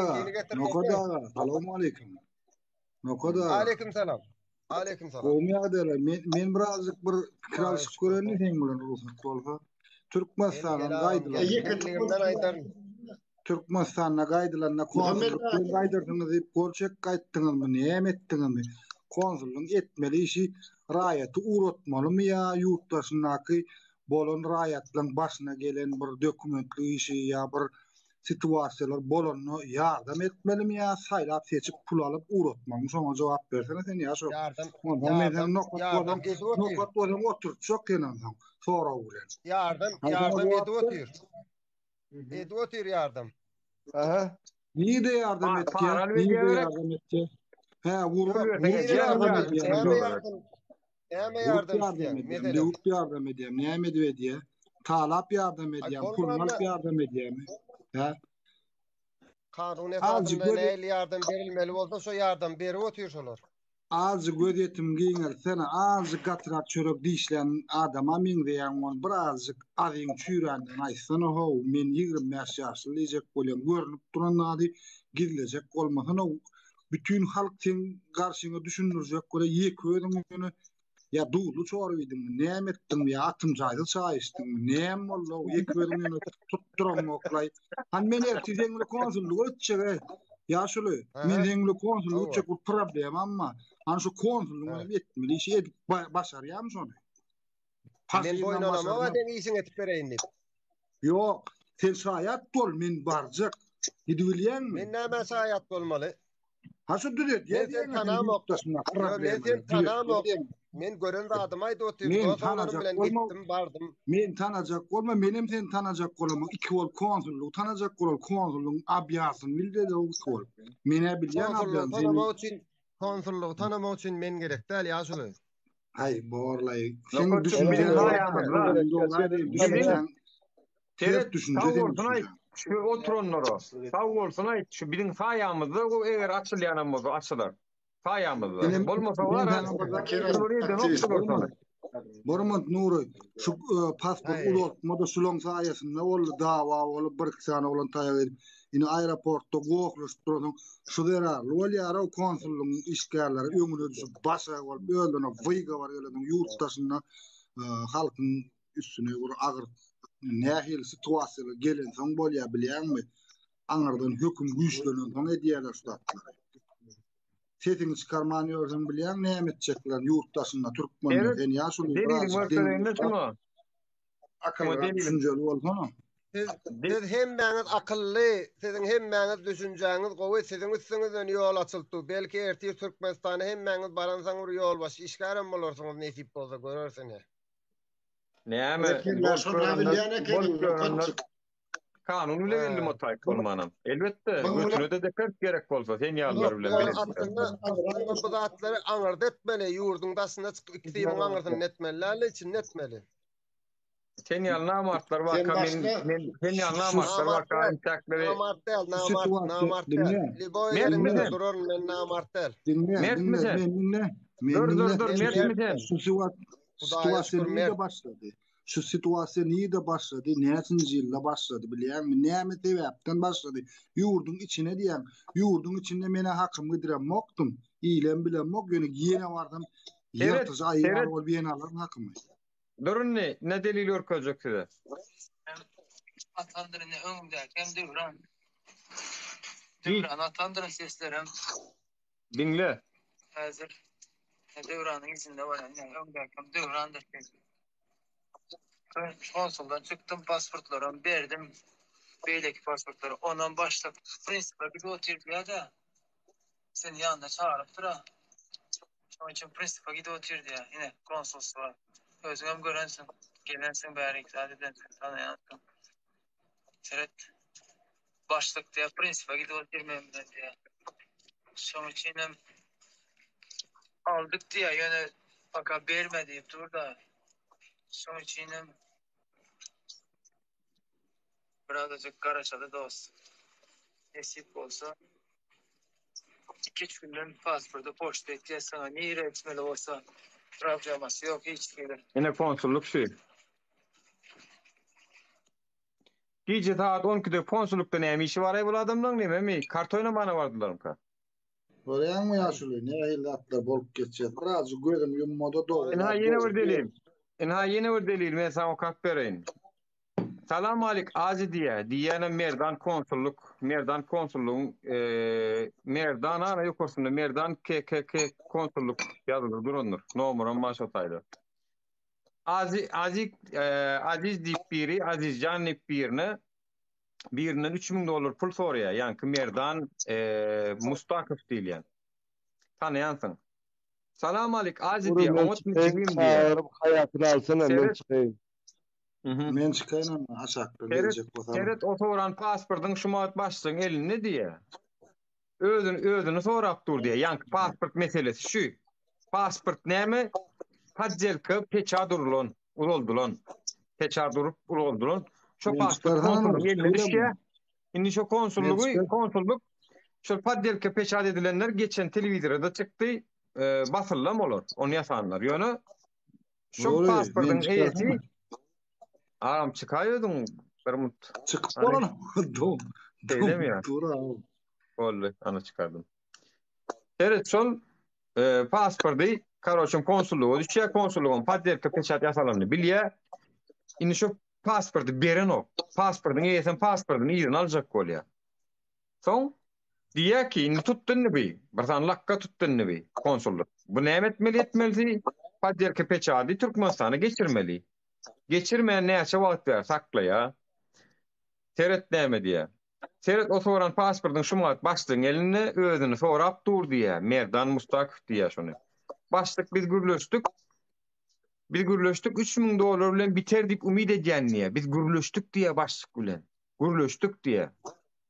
Assalamu alaikum. Nokoda. Aleyküm selam. Aleyküm selam. Olmaýardylar. Men birazcık bir kralşyk görenli sen bilen ruhsat bolsa. Türkmenistan'dan gaýdylar. Türkmenistan'a gaýdylarna konsullukdan gaýdyrdyňyz diýip gorçak gaýtdyňyzmy, näme etdiňizmi? Konsulluk etmeli işi raýaty uratmalymy ýa ýurtdaşynaky bolan raýatlaryň başyna gelen bir dokumentli işi ýa bir situasiýalar bolany ýardam etmelimi ýa saýlap seçip pul alyp uratmalymy? Şoňa jogap bersene sen ýa şo. Nokat bolan oturjak kenandan sorag bilen. Yardım edip otyr yardım. Aha. Niye yardım etti? He, yardım edeyim. Näme edýär? Talap yardım edýär, pulmak yardım edýär. He. Kanun esasında näle yardım berilmeli bolsa şo yardım berip otyr şolar. Az gözetim giňer sene az gatrak çörek diýişlen adama min diýen on birazjyk azyň çüýrenden aýsana ho men 25 ýaşly ejek bolan görnüp duran ady gidilecek bolmasan o bütün halk sen garşyňa düşündirjek göre ýeki ödüňi ýa duýlu çorwydyň näme etdiň ýa atym jaýdy çaýyşdyň näme boldy o ýeki ödüňi tutduram oklay han men ertiňle konsulluğa ötjek ýa şuly men eňle konsulluğa ötjek bu problem amma han şu konsulluğunu etmeli işi edip başarýam şonu. Men boýnalama we den işiň etip bereýin diýip. Ýok, sen şaýat bol men barjak. Gidi bilýänmi? Men näme şaýat bolmaly? Ha şu düret, sen tanamok. Men gören adymy aýdyp otyr. Bardım. Men tanajak bolma, menem sen tanajak bolma. Iki bol konsulluğu tanajak bol konsulluğun abyasyny bildi de o bol. Mene bilýän abyasyny. Konsulluğu tanımak için men gerek däl ýa şuly. Ay borlay. Sen düşünýän haýamyzda. Terep düşünýän. Şu oturanlara. Sağ bolsun aýt. Şu biziň haýamyzda o eger açylýan bolsa açylar. Haýamyzda. Bolmasa var. Bormont Nury şu pasport ulatmada şulan saýasynda boldy dawa bolup bir kişi bolan taýýar. Ine aeroportda goýulyşdyryň şu derarly bolýar o konsullugyň işgärleri öňüne düşüp başa bolup öldüne wyga bar gelýän ýurtdaşyna halkyň üstüne bir agyr nähil situasiýalar gelen soň bolýar bilýärmi? Aňardan höküm güýçlenen soň edýärler ştatlar. Setini çıkarmanı öğren bilen ne etmeyecekler yurttaşına Türkmenler en yaşlı akıllı düşünceli olsana. Siz hemmäňiz akıllı, sizin hemmäňiz düşünjäňiz gowy, sizin üstüňizden ýol açyldy. Belki ertir Türkmenistana hemmäňiz baransaň ur ýol baş işgärem bolarsyňyz nesip bolsa görersiňiz. Näme? Kanunu levelli motoyk bolmanam. Elbette götüne de dikkat gerek bolsa sen ýallar bilen bilen. Bu zatları aňyrda etmeli, ýurdun daşynda çykyp iki tiýiň aňyrdan netmeli, için netmeli. Sen ýalna amartlar waka men sen ýalna amartlar waka intakları. Dinle. Liboy yerinde durur men namartel. Dinle. Situasyon iyi de başladı. Şu situasyon iyi de başladı. Neçinci yılda başladı bilýän mi? Näme sebäpden başladı? Ýurdun içine diýen, ýurdun içinde mene hakym gıdyrem mokdum. İýlen bilen mok, ýöne giýene bardım. Ýatyza aýar bol bilen alan hakymy. Durun ne delil örköjek size? Atandırın öňümdäki Döwran. Döwran atandırın seslerim. Dinle. Hazır. Döwranyň içinde bolan öňümdäki Döwrandyr. Konsuldan çıktım, pasportlarımı verdim. Beýleki pasportları ondan başlap prinsipa bir oturdu da seni yanına çağırıp tura. Şoň üçin prinsipa gidip oturdu ya. Yine konsulsuwa. Özüňem görensin, gelensin bäri zaten tanaýansın. Seret başlyk diýip prinsipa gidip oturmaýan diýär. Şoň üçin hem aldyk diýär, ýöne faka bermedi diýip durda. Şoň üçin hem birazcık garaşadı dost. Nesip bolsa 2-3 günden pasportu poşta etdiýär sana nire etmeli bolsa probleması yok hiç gelir. Yine konsulluk şey. Gece saat 12'de konsullukda näme işi var bu adamdan näme mi? Kart oynamana bardylar mı? Oraya mı yaşlı? Ne hillatlar bolup geçecek? Biraz gözüm yummada doğru. Enha yeni bir delil. Men sana kart bereyin. Salam alik azi diýene merdan konsulluk merdan ana ýokursunda merdan KKK konsulluk ýazylyr durandyr. Nomeram maşa taýdy. Aziz diýip biri, Azizcan diýip birinden $3000 pul soraýar. Ýani merdan Mustakow diýilýän. Tanıyansın. Salam alik azi diye umut mu çıkayım diye. Hayatını alsana men çıkayım. Men çıkayım aşakta gelecek bakalım. Seret otoran pasportun şumat başsın elini diye. Özünü sorap dur diye. Yani pasport meselesi şu. Pasport näme? Padjelka peça durulon. Uloldulon. Peça durup uloldulon. Şu pasport konsulluk eline düşke. Indi şu konsulluk şu padjelka peça edilenler geçen televizyonda çıktı. Basıllam olur. Onu yasanlar. Yani şu pasportun eyesi aram çıkayıyordun bir mut. Çıkıp olan. Değil mi ya? Oldu. Ana çıkardım. Evet son pasportu karoçum konsulluğu düşüyor. Konsulluğun padjelka peçat yasalarını bilýär. Indi şu pasportu beren o. Pasportun eyesini pasportunu ýerden aljak bolýar. Son diýär ki indi tutdun nabi. Bir lakka tutdun nabi konsulluk. Bu näme etmeli? Padjelka peçaty Türkmenistana geçirmeli. Geçirmeyen näçe wagt ber saklaýa. Seret näme diýär? Seret o soran pasportun şumat başlygyň eline özüni sorap dur diýär. Merdan Mustakow diýär şonu. Başlyk biz gürleşdik. $3000 bilen biterdik umid edýändiýär. Biz gürleşdik diýär başlyk bilen. Gürleşdik diýär.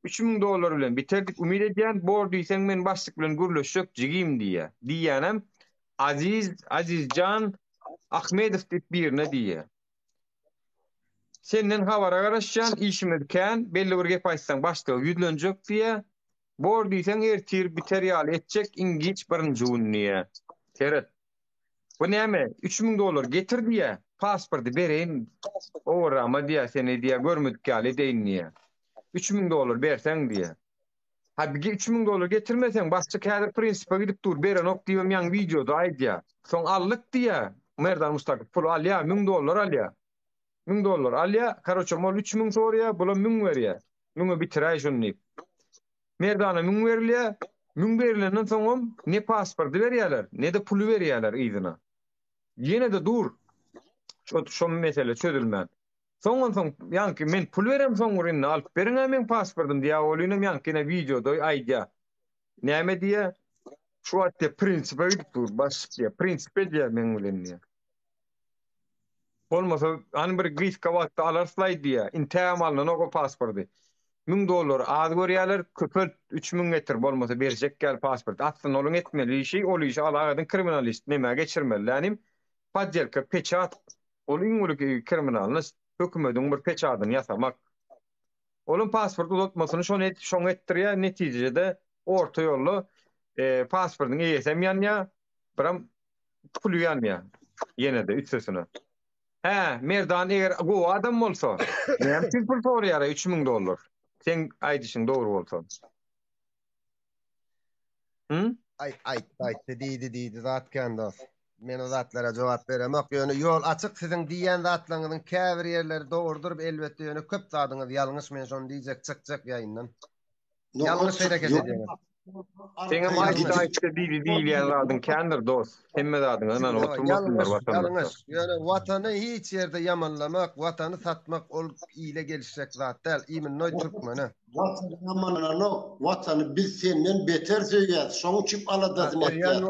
$3000 bilen biterdik umid edýän. Bor diýsen men başlyk bilen gürleşik jigim diýär. Diýänem Azizcan Ahmedow diýip birine diýär. Senden habara garaşjan işimizken belli bir gep aýtsaň başlygy ýüzlenjek diýär. Bor diýsen ertir biter ýaly etjek ingiç birinji günniýe. Seret. Bu näme? $3000 getir diýär. Pasporty bereýin. Owrama diýär seni diýär görmedik ýaly deýinýär. $3000 berseň diýär. Ha bir $3000 getirmesen başçy kädir prinsipa gidip dur beren ok diýem ýan videoda aýdýar. Soň allyk diýär. Merdan Mustakow pul alýar $1000 alýar. $1000 alýar. Karoçam ol 3000 soraýar, bula 1000 berýär. 1000 bitiräýär şonu. Merdana 1000 berilýär. 1000 berilenden soňam ne pasporty berýärler, ne de pulu berýärler ýygyna. Ýene de dur. Şu mesele çözülmän. Soňdan ýanky men pul berem soňguryny alyp beriňä men pasportum diýä bolýanam ýanky videoda aýdýar. Näme diýär? Şu atda prinsipe dur, başga prinsipe diýär men bilen diýär. Bolmasa hani bir gıyska wagtda alarslaydy diýe. Intäm alynan o pasporty. $1000 az görýärler, köpelt 3000 getir bolmasa berjek gel pasport. Atsan olun etmeli işi, ol işi alagadyn kriminalist näme geçirmeli. Yani padjelka peçat ol iňuly kriminalny hökümetiň bir peçatyny ýasamak. Olun pasport uzatmasyny şoň etdirýär, netijede orta ýolly pasportyň eýesem ýanýa, biram pul ýanýa. Ýene de üçsesine. Merdan eger go adam bolsa, näme pul torýar $3000. Sen aýdyşyň dogry bolsa. Diýdi zat kendas. Men o zatlara jogap berem. Yok ýöne ýol açyk siziň diýen zatlaryňyň käbir ýerleri dogrudur, elbetde ýöne köp zadyňyz ýalňyş, men şonu diýjek çyk ýaýyndan. Ýalňyş hereket edýär. Seňe maýda diýilýän zadyň kendir dost. Hemme zadyň anan oturmasynlar ýalňyş. Ýöne watany hiç ýerde ýamanlamak, watany satmak ol ýyle gelişek zat däl. Imin noý türkmeni. Watany ýamanlamak, watany biz senden beter söýýär. Şoň üçin aladasyn etýär.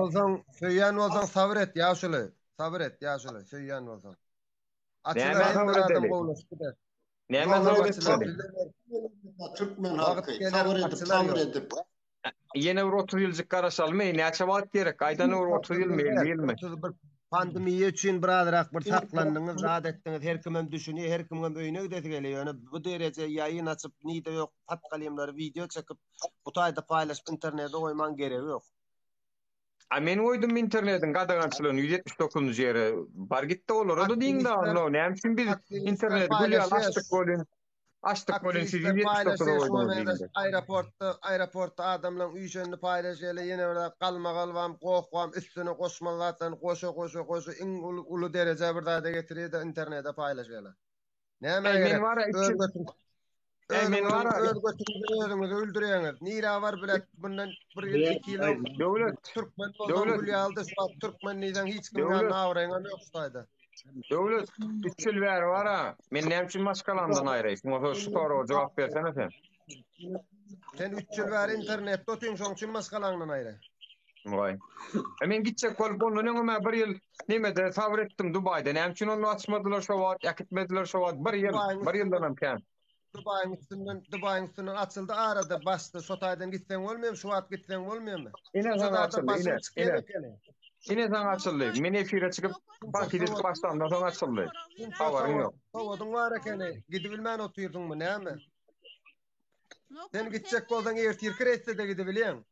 Söýýän bolsaň sabr et ýaşuly. Sabr et ýaşuly. Söýýän bolsaň. Näme sabr edeli? Näme sabr edeli? Türkmen halky sabr edip Yine 30 ýyllyk garaşalmy, näçe wagt gerek? Aýdan 30 ýyl meýilmi? Pandemiýa üçin birazrak bir saklandyňyz, zat etdiňiz, her kim hem düşünýär, her kim hem öýüne gidesi gelýär. Ýöne bu derece ýaýyn açyp, nide ýok, pat kalemler video çekip, bu taýda paýlaşyp internetde goýman geregi ýok. Men oýdum internetin gadagançylygyny 179-njy ýere bar gitdi olar. O da diňde anlaw. Näme üçin biz internet gülýär açdyk bolyn. Açdyk bolyn siz 179 Aeroportda adamlaryň üýşenini paýlaşýarlar, ýene bir galmagalwam, goqwam, üstüne goşmalatan, goşa iň uly derece bir zada getirýär de internetde paýlaşýarlar. Näme gerek? Men wara özüňizi öldürýäňiz. Nira var bilet bundan 1-2 ýyl döwlet Türkmen bolýan aldy, Türkmenliýden hiç kim ýa-awraýan ýok şuýda. Döwlet 3 ýyl bäri wara. Men näme üçin maskalandan aýraýsyn? O şu soraga jogap bersene sen. Sen 3 ýyl bäri internetde otuň, şoň üçin maskalandan aýra. Vay. Men gitjek bolup onu näme bir ýyl nemede sabr etdim Dubaýda. Näme üçin onu açmadylar şo wagt, ýakitmediler şo wagt. Bir ýyldan hem kän. Dubaýyň üstünden açyldy, arada bastı. Şo taýdan gitseň bolmaýar, şu wagt gitseň bolmaýarmy? Ine zaň açyldy. Men efire çykyp bakýdyp başlandan soň açyldy. Habaryň ýok. Hawadyň bar ekeni, gidip bilmän oturdunmy, näme? Sen gitjek bolsaň ertir kireýse de gidip bilýän.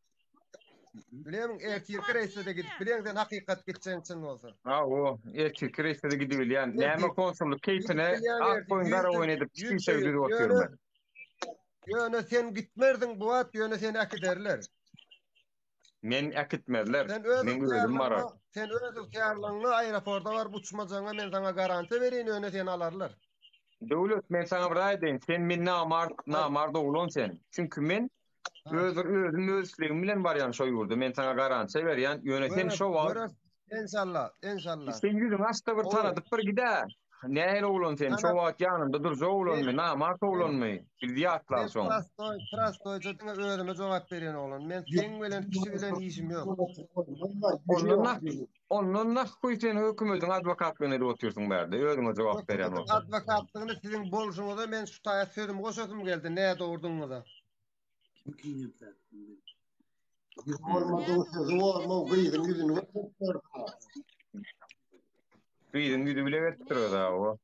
Bilýän, ertir kireýse de gidip bilýän, sen hakykat gitjek için bolsa. O ertir kireýse de gidip bilýän. Näme konsullyk keypine ak boýunlar oýun edip kimse ýürüp oturýar. Ýöne sen gitmerdiň bu wagt, ýöne seni äkiderler. Men äkitmediler. Men özüm barar. Sen özüň täýärliňi aeroportda bar uçmajaňa men sana garanti berýän, ýöne seni alarlar. Döwlet men sana bir aýdyn, sen men namard oglun sen. Çünki men özüm özligim bilen barýan şo ýurda. Men sana garanti berýän, ýöne sen şo wagt. Inşallah. Sen ýüzüň açda bir tanadyp bir gide. Nähili oglun sen? Şo wagt ýanynda durja oglunmy, namard oglunmy? Bildiýatlar şoň. Prastoýça özüme jogap berýän oglun. Men seň bilen kişi bilen işim ýok. Ondan nak sen hökümetiň adwokatlygyny edip oturýarsyň bärde. Özüňe jogap berýän ol. Adwokatlygyny siziň bolşuňyzda men şu taýa sözüm goşasym geldi. Näde dogurduňyzda? Güýdüň bile getdirýär da o.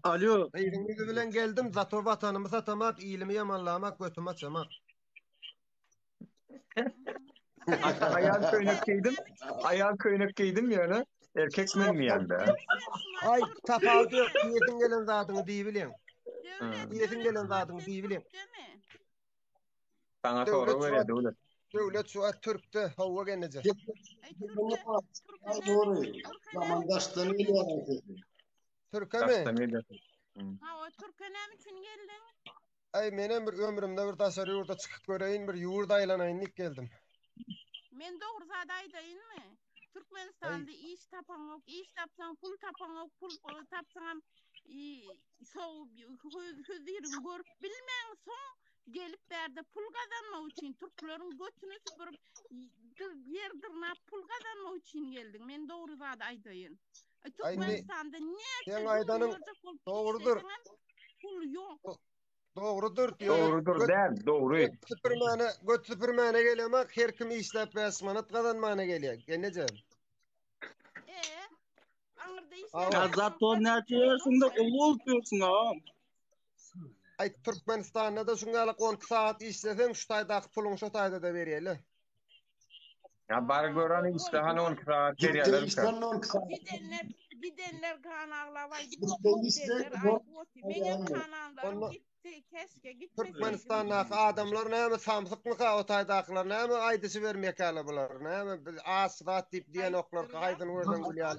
Alo. Güýdüň bilen geldim, zato watanymy satamak, ýylmy ýamanlamak, götüm açamak. Ayağın köynük giydim yani. Erkek men mi yani? Ay tapawdy ýok, ýetiň gelen zadyny diýip bilen. Ýetiň gelen zadyny diýip bilen. Sana soru berýär döwlet. Döwlet şu Türkde hawa genece. Zamandaşdan gelýär. Türkme? Ha, Türkme näme üçin geldin? Ay menem bir ömrümde bir taşary ýurda çykyp göreýin, bir ýurda aýlanaýyn geldim. Men dogry zat aýdaýynmy? Türkmenistanda iş tapan ok, iş tapsaň pul tapan ok, pul tapsaň hözdürin görüp bilmeň soň gelip berde pul kazanmak üçin Türklerin götüne süpürüp yer dırnap pul kazanmak üçin geldin. Men dogry zat aýdaýyn. Türkmenistan'da ne Sen aydanın doğrudur. Pul yok. Doğrudur diyor. Doğrudur der, doğru. Göt süpürmene gelemek her kim işlep besmanat kazanmana geliyor. Genece. Ya zato ne diyorsun da ulu diyorsun ağam. Ay Türkmenistan'da da şungalık 10 saat işlesen şu taydaki pulun şu tayda da veriyelim. Ya bari gören işte hani 10 saat veriyorlar. Gidenler kanallar var. Gidenler ayıp. Benim kanallarım gitti. Keşke gitmesin. Türkmenistan'daki adamlar näme samsyk mı ka o taydaklar näme aydyşı vermek hala bular näme asrat dip diyen oklar kaydın oradan gülýär.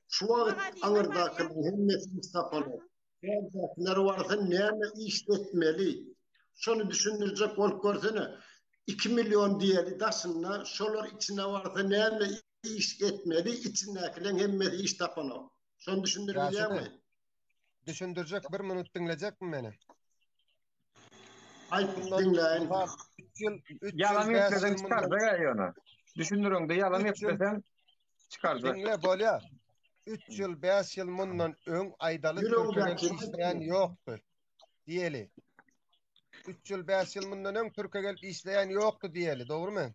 Şu wagt aňyrdakyň hemmesini tapany. Näme varsa näme işletmeli. Şonu düşündirecek bolup görsene. 2 milyon diýeli daşynlar şolar içine varsa näme iş etmeli, içindekilerin hemmesi iş tapany. Şonu düşündirýärmi? Düşündirecek 1 minut dinleyecek mi beni? Ay dinleyin. Yalan etmeden çıkar da yana. Düşündürüň de yalan etmesen çıkar da. Dinle bolya. 3 yıl 5 yıl mundan öň aydaly Türkiýede işleýän ýokdy. Diýeli. 3 yıl 5 yıl mundan öň Türkiýede işleýän ýokdy diýeli, dogrymy?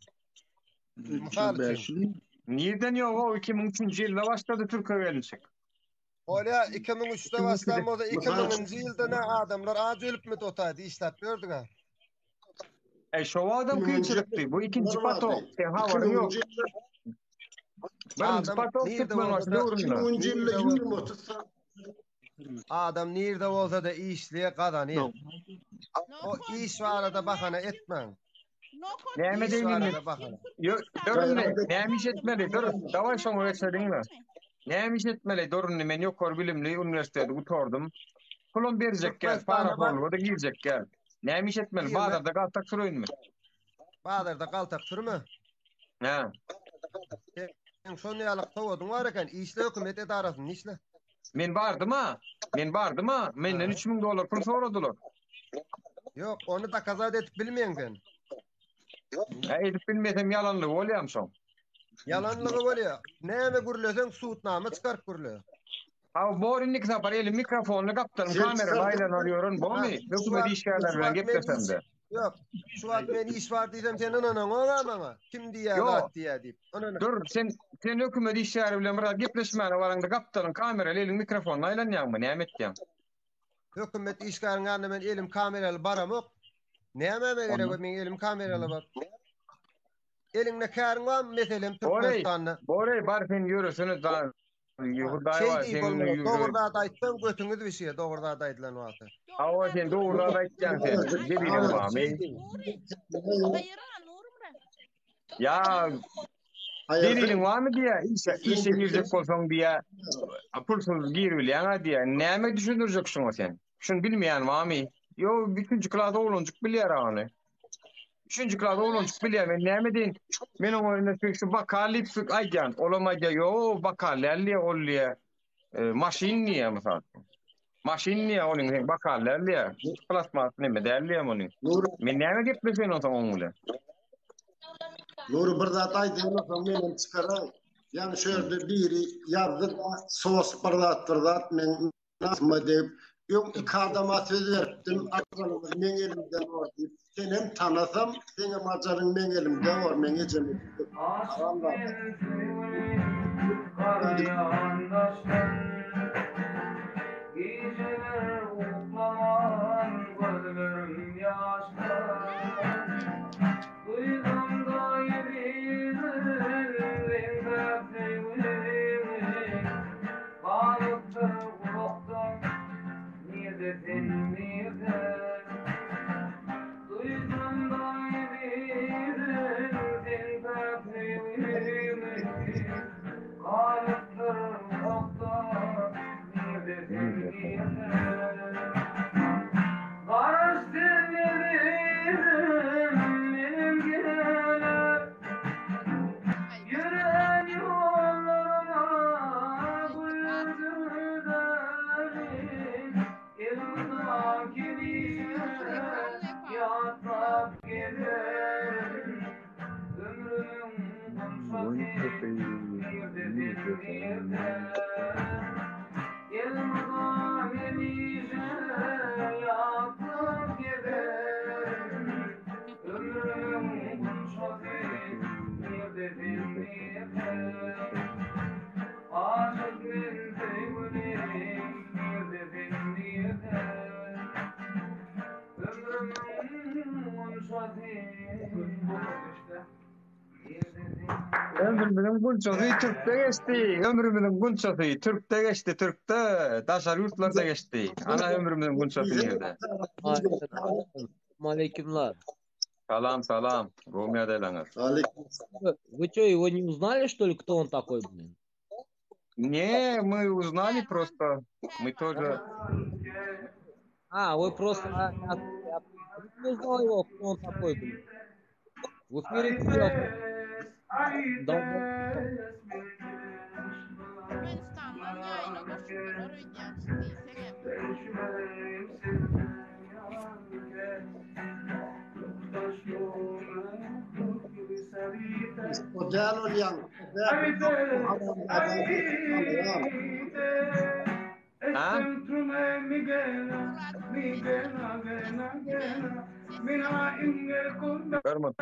Nirden ýok o 2003-nji ýylda başlady Türkiýe gelinçek. Bolya 2003'de başlan bolsa 2000-nji ýylda ne adamlar az ölüpmi totaýdy işläp berdiler. Şo adam kıyçılıktı. Bu ikinci pato. Sen havarın yok. Birinci pato Türkmen başlıyor. Adam nerede olsa da işliye kazanıyor. O iş var da bakana etmen. Neyme değil. Durun ne? Neymiş etmeli? Durun. Davay şonu geçerdin mi? Neymiş etmeli? Durun ne? Men yok bilimli üniversitede utordum. Kulon verecek gel. Para bol. O da girecek gel. Neymiş etmeli? Bağdar'da kaltak sürüyün mü? Bağdar'da kaltak sürü He. Sen son yalık tavadın var eken, işle hükümet edarasın, işle. Men bardım ha. Menden 3000 dolar pul soradılar. Yok, onu da kazat etip bilmeyen sen. Edip bilmesem yalanlık olayam son. Yalanlık oluyor. Neyme gürlesen suutname çıkarıp gürlüyor. Abi borinlik sapar elim mikrofonunu kaptırım kamera baylan arıyorum. Bu mu? Hükümet işgâlerle geplesem de. Yok. Şu an ben iş var diysem senin anan oğlan ama. Kim diye gat diye deyip. Dur sen hükümet işgâlerle bırak gepleşmene varanda kaptırım kamerayla elim mikrofonunu aylan yanma. Ne emettiğim? Hükümet işgâlerle ben elim kameralı baramok. Ne ememe gerek o men elim kameralı bak. Elimde kârın var mı meselem Türkmenistan'da? Borey bar sen yürüsünüz daha. Doğruda dayttan götüňiz bir şey, doğruda daytlan wagty. Awa sen doğruda daytjan sen. Debilen wami. Ya debilen wami diýe, işe girjek bolsaň diýe, pulsuz girýär diýe. Näme düşündirjeksin sen? Şunu bilmeýän wami. Yo, üçüncü klasa oğlancık bilýär any. Üçüncü klasa oğlancık bilýär. Men näme diýin? Men oňa şu bakallyk aýdan, olamaýda yo, bakallyk olýar. Maşin niye mesela? Maşin niye onun bakallyk? Plasmas näme dälýär muny? Men näme gepleşen o zaman onunla? Nuri bir zat aýdym, men çıkaray. Yani şöyle biri yazdı, sos bardattırdat, men nasma deyip, yok iki adama söz verdim, aklımız men elimden var deyip, sen hem tanısam, senin macarın men elimden var, men ecemi. Geceler uklaman, gözlerim yaşta. Duydum da yeminler, renk sevgilimi. Kalıptır kulaktan, niyetin niyete. Duydum da yeminler, renk sevgilimi. Ömrümün bunçası Türk'te geçti. Ömrümün bunçası Türk'te geçti. Türk'te. Daşar yurtlarda geçti. Ana ömrümün bunçası nerede? Aleykümler. Salam, salam. Romya Delangır. Вы что, его не узнали, что ли, кто он такой, блин? Не, мы узнали просто. Мы тоже... А, вы просто... Я не узнал его, кто он такой, блин. В эфире сидел. Türkmenistan'dan yayına koşuyorlar oynayan değilsen Model olyan. Ha? Görmedim.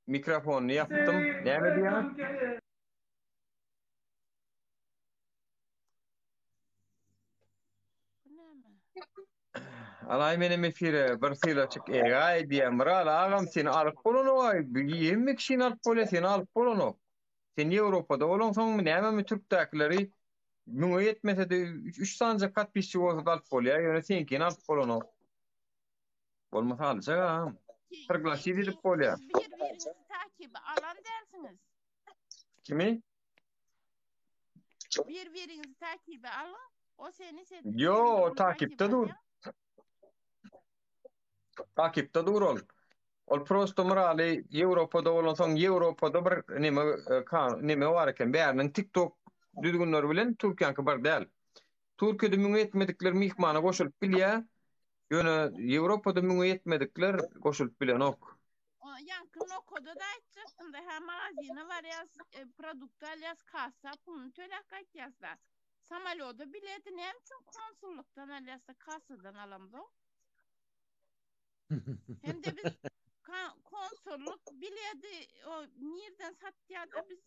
Mikrofonunu yaptım. Ne diyor? Alay menem efire bir çık egay diýem ral agam seni alyp bolany way ýemme kişini alyp bolar seni alyp bolany sen Ýewropada bolansoň näme Türkdäkileri müňe ýetmese de 3 sanja kat pişçi bolsa alyp bolýar ýöne senkini alyp bolany bolmasa alsa Türkler edip bolýar birbirinizi takibi alan dersiniz. kimi Birbirinizi takibi alın. O seni yo takipde dur. Takipde dur ol. Ol prosto morali Ýewropada bolansoň Ýewropada bir neme barken bäriniň TikTok düzgünleri bilen Türkiýanky bir däl. Türkiýede müňe ýetmedikler mihmana goşulyp bilýär. Ýöne Ýewropada müňe ýetmedikler goşulyp bilen ok. Yankın okoda da aýtjak, ynda hem magazine var ýaz, produkt alyas, kassa, pulyny tölek aýtýaslar. Samolyoda bileti näme üçin konsullukdan alyasda kassadan alamdy? Hem de biz konsulluk bileti o nereden satýarda biz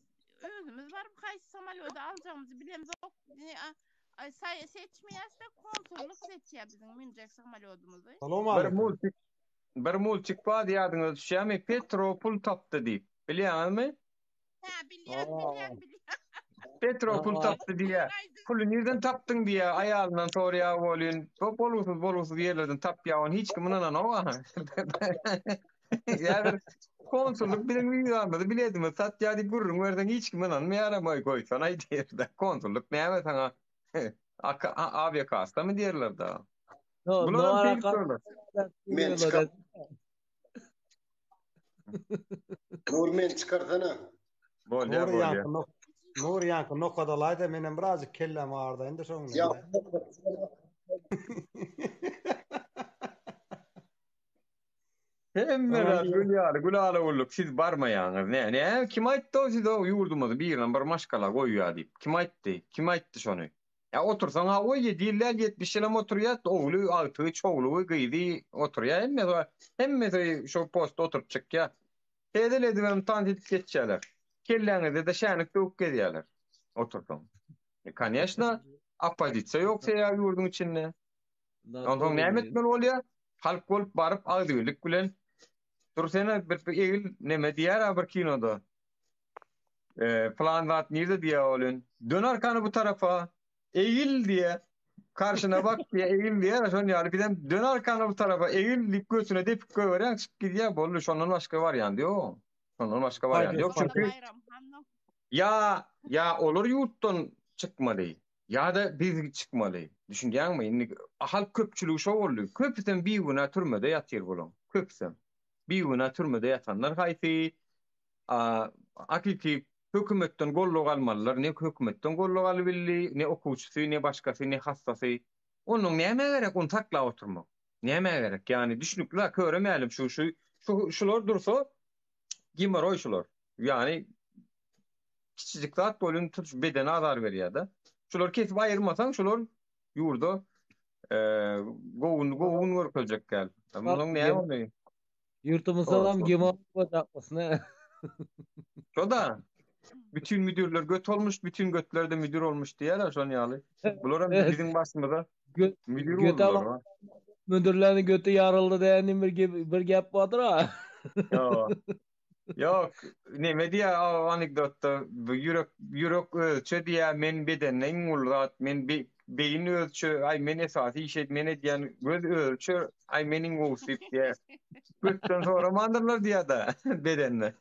özümüz barıp kaýsy samolyoda alacağımızı bilemiz. Seçmeýäsde konsulluk seçýär bizim minjek samolyodumuzy. Bir multik bar ýadyňyza düşýärmi? Petropul tapdy diýip. Bilýärmi? Ha, bilýär. Petropul tapdy diýär. Pulu nerden tapdyň diýär, aýalyndan soraýar bolýan. Bolursuz ýerlerden tapýan hiç kim ondan oňa. Ýa-da konsulluk bilen ýa-da biledim, satýar diýip gurrun berden hiç kim ondan ýaramay goýsan aýdýar. Konsulluk näme saňa? Aviakasta mı diýerler da? Men çıkar. Nur çıkarsana. Nur yankı nokadalaydı menem birazcık kellem ağırdı indi soňra. Ya. Hemmeler gülýar bolduk. Siz barmaýaňyz. Ne? Kim aýtdy o siz o ýurdumyzy bir bir maşkala goýýar diýip. Kim aýtdy şonu? Ya otursan ha o 70 ýyl oturýar, ogly alty çoğlugy gyýdy oturýar. Hemme şu post oturup çykýar. Edeledibem tanıdık geçýärler. Kelleňizde de şänik döwüp gelýärler. Otursan. Конечно, opozisiýa ýoksa ýa ýurdun içinde. Ondan näme etmeli bolýar? Halk bolup baryp agdylyk bilen dursana bir egil näme diýär bir kinoda. Plan wat nirde diýär bolyn. Dön arkany bu tarafa. Egil diye karşına bak diye egil diye şon ýaly birden dön arkana bu tarafa egil dip göğsüne depip goýarang çık gidýär bolly şondan başga var ýa-da ýok. Şondan başga var ýa-da ýok çünkü ya olur ýurtdan çykmady. Ya-da biz çykmaly. Düşünýärmi? Indi halk köpçüligi şo boldy. Köpüsen bir güne türmede ýatýar bolan. Köpüsen bir güne türmede ýatanlar haýsy akiki hökümetden golluk almalylar, ne hökümetden golluk albilli, ne okuwçysy, ne başgasy, ne hassasy. Onuň näme gerek onu taklap oturmak? Näme gerek? Yani düşünükler köremeýälim şular dursa gimar oýşular. Yani kiçicik zat bolun tutuş bedene azar berýär da. Şular kesip aýyrmasaň şular ýurda gowun görkezek gel. Munyň näme bolýar? Yurtumuzda adam gemo yapmasın he. Şo da bütün müdürler göt olmuş, bütün götler de müdür olmuş diýerler şonu ýaly. Bular hem bizim başymyza müdür boldular. Müdürlerin götü yarıldı diýen bir gep bardyr ha. Yok, neme diýär anekdotda ýürek ölçe diýär men bedenine iňulgat, men beyin ölçe, ay men esasy iş etmene diýen göz ölçe, ay meniň gowsyp diýär. Götten sonra mandyrlar diýär da bedenine.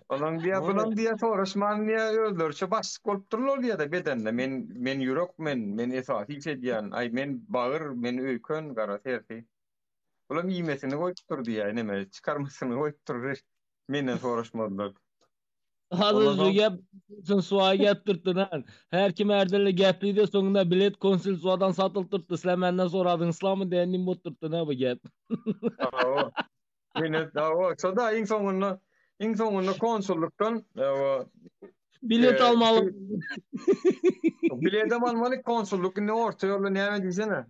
Onuň diýär, bulan diýär soraşman diýär ölçe başyk bolup durlar diýär da bedenine. Men ýürek men esasy iş edýän, ay men bagyr, men öýkön gara tersi. Bulan ýemesini goýup dur diýär, neme çykarmasyny goýup dur. Menden soraşmadylar. Hazır şu gep suwa gepdirdiler. Her kim erdirli gepli de soňunda bilet konsul suwadan satylyp turdy. Sizler menden soradyň islammy diýendim botdurdy bu gep. Mene da iň soňunda konsullukdan bilet almaly. Bilet almaly konsulluk ne orta ýolda näme diýsene?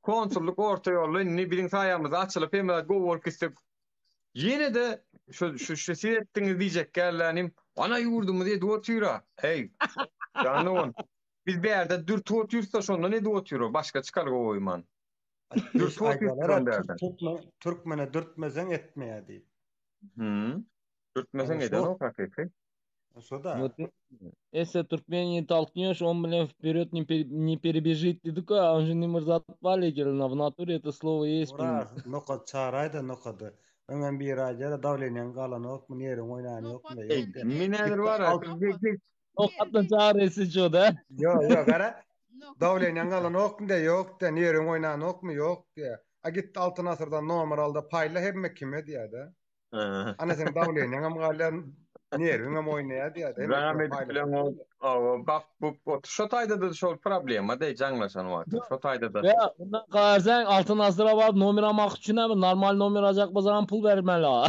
Konsulluk orta ýolda ne biziň saýamyz açylyp hem gowul kistip yine de şu sirettiňiz diýjek gellänim ana ýurdumy diýe 4 euro. Hey. Canım. Biz berde 4 euro stasyonda ne 4 euro başga çykar goýman. 4 euro Türkmene dürtmezen etmeýär diýip. Dürtmezen eden o hakiki. Soda. Если Туркмен не толкнешь, он, блин, вперед не перебежит. Ты такой, а он же не мырзатвалигер, в натуре это слово есть. Nokat çarayda nokada. Öňen bir aýda dawlenen galan okmy nere oýnany okmy. Mineler var. Nokatda çaresi şu da. Yok ara. Dawlenen galan okmy yok da nere oýnany okmy yok diýär. A git altyn asyrdan nomer alda paýla hemme kime diýär da. Ana sen dawlenen am galan nere oýnaýar diýär. Rahmet bilen o bak bu şu taýda da şol problema da jaňlaşan wagty. Şu taýda da. Ya ondan garsan altın asıra var nomer almak için ama normal nomer alacak o zaman pul vermeli ha.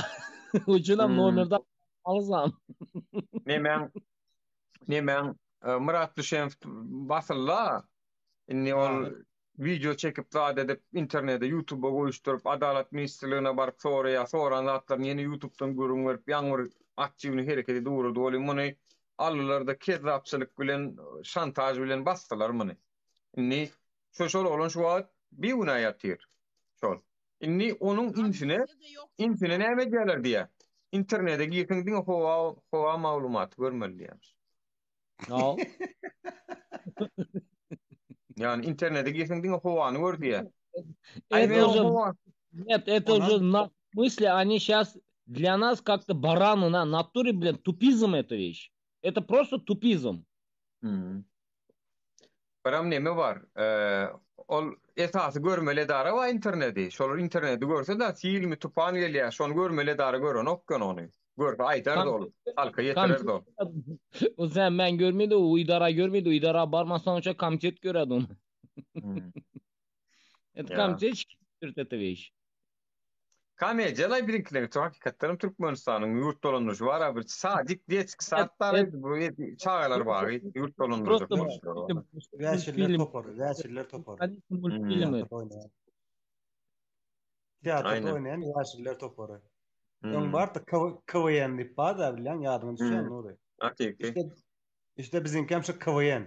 Ucuna nomerden alsam. Nemen Murat Düşen basılla inni ol video çekip vaat edip internete YouTube'a goýuşturup Adalet Ministrligine baryp soran zatlar ýene YouTube'dan görüň berip ýaňyr aktiwni hereketi dogry doly muny allarda kezzapçylyk bilen şantaj bilen basdylar muny. Inni şol olan şu wagt bir güna ýatyr. Şol. Inni onuň infine näme diýerler diýär. İnternete giýiň howa maglumat görmeli diýär. No. Yani internete giýiň howany gör diýär. Нет, это уже на мысли, они сейчас для нас как-то бараны на натуре, блин, тупизм эта вещь. Это просто тупизм. Param neme var? Ol esasy görmeli dara wa interneti. Şol interneti görse da silmi tupan gelýär. Şonu görmeli dara görün okkan onu. Gör aýtar dol. Halka ýeterer dol. O sen men görmedi, o idara görmedi. O idara barmasan oça komitet göredi onu. Это комитет эта вещь. Kamyjelay birinkleri hakykatdan Türkmenistanyň ýurt dolandyşı bar, bir sadik diýeçik saatlar bu çağlar bar, ýurt dolandyşı. Ýaşiller topar. Teatr oýnayan ýaşiller topar. Öň bar da KVN diýip bada bilen ýadyma düşýän nury. Hakiki. İşte bizimki hem şu KVN.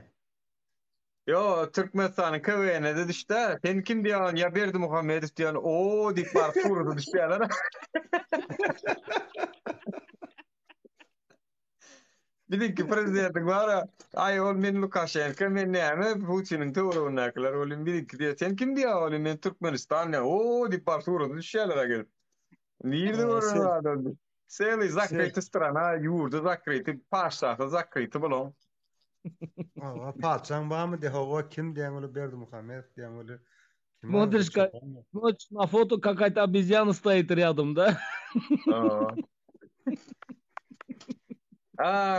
Yo, Türkmenistan'ın KVN'e de düştü. Sen kim diyorsun? Ya Berdi Muhammed diyorsun. Oo, deyip var. Kurdu düşüyorlar. Bilinki prezidentin var. Ay ol men Lukashenko men näme Putin'in töwregindäkiler olim bilinki diýär. Sen kim diýär olim men Türkmenistan'da. Oo, deyip var. Kurdu düşüyorlar gelip. Nirde görüyor adam. Seli zakryty strana, yurdu zakryty, paşa zakryty bolon. Paçan barmy de hava kim diýen ulu Berdi Muhammed diýen ulu. Смотришь, на фото какая-то обезьяна стоит рядом, да?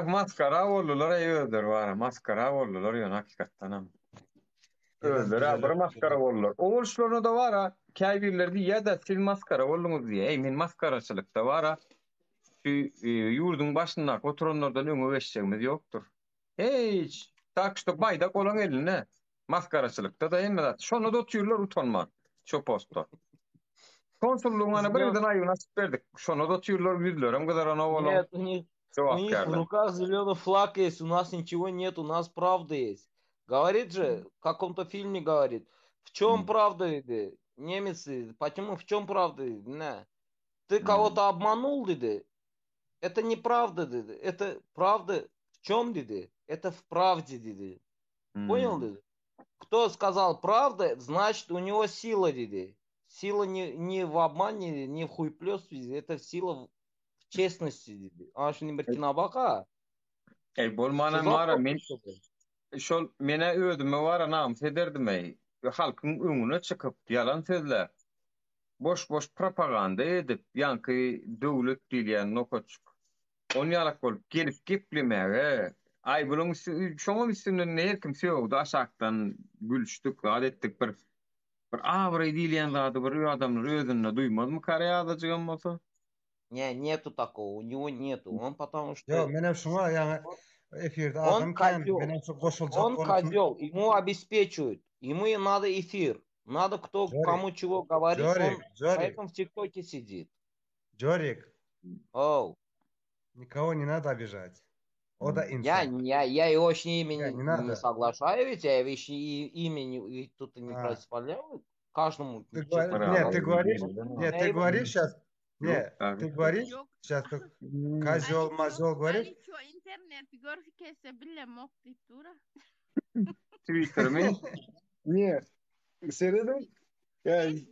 Maskara boldular öýder bar. Maskara boldular ýa hakykatdan hem. Öýder bir maskara boldular. Oğulşlaryna da bar, käýbirler diýär da siz maskara boldunuz diýär. Ey men maskaraçylykda bar. yurdun başına oturanlardan öňe geçeceğimiz yoktur. Hiç. Takışta baydak olan eline. Maskaraçılıkta da emme zat. Şonu da otuyorlar utanma. Şu posta. Konsulluğuna birden ayı nasip verdik. Şonu da otuyorlar bildiler. Hem kadar ana oğlum. Нет, у них в руках зеленый флаг есть, у нас ничего нет, у нас правда есть. Говорит же, в каком-то фильме говорит, в чем правда, деди? Немец, почему, в чем правда, деди? Ты кого-то обманул, деди? Это неправда, деди. Это правда в чем, деди? Это в правде, деди. Понял, деди? Кто сказал правда, значит у него сила, деди. Сила не в обмане, не в хуйплёстве, это сила в честности, деди. Ana şunu bir kina baka. Bolmanan mara men şol mene ödüme wara nam sederdim ey. Halkın öňüne çykyp yalan sözler. Boş propaganda edip ýanky döwlet diýen nokoçuk. Onu ýalak bolup gelip geplemege. Ay bulun şoňa üstünden her kimse ýokdy aşakdan gülüşdik, adetdik bir awry diýen zady bir adamlar özüne duýmadymy karýadajygam bolsa? Не, нету такого, у него нету. Он потому что... Yo, menem şuna yani efirde adam menem şu goşulacak. Он козел, ему обеспечивают. Ему и надо эфир. Надо кто кому чего говорит. Он поэтому в ТикТоке сидит. Жорик. Оу. Никого не надо обижать. O da insan. Я его с имени не соглашаю, ведь я вещи имени тут не проспаляю. Каждому... Нет, ты говоришь сейчас... Нет, ты говоришь, сейчас козел, мозол говоришь. Что, интернет, горький бля мог ты тура? Twitter mi? Niye? Seyredin. Yani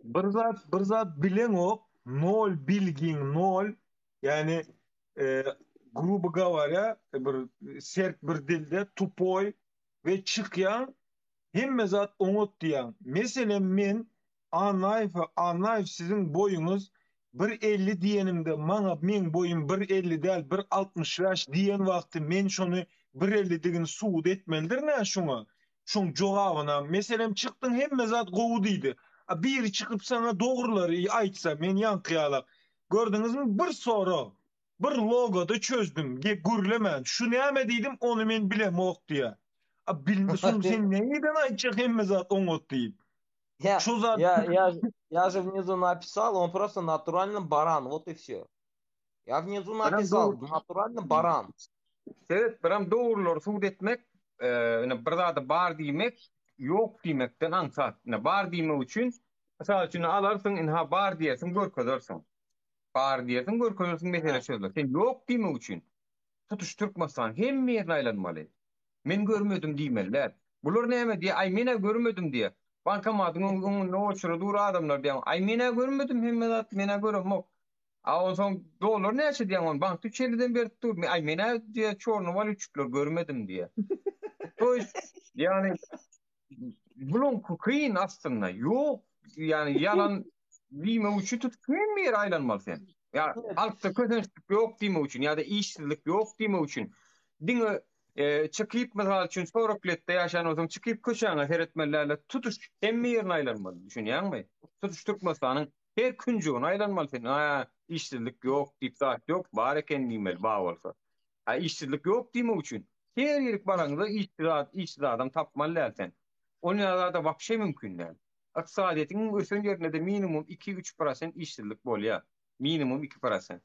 bir zat bilen ok, nol bilgin nol. Yani grubu gavarya bir sert bir dilde tupoy ve çıkyan hemme zat onot diyan. Mesela men anlayıp sizin boyunuz 1.50 diyenimde mana men boyum 1.50 değil 1.60 yaş diyen vakti men şonu 1.50 digin suud etmelidir ne şuna? Şun cogabına meselem çıktın hemme zat gowuduydy. Bir çıkıp sana doğruları aytsa men yankıyalak. Gördünüz mü? Bir soru. Bir logoda çözdüm. Gürlemen. Şu näme diýdim onu men bilemok diýe. Bilmiyorsun sen neyden aytacak hemme zat onot diýip. Я же внизу написал, он просто натуральный баран, вот и все. Я внизу написал, натуральный баран. Evet, biram doğrular suud etmek, bir zada bar diýmek, ýok diýmekden aňsat. Bar diýmek üçin, mesela üçin alarsın, inha bar diýersin, görkezersin. Bar diýersin, görkezersin mesele şöyle. Sen ýok diýmek üçin tutuşturmasan hemme ýerine aýlanmaly. Men görmedim diýmeler. Bular näme diýe? Ay mene görmedim diýe. Bankamatyň öňünde oçury dur adamlar diýen. Ay mene görmedim, hemme zat mene göremok. O son dolar näçe diýen on bank tüçeliden berip dur. Ay mene diýe çornu valüçükler görmedim diýe. Toy yani bulun kıyın aslında yok yani yalan diýme üçin tutmayan bir aýlanmaly sen. Ya halkda kötüçlük yok diýme üçin ya da işsizlik yok diýme üçin. Diňe çıkyp mesela üçin Sorokletde ýaşanysam çıkyp köşeňe seretmellerle tutuş hemme ýerine aýlanmaly. Düşünýärmi? Tutuşdurmasanyň her künjüne aýlanmaly sen. İşsizlik yok, diýip yok, bar eken diýmeli, ba bolsa. İşsizlik yok diýme üçin her ýerik baraňyzda işsiz adam tapmaly sen. Onu da vapşe mümkün değil. Iqtisadiyetin ösen yerine de minimum 2-3% işsizlik bolýar. Minimum 2%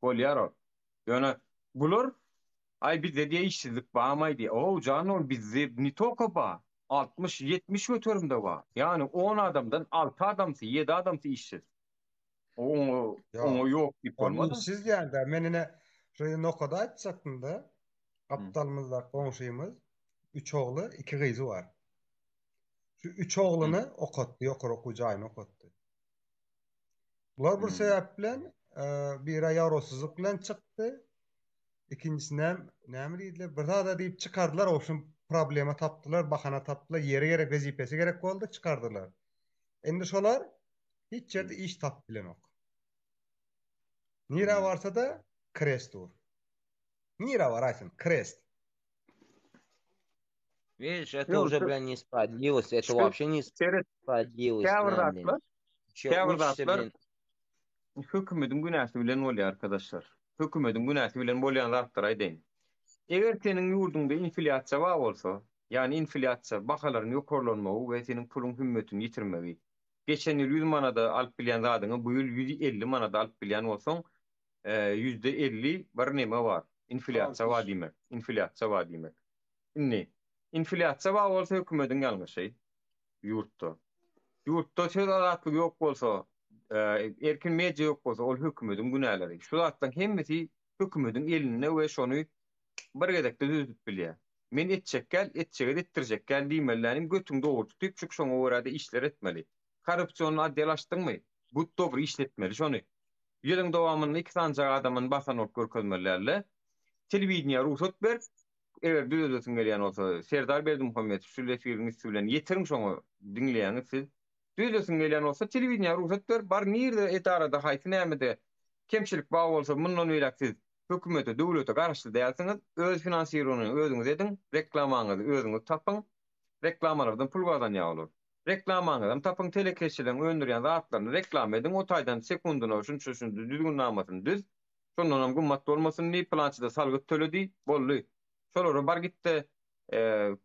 bolýar. Yani bular ay bizde diye işsizlik bağmaydı. O canım bizde nitoko ba 60-70 götürümde var. Yani 10 adamdan 6 adamsı 7 adamsı işsiz. O yok bir olmadı. Siz yani de menine şöyle nokada açsaktın da aptalımızda komşuyumuz 3 oğlu 2 kızı var. Şu 3 oğlunu okuttu, yokur okuyacağını okuttu. Bunlar bir sebep bilen bir yavrusuzluk bilen çıktı. İkincisine näme diýdiler? Bir da diýip çıkardılar, oşun problema tapdylar, bahana tapdylar, yere vazifesi gerek boldy, çıkardylar. Endi şolar hiç ýerde iş tap bilen ok. Nira varsa da krest dur. Nira var aýsyn, krest. Видишь, это уже, бля, несправедливость. Это вообще несправедливость. Hökümetin günäsi bilen bolýar arkadaşlar. Hökümetin günäsi bilen bolýan zatlar aýdyn. Eger senin ýurdunda inflyasiýa bar bolsa, ýani inflyasiýa bahalaryň ýokarlanmagy we senin pulun hümmetini ýitirmegi. Geçen ýyl 100 manada alyp bilýän zadyňy bu ýyl 150 manada alyp bilýän bolsaň, %50 bir neme bar. Inflyasiýa bar diýmek. Inflyasiýa bar diýmek. Inni inflyasiýa bar bolsa hökümetiň ýalňyşy ýurtda. Ýurtda söz azatlygy ýok bolsa, erkin media ýok bolsa, ol hökümetiň günäleri. Şu zatdan hemmesi hökümetiň eline we şonu bir gedekde düzüp bilýär. Men etjekkel, etjege ettirjekkel diýmelerini götüň dogry tutup, çünki şoňa görä işler etmeli. Korrupsiýony adyalaşdyrmy? Bu dogry işletmeli şonu. Ýylyň dowamyny 2 sanjak adamyň basan olup görkezmelerle telewizioniýa ruhsat ber. Eger düzüldüň gelýän bolsa, Serdar Berdimuhammedow şu efirini bilen ýetirin şoňa dinleýäňiz siz. Düzüldüň gelýän bolsa telewizioniýa ruhsat ber. Bar nirde etarada haýsy nämede kemçilik bar bolsa mundan öýlek siz hökümete, döwlete garaşly dälsiňiz, öz finansiýeruny özüňiz edin, reklamaňyzy özüňiz tapyň, reklamalardan pul gazanýar bolar. Reklamaňyzdan tapyň, telekeşilen öndürýän zatlaryny reklam edin, o taýdan sekundyna şunçu düzgün namasyny düz, şondan hem gymmat bolmasyn diýip plançyda salgyt töledi, boldy. Şolary bar gitdi,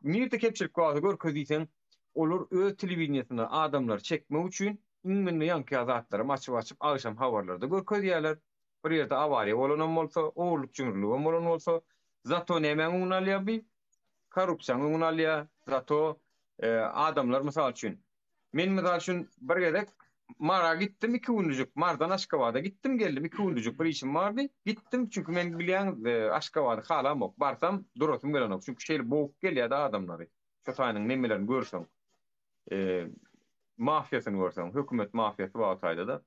nirde kepçilik bar görkezýän, olur öz telewizioniýasyna adamlar çekmek üçin inminde ýanky zatlary açyp agşam habarlarda görkezýärler. Bir ýerde awariýa bolan bolsa, oğurluk jüňürlügi bolan bolsa, zato näme uňalýar bi? Korrupsiýa uňalýar, zato adamlar mysal üçin. Men mysal üçin bir gerek Mara gittim 2 günlük, Mardan Aşgabat'a gittim geldim 2 günlük bir işim vardı. Gittim çünkü men bilýän Aşgabat'a halam yok. Barsam durasym gelenok. Çünkü şeýle boğup gelýär adamlary. Şu taýnyň nemelerini görseň, mafiýasyny görseň, hökümet mafiýasy bar taýda da.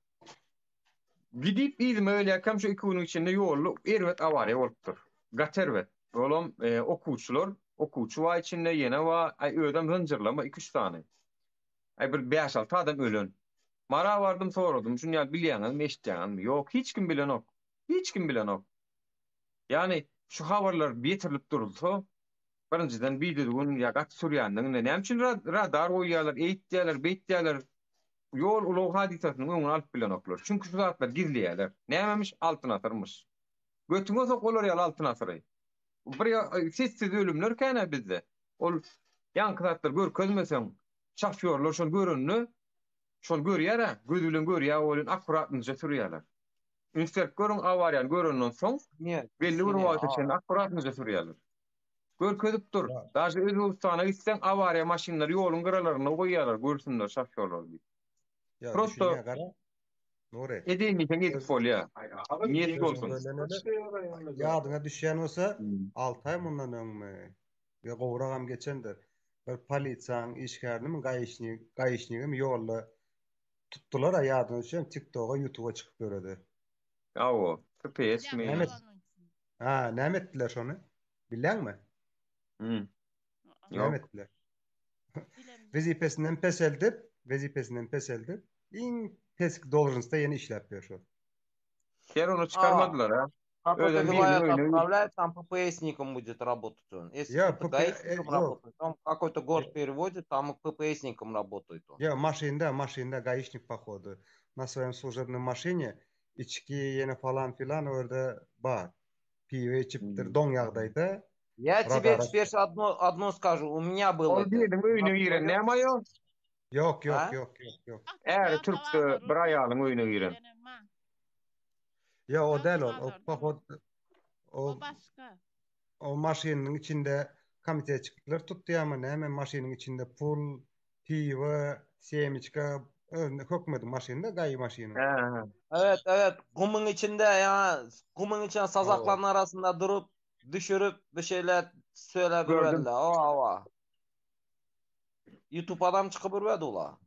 Gidip izme öýläkem şu 2 gün içinde ýolly erwet awariýa bolupdyr. Gaterwet. Olam okuwçylar, okuwçy wa içinde ýene wa ödem zynjyrlama 2-3 tane. Bir 5-6 adam ölen. Mara bardym soradym, şunu ýa bilýäňiz, eşitýäňizmi? Ýok, hiç kim bilenok. Hiç kim bilenok. Yani şu habarlar betirilip durulsa, birinciden bidirin ýa gat sürýändiň näme üçin radar goýýarlar, eýtdýärler, beýtdýärler. Yol ulug hadisasyny öňüne alyp bilenoklar. Çünki şu zatlar gizliýärler. Nämemiş? Altyn asyrmyş. Götüňe sok bolar ýaly altyn asyry. Bir sessiz ölümler käne bizde. Ol ýanky zatlar görkezmeseň, şafýorlar şol görünni, şol görýär, göz bilen görýär, bolun akkuratlyca sürýärler. Ünstek görüň awariýany görenden soň, belli bir wagt içinde akkuratlyca sürýärler. Görkezip dur. Daşy Özbegistana gitseň awariýa maşinlary ýoluň gyralaryna goýýarlar, görsünler şafýorlar. Prosto Nure. Edeni edip bolýar. Niyet bolsun. Ýadyňa düşýän bolsa 6 ay mundan öňme. Ýa gowragam geçendir. Bir polisiýanyň işgärnimi gaýyşnygym ýolda tutdular, ýadyňa düşen TikTok'a, YouTube'a çykyp berdi. Ýa-o, GPS mi? Näme etdiler şonu? Bilýärmi? Näme etdiler? Wezipesinden pes eldip, iň pesk dolurunuzda yeni işläp berýär. Her onu çıkarmadılar ha. Как это говорят, отправляет, там ППСником будет работать он. Если кто-то гаишником работает, он какой-то город переводит, там и ППСником работает он. Машинда гаишник походу. На своем служебной машине içki yeni falan filan orada бар. Пиво içipdir, don ýagdaýda. Я тебе теперь одно скажу. У меня было это. Yok. Eğer Türk'te bir ayağının oyunu giren. Ya o değil o pahod o başka. O maşinin içinde komite çıktılar tuttu ama hemen maşinin içinde pul, pivo, semiçka hükmedi maşinde gayı maşinin. Evet. Kumun içinde ya kumun içinde sazakların arasında durup düşürüp bir şeyler söyleyebilirler. O. YouTube adam çıkıp verdi ula.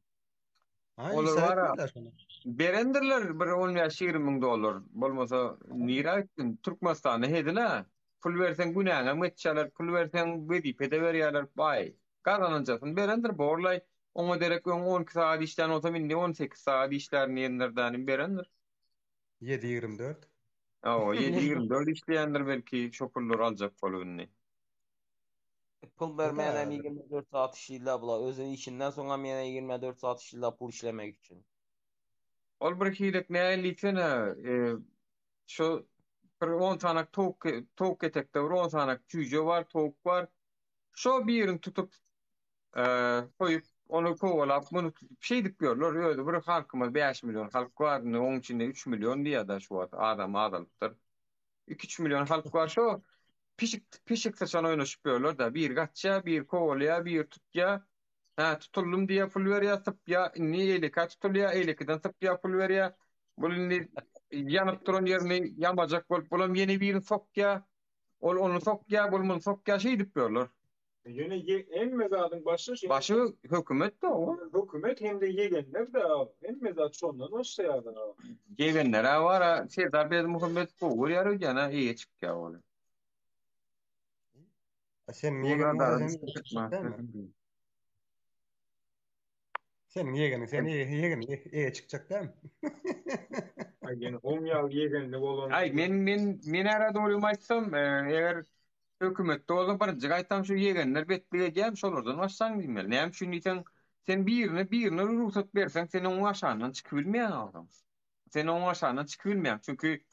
Olur var ha. Berendirler bir 10-20 dolar. Bolmasa nira ettin. Türkmenistan'a hedile. Pul versen günahına metçalar, pul versen vedipede verýärler. Bay. Kazananjasyn berendir. Borlay ona derek 10 saat işten olsa minde 18 saat işlerini yenlerden berendir. 7-24. O 7-24 işleyendir belki şoförler alacak bolunny. Pul vermeyen 24 saat işiyle bula. Özü işinden sonra mene 24 saat işiyle pul işlemek için. Ol bir hilek näliksene şu bir 10 tanak tok etekde 10 tanak tüýje bar, tok bar. Şo birini tutup koyup onu kovalap bunu şey diyorlar öyle bir halkımız 5 milyon halk var onun içinde 3 milyon diye da şu adamdır 2-3 milyon halk var şu pişik saçan oynaşıpıyorlar da bir gatça bir kovalaya bir tutya tutullum diye pul veriyor tıpya niye kaç tutuluyor eylekiden tıpya pul veriyor bunu yanıp duran yerini yanacak bolup bulam yeni bir sokya onu sokya bulmun sokya şey diyorlar. Yine en mezadın başı hükümet de o. Hükümet hem de yegenler de en mezat sondan başlayadı. Yegenler var. Serdar Bey Muhammed bu yarı gene iyi çıkıyor oğlum. Sen yegenler sen yegenler çıkacak değil mi? Ay yani 10 yıl yegenler olan. Ay men arada olmaysam eğer hükümette olan birinci gaytam şu yegenler betleyeceğim şolordan başsan bilmel. Näme şu niten sen birine ruhsat bersen sen onun aşağından çıkabilmeyen adam. Sen onun aşağından çıkabilmeyen çünkü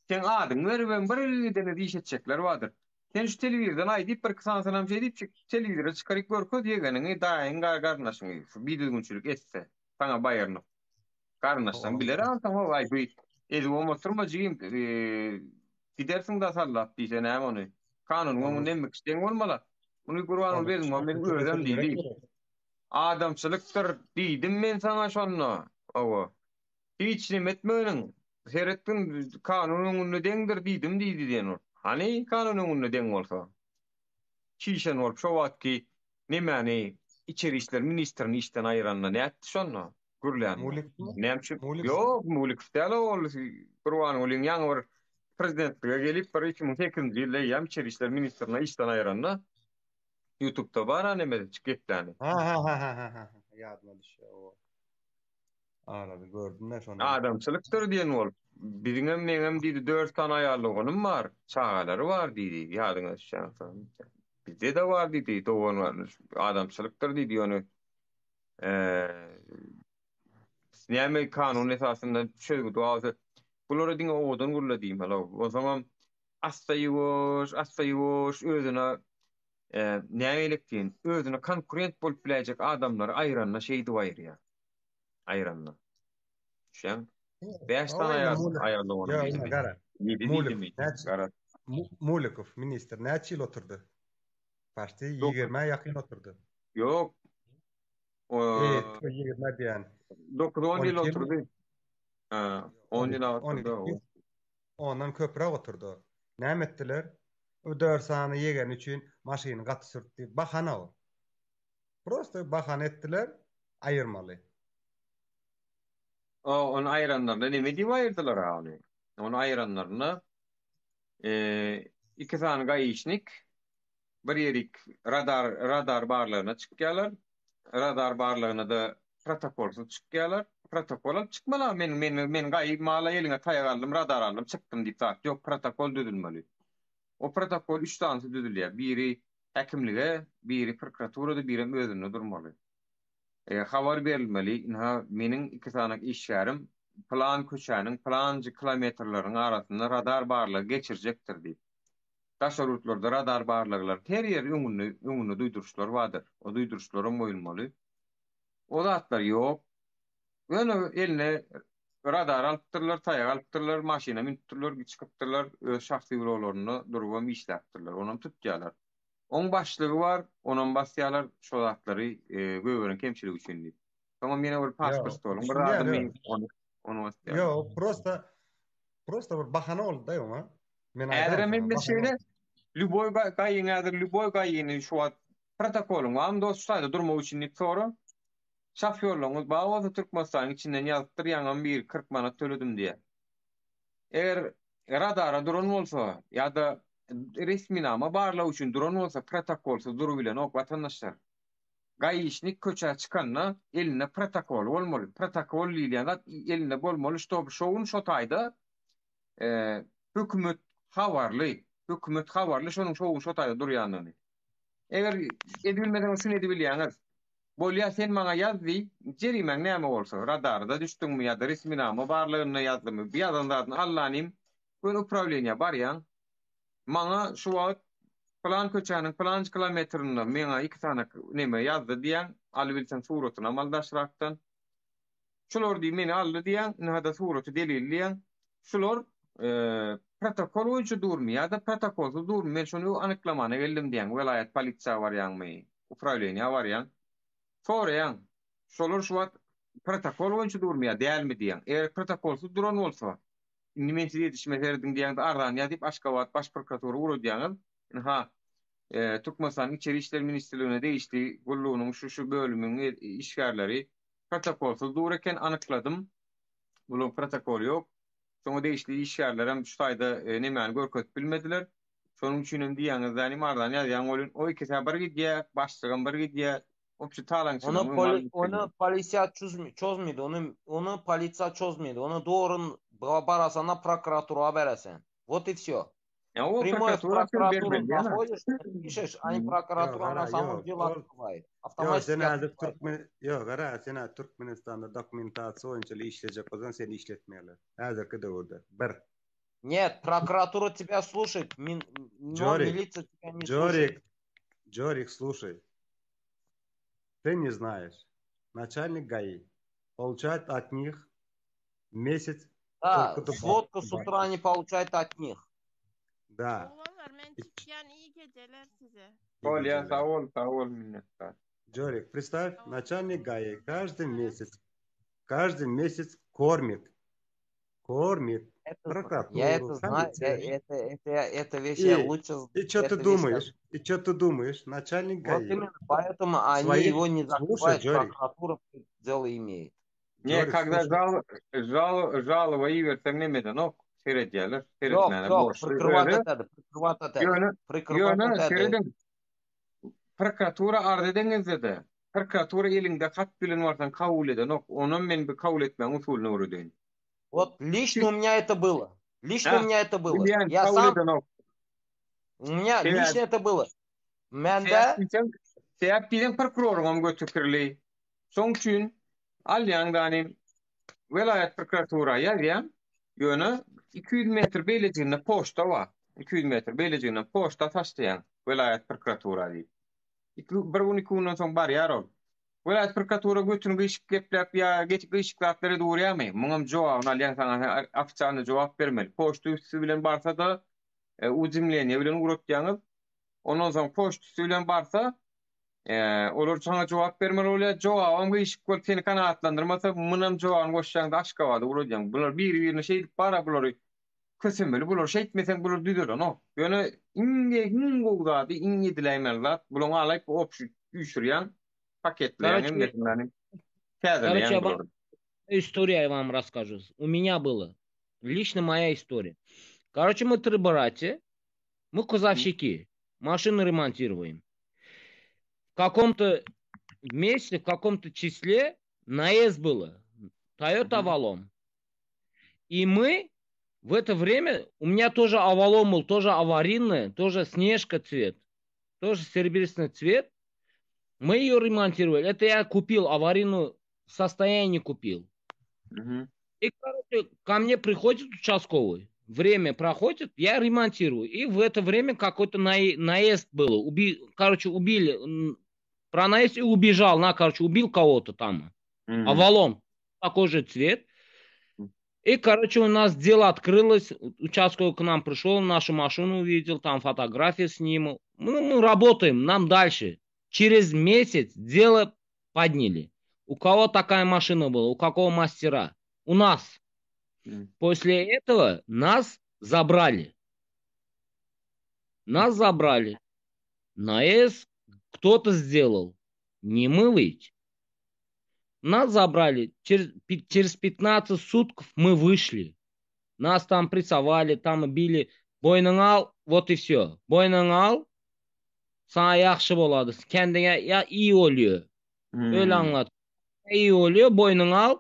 sen adın ver bir dene diş edecekler vardır. Sen şu televizyondan aydip bir kısan sanam şey deyip televizyona çıkarıp görkö diyegenini daýyň garnaşyň bir düzgünçülük etse sana bayarny. Garnaşsan biler ama vay bu ezi olmasırma jigim gidersin da sallat diýse näme onu. Kanun onu nemmek isteň bolmaly. Bunu Kur'an berdim men öýdem diýdi. Adamçylykdyr diýdim men sana şonu. Owa. Hiç etmöňiň. Serettin kanununy deňdir diýdim diýdi diýen. Hani kanununy deň bolsa. Kişen olup şo wagtki nemani içeri işler ministrini işten aýranna näetdi şonu? Gürlän. Näme? Ýok, mulik däl ol. Kurwan ulyň ýaňy bir prezidentlige gelip bir 2008-nji ýylda ýam içeri işler ministrini işten aýranna YouTube'da bar näme çykýetdi. Ha. Ýadyma düşýär o. Arada gördüm ne şonu. Adamçylykdyr diýen ol. Biziňem meňem diýdi 4 tane aýarlygym bar, çağalary bar diýdi. Ýadyňa düşýär. Bizde de var diýdi, dowan var. Adamçylykdyr diýdi ýöne. Näme kanun esasında şöyle duazy. Bulara diňe odan gurla diýim hala. O zaman astaýyş özüne nämelik diýen, özüne konkurent bolup biläjek adamlar aýranna şey diýýär. Aýranna. Şen 5 tane aýarlygy. Mulikov minister näçe ýyl oturdy? Başta 20 ýakyn oturdy. Ýok. O 20 diýen. 9-10 ýyl oturdy. 10 ýyl oturdy. Ondan köprek oturdy. Näme etdiler? O 4 sany ýegen üçin maşyny gaty sürtdi. Bahana o. Prosta bahana etdiler, aýyrmaly. Onu aýranlarna näme diýip aýyrdylar ony? Onu aýranlaryna 2 sany gaýyşnik bir ýerik radar barlaryna çykýarlar. Radar barlaryna da protokolsuz çykýarlar. Protokol çykmalar. Men gaýyp mala ýeliňe taýak aldym, radar aldym, çykdym diýip zat. Ýok, protokol düzülmeli. O protokol 3 tanesy düzülýär. Biri häkimlige, biri prokuraturada, biri özüne durmaly. Habar berilmeli. Meniň 2 sanak işgärim plan köçäniň planjy kilometrlaryň arasynda radar barlygy geçirjekdir diýip. Taşarutlarda radar barlyglar her ýer öňünde duýduruşlar bardyr. O duýduruşlara moýulmaly. O zatlar ýok. Öňe eline radar alypdyrlar, taýak alypdyrlar, maşyna minipdyrlar, çykypdyrlar, öz şahsy birowlaryny durubam işläpdirler, onu tutýarlar. Oň başlygy bar, onuň basýarlar şo zatlary göwüren kemçilik üçin diýip. Tamam mene bir pasport bolun, bir adam men onu basýar. Yo, prosta bir bahana boldy da ýa. Men aýdyrmyn şeýle Ljuboy gaýyny şu wagt protokoluň am dostlarda durmak üçin diýip soran. Şoförlüğümüz bağlı Türkmenistan içinden yazıptır yanım bir 40 manat töledim diye. Eğer radara duran olsa ya da resmi nama barla üçün duran olsa protokolsuz duru bilen ok vatandaşlar. Gaýyşnik köçä çıkanna eline protokol bolmaly. Protokol diýilýär eline bolmaly şoň şo taýda hökümet habarly şoň şo taýda durýanyny. Eger edilmeden şunu edebilýäňiz. Bolya sen maňa ýazdy, jerimeň näme bolsa, radarda düşdüňmi ýa-da resminama barlygyny ýazdymy? Bir adamdan Allanym, bu upravleniýa barýan. Maňa şu wagt plan köçäniň plan kilometrini meňe 2 tane näme ýazdy diýen, albilsen suratyna maldaşrakdan. Şular diýip meni aldy diýen, näde suraty delilliýen. Şular protokol boýunça durmy ýa-da protokolsuz durmy. Men şunu anyklamana geldim diýen, welayat polisiýa barýanmy, upravleniýa barýan. Sorayan, şolar şu wagt protokol boýunça durmy ýa dälmi diýen. Eger protokolsuz duran bolsa, nimeçe ýetişmek erdin diýen ardan ýazyp Aşgabat baş prokuratura uru diýen. Ha, Türkmenistan İçeri İşler Ministerliğine değişti. Gulluğunun şu bölümünün işgärleri protokolsuz dur eken anykladım. Bunun protokol yok. Sonra değişti işgärler hem şu taýda nämäni görkezip bilmediler. Şonuň üçin diýeniz zanim ardan ýazýan bolun o iki sefer gidýär, başlygam bir gidýär. Opçu talançyny. Onu polisiya çözmedi. Onu polisiya çözmedi. Onu doğru barasana prokuratura beresen. Вот и всё. Прямой в прокуратуру находишь, пишешь, а не прокуратура на самом деле открывает. Автоматически Yok, ara sen Türkmenistan'da dokumentasiya oyuncalı işleyecek o zaman seni işletmeyeler. Hazırki dövrde. Bir. Нет, прокуратура тебя слушает, но милиция тебя не слушает. Джорик, слушай. Ты не знаешь. Начальник ГАИ получает от них месяц. Да, сводку с утра не получает от них. Да. iyi geceler size. Оля, sağ ol minnettar. Джорик, представь, начальник ГАИ каждый месяц кормит прокуратуру. Я это знаю, это вещь я лучше знаю. И что ты думаешь? Начальник ГАИ. Вот именно поэтому они его не закрывают, прокуратура дело имеет. Не, когда жалоба иверсем немеде, но seyredýärler, seyretmäne boş. Prokuratura prokuratura arz edeňizde, prokuratura elinde kat bilen barsan kabul eden, onu men bir kabul etmäň usulyny öwredin. Вот лично у меня это было. Я сам... У меня лично это было. Mende... Seýap bilen prokurorun götürkirli. Soň üçin alýandanym welayat prokuratura ýazýan, ýöne 200 metr beýlejigine poşta bar. 200 metr beýlejigine poşta taşlayan welayat prokuratura diýip. 1-2 günden soň barýar ol. Welayat prokuratura götürüp işip geplep ýa geçip işiklary durýarmy? Muňam jogabyny alýan saňa ofiçerli jogap bermeli. Poşta üstü bilen barsa da uzimlenýe bilen uratýanyz. Ondan soň poşta üstü bilen barsa olar saňa jogap bermeli bolýar. Jogabym işip gelip seni kanaatlandyrmasa, muňam jogabyny goşýanda Aşgabatda uratýan. Bular bir-birine şeýdip bara bulary kösemeli bular şeýtmesen bular düzüler, no. Ýöne ingogda ingi dileýmerler. Bular alyp opşy üşürýän paketlerini. Короче, история я вам расскажу. У меня было. Лично моя история. Короче, мы три братья. Мы кузовщики. Машины ремонтируем. В каком-то месте, в каком-то числе наезд было. Toyota Avalon. И мы в это время... У меня тоже Avalon был, тоже аварийный, тоже снежка цвет. Тоже серебристый цвет. Мы ее ремонтировали. Это я купил, аварийную состояние купил. И, короче, ко мне приходит участковый. Время проходит, я ремонтирую. И в это время какой-то наезд был. Убили. Про наезд и убежал. Убил кого-то там. Авалон. Такой же цвет. И, короче, у нас дело открылось. Участковый к нам пришел, нашу машину увидел, там фотографии снимал. Мы работаем, нам дальше. Через месяц дело подняли. У кого такая машина была? У какого мастера? У нас. После этого нас забрали. Наезд кто-то сделал. Не мы ведь. Нас забрали. Через 15 сутков мы вышли. Нас там прессовали, там били. Boynuň al, вот и все. Boynuň al. Sana yaxşı boladı. Kendine ya iyi oluyor. Öyle anlat. İyi oluyor. Boynunu al.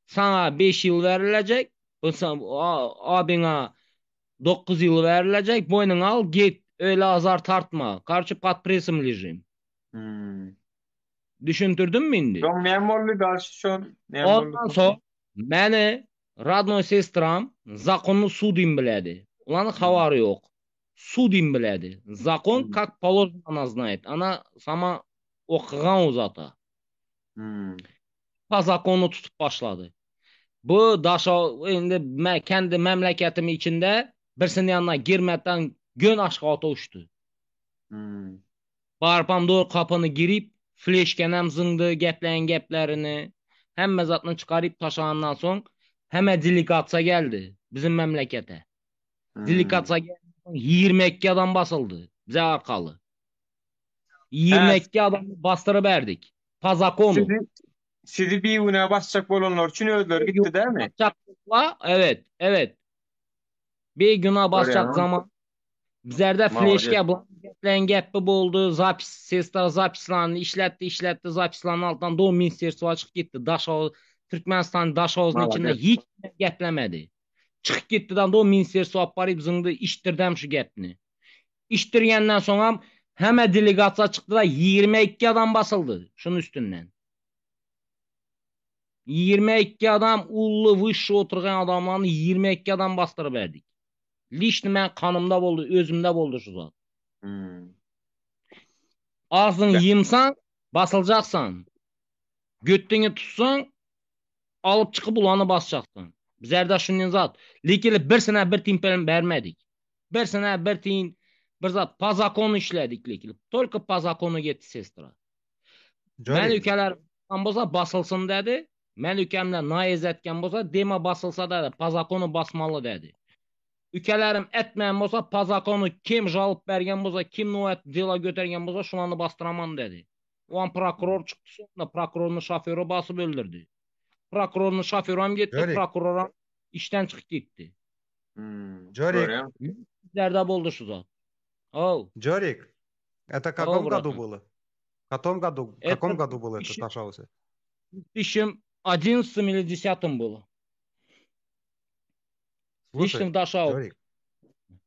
Sana 5 yıl verilecek. Abine 9 yıl verilecek. Boynunu al git. Öyle azar tartma. Karşı pat presim lejim. Düşüntürdün mü indi? Son memurlu karşı şon. Ondan sonra meni radnoy sestram zakonnu sudin biledi. Ulanın havarı yok. Sudin biledi. Zakon как положено она знает. Ana sama okugan uzata. Pa zakonu tutup başladı. Bu daşa indi kendi memleketimi içinde birisinin yanına girmeden gün aşağı uçtu. Barpam doğru kapını girip fleşkenem zındı geplerini hem zatını çıkarıp taşağından son hemen delegatsa geldi bizim memlekete. Delegatsa geldi 22 adam basıldı bize arkalı. 22 adamı bastırıp verdik. Pazakonu. Sizi bir güne basacak olanlar için öldüler gitti değil mi? Evet. Bir güne basacak zaman bizlerde fleşke geppi boldu. Zapis sesler zapislerini işletti. Zapislerin altından Doğu Ministerstva çıkıp gitti. Türkmenistan Daşovuz'un içinde hiç geplemedi. Çıkıp gittidən Doğu Ministerstva aparıb zındı iştirdim şu gepni. İştirgenden sonra hemen delegatsa çıktı da 22 adam basıldı şunun üstünden. 22 adam ullu vışı oturgan adamlarını 22 adam bastırıp verdik. Lişni mən kanımda oldu, özümdə oldu şu zat. Ağzını yımsan, basılacaqsan. Göttüğünü tutsan, alıp çıkıp ulanı basacaqsan. Bizlərdə şunun zat. Likili bir sene bir timpelin vermedik. Bir sene bir tin, bir zat pazakonu işledik likili. Tolka pazakonu gitti sestra. Mən ülkeler basılsın dedi. Mən ülkemle naiz etken bolsa, dema basılsa da pazakonu basmalı dedi. Ülkelerim etmeyen bolsa pazakonu kim jalıp bergen bolsa, kim noet dela götürgen bolsa şulanı bastıraman dedi. O an prokuror çıktı sonra prokurorun şoförü basıp öldürdü. Prokurorun şoförü hem gitti, prokuror işten çıkıp gitti. Jorik. Bizlerde boldu şu zat. Jorik, это в каком году было? В каком году было это Ташаусе? В 2011 или 2010 было. Слушай, Жорик,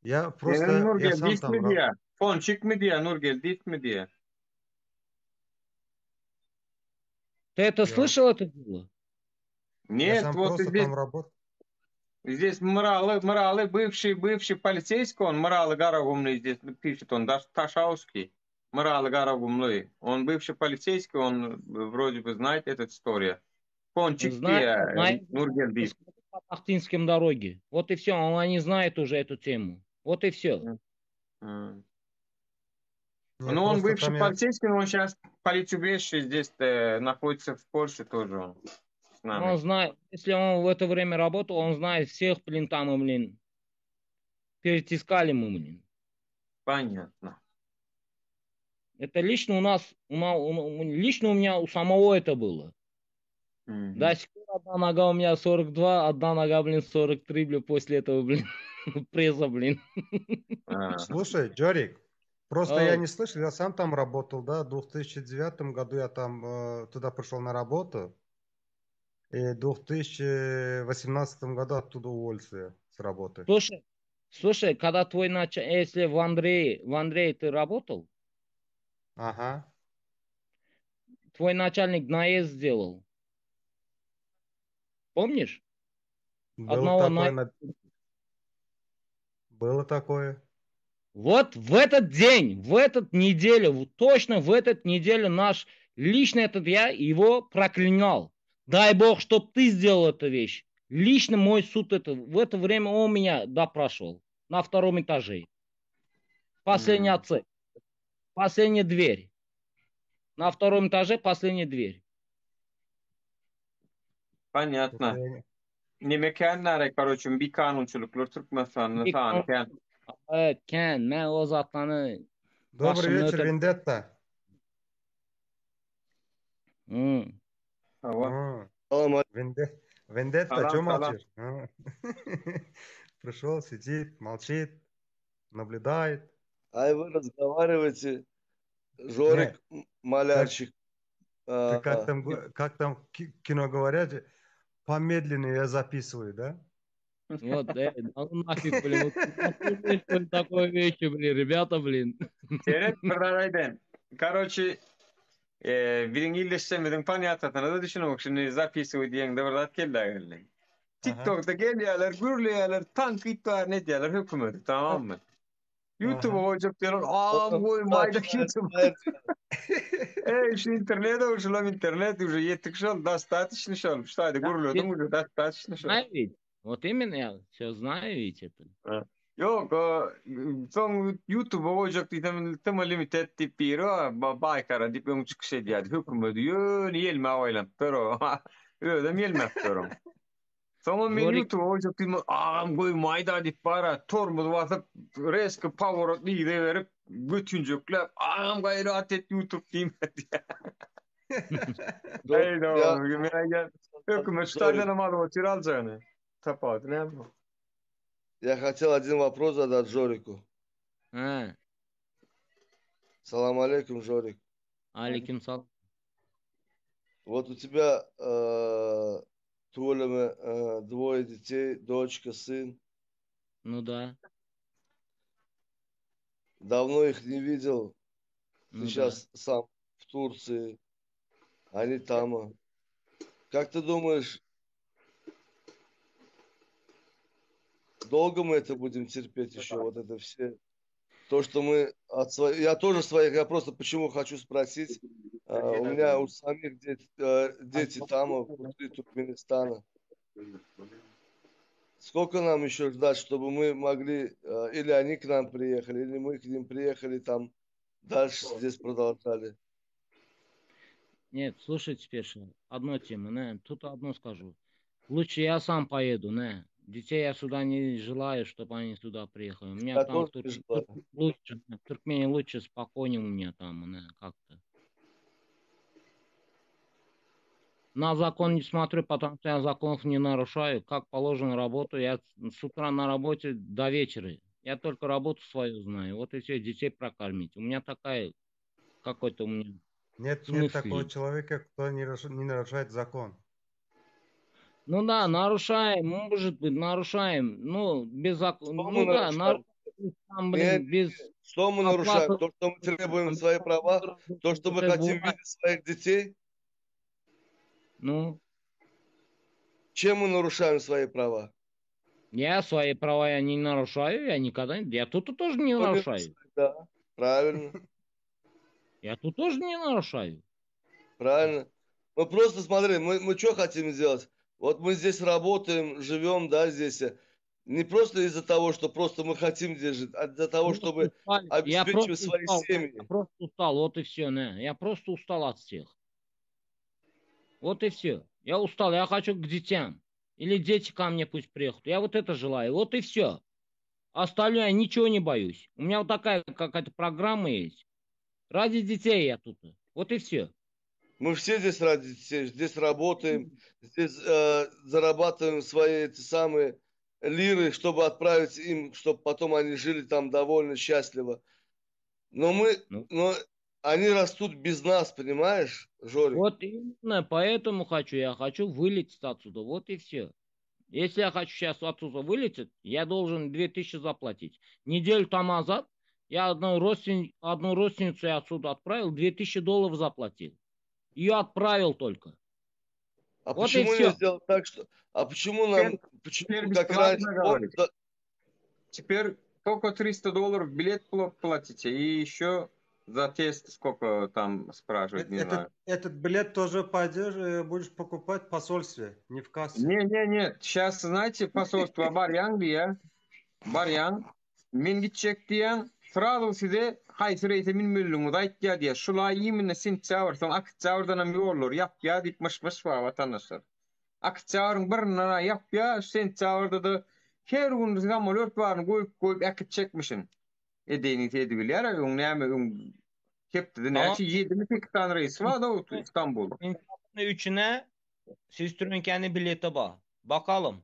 я просто... Нургел, диск mi diye? Fonçik mi diye Нургел, диск mi diye? Ты это слышал, это было? Нет, вот здесь Мралы, бывший полицейский, он Мралы Гарагумный здесь пишет, он даже Ташауский, Мралы Гарагумный. Он бывший полицейский, он вроде бы знает эту историю. Пончик диye Нургел диск. По Ахтинским дороге. Вот и все. Они знают уже эту тему. Вот и все. Ну, он бывший полицейский, но он сейчас политубежище здесь находится в Польше тоже. Он знает, если он в это время работал, он знает всех, блин, там, блин. Перетискали мы, блин. Понятно. Это лично у нас, лично у меня у самого это было. До сих пор одна нога у меня 42, одна нога, блин, 43, блин, после этого, блин, пресса, блин. Слушай, Джорик, просто я не слышал, я сам там работал, да, в 2009 году я там туда пришел на работу, и в 2018 году оттуда уволился с работы. Слушай, когда твой начальник, если в Андрее ты работал? Ага. Твой начальник наезд сделал. Помнишь? Было такое. Вот в этот день, в эту неделю, точно в эту неделю наш лично этот я его проклинал. Дай Бог, чтоб ты сделал эту вещь. Лично мой суд в это время он меня допрашивал на втором этаже. Последняя отцепь. Последняя дверь. На втором этаже последняя дверь. Понятно. Ne kendileri kardeşim bir kanunçuluklar Türkmenistan'ın sağını. Evet, ken. Ben o zatlarını... Добрый вечер, Вендетта. Вендетта, что молчишь? Пришел, сидит, молчит, наблюдает. Ай, вы разговариваете, Жорик, малярщик. Ты как там кино говорят, помедленнее я записываю, да? Вот, ну нафиг, блин, вот такой вещи, блин, ребята, блин. Короче, Birin illeşsemedin panyatatına da düşünmek. Şimdi zapisi diyen de burada kelleğerler. TikTok'ta geliyorlar, gürlüyorlar, tank ittiler ne diyorlar hükümeti, tamam mı? YouTube'a koyacak diyorlar, koy maydak YouTube. Şu internete uçulam internet уже yettik şol, достаточно şol. Hadi gürlüyordum, уже достаточно şol. Знаю ведь. Вот именно я все знаю ведь это. Yok, son YouTube'a koyacak diye tam limited tip bir baykara dip ön çıkış ediyor. Hükümeti yön yelme oylam. Pero öyle mi yelme pero. Sonra men YouTube'a koyacak diye koy mayda dip bara tormuz basıp reski power diye verip götüncüklep gayrı atet YouTube diyeyim diye. Haydi oğlum gel. Hükümet шталина мало отиралжаны. Тапат, не? Я хотел один вопрос задать Жорику. Салам алейкум, Жорик. Алейкум салам. Вот у тебя двое детей, дочка, сын. Ну да. Давно их не видел. Ты сейчас сам в Турции. Они там. Как ты думаешь, долго мы это будем терпеть еще? Вот это все. То, что мы от своих... Я тоже своих, я просто почему хочу спросить. У меня у самих дети там, внутри Туркменистана. Сколько нам еще ждать, чтобы мы могли, или они к нам приехали, или мы к ним приехали, там дальше здесь продолжали? Нет, слушай теперь, одну тему, не, тут одно скажу. Лучше я сам поеду, не. Детей я сюда не желаю, чтобы они сюда приехали. У меня там лучше, в Туркмении лучше, спокойнее у меня там, не, как-то. На закон не смотрю, потому что я законов не нарушаю. Как положено работаю, я с утра на работе до вечера. Я только работу свою знаю. Вот и все, детей прокормить. У меня такая, какой-то у меня... Нет такого человека, кто не нарушает закон. Ну да, нарушаем, может быть, нарушаем. Ну, без закона. Ну да, нарушаем. Без... Что мы нарушаем? То, что мы требуем свои права? То, что мы хотим видеть своих детей? Ну? Чем мы нарушаем свои права? Я свои права я не нарушаю, я никогда... Я тут тоже не нарушаю. Да, правильно. Я тут тоже не нарушаю. Правильно. Мы просто, смотри, мы что хотим сделать? Вот мы здесь работаем, живем, да, здесь. Не просто из-за того, что просто мы хотим здесь жить, а для того, чтобы обеспечивать свои семьи. Я просто устал, вот и все, не. Я просто устал от всех. Вот и все. Я устал, я хочу к детям. Или дети ко мне пусть приехают. Я вот это желаю, вот и все. Остальное я ничего не боюсь. У меня вот такая какая-то программа есть. Ради детей я тут. Вот и все. Мы все здесь ради детей. Здесь работаем. Здесь зарабатываем свои эти самые лиры, чтобы отправить им, чтобы потом они жили там довольно счастливо. Но они растут без нас, понимаешь, Жорик? Вот именно поэтому я хочу вылететь отсюда. Вот и все. Если я хочу сейчас отсюда вылететь, я должен 2000 заплатить. Неделю тому назад я одну родственницу я отсюда отправил, $2000 заплатил. Ее отправил только. А вот почему не сделать так, что... А почему нам... Почему как раньше... Теперь только $300 билет платите, и еще за тест сколько там спрашивают, не знаю. Этот билет тоже пойдешь, будешь покупать в посольстве, не в кассе. Не. Сейчас, знаете, посольство Барьян, мен gidecek diyen sırada size hayır eğitimin müllümü da ihtiyaç diye. Şulay yeminle sentябр, son октябр'dan hem yollar yap ya ditmiş var vatandaşlar. Октябр'ın birine yap ya sentябр'da da her gün samolyot var koyup akıt çekmişsin. Edeni tedbirler ya ne hep de ne 7 tane reis var da İstanbul. İnsanın üçüne siz kendi bileti var. Bakalım.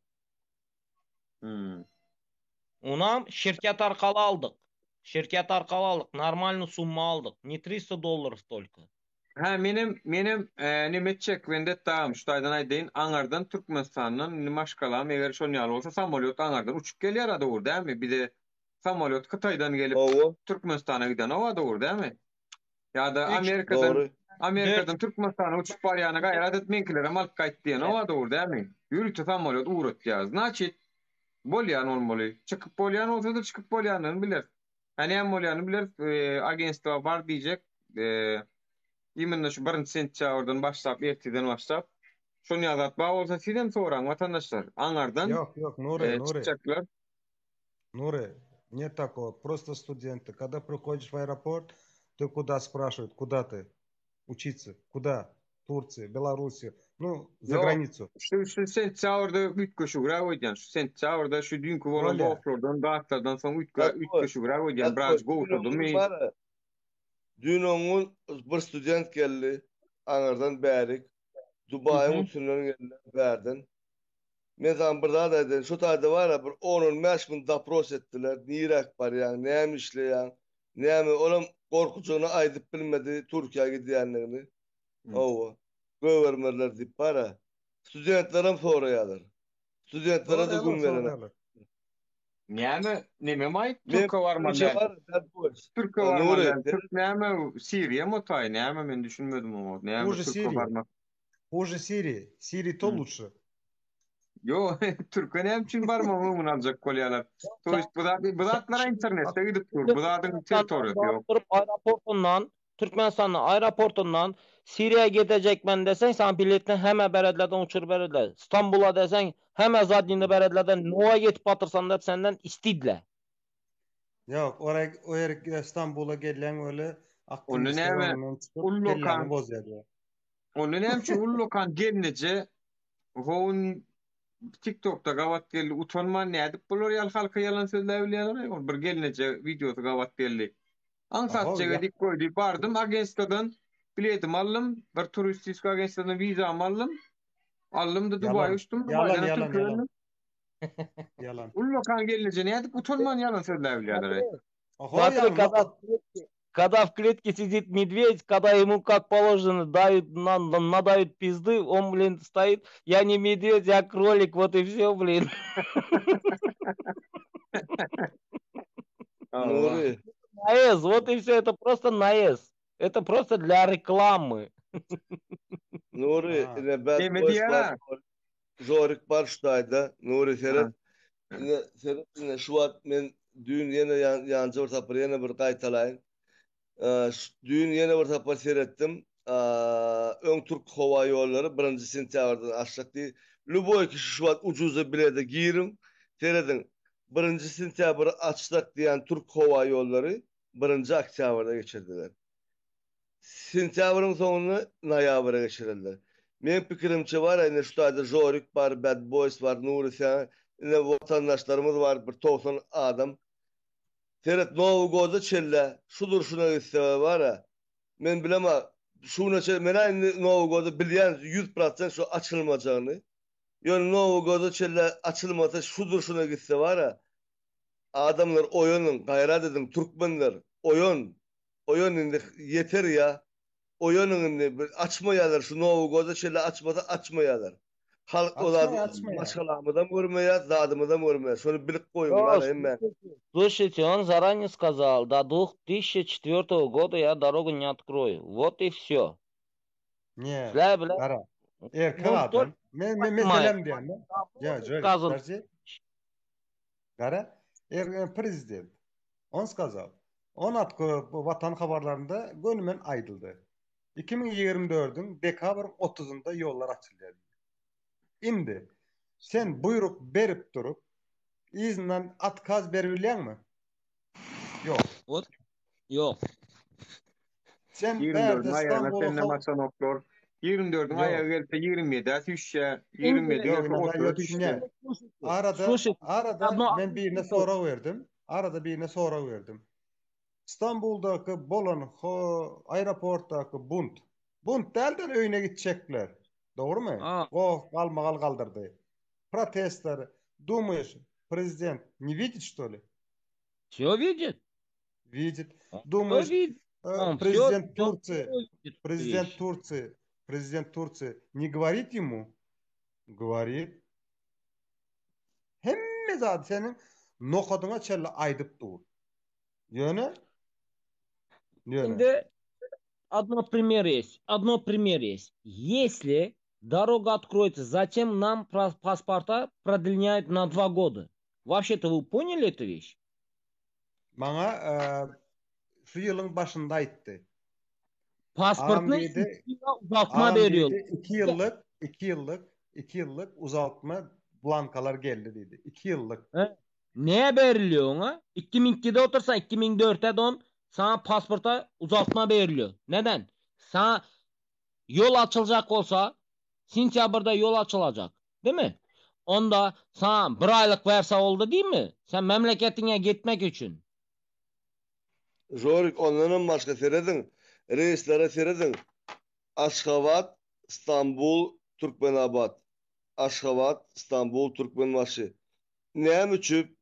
Unam şirket arkalı aldık. Нормальную сумму aldık. Не $300 только. Ha benim nimetçek vendet tamam şu aydan aydeyin Angar'dan Türkmenistan'dan Nimaşkalam eğer şonu yal olsa samolyot Angar'dan uçup geliyor da doğru değil mi? Bir de samolyot Kıtay'dan gelip Türkmenistan'a giden o da doğru değil mi? Ya da Amerika'dan Türkmenistan'a uçup barýany gaýrat etmenkilere malk gaýtdyň. Owa dogry dälmi? Ýürüçe samolyot uğratýar. Значит, bolýan bolmaly. Çykyp bolýan bolsa da çykyp bolýanyny biler. Näme bolýanyny biler. Agentство bar diýjek. Imенно şu 1 sentýabrdan başlap, erteden başlap şonu ýazatma bolsa sizem soraň watandaşlar. Aňardan Yok, Нуре. Çıkacaklar. Нуре, нет такого. Просто студенты. Когда приходишь в аэропорт, ты куда спрашивают? Куда ты? Учиться? Куда? Турция, Белоруссия. Ну, за границу. Şu sentýabrda ütköşügrä goýdýan. Şu sentýabrda şu dünkü bolan gowşlardan, dağlardan soň ütköşügrä goýdýan. Biraz gowşurdum. Dün oňul bir student geldi. Aňardan bärik. Dubaýa uçunlaryň geldi berden. Men zan bir daha dedim, şu taýda bar ya, bir 10-15 gün dapros etdiler. Nirek barýan, näme işleýän, näme olam gorkuçyny aýdyp bilmedi Türkiýe gidýänligini. Owa, göwermerler diýip bara. Studentlerim soraýarlar. Studentlere de gün berenler. Näme maýt? Türkiýe barman. Türkiýe barman. Türk näme Siriýa motay, näme men düşünmedim o. Näme Türkiýe barman. Хуже Сирии. Сирии то лучше. Yo, Türkiye ne için barma mı alacak kolyalar? Turist budatlara internette gidip dur. Budatın territoryu yok. Aeroportundan, Türkmenistan'ın aeroportundan Siriye gidecek ben desen sen biletini hemen beredlerden uçur beredler. İstanbul'a desen hemen zadini beredlerden No'a gidip batırsan da senden istidle. Yok, oraya İstanbul'a gelen öyle onu ne Ullokan onu ne için Ullokan gelince Hoğun TikTok'ta gavat geldi utanman ne edip bulur yal halka yalan sözleyebilirler. Bir gelince videoda gavat geldi. Ansatçıya dik koydu. Bardım agentstadan biletim aldım. Bir turistik agentstadan vizam aldım. Aldım da Dubai'ye uçtum. Yalan. Yalan. Ullokan gelince ne edip utanman yalan sözleyebilirler. Когда в клетке сидит медведь, когда ему как положено надают пизды, он, блин, стоит, я не медведь, я кролик, вот и все, блин. Наезд, вот и все, это просто наезд. Это просто для рекламы. Nuri, ben Jorik Barştay'da, Nuri Seret, şu an ben dün yine yancı ortapır yine bir kaytalayın. Dün yine bir tapar seyrettim. Ön Türk hava yolları 1. sentyabrdan açacak diye. Luboy kişi şu an ucuza bilede giyirim. Seyredin. 1. sentyabr açacak diyen Türk hava yolları 1. oktyabrda geçirdiler. Sentyabrın sonunu noyabr'a geçirirler. Men pikirimçe var ya, şu taýda Jorik var, Bad Boys var, Nuri sen, vatandaşlarımız var, bir 90 adam. Seret Novu God'a çelle, şudur şuna gitse var ya, men bilema, şuna çelle, men aynı Novu God'a bilýän 100% şu açılmacağını, yani Novu God'a çelle açılmasa şudur şuna gitse var ya, adamlar oyunun, gayrat edin, Türkmenler, oyun indi yeter ya, oyunun indi, açmayalar, şu Novu God'a çelle açmasa açmayalar. Halk olar başkalarımı da görmeye, zadımı da görmeye. Şunu bilip koyun. Слушайте, он заранее сказал, до 2004 года я дорогу не открою. Вот и все. Нет, Gara. Erken adam. Meselem diyen mi? Gara. Prezident. On сказал. On Vatan Haberlerinde gönlümen aydıldı. 2024'ün dekabrın 30'unda yollar açıldı. Şimdi sen buyruk berip durup izinden atkaz berbilýän mi? Yok. Yok. Sen 24 ayağına 24 ayağı gelse 27 düşe 27 Arada ben birine sonra verdim. İstanbul'daki bolan aeroporttaki bunt delden öyüne gidecekler. Doğru mu? Kalmagal kaldırdı. Protestler. Думаешь, президент не видит, что ли? Все видит. Видит. Думаешь, президент Турции не говорит ему? Говорит. Hemme zat senin nokadına çelle aydıp dur. Yöne? Şimdi одно пример есть. Если дорога откроется, зачем нам паспорта продлиняют на 2 года? Вообще-то вы поняли эту вещь? Bana şu yılın başında aytdı. Pasportunu 2 yıl uzatma veriyorlar. 2 yıllık uzatma blankalar geldi dedi. 2 yıllık. Neye veriliyor ona? 2002'de otursan 2004'te don sana pasporta uzatma veriliyor. Neden? Sana yol açılacak olsa sentyabrda yol açılacak. Değil mi? Onda sana 1 aylık verse oldu değil mi? Sen memleketine gitmek için. Jorik ondan başka seredin. Reislere seredin. Aşgabat, İstanbul, Türkmenabad. Aşgabat, İstanbul, Türkmenbaşı. Näme üçüp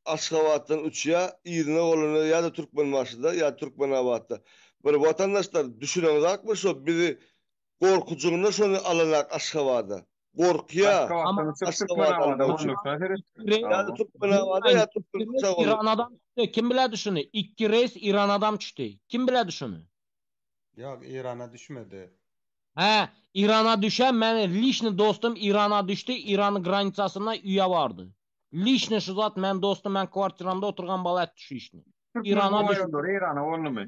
Aşgabatdan uçya ýerine golany ýa-da Türkmenbaşyda ýa Türkmenabadda. Bir vatandaşlar düşüneňizakmy şo bizi gorkujygyna şonu alanak Aşgabada. Gorkya Aşgabada ýa-da Türkmenabada ýa Türkmenbaşyda. İran'dan düştü. Kim biledi şunu? 2 reis İran'dan düştü. Kim biledi şunu? Yok, İran'a düşmedi. He, İran'a düşen benim lişni dostum İran'a düştü. İran'ın granitsasına üye vardı. Lişni şu zat men dostum men kvartiramda oturgan balat düşü işini. İran'a düştü. İran'a onu mu?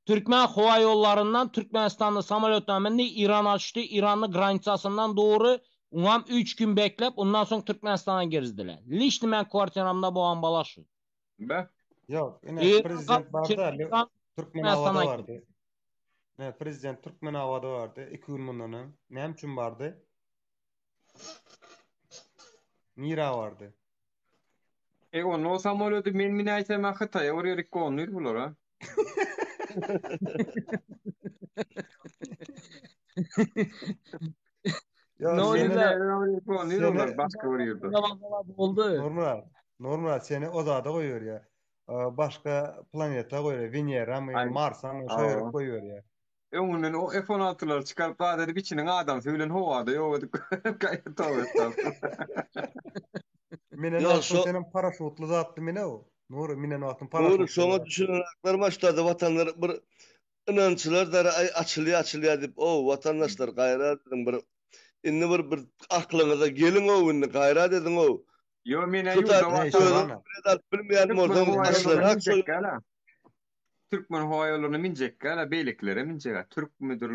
Türkmen hava yollarından Türkmenistan'da samolyotla mende İran'a düştü. İran'ın granitsasından doğru ulan 3 gün beklep ondan sonra Türkmenistan'a girdiler. Lişni men kvartiramda boğan balaşı. Be? Yok, yine prezident vardı. Türkmen havada vardı. Ne prezident Türkmen havada vardı. 2 gün bundan. Ne için vardı? Mira vardı. Onu o samolyotu men aýsam Hytaýa orýaryk gonýar bular ha. Normal seni odada koyuyor ya. Başka planeta koyuyor. Venera mı, Mars'a mı, şöyle koyuyor ya. Onun o F-16'lar çıkarıp daha dedi içinin adam söylen havada yok gayet tavırlar. Minen altın senin paraşutlu zattı mine o. Nuru minen altın paraşutlu. Nuru şoma düşünenekler başladı vatanlar bir inançlar da açılıyor dip o vatandaşlar gayret edin bir inni bir aklınıza gelin o inni gayret edin o. Yo mine yurda vatandaşlar bilmeyen oradan açılarak Türkmen hava yollarına minecek gala beyliklere minecek. Türk müdür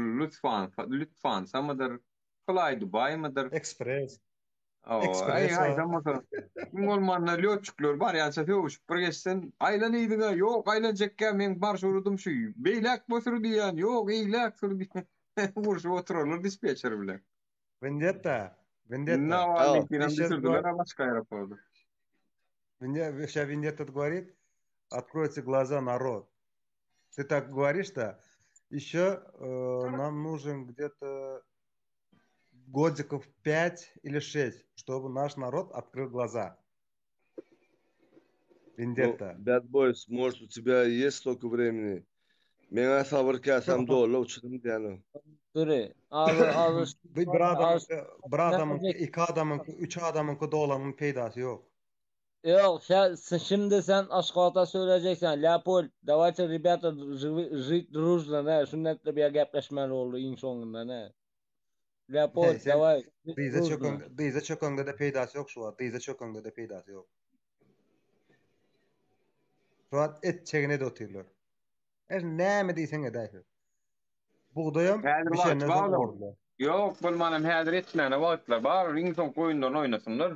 lütfan samıdır Fly Dubai mıdır? Express. Ay zamanda. Olmanlar lyoçuklar var ya sefe uçup geçsen aylan iyidin ha yok aylan cekke men marş urudum şu beylak bosuru diyan yok eylak sur diyan vuruşu otururlar dispatcher bile. Vendetta. No, Valentina düşürdüler başka aeroporda. Vendetta говорит, откройте глаза, народ. Ты так говоришь, что еще нам нужен где-то годиков 5 или 6, чтобы наш народ открыл глаза. Вендетта. Bad Boys, может, у тебя есть столько времени? Меня фабрикасам долу uçdum diýenim. Dure. Bir adamın, 2 adamın, 3 adamın dolanın peydası yok. Yok, şimdi sen Aşgabat'a söyleyeceksen, Leopold, давайте, ребята, жить дружно, ne? Sünnetli bir gapleşmeli oldu in sonunda, ne? Leopold, давай. Dıyza çökönde de peydası yok şu an. Dıyza çökönde de peydası yok. Şu an et çegine de oturuyorlar. Ne mi deysen edeyse. Buğdayım bir şeyden sonra ordular. Yok, bulmanım häzir etmene wagtlar bar, in son koýundan oynasınlar.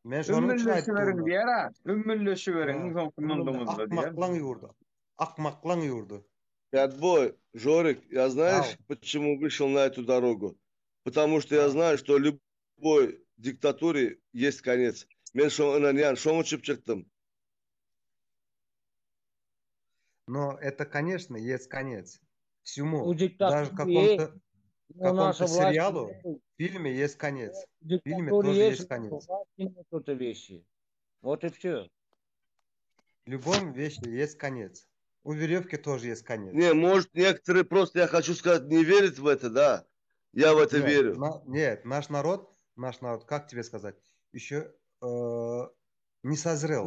Men şonu üçin diýär. Ümmülleşiverin son kunundumuzda diýär. Акмаклан юрду. Bad Boy, Жорик, я знаешь, почему вышел на эту дорогу? Потому что я знаю, что любой диктатуре есть конец. Мен шон учуп чыктым. Но это, конечно, есть конец. Всему. Даже какому-то сериалу, в фильме есть конец. В фильме тоже есть конец. Вот и все. В любом вещи есть конец. У веревки тоже есть конец. Не, может, некоторые просто, я хочу сказать, не верят в это, да? Я в это верю. Нет, наш народ, как тебе сказать, еще не созрел.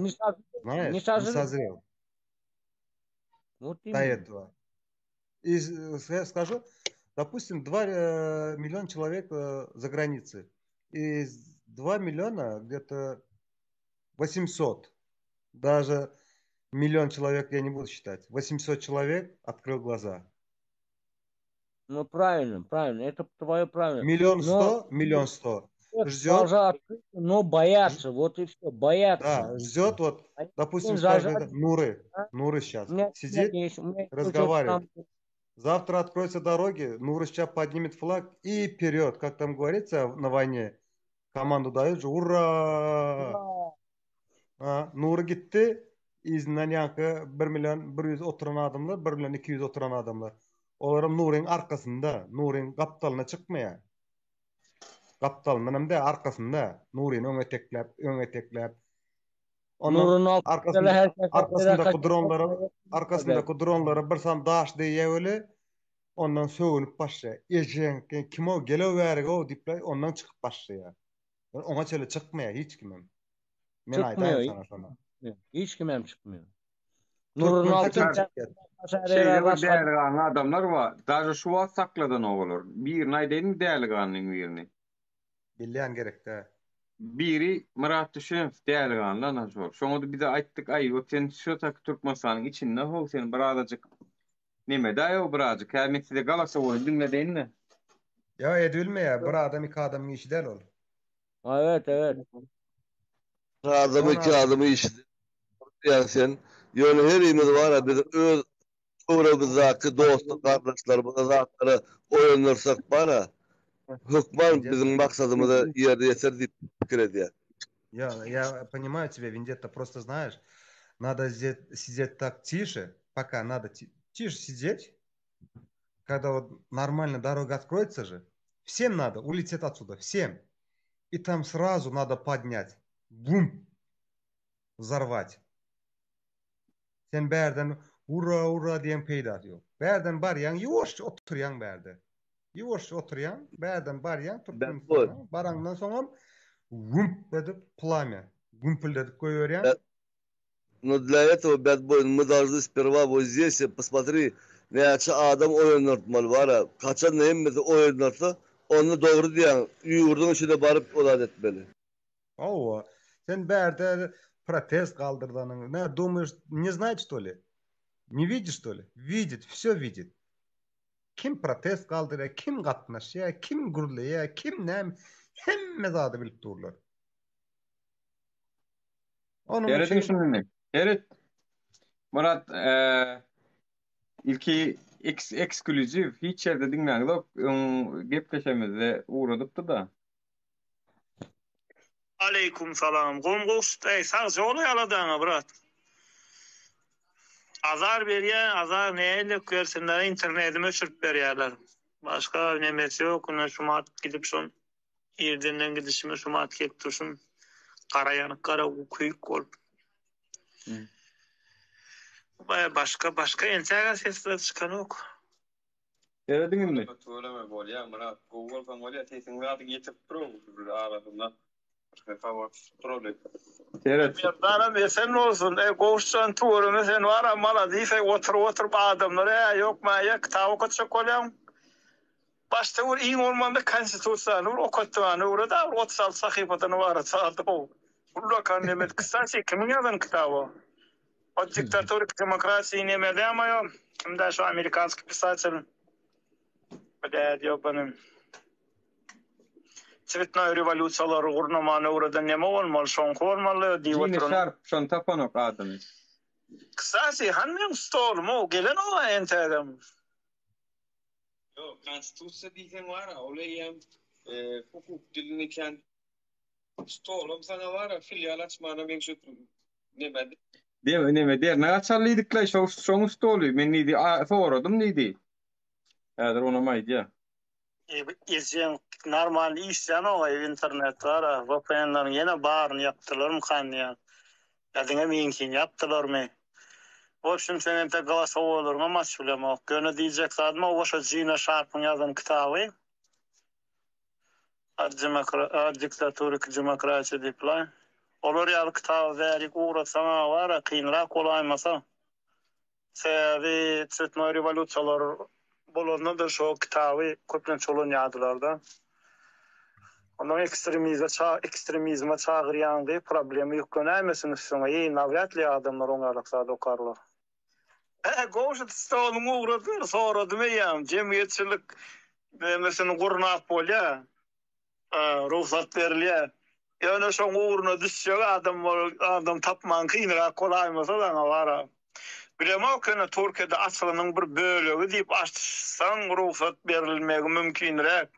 Знаешь, не созрел. Вот до этого. Скажу, допустим, 2 миллиона человек за границей. Из 2 миллиона где-то 800, даже миллион человек я не буду считать. 800 человек открыл глаза. Ну, правильно, это твое правильно. Миллион сто. Ждет. Но боятся, вот и все, боятся. Да, ждет вот, допустим, скажем, Нуры сейчас сидит, разговаривает. Завтра откроются дороги, Нуры сейчас поднимет флаг и вперед, как там говорится на войне. Команду дают же, ура! Нуры gitti, izinden yankı 1 milyon 100 oturan adamlar, 1 milyon 200 oturan adamlar. Olarım Nur'un arkasında, Nur'un kaptalına çıkmaya. Kaptalının hem de arkasında. Nur'un ön eteklep. Onun arkasındaki dronları bir san daş diye öyle. Ondan söğünüp başlıyor. Eceğin kim o geleverek o diple ondan çıkıp başlıyor. Ona şöyle çıkmaya hiç kimim. Ben aytayım sana sonra. Hiç kimem çıkmıyor. Nur'un altında değerli adamlar var. Daha şu an sakladan olur. Bir naydenin değerli kanının birini. Bilyen gerek de. Biri Murat Düşenov değerli kanla nasıl? Şonu bize ayttık ay o sen şu tak Türkmenistan'ın içinde hol sen birazcık neme da o birazcık hemeti de galasa olur dinlediğin ne? Ya edilme ya bir adam iki adam işi değil ol. Evet. Adam iki adamı işi. Yani sen yani her imiz var ya biz öz uğramızdaki dostluk kardeşlerimize zatları oynarsak bana hükman bizim maksadımızı yerde yeter deyip fikir ediyor. Я понимаю тебя, Вендетта, просто знаешь, надо сидеть так тише, пока надо тише сидеть, когда вот нормально дорога откроется же, всем надо улететь отсюда, всем. И там сразу надо поднять, бум, взорвать. Sen berden ura diyen peyda diyor. Berden baryan yuvaş oturuyan berde. Yuvaş oturuyan berden baryan Türkmenistan'a. Barangdan sonra vump edip plamя. Гумпельдетip koyuyor. Но для этого, Bad Boy, мы должны сперва вот здесь посмотри, neçe adam oynatmalı var ya. Kaçan neyimizi oynatsa onu doğru diyen yurdun içine barıp olat etmeli. Ова. Sen berde протест калдырданын. Не думаешь, не знает что ли? Не видишь что ли? Видит, все видит. Kim protest kaldırıyor, kim katnaşıyor, kim guruluyor, kim ne hemme zadı bilip dururlar. Eredin şunu ne? Evet. Murat ilki ekskluzif hiç yerde dinledik. Gep keşemizde uğradıktı da. Aleyküm salam. Gomgost sağ oluyaladığına brat. Azar beriye, azar neyle görsenler internetime sürüp beriyorlar. Başka nemesi yok. Şumat gidip son yerden gidişime şumat kek tursun. Karayanık kara kuyuk ol. Başka entegra sesler çıkan yok. Eredin mi? Söyleme bol ya Murat. Google falan var ya tesin rahatı geçip durur arasında. Ben sen olsun. Kovuşcan tuğrunu sen var ama la değil. Otur adamlara yok mu ya kitabı kaçak olayım. Başta o iyi ormanda konstitüsyon okuttuğunu orada 36 sayfadan var saatlik o. Burada kan demet kısa şey kimin yazan kitabı? O diktatörlük demokrasiyi nemede ama yok. Kimde şu Amerikanski pisatelin. Böyle diyor benim. Цветная революциялар урнаманы урада нема olmalı, şonku olmalı diye oturun. Yine şarp, şon tapanok adamı. Kısası, hanım stol mu? Gelen o enterim. Yok, konstitüsyon diysen var ya, olayım hukuk dilini kent stolum sana var ya, filial açmana ben şu nemedi. Neme, ne açarlıydık la, şon stolu, ben neydi, soradım neydi? Eğer ona maydı ya. İzleyen normal isyan o internet var. VPN'ların yine bağırını yaptılar mı kan ya? Yadına minkin yaptılar mı? O için senin de galasa olur mu? Maç bilem o. Gönü diyecek zaten o boşa Gina Sharp'ın yazan kitabı. Diktatörlük demokrasi dipla. Olur ya kitabı verik uğratsana var. Kıyınrak olaymasa. Sebebi Çetme revolüsyalar bolanda da şu kitabı köplenç olan ýadylarda. Ondan ekstremizme çağırýan diýip problemi ýüklenämesin üstüne. Nawratly adamlar oňarlyksa dokarlar. Goşut stolum uğradı, soradım ýam. Jemgyýetçilik mesela gurnap bolýa. Ruhsat berilýär. Ýöne şoň uğruna düşýär adam tapman kynrak golaýmasa da wara. Bilema köne Türkiýede asylynyň bir bölegi diýip açsaň ruhsat berilmegi mümkinrek.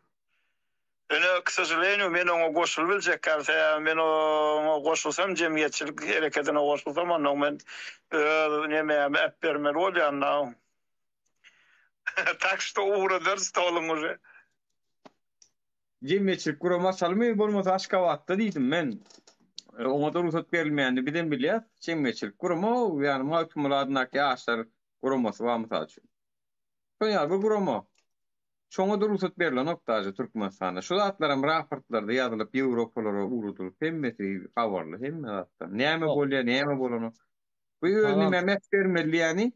Öne kısaçılığını men ona goşul biljekkäse men ona goşulsam jemgyýetçilik hereketine goşulsam onda men näme äp bermeli bolýan. Tak što uğradyr stolum uje. Jemgyýetçilik kurama salmy bolmasa aşka wagtda diýdim men. Ona da ruhsat berilmeýändi bilen bilýär. Jemgyýetçilik kurama ýani maýtmaladynaky ýaşlar kuramasy bar mysal üçin. Şoňa bu kurama şoňa da ruhsat berilen noktaja Türkmenistanda. Şu zatlarym raportlarda ýazylyp Ýewropalara urudylyp hemmesi habarly hemme zatlar. Näme bolýar, näme bolany. Bu ýöne näme bermeli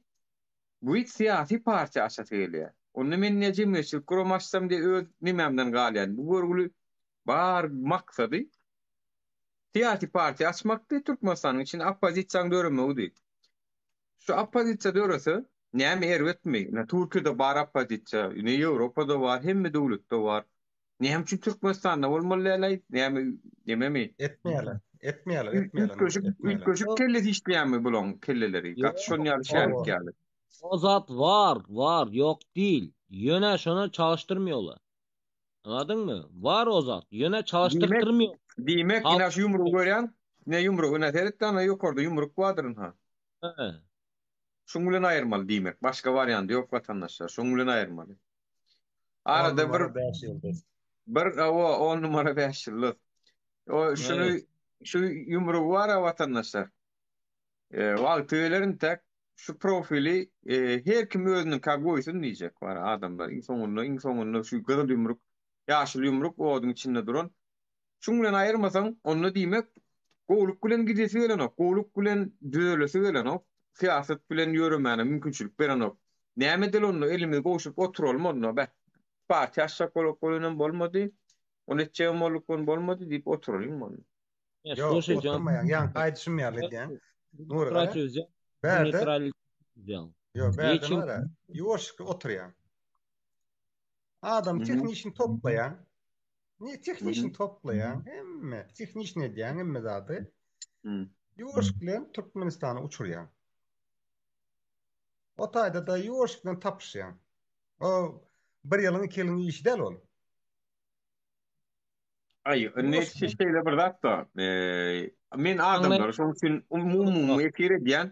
bu hiç siyasi partiýa aşat gelýär. Onu men näjemleşip kuramaşsam diye öz nimemden galýan. Bu görgüli bar maksady siyasi partiýa açmakdy Türkmenistanyň için opozisiýa döremegi. Şu opozisiýa dörese näme erwetmi? Türkiýede bar opozisiýa, Ýewropada bar, hemme döwletde bar. Näme üçin Türkmenistanda bolmaly? Näme dememi? Etmeýärler. Köşük kelle işleýärmi bulan kelleleri? Gatşonýar şäherlik ýaly. O zat var, yok değil. Yöne şunu çalıştırmıyorlar. Anladın mı? Var o zat. Yöne çalıştırmıyor. Diýmek, ýa şu yumrugy görýän, ne yumrugy näteretden ýokarda yumruk wadyryn ha. Şoň bilen aýyrmaly diýmek. Başga warianty ýok watandaşlar. Şoň bilen aýyrmaly. Arada bir 10 numara 5 ýyllyk. O şu yumrugy war watandaşlar. Wagtylerin tek şu profili her kim özünün kagoýsyn diýjek bar adamlar. Insanyň şu gyzyl yumruk, ýaşyl yumruk oduň içinde duran. Şoň bilen aýyrmasaň, onu diýmek gowluk bilen gidesi gelenok, gowluk bilen düzelesi gelenok, siýasat bilen ýöremäne mümkinçilik berenok. Näme del onu elimize goşup oturalım be. Partiýa aşak bolanyň bolmady, onu etjem bolmady diýip oturalım onu. Ýok, oturmaýan, ýa gaýdyşmýarly diýen. Nurda. Berde. Yok, berde var. Yoşk oturyan. Adam teknişini toplayan. Niye teknişini toplayan? Hemme teknişini diyen hemme zadı. Yoşk bilen Türkmenistan'a uçuryan. O tayda da yoşk bilen tapışyan. O bir yılın 2 yılın işi del ol. Ay, ne şeyle bir dakika. Men adamlar şoň üçin umumy ekir edýän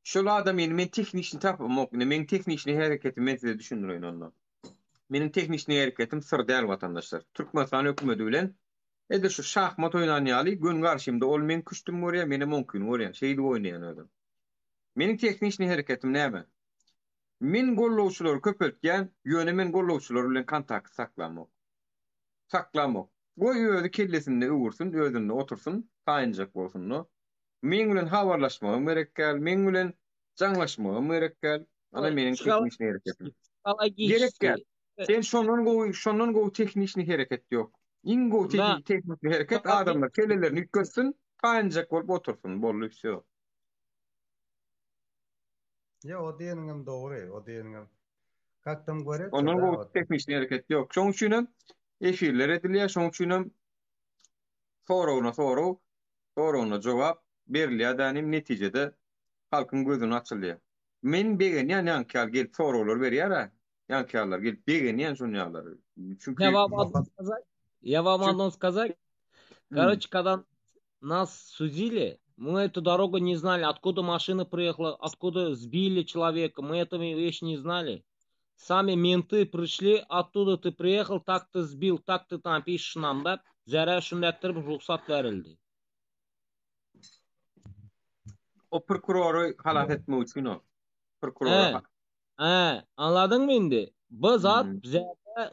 şol adam men teknişni tapmak, men teknişni hereketi men size düşündirýän ondan. Menin teknişni hereketim sır däl watandaşlar. Türkmenistan hökümeti bilen ede şu şahmat oynanýaly gün garşymda ol men küçtüm görýär, meni mümkin görýär. Şeýdi oýnaýan adam. Menin teknişni hereketim näme? Men gollowçular köpeltgen, ýöne men gollowçular bilen kontakt saklamak. Bu ýöne kellesinde uğursun, özünde otursun, taýynjak bolsun no. Men bilen habarlaşmagym gerekkel, men bilen jaňlaşmagym gerekkel. Ana meniň teknişni hereketim. Gerekkel. Sen şondan go teknişni hereket ýok. Iň go teknişni hereket adamlar kellelerini ýükkösün, taýynjak bolup otursun, bolýar şo. Ya o diýenim dogry, o diýenim. Kaktam görek. Ondan go teknişni hereket ýok. Şoň üçin efirler edilýär, şoň üçin soragyna jogap berilýär danym netijede halkyň gözüni açylýar. Men begen ýa-ni gelip soralar berýär. Янкалар gelip бегенен жунялар. Çünkü я вам одно сказать. Короче, когда нас судили, мы эту дорогу не знали, откуда машина приехала, откуда сбили человека, мы этого вещи не знали. Сами менты пришли, оттуда ты приехал, так ты сбил, так ты там пишешь нам, да? Зәрә şundaktyryp ruhsat berildi. O prokuroru halat etmek üçin o. Prokuror. Anladın mı indi? Bu zat bizde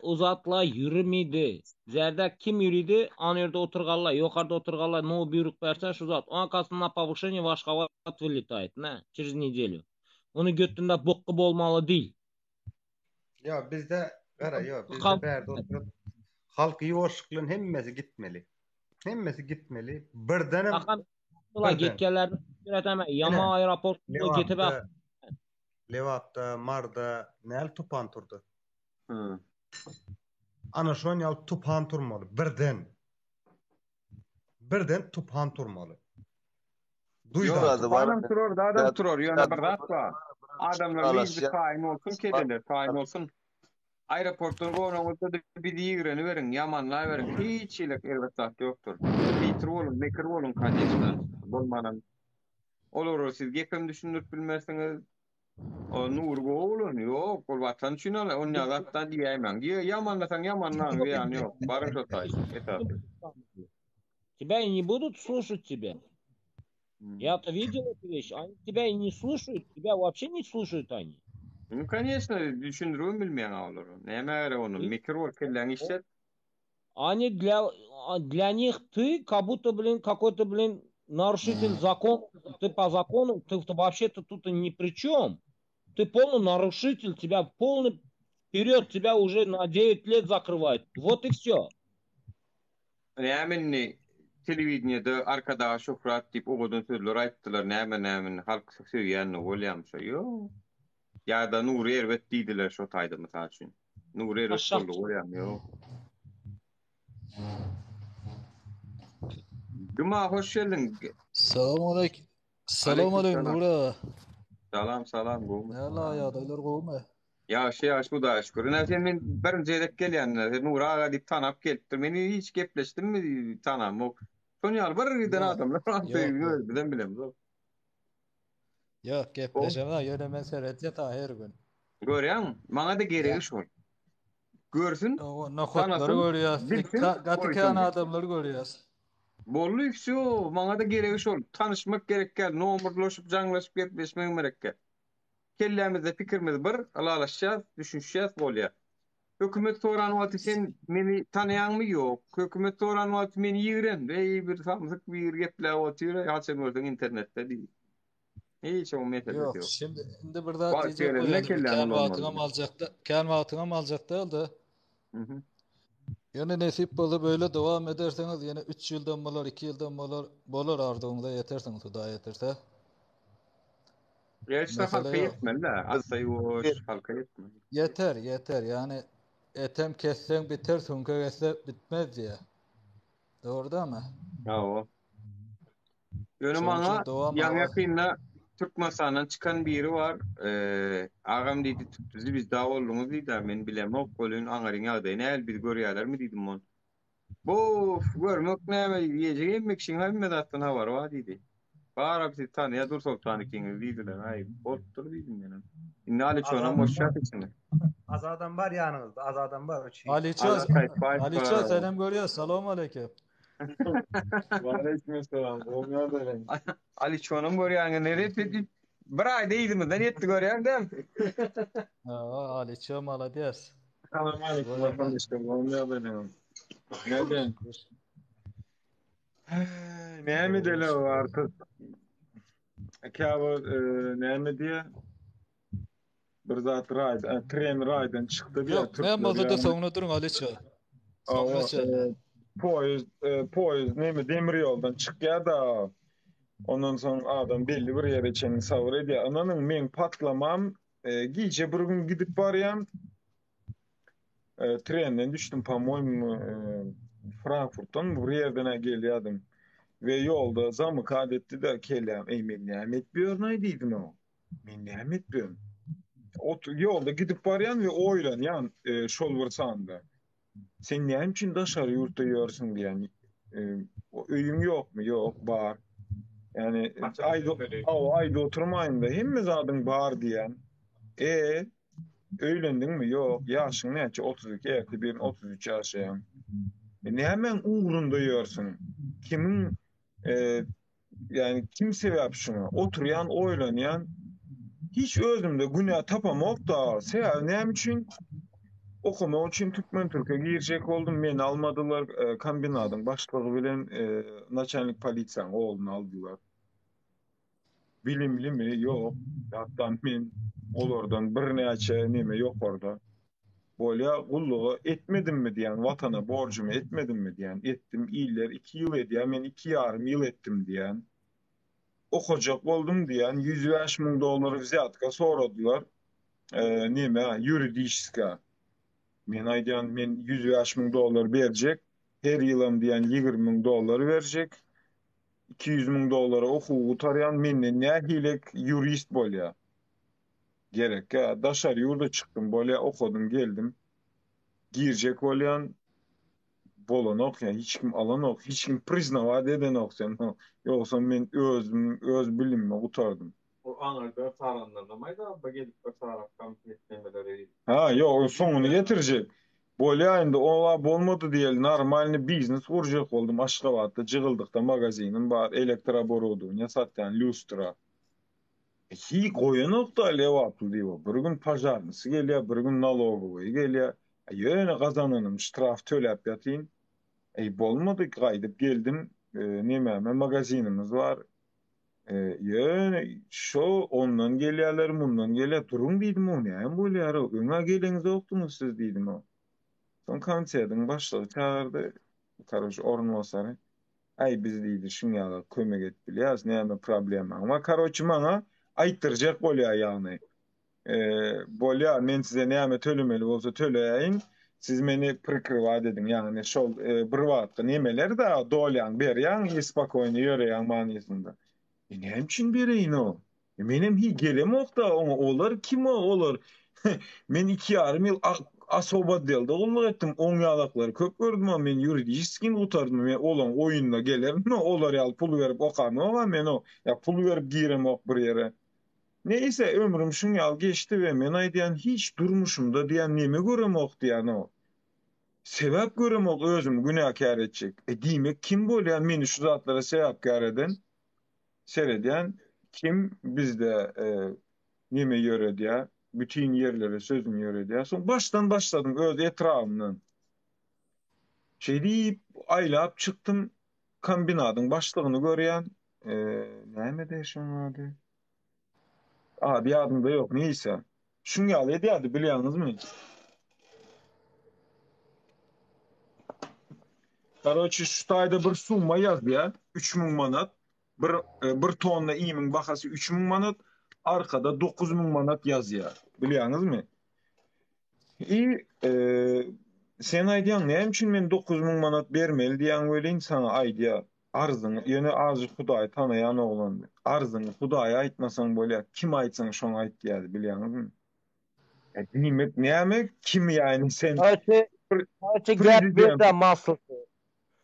uzatla yürümeydi. Bizde kim yürüydi? Anırda oturganlar, yukarıda oturganlar, no buyruk versen şu zat. Onun arkasında повышение Вашховат вылетает, ne? Через неделю. Onu götünde bokku bolmalı değil. Ya bizde gara yok. Bizde berde oturup halkı yoşukluğun hemmesi gitmeli. Hemmesi gitmeli. Birdenim. Ulan gitkenlerden üreteme. Yama aeroportuna gitip Levap'ta, Mar'da näl tupan turdu. Ana şon ýal tupan turmaly. Birden tupan turmaly. Adam turor da adam turor. Ýöne bir zat bar. Adamlar bir taýin bolsun kedeler, taýin bolsun. Aeroportdan goňagda bir ýigireni berin, ýamanla berin. Hiç ilek elbetde ýokdur. Bitir bolun, mekir bolun kandyşlar. Bolmadan. Olar siz gepim düşündürip bilmersiňiz. O nur bolun, ýok, bol watan üçin ala on ýazatdan diýämän. Ýamanlasaň ýamanlaň ýany ýok. Barın şo taý. Тебя и не будут слушать тебя. Я-то видел эту вещь. Они тебя и не слушают. Тебя вообще не слушают они. Ну, конечно, düşündürüyorum bilmeyen ağlar. Näme göre onu? Mikro kelleň işlet. Они для них ты как будто, какой-то, нарушитель закона. Ты по закону, ты вообще-то тут ни при чем. Ты полный нарушитель, тебя полный вперед, тебя уже на 9 лет закрывают. Вот и все. Näme televizyonda arkadaş şofrat dip oğudun sözler aýtdylar. Näme halk söýýän bolýamşa. Ýok. Ya da Nur Ervet diýdiler şo taýda mysal üçin. Nur Ervet bolýan ýok. Duma hoş geldin. Selamünaleyküm. Selamünaleyküm Nura. Salam goýma. Ýala ýagdaýlar goýma. Ýaş bu da şükür. Sen men birinji edip gelýän Nur aga diýip tanap gelipdir. Meni hiç gepleşdirmedi tanamok. Soňal bir giden adamlar bilen bilem. Yok gepleşeme ýöne men seretýär ta her gün. Görýän, maňa da geregi şol. Görsün. Nokotları görýäs. Gatykän adamlar görýäs. Bolly şo, maňa da geregi şol. Tanışmak gerekkä, nomurlaşyp, jaňlaşyp gepleşmek gerekkä. Kellämizde pikirimiz bir, alalaşýas, düşünýäs bolýar. Hökümet soran wagty sen meni tanýanmy ýok? Hökümet soran wagty meni ýigren, bir samsyk bir gepler otyr, ýa-da gördüň internetde diýip. Hiç o mesele yok. Şimdi bir daha diyecek kendi vaktine malacakta oldu. Yani nesip bolu böyle devam ederseniz yine 3 yıldan bolar, 2 yıldan bolar ardığında yetersiniz daha yeterse. Ya işte halka yetmeli. Az sayı halka yetmeli. Yeter yani etem kessen biter, sunka kesse bitmez diye. Doğru değil mi? Bravo. Yönüm ana yan yakınla Türk masadan çıkan biri var. Ağam dedi tuttuzu biz daha oldunuz dedi. Men bilem o kolun angarın ağdayın. El bir görüyorlar mı dedim on. Bu görmek ne yiyecek yemek için hem de ha var o dedi. Bağıra bizi tanıya dur sultanı kini dediler. Ay bottur dedim yani. İnnali çoğuna boşat içinde. Az adam var yanınızda. Az adam var. Aliço selam görüyor. Selamun aleyküm. Aleykümselam. Olmuyor böyle. Ali çoğunun görüyorsun. Nereye bir ay değildi mi? Ne etti görüyorsun değil mi? Ali çoğu maladiyas. Tamam aleyküm. Vatandaşım. Olmuyor böyle. Neden? Ne mi deli o artık? Kâvı ne mi diye? Bir zat tren raydan çıktı diye. Yok ne mazada sonuna durun Ali çoğu. Poyuz nemi demir yoldan çıkıyor da ondan sonra adam belli bir yere çeni savur ediyor. Ananın men patlamam giyce bir gün gidip barayam trenden düştüm pamoyum Frankfurt'tan bu yerden geliyordum ve yolda zamı kadetti de kelam men nimet bir örneğiydim o. Men nimet bir. Yolda gidip barayam ve oylan yan şolvursandı. Sen ne için dışarı yurtta yiyorsun yani? Öyün yok mu? Yok, var. Yani ayda oturmayın da hemimiz adın var diyen. Öylendin mi? Yok. Yaşın ne? 32, erkli birin 33 yaşayan. Ne hemen uğrunda yiyorsun? Kimin yani kim sebep şunu? Oturuyan, oylanayan hiç özümde günah tapamak da seyahat ne için? Okuma için Türkiye girecek oldum. Men almadılar. Kombinadın başlığı bilen naçanlık polisiyan oğlunu aldılar. Bilimli mi? Yok. Hatta men olordan bir neçe neme yok orada. bolya gullugy etmedim mi diýen, watana borjumy etmedim mi diýen, etdim. Iller 2 ýyl edýär, men 2,5 ýyl etdim diýen. Okujak boldum diýen $150,000 wzatka soradylar. Nime? Yuridiska. Men aýdýan men $150,000 berjek. Her ýylym diýen $20,000 berjek. $200,000 okuw tarýan menden nähilek jurist bolýar. Gerek ya. Daşar ýurda çykdym bolýar, okudum, geldim. Girjek bolýan bolanok, yani hiç kim alanok, hiç kim priznawa dedenok sen. Yoksa men öz bilimime gutardım. O anarda saranlarına mayda gelip sarak kampetmeleri. Ha, yok, sonunu getirecek. Bolya indi ola bolmadı diýeli normalni biznes urjak oldum. Aşgabatda jygıldykda magazinim bar, elektroborodovnya satýan, lustra. Hi goýanokda lewaply diýip. Bir gün pajarnysy gelýär, bir gün nalogowy gelýär. Ýöne gazananym, ştraf töläp ýatyn. Bolmady, gaýdyp geldim. Näme magazinimiz var. Ýöne şo ondan gelýärler, mundan gelýär. Durun diýdim, o näme bolýar? Öňe geleňiz okduňuz siz diýdim o. Son konsertin başlygy çağırdy. Karoç ornwasary. Biz diýdi, şuňa kömek et bilýäs, näme problem? Ama karoç maňa aýtdyrjak bolýar ýagny. Bolýar, men size näme tölemeli bolsa töleýin. Siz meni prikrywa dedim, ýagny şol bir wagtda nemeler da dolýan berýän, spokojny ýöreýän manysynda. Näme üçin bereýin o? Menem hi gelemokda, olar kim o? Olar. Men 2,5 ýyl asobat deldi, gulluk etdim, oň ýalaklary köp gördüm, men yuridiskin gutardım, men olan oýunda gelerim, olar ýaly pul berip okamy, men o, pul berip girem ok bir ýere. Neyse, ömrüm şuň ýaly geçdi we men aýdýan hiç durmuşumda diýen neme görem ok diýen o. Sebäp görem ok özüm günäkär etjek. Diýmek kim bolýar meni şu zatlara sebäpkär eden? Seredýän kim bizde neme ýöredýär? Bütün yerlere sözüm ýöredýär. Son baştan başladım öz etrafımdan. Diýip aýlap çykdym, kombinatyň başlygyny görýän. Näme deýşen ady? Bir adımda yok, neyse. Şun ýaly edýärdi, bilýäňizmi? Karoçy şu taýda bir summa ýazýar, 3.000 manat. Bir tonna iýimiň bahasy 3.000 manat, arkada 9.000 manat ýazýar. Bilýäňizmi? Sen aýdýan, näme üçin men 9.000 manat bermeli diýen welin sana aýdýar. Arzyň, ýöne azy Hudaý tanaýan oglandy. Arzyň Hudaýa aýtmasaň bolýar. Kim aýtsaň şoňa aýt diýär, bilýäňizmi? Diýmek näme? Kim ýani sen?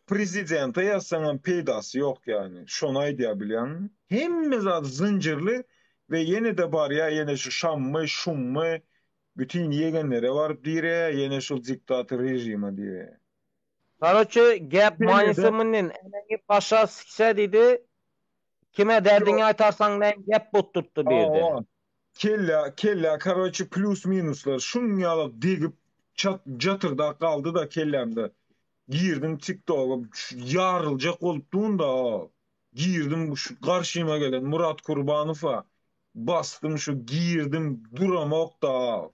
Prezidente ýazsaň peýdasy ýok ýani. Şoňa aýdýar, bilýäňmi? Hemme zat zynjirli we ýene de bar ýa, ýene şu şammy, şummy, bütün ýegenlere barıp diýre, ýene şu diktator rejime diýe. Karoçy gap manysymyň enegi paşa sikse dedi. Kime derdini aýtarsaň näme gap botturtdy berdi. Kella karoçy plus minuslar şuň ýaly degip jatyrda kaldı da kellemde. Girdim TikTok'a yarıljak bolupdunda. Girdim şu karşıma gelen Murat Kurbanow'a. Bastım şu girdim duramak da.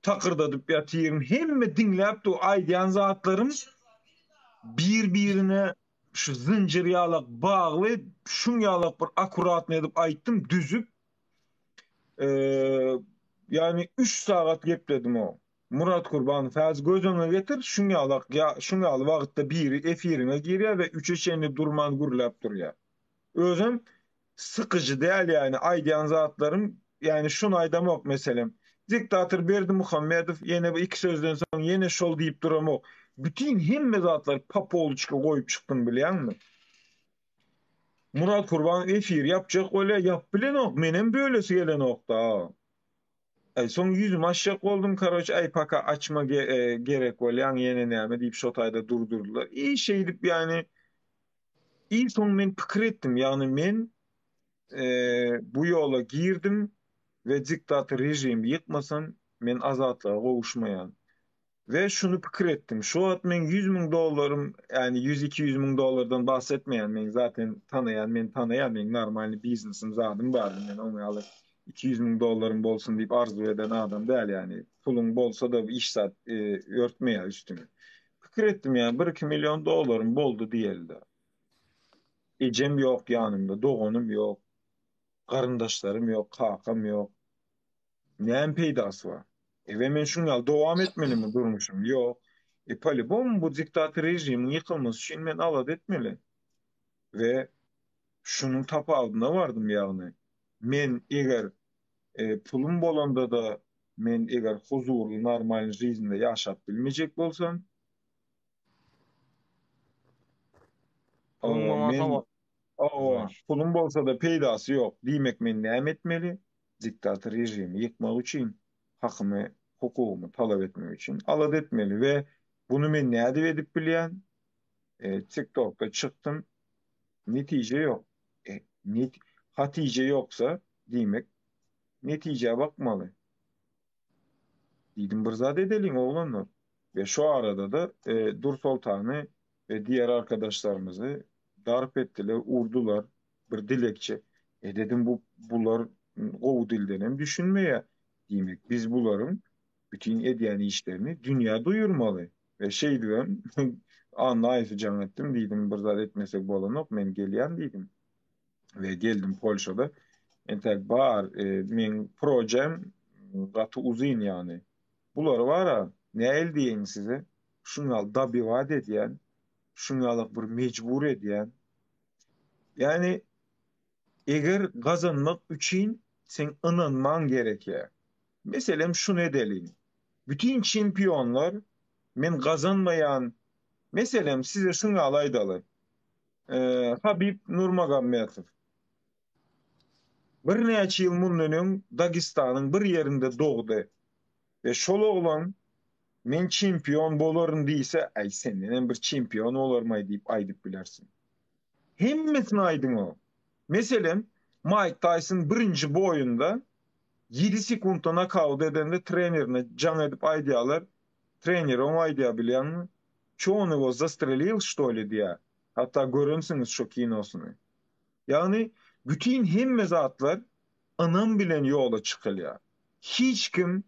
Takırdadıp ýatyrym. Hemme dinläp o aýdýan zatlarym bir-birine şu zincir ýalyk bagly, şuň ýalyk bir akurat edip aýtdym, düzüp. Yani 3 saat gepledim o. Murat Kurbanov az gözüňe getir, şuň ýaly wagtda biri efirine girýär we 3 çenli durman gurlap durýar. Özüm sıkıcı däl yani aýdýan zatlarym, yani şunu aýdamak meselem. Diktator Berdimuhammedow ýene 2 sözden soň ýene şol diýip duramak. Bütün hemme zatlar papolçyka goýup çykdym, bilýänmi? Murat Kurbanov efir yapjak öyle yap bilen ok, menem böylesi gelen okda. Son yüzüm aşak oldum karoç, paka açma gerek bolýan ýene näme diýip şo taýda durdurdular. İyi şey edip yani, iyi son men pikir etdim, yani men bu yola girdim ve diktator rejimi yıkmasam men azatlığa gowuşmaýan. Ve şunu pikir etdim. Şu at men $100,000, yani $100-200,000 bahsetmeyen, men zaten men tanıyan, men normalni biznesim zaten bardım, men onu alıp 200.000 dolarım bolsun deyip arzu eden adam değil yani. Pulun bolsa da iş saat örtmeye üstüne. Fikir ettim yani 1-2 milyon dolarım boldu diyelim de. Ecem yok yanımda, doğunum yok, karındaşlarım yok, kakam yok. Näme peýdasy var? Ve men şuňal dowam etmeli mi durmuşum? Yok. Polibom bu diktator rejimiň ýykylmasy üçin men alad etmeli. Ve şunun tapa aldyna bardym ýagny. Men eger pulum bolanda da men eger huzurly normal жизньde ýaşap bilmejek bolsam, men pulum bolsa da peýdasy ýok. Diýmek men näme etmeli? Diktator rejimi yıkmak için hakkımı, hukukumu talep etmek için alad etmeli ve bunu men näde edip bilýän? TikTok'ta çıktım. Netice yok. Hatice yoksa demek neticeye bakmalı. Dedim bir zat edelim oğlanlar. Ve şu arada da Dur Sultan'ı ve diğer arkadaşlarımızı darp ettiler, urdular bir dilekçe. Dedim bunlar o dilden hem düşünmeye demek. Biz bunların bütün ediyen işlerini dünya duyurmalı. Ve şey diyorum, anlayışı can ettim dedim, bir zat etmesek bu alan yok, ben geliyen dedim. Ve geldim Polşa'da. Entek bar, men projem gatı uzun yani. Bular var ha, ne el diyen size? Şunal dabi vaat ediyen, şunalık bir mecbur ediyen. Yani eğer kazanmak için sen inanman gerekiyor. Mesela şunu edelim. Bütün şampiyonlar men kazanmayan, mesela size şunu alaydalı. Habib Nurmagomedov. Bir neçe yıl mundan Dagistan'ın bir yerinde doğdu. Ve şol oğlan men çempiyon bolarım deyse, ay senden bir çempiyon olarmay deyip aydıp bilersin. Hemmesine aydın o. Mesela Mike Tyson birinci boyunda 7 sekundda knockout edende trenerine can edip aydiyalar. Trener onu aydiya bilen mi? Çoğunu o zastrelil što li diye. Hatta görünsünüz şu kinosunu. Yani bütün hemme zatlar anam bilen yola çıkılıyor. Hiç kim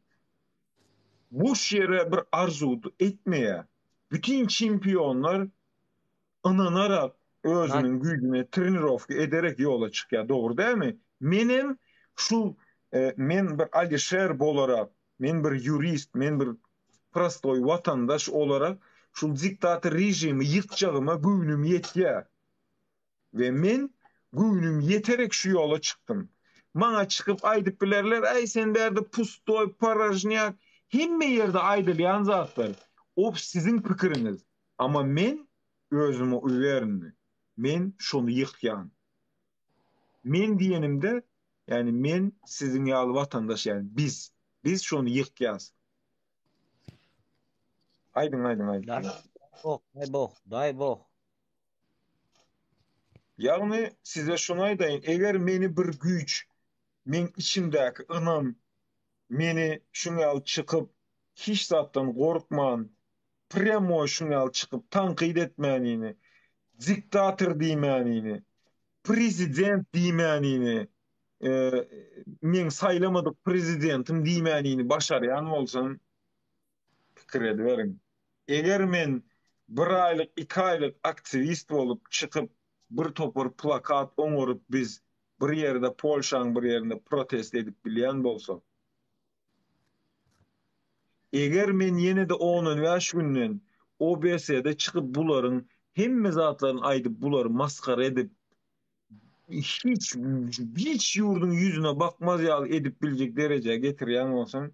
boş yere bir arzu etmeye, bütün şampiyonlar ananarak özünün gücüne trenirovka ederek yola çıkıyor. Doğru değil mi? Menim şu men bir alişer olarak, men bir jurist, men bir prostoy vatandaş olarak şu diktatör rejimi yıkacağıma gücüm yetiyor. Ve men gücüm yeterek şu yola çıktım. Bana çıkıp aydıp bilerler, ay sen derdi pustoy, parajnyak, hemme yerde aydılayan zatlar. O sizin fikriniz. Ama men özümü üverini. Men şunu yıkyan. Men diyenimde, yani men sizin yağlı vatandaş, yani biz şunu yıkyaz. Aydın. Day boh. Yani size şunu aydayın, eğer meni bir güç, men içimdeki ınam, meni şunu çıkıp, hiç zattan korkman, premo şunu çıkıp, tankid etmenini, diktatör diymenini, prezident diymenini, men saylamadık prezidentim diymenini başarayan olsan, fikir ediverin. Eğer men bir aylık, 2 aylık aktivist olup çıkıp bir topur plakat oňurup biz bir yerde Polşaň bir yerinde protest edip bilýän bolsak, eger men ýene-de 10-15 günden OBS'de çıkıp bularyň hemme zatlaryny aýdyp bulary maskara edip hiç ýurduň ýüzüne bakmaz ýaly edip biljek derejeye getirýän bolsaň,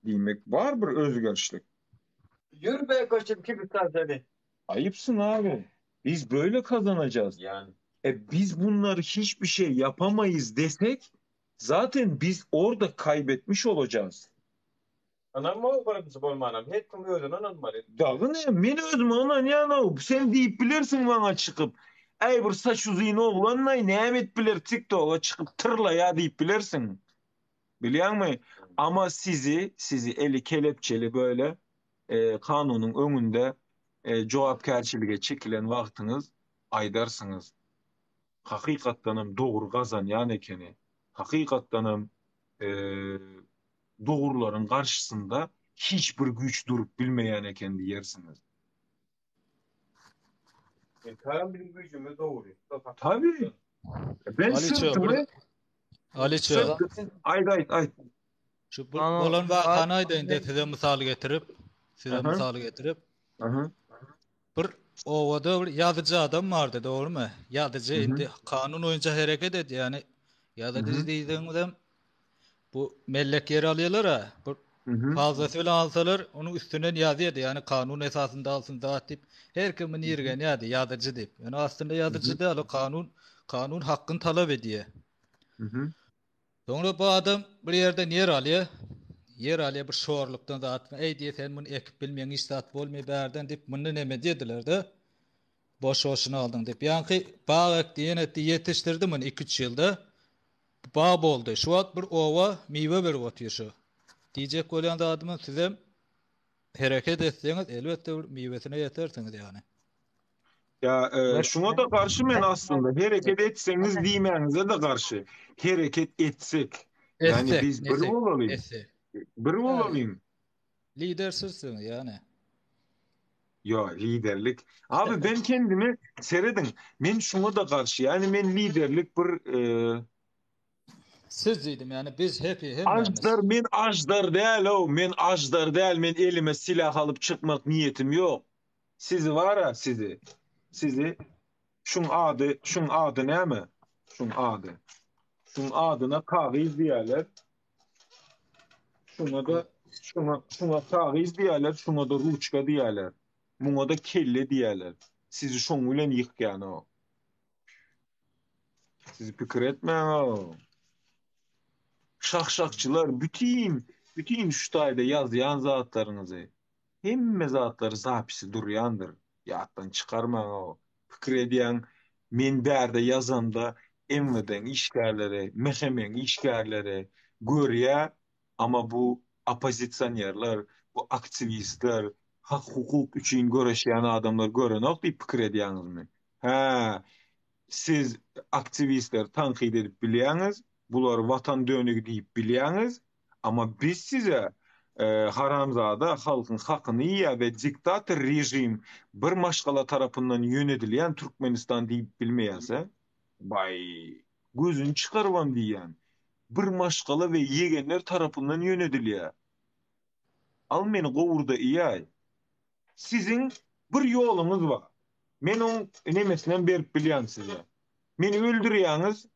diýmek bar bir özgerişlik. Yürübe koçum kim kazandı? Ayıpsın abi. Biz böyle kazanacağız. Yani. Biz bunları hiçbir şey yapamayız desek zaten biz orada kaybetmiş olacağız. Anam mı paramızı bolmanam? Hep kim özün ananmar. Dağı ne? Men özüm anan yana. Sen deyip bilirsin bana çıkıp. Ey bir saç uzayın oğlanla nämet bilir TikTok'a çıkıp tırla ya deyip bilirsin. Biliyor musun? Ama sizi eli kelepçeli böyle kanunun önünde jogapkärçilige çekilen wagtyňyz aydarsınız. Hakykatdanam dogry gazanýan ekeni, hakykatdanam doğruların karşısında hiçbir güç durup bilmeyen eken diyersiniz. Tamam bizim gücümüz doğru. Tabii. Ben sırtımı Aliço. Ay. Şu olan vakanaydı de size misal getirip bir ovada bir yazıcı adam vardı, doğru mu? Yazıcı indi kanun oyunca hareket etti, yani yazıcı dediğimizde bu mellek yer alıyorlar ha, fazlasıyla alsalar onun üstünden yazıyordu, yani kanun esasında alsın dağıtıp her kimin yerine yazıcı deyip, yani aslında yazıcı değil, o kanun hakkını talep ediyor. Sonra bu adam bir yerden yer alıyor bir şorluktan dağıtma. Ey diye sen bunu ekip bilmeyen istat olmayı berden deyip bunu neme dediler de boş hoşunu aldın deyip. Yani bağ ektiyen etti yetiştirdi bunu 2-3 yılda. Bağ oldu. Şu an bir ova meyve verip atıyor şu. Diyecek olan da adamın size hareket etseniz elbette bir meyvesine yetersiniz yani. Ya şuna da karşı men aslında hareket etseniz diymenize de karşı hareket etsek. Yani biz bir olalım. Bir olalım. Lidersizsin yani. Ya liderlik. Abi ben kendimi seyredin. Men şuna da karşı, yani men liderlik bir siz dedim yani biz men ajdar değil, men elime silah alıp çıkmak niyetim yok. Sizi var ya, sizi şun adı ne mi? Şun adına kagiz diyorlar. Şuna kagiz diyorlar, şuna da ruçka diyorlar. Buna da kelle diyorlar. Sizi şun bilen yıkyan o. Sizi pikir etmeyin o. Şakşakçılar bütün şutayda yazıyan zatlarınızı, hemme zatları zapisi duruyandır. Yattan çıkarmayın o. Pikir ediyen menberde yazanda emmeden işgärleri, mehemen işgärleri görüye, ama bu opozisyonerler, bu aktivistler, hak hukuk üçün göreşen adamlar görenok deyip pikir ediýäňiz mi? Siz aktivistler tankid edip bilýäňiz, bular vatan dönügi deyip bilýäňiz, ama biz size haramzada halkın hakkını yiýär ve diktator rejim bir maşgala tarapından yönedilýän Türkmenistan deyip bilmeýärse, bay gözün çıkarvam diýen bir maşgala ve yegenler tarapından yönedilýär. Al meni gowurda iýäy. Sizin bir ýoluňuz bar. Men on nemesinden berip bilýän size. Meni öldürýäňiz,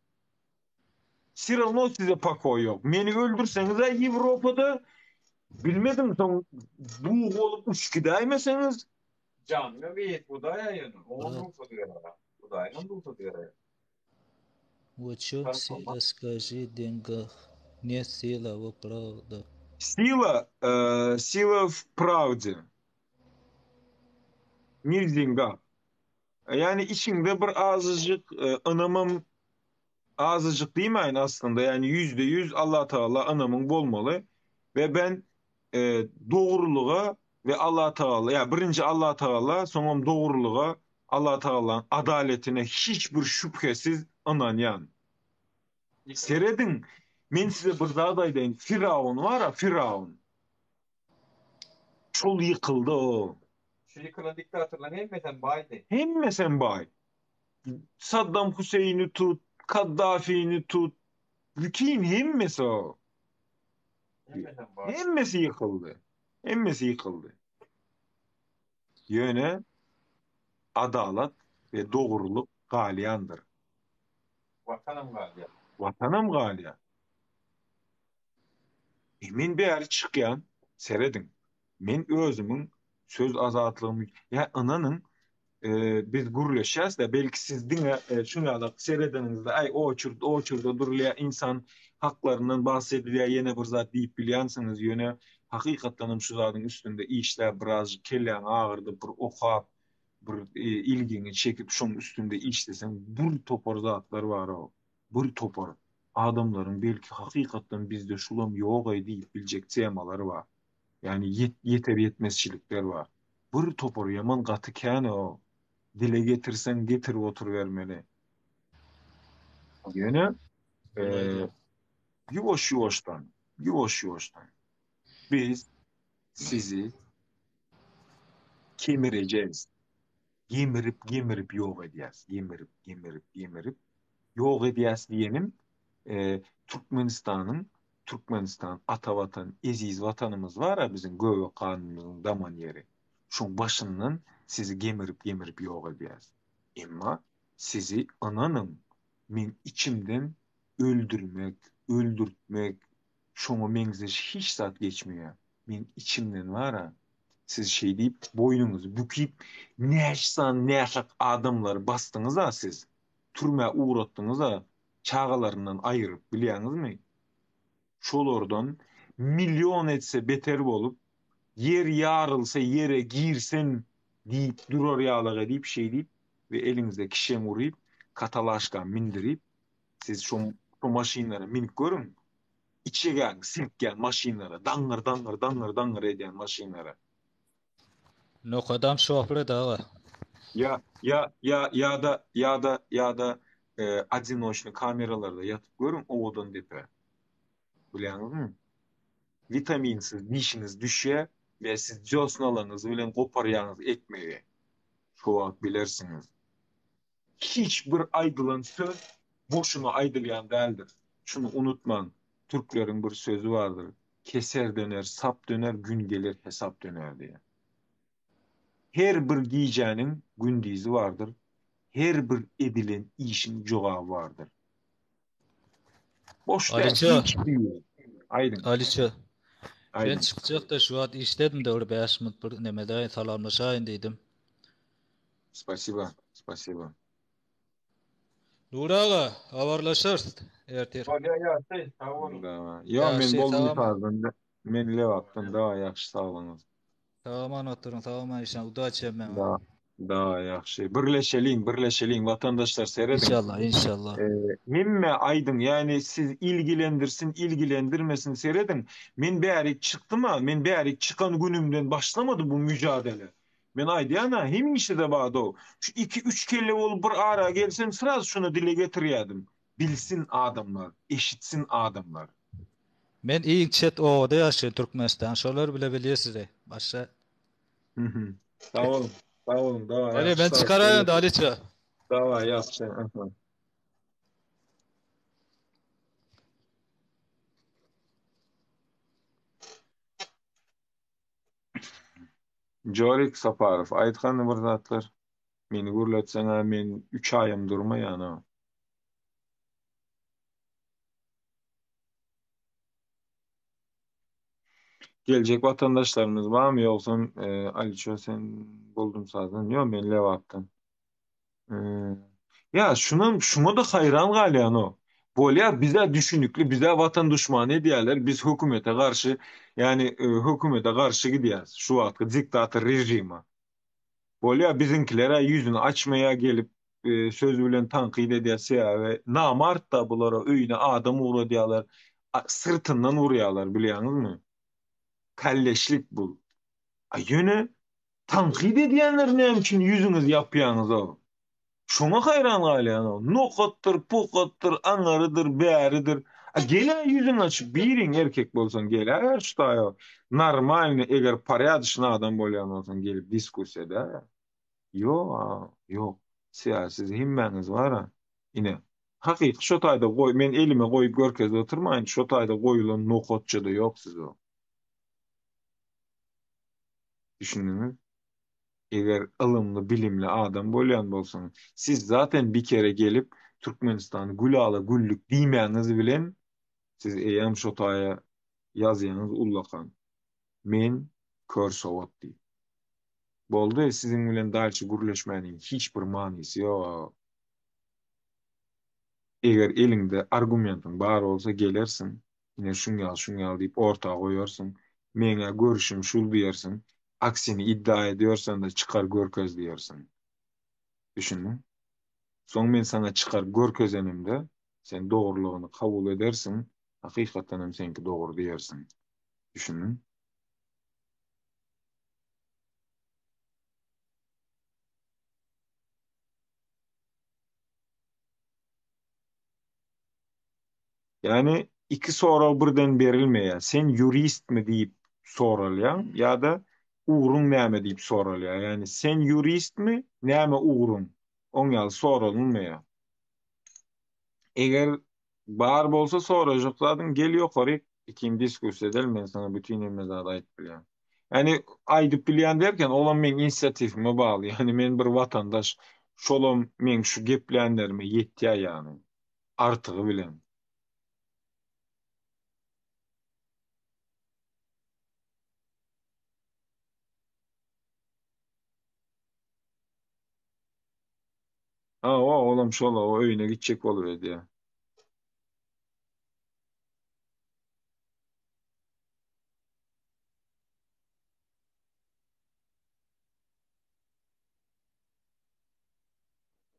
Siralno size pakoy yok. Meni öldürseňiz Ýewropada bilmedim son bu olup uçkidaýmasaňyz Canlı bir bu da yayın. Onu bu da yayın. Вот что сила, скажи, деньгах, не сила, а правда. Сила в правде. Не в деньгах. Yani içinde bir azıcık anamım azıcık demeyin aslında, yani %100 Allah Teala anamın bolmalı ve ben doğruluğa ve Allah Teala, ya birinci Allah Teala, sonra doğruluğa, Allah Teala'nın adaletine hiçbir şüphesiz inanyan. Seyredin, men size bir zada deyin, Firavun var ya, Firavun. Çol yıkıldı o. Şu yıkılan diktatörler hemmesen bay. Saddam Hüseyin'i tut, Kaddafi'ni tut, bütün hemmesi o. Hemmesi yıkıldı. Yöne adalet ve doğruluk galiyandır. Vatanım galiyan. Men bäri çıkyan, seredin. Men özümün söz azatlığımı, ya ananın biz gurleşýäs da belki siz diňe şuňalak seredenizde ay o çurda durulýar insan haklarından bahsedilýär ýene bir zat diýip bilýänsiňiz, ýöne hakykatdan şu zadyň üstünde işler biraz kelläň agyrdy, bir okap, bir ilgini çekip şoň üstünde işleseň bir topar zatlar bar o. Bir topar adamlaryň belki hakykatdan bizde şulam ýok diýip biljek temalary bar. Yani yeter yetmezçilikler var. Bir topar yaman gaty kän o. Dile getirsen getir otur vermeli. Yine Yuvoş yuvoştan biz sizi kemireceğiz. Gemirip yok edeceğiz. Gemirip yok edeceğiz diyenim. Türkmenistan atavatan eziz vatanımız var ya bizim göğe kanımızın daman yeri. Şun başından sizi gemirip yok edeceğiz. Ama sizi ananım men içimden öldürtmek şunu mengize hiç saat geçmiyor. Men içimden var ya siz şey deyip boynunuzu büküp neşak adamları bastınız ha siz. Türme uğrattınız ha çağalarından ayırıp biliyorsunuz mu? Şolordan milyon etse beter olup yer yarılsa yere girsen deyip durur yağlığa deyip şey deyip ve elinizde kişen uğrayıp katalaşkan mindirip siz şu maşinlere minip görün. İçe gel, silk gel maşinlere. Dangır eden maşinlere. Nok adam şoförü dağı. Ya da adinoşlu kameralarda yatıp görün oğudan depe. Biliyorsunuz mu? Vitaminsiz dişiniz düşüyor ve siz cosnalarınızı bilen koparyanız ekmeği. Şu an bilirsiniz. Hiçbir aydılan söz boşuna aydılayan değildir. Şunu unutmayın. Türklerin bir sözü vardır. Keser döner, sap döner, gün gelir hesap döner diye. Her bir giyeceğinin gündüzü vardır. Her bir edilen işin cevabı vardır. Boş değil. Aliço. Aydın. Aliço. Ben Aydın. çıkacak da şu an işledim de orada 5 minut bir nemede salamlaşayım dedim. Spasiba. Nuraga, haberleşiriz. Ertir. Ya men bolgun tarzında men levattan daha yaxşı sağ olunuz. Tamam oturun, tamam işin uda çemen. Daha yaxşı. Birleşelim vatandaşlar seyredin. İnşallah. Himme aydın yani siz ilgilendirmesin seyredin. Men bärik çıktım ha, men bärik çıkan günümden başlamadı bu mücadele. Men aydı yana hemin işe de bağdı o. Şu 2-3 kelle olup bir ara gelsem sıraz şunu dile getiriyordum. Bilsin adamlar, eşitsin adamlar. Men ilk chat oğda yaşıyor Türkmenistan. Şolar bile biliyor size. Başka. Sağ olun. Daha Ali ben çıkarayım da Aliço. Daha yaxşı. Jorik Saparov aytkan bir zatlar. Meni gurlatsaňa men 3 ayım durmaýan. Gelecek vatandaşlarımız var mı yoksa Aliço sen buldum sazdan. Yok men lewatdan. Ya şuna da hayran galyan o. Bolya bize düşünükli, bize vatan düşmanı diýerler. Biz hökümete karşı yani hökümete karşı gidiýäs. Şu wagtky diktator rejima. Bolya bizinkilere yüzünü açmaya gelip söz bilen tankid edýär ve namart da bulara öýüne adam uğradýarlar. Sırtından urýarlar bilýäňizmi? Kalleşlik bu. Ýöne tankid edýänler näme üçin yüzüňiz ýapýaňyz o? Şuna hayran galyan o. Nokatdır, pokattır, anarıdır, bäridir. Gele yüzün açıp birin erkek bolsan gele. Her şutaya normalni eger paryadışna adam bolyan olsan gelip diskussiyada. Yok. Siyasiz himmeniz var ha. Ine. Hakik şotayda koy, men elime koyup görkez oturmayın. Şotayda koyulan nokatçı da yok siz o. Düşündünüz? Eger ılımlı, bilimli adam bolyan bolsan, siz zaten bir kere gelip Türkmenistan gülala güllük diýmäňiz bilen siz eýam şotaya yazýanyz ullakan. Men körsowat diýip. Boldy, siziň bilen dalçy gürleşmäniň hiç bir manysy ýok. Eger elinde argumentin bar bolsa gelersin, ine şuňal diýip ortaga goýarsyň. Meňe görüşüm şul diýersiň. Aksini iddia ediyorsan da çıkar görköz diyorsun. Düşündün? Son ben sana çıkar görközenimde sen doğruluğunu kabul edersin. Hakikaten hem senki doğru diyorsun. Düşündün? Yani iki soral birden berilmeýär. Sen juristmi diýip soralýan ýa-da ugrun näme diýip soralýar. Yani sen juristmi, näme ugrun? Oň ýaly soralynmaýar. Eger bar bolsa sorajaklardan gel ýokary ikin diskussiýa edel, men sana bütün emezat aýdyp bilýän. Yani aýdyp bilýän derken olam men inisiatifime bagly. Yani men bir watandaş, şolam men şu geplenlerime ýetýär ýany. Artygy bilen. Olam şola, o öýüne gitjek bolup edi.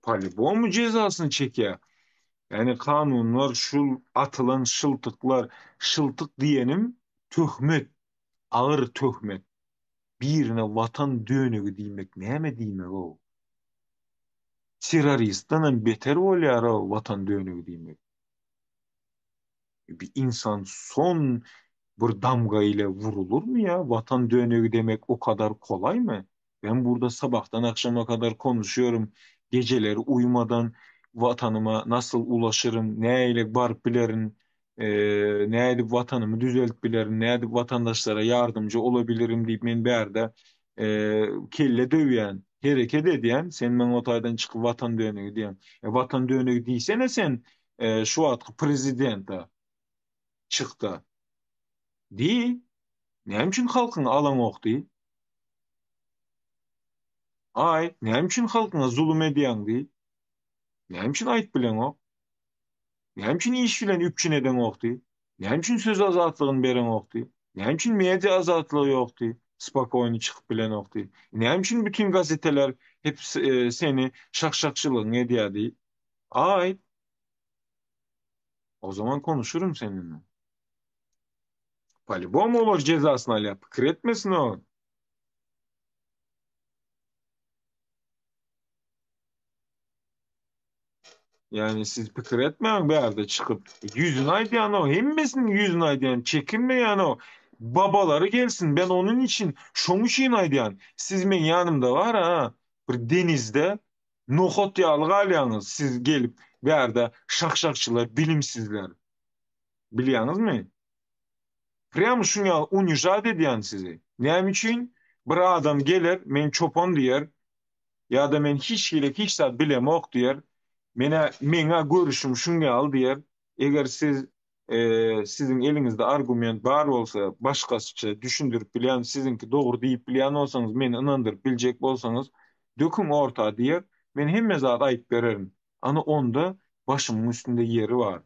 Polibom cezasyny çekýär. Yani kanunlar, şul atılan şıltıklar, şıltık diyenim töhmet, ağır töhmet. Birine vatan dönügi diýmek, näme diýmek o? Teröristden beter bolýar o vatan dönügi diýmek. Bir insan son bir damga ile vurulur mu ya? Vatan dönügi demek o kadar kolay mı? Ben burada sabahtan akşama kadar konuşuyorum. Geceleri uyumadan vatanıma nasıl ulaşırım, ne ile barıp bilerim, ne edip vatanımı düzelt bilerim, ne edip vatandaşlara yardımcı olabilirim deyip men bärde kelle dövýän, hereket edýän, sen men otaydan çıkıp vatan dönügi diýen. Vatan dönügi diýsene sen şu wagtky prezidenta çıktı. Di, näme üçin halkyňa alan okdy? Näme üçin halkyňa zulüm edýäňdi? Näme üçin aýt bilen ok? Näme üçin iş bilen üpçün eden okdy? Näme üçin söz azatlygyny beren okdy? Näme üçin media azatlygy ýokdy? Spokoýny çykyp bilen okdy. Näme üçin bütün gazeteler hep seni şakşakçylygyny edýärdi? O zaman konuşurum seninle. По-любому olur cezasyny alyap. Pikir etmesin o. Yani siz pikir etmeyin bir yerde çıkıp yüzün aydyan o. Hemmesinin yüzün aydyan. Çekinme yani o. Babaları gelsin. Ben onun için şoňuşyň aydyan. Siz men yanımda var ha. Bir denizde nohot ýalyk alýaňyz. Siz gelip bir yerde şakşakçılar, bilimsizler. Bilýäňizmi? Prямо şuňa унижать edýän sizi. Näme üçin? Bir adam geler, men çopan diýer, ýa-da men hiç gerek hiç zat bilemok diýer. Meňe görüşüm şuňa al diýer. Eger siz sizin eliňizde argument bar bolsa, başgaça düşündirip bilýän, sizinki dogry diýip bilýän bolsaňyz, meni inandyryp biljek bolsaňyz, döküm orta diýer. Men hemme zat aýyp bererim. Ana onda başymyň üstünde yeri bar.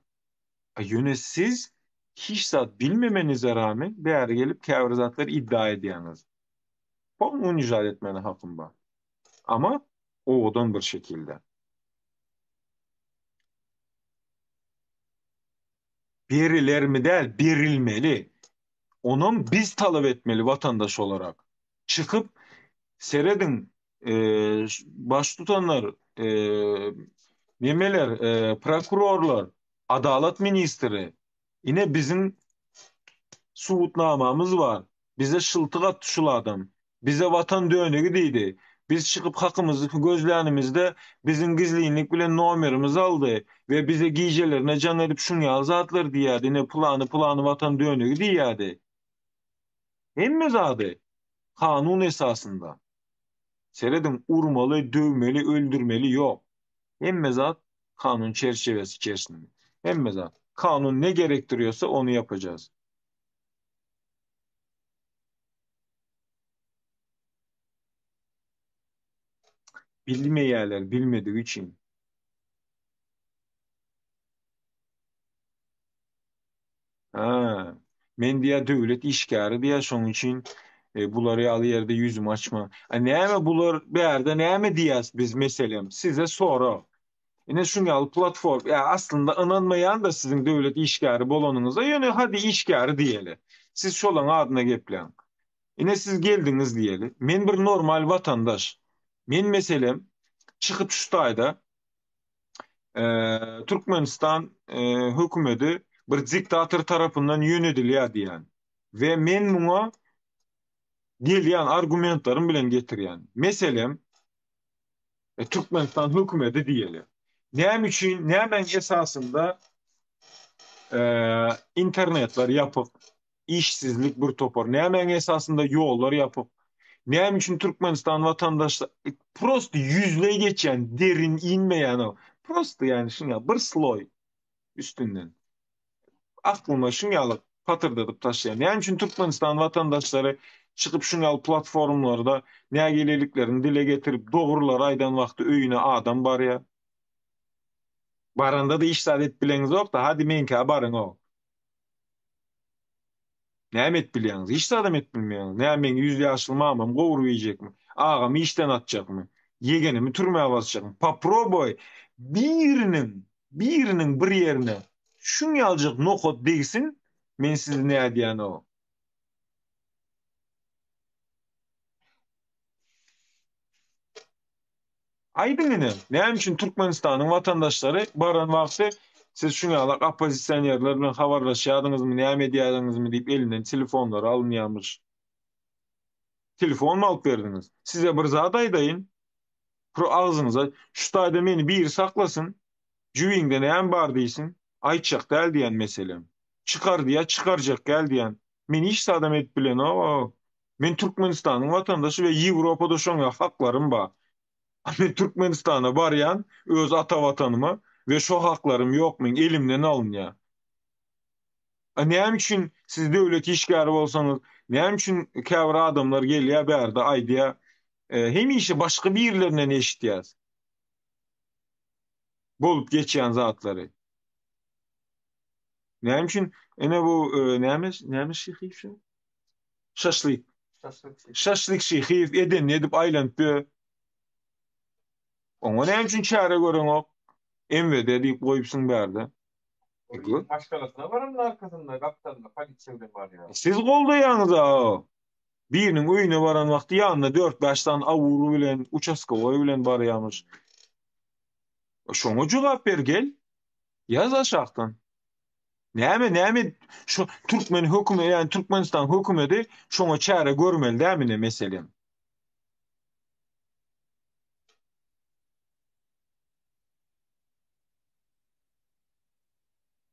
Ýöne siz hiç zat bilmemenize rağmen bäri gelip käbir zatlar iddia edýäňiz. Onu icad etmene hakkım var. Ama oğudan bir şekilde. Beriler mi değil, berilmeli. Onun biz talep etmeli vatandaş olarak. Çıkıp seredin baş tutanlar, nemeler, prokurorlar, adalet ministri, yine bizim suutnamamız var. Bize şıltık attı şul adam. Bize vatan dönügi deydi. Biz çıkıp hakkımızı gözlänimizde bizim gizlilik bilen nomerimizi aldı ve bize giycelerine can edip şunya zatlar diýärdi. Ne planı vatan dönügi diýärdi. Hemme zady kanun esasında. Seredin urmalı, dövmeli, öldürmeli yok. Hemme zat kanun çerçevesi içerisinde. Hemme zat kanun ne gerektiriyorsa onu yapacağız. Bilmeýärler bilmediği için. Men diýär döwlet işgäri diýär, şoň üçin bulary ýaly ýerde yüzüm açma. Näme bular bärde näme diýäs biz meselem? Size sora. Ine şuňaly platform, aslında inanmaýan da sizin döwlet işgäri bolanyňyza, ýöne hadi işgäri diýeli. Siz şolaň adyna gepleň. Ine siz geldiňiz diýeli. Men bir normal watandaş. Men meselem çıkıp şu taýda Türkmenistan hökümeti bir diktator tarapyndan ýönedilýär diýen. Ve men muňa gelýän argumentlarym bilen getirýän. Meselem, Türkmenistan hökümeti diýeli. Näme üçin, näme esasında internetler yapıp, işsizlik bir topar. Näme esasında yollar yapıp, näme üçin Türkmenistan vatandaşlar prosto yüzle geçen, derin inmeyen o. Prosto yani şuna bir sloy üstünden. Aklıma şunyalık patırdadıp taşıyan. Näme üçin Türkmenistan vatandaşları çıkıp şunyalı platformlarda nägeleliklerini dile getirip doğrular aydan vakti öýüne adam bar ya. Baranda da işler et bileniz yok da hadi menka barın o. Näme et bileniz? Hiç adam et bilmeýän. Näme 100 ýaşly mamam gowur mi? Ağam işten atjakmy? Yegenimi türmäge basjakmy? Paproboy birinin bir yerine şun ýaljak nokot degsin, men sizi näme diýän o? Aýdyňyny, näme üçin Türkmenistanyň vatandaşlary baran wagty siz şuňa oppozisionerler bilen habarlaşýadyňyzmy, näme diýýäňizmi diýip elinden telefonlary alynýarmyş. Telefon alyp berdiňiz. Size bir zat aýdaýyn. Pro ağzınıza şu taýda meni bir saklasın. Jüwiňde näme bar diýsin? Aýtjak däl diýen meselem. Çıkar diýä çıkarjak gel diýen. Men hiç adam et bilen o. Men Türkmenistanyň vatandaşy we Ýewropada şoňa haklarym bar. Men Türkmenistana baryan öz ata vatanıma ve şu haklarım yok men elimden alınýar. Näme üçin siz döwlet işgäri bolsaňyz, näme üçin käbir adamlar gelýär bärde aýdýar, hemişe başga bir ýerlerinden eşitýäs. Bolup geçýän zatlary. Näme üçin ene bu näme şyhyp şu? Şaşlyk. Şaşlyk şyhyp eden edip aýlanyp Oňa näme üçin çäre göreň ok? MWD diýip goýupsyň bärde. Başkalasına varın arkasında kaptanla polisiýa var ya. Siz goldaýaňyz o. Biriniň öýüne baran wagty ýanyna 4-5 tan awuru bilen, uçaskowy bilen barýarmyş. Şoňa jogap bergel. Ýaz aşagtan. Näme şu Türkmen hökümeti, yani Türkmenistan hökümeti şoňa çäre görmeli dämine meselem.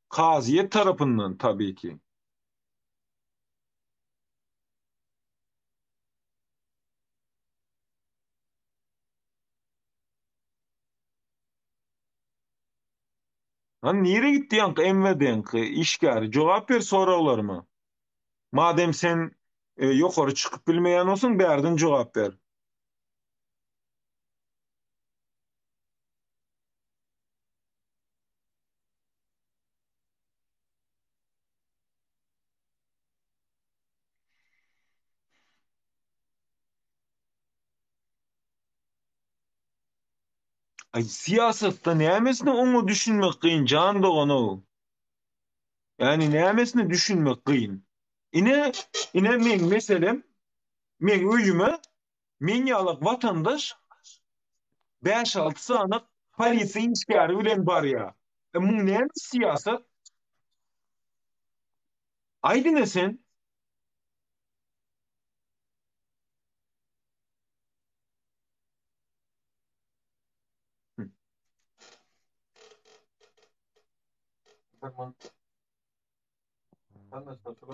Kaziye tarafından tabii ki. Lan nire gitti yankı MVD'nkı işgari cevap ver soralarıma. Madem sen yukarı çıkıp bilmeyen olsun berdin cevap ver. Ay siyasatta nämesini onu düşünmek kıyın can doğan o. Yani nämesini düşünmek kıyın. İne men meselem men öýüme men ýalyk vatandaş 5-6 sanyk polisiýa işgäri bilen barýar. Bu näme siyasat? Aýdyň sen.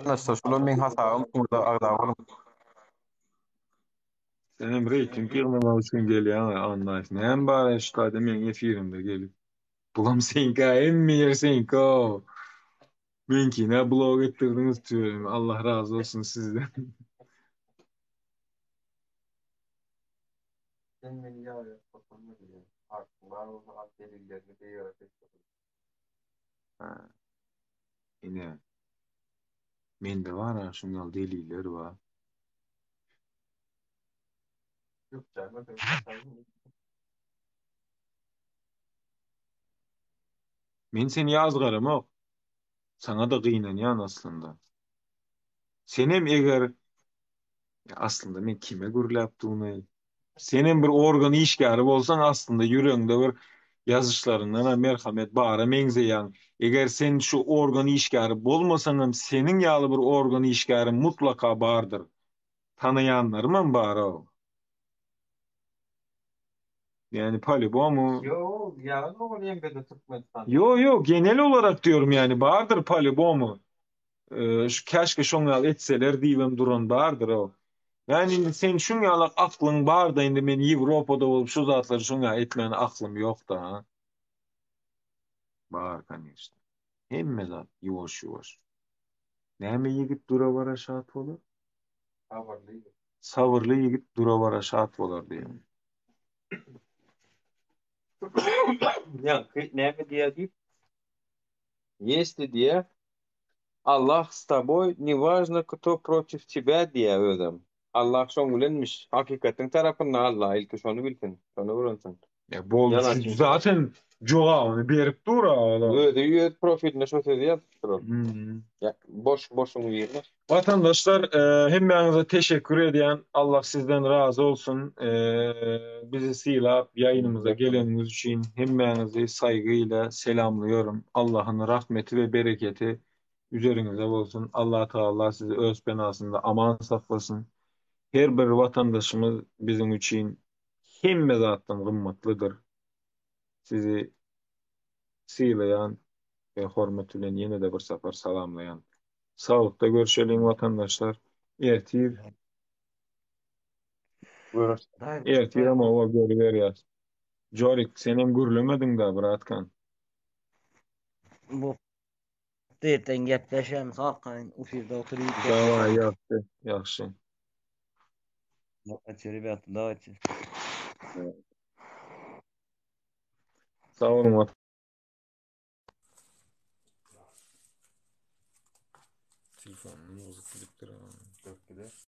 Nasıl men hasaım burada agdawalım. Senem reyting ýygnamak üçin gelýän anlaýyş. Näme bar şeýle men efirimde gelip. Bulam senka emmi yer senka. Menki ne blog ettirdiňiz diýerim. Allah razı olsun sizden. Sen men ýa-ýa topanma diýen. Var olan delillerini beýarak etdim. Ine. Mende var şunal deliller var. Yok canım. Men seni ýazgarym ok. Sana da gynanýan aslında. Senem eger aslında men kime gürläp durmaý? Senem bir organ işgäri bolsaň aslında ýüregiňde bir yazışlarından merhamet bara meňzeýän. Eger sen şu organy işgäri bolmasaňam seniň ýaly bir organy işgäri mutlaka bardyr. Tanaýanlarymam bar o. Yani Palibomu. Yo, yarın mı olayım ben de Türkmenistan? Yo, genel olarak diyorum yani bardır Palibomu. Şu keşke şoňal etseler diýmem duran bardır o. Yani indi sen şun ýalak aklyň bar da indi men Ýewropada bolup şu zatlary şoňa etmän aklym ýok da. Bar kanyşda. Hemme zat ýuwaş. Näme ýigit dura bara şat bolar? Sabırlı ýigit. Sabırly ýigit dura bara şat bolar diýem. Ya, näme diýýär? Если diye Allah с тобой, неважно, кто против тебя diye özüm. Allah şoň bilenmiş. Hakikatin tarapynda Allah ilki şonu bilsin. Şonu öwrensin. Ya bol zaten jogabyny berip dura ola. Öde ýet profiline şo söz ýatyr. Ya boşuň ýerler. Vatandaşlar hemmeňize teşekkür edýän. Allah sizden razı olsun. Bizi silap yayınımıza geleniňiz üçin hemmeňizi saýgyla selamlıyorum. Allah'ın rahmeti ve bereketi üzerinize olsun. Allah Teala sizi öz penasında aman saklasın. Her bir vatandaşımız bizim için hemme zatdan gymmatlydyr. Sizi silayan ve hormat bilen ýene de bir safar salamlayan. Sağlıkta görüşelim vatandaşlar. Ertir ama o görüver ya. Jorik senem gürlemedin da bratkan. Bu derten gepleşen kalkayın ufirde oturup. Tamam yaxşı. Давайте. Sağ olun. Telefonum bozuk gidip duran.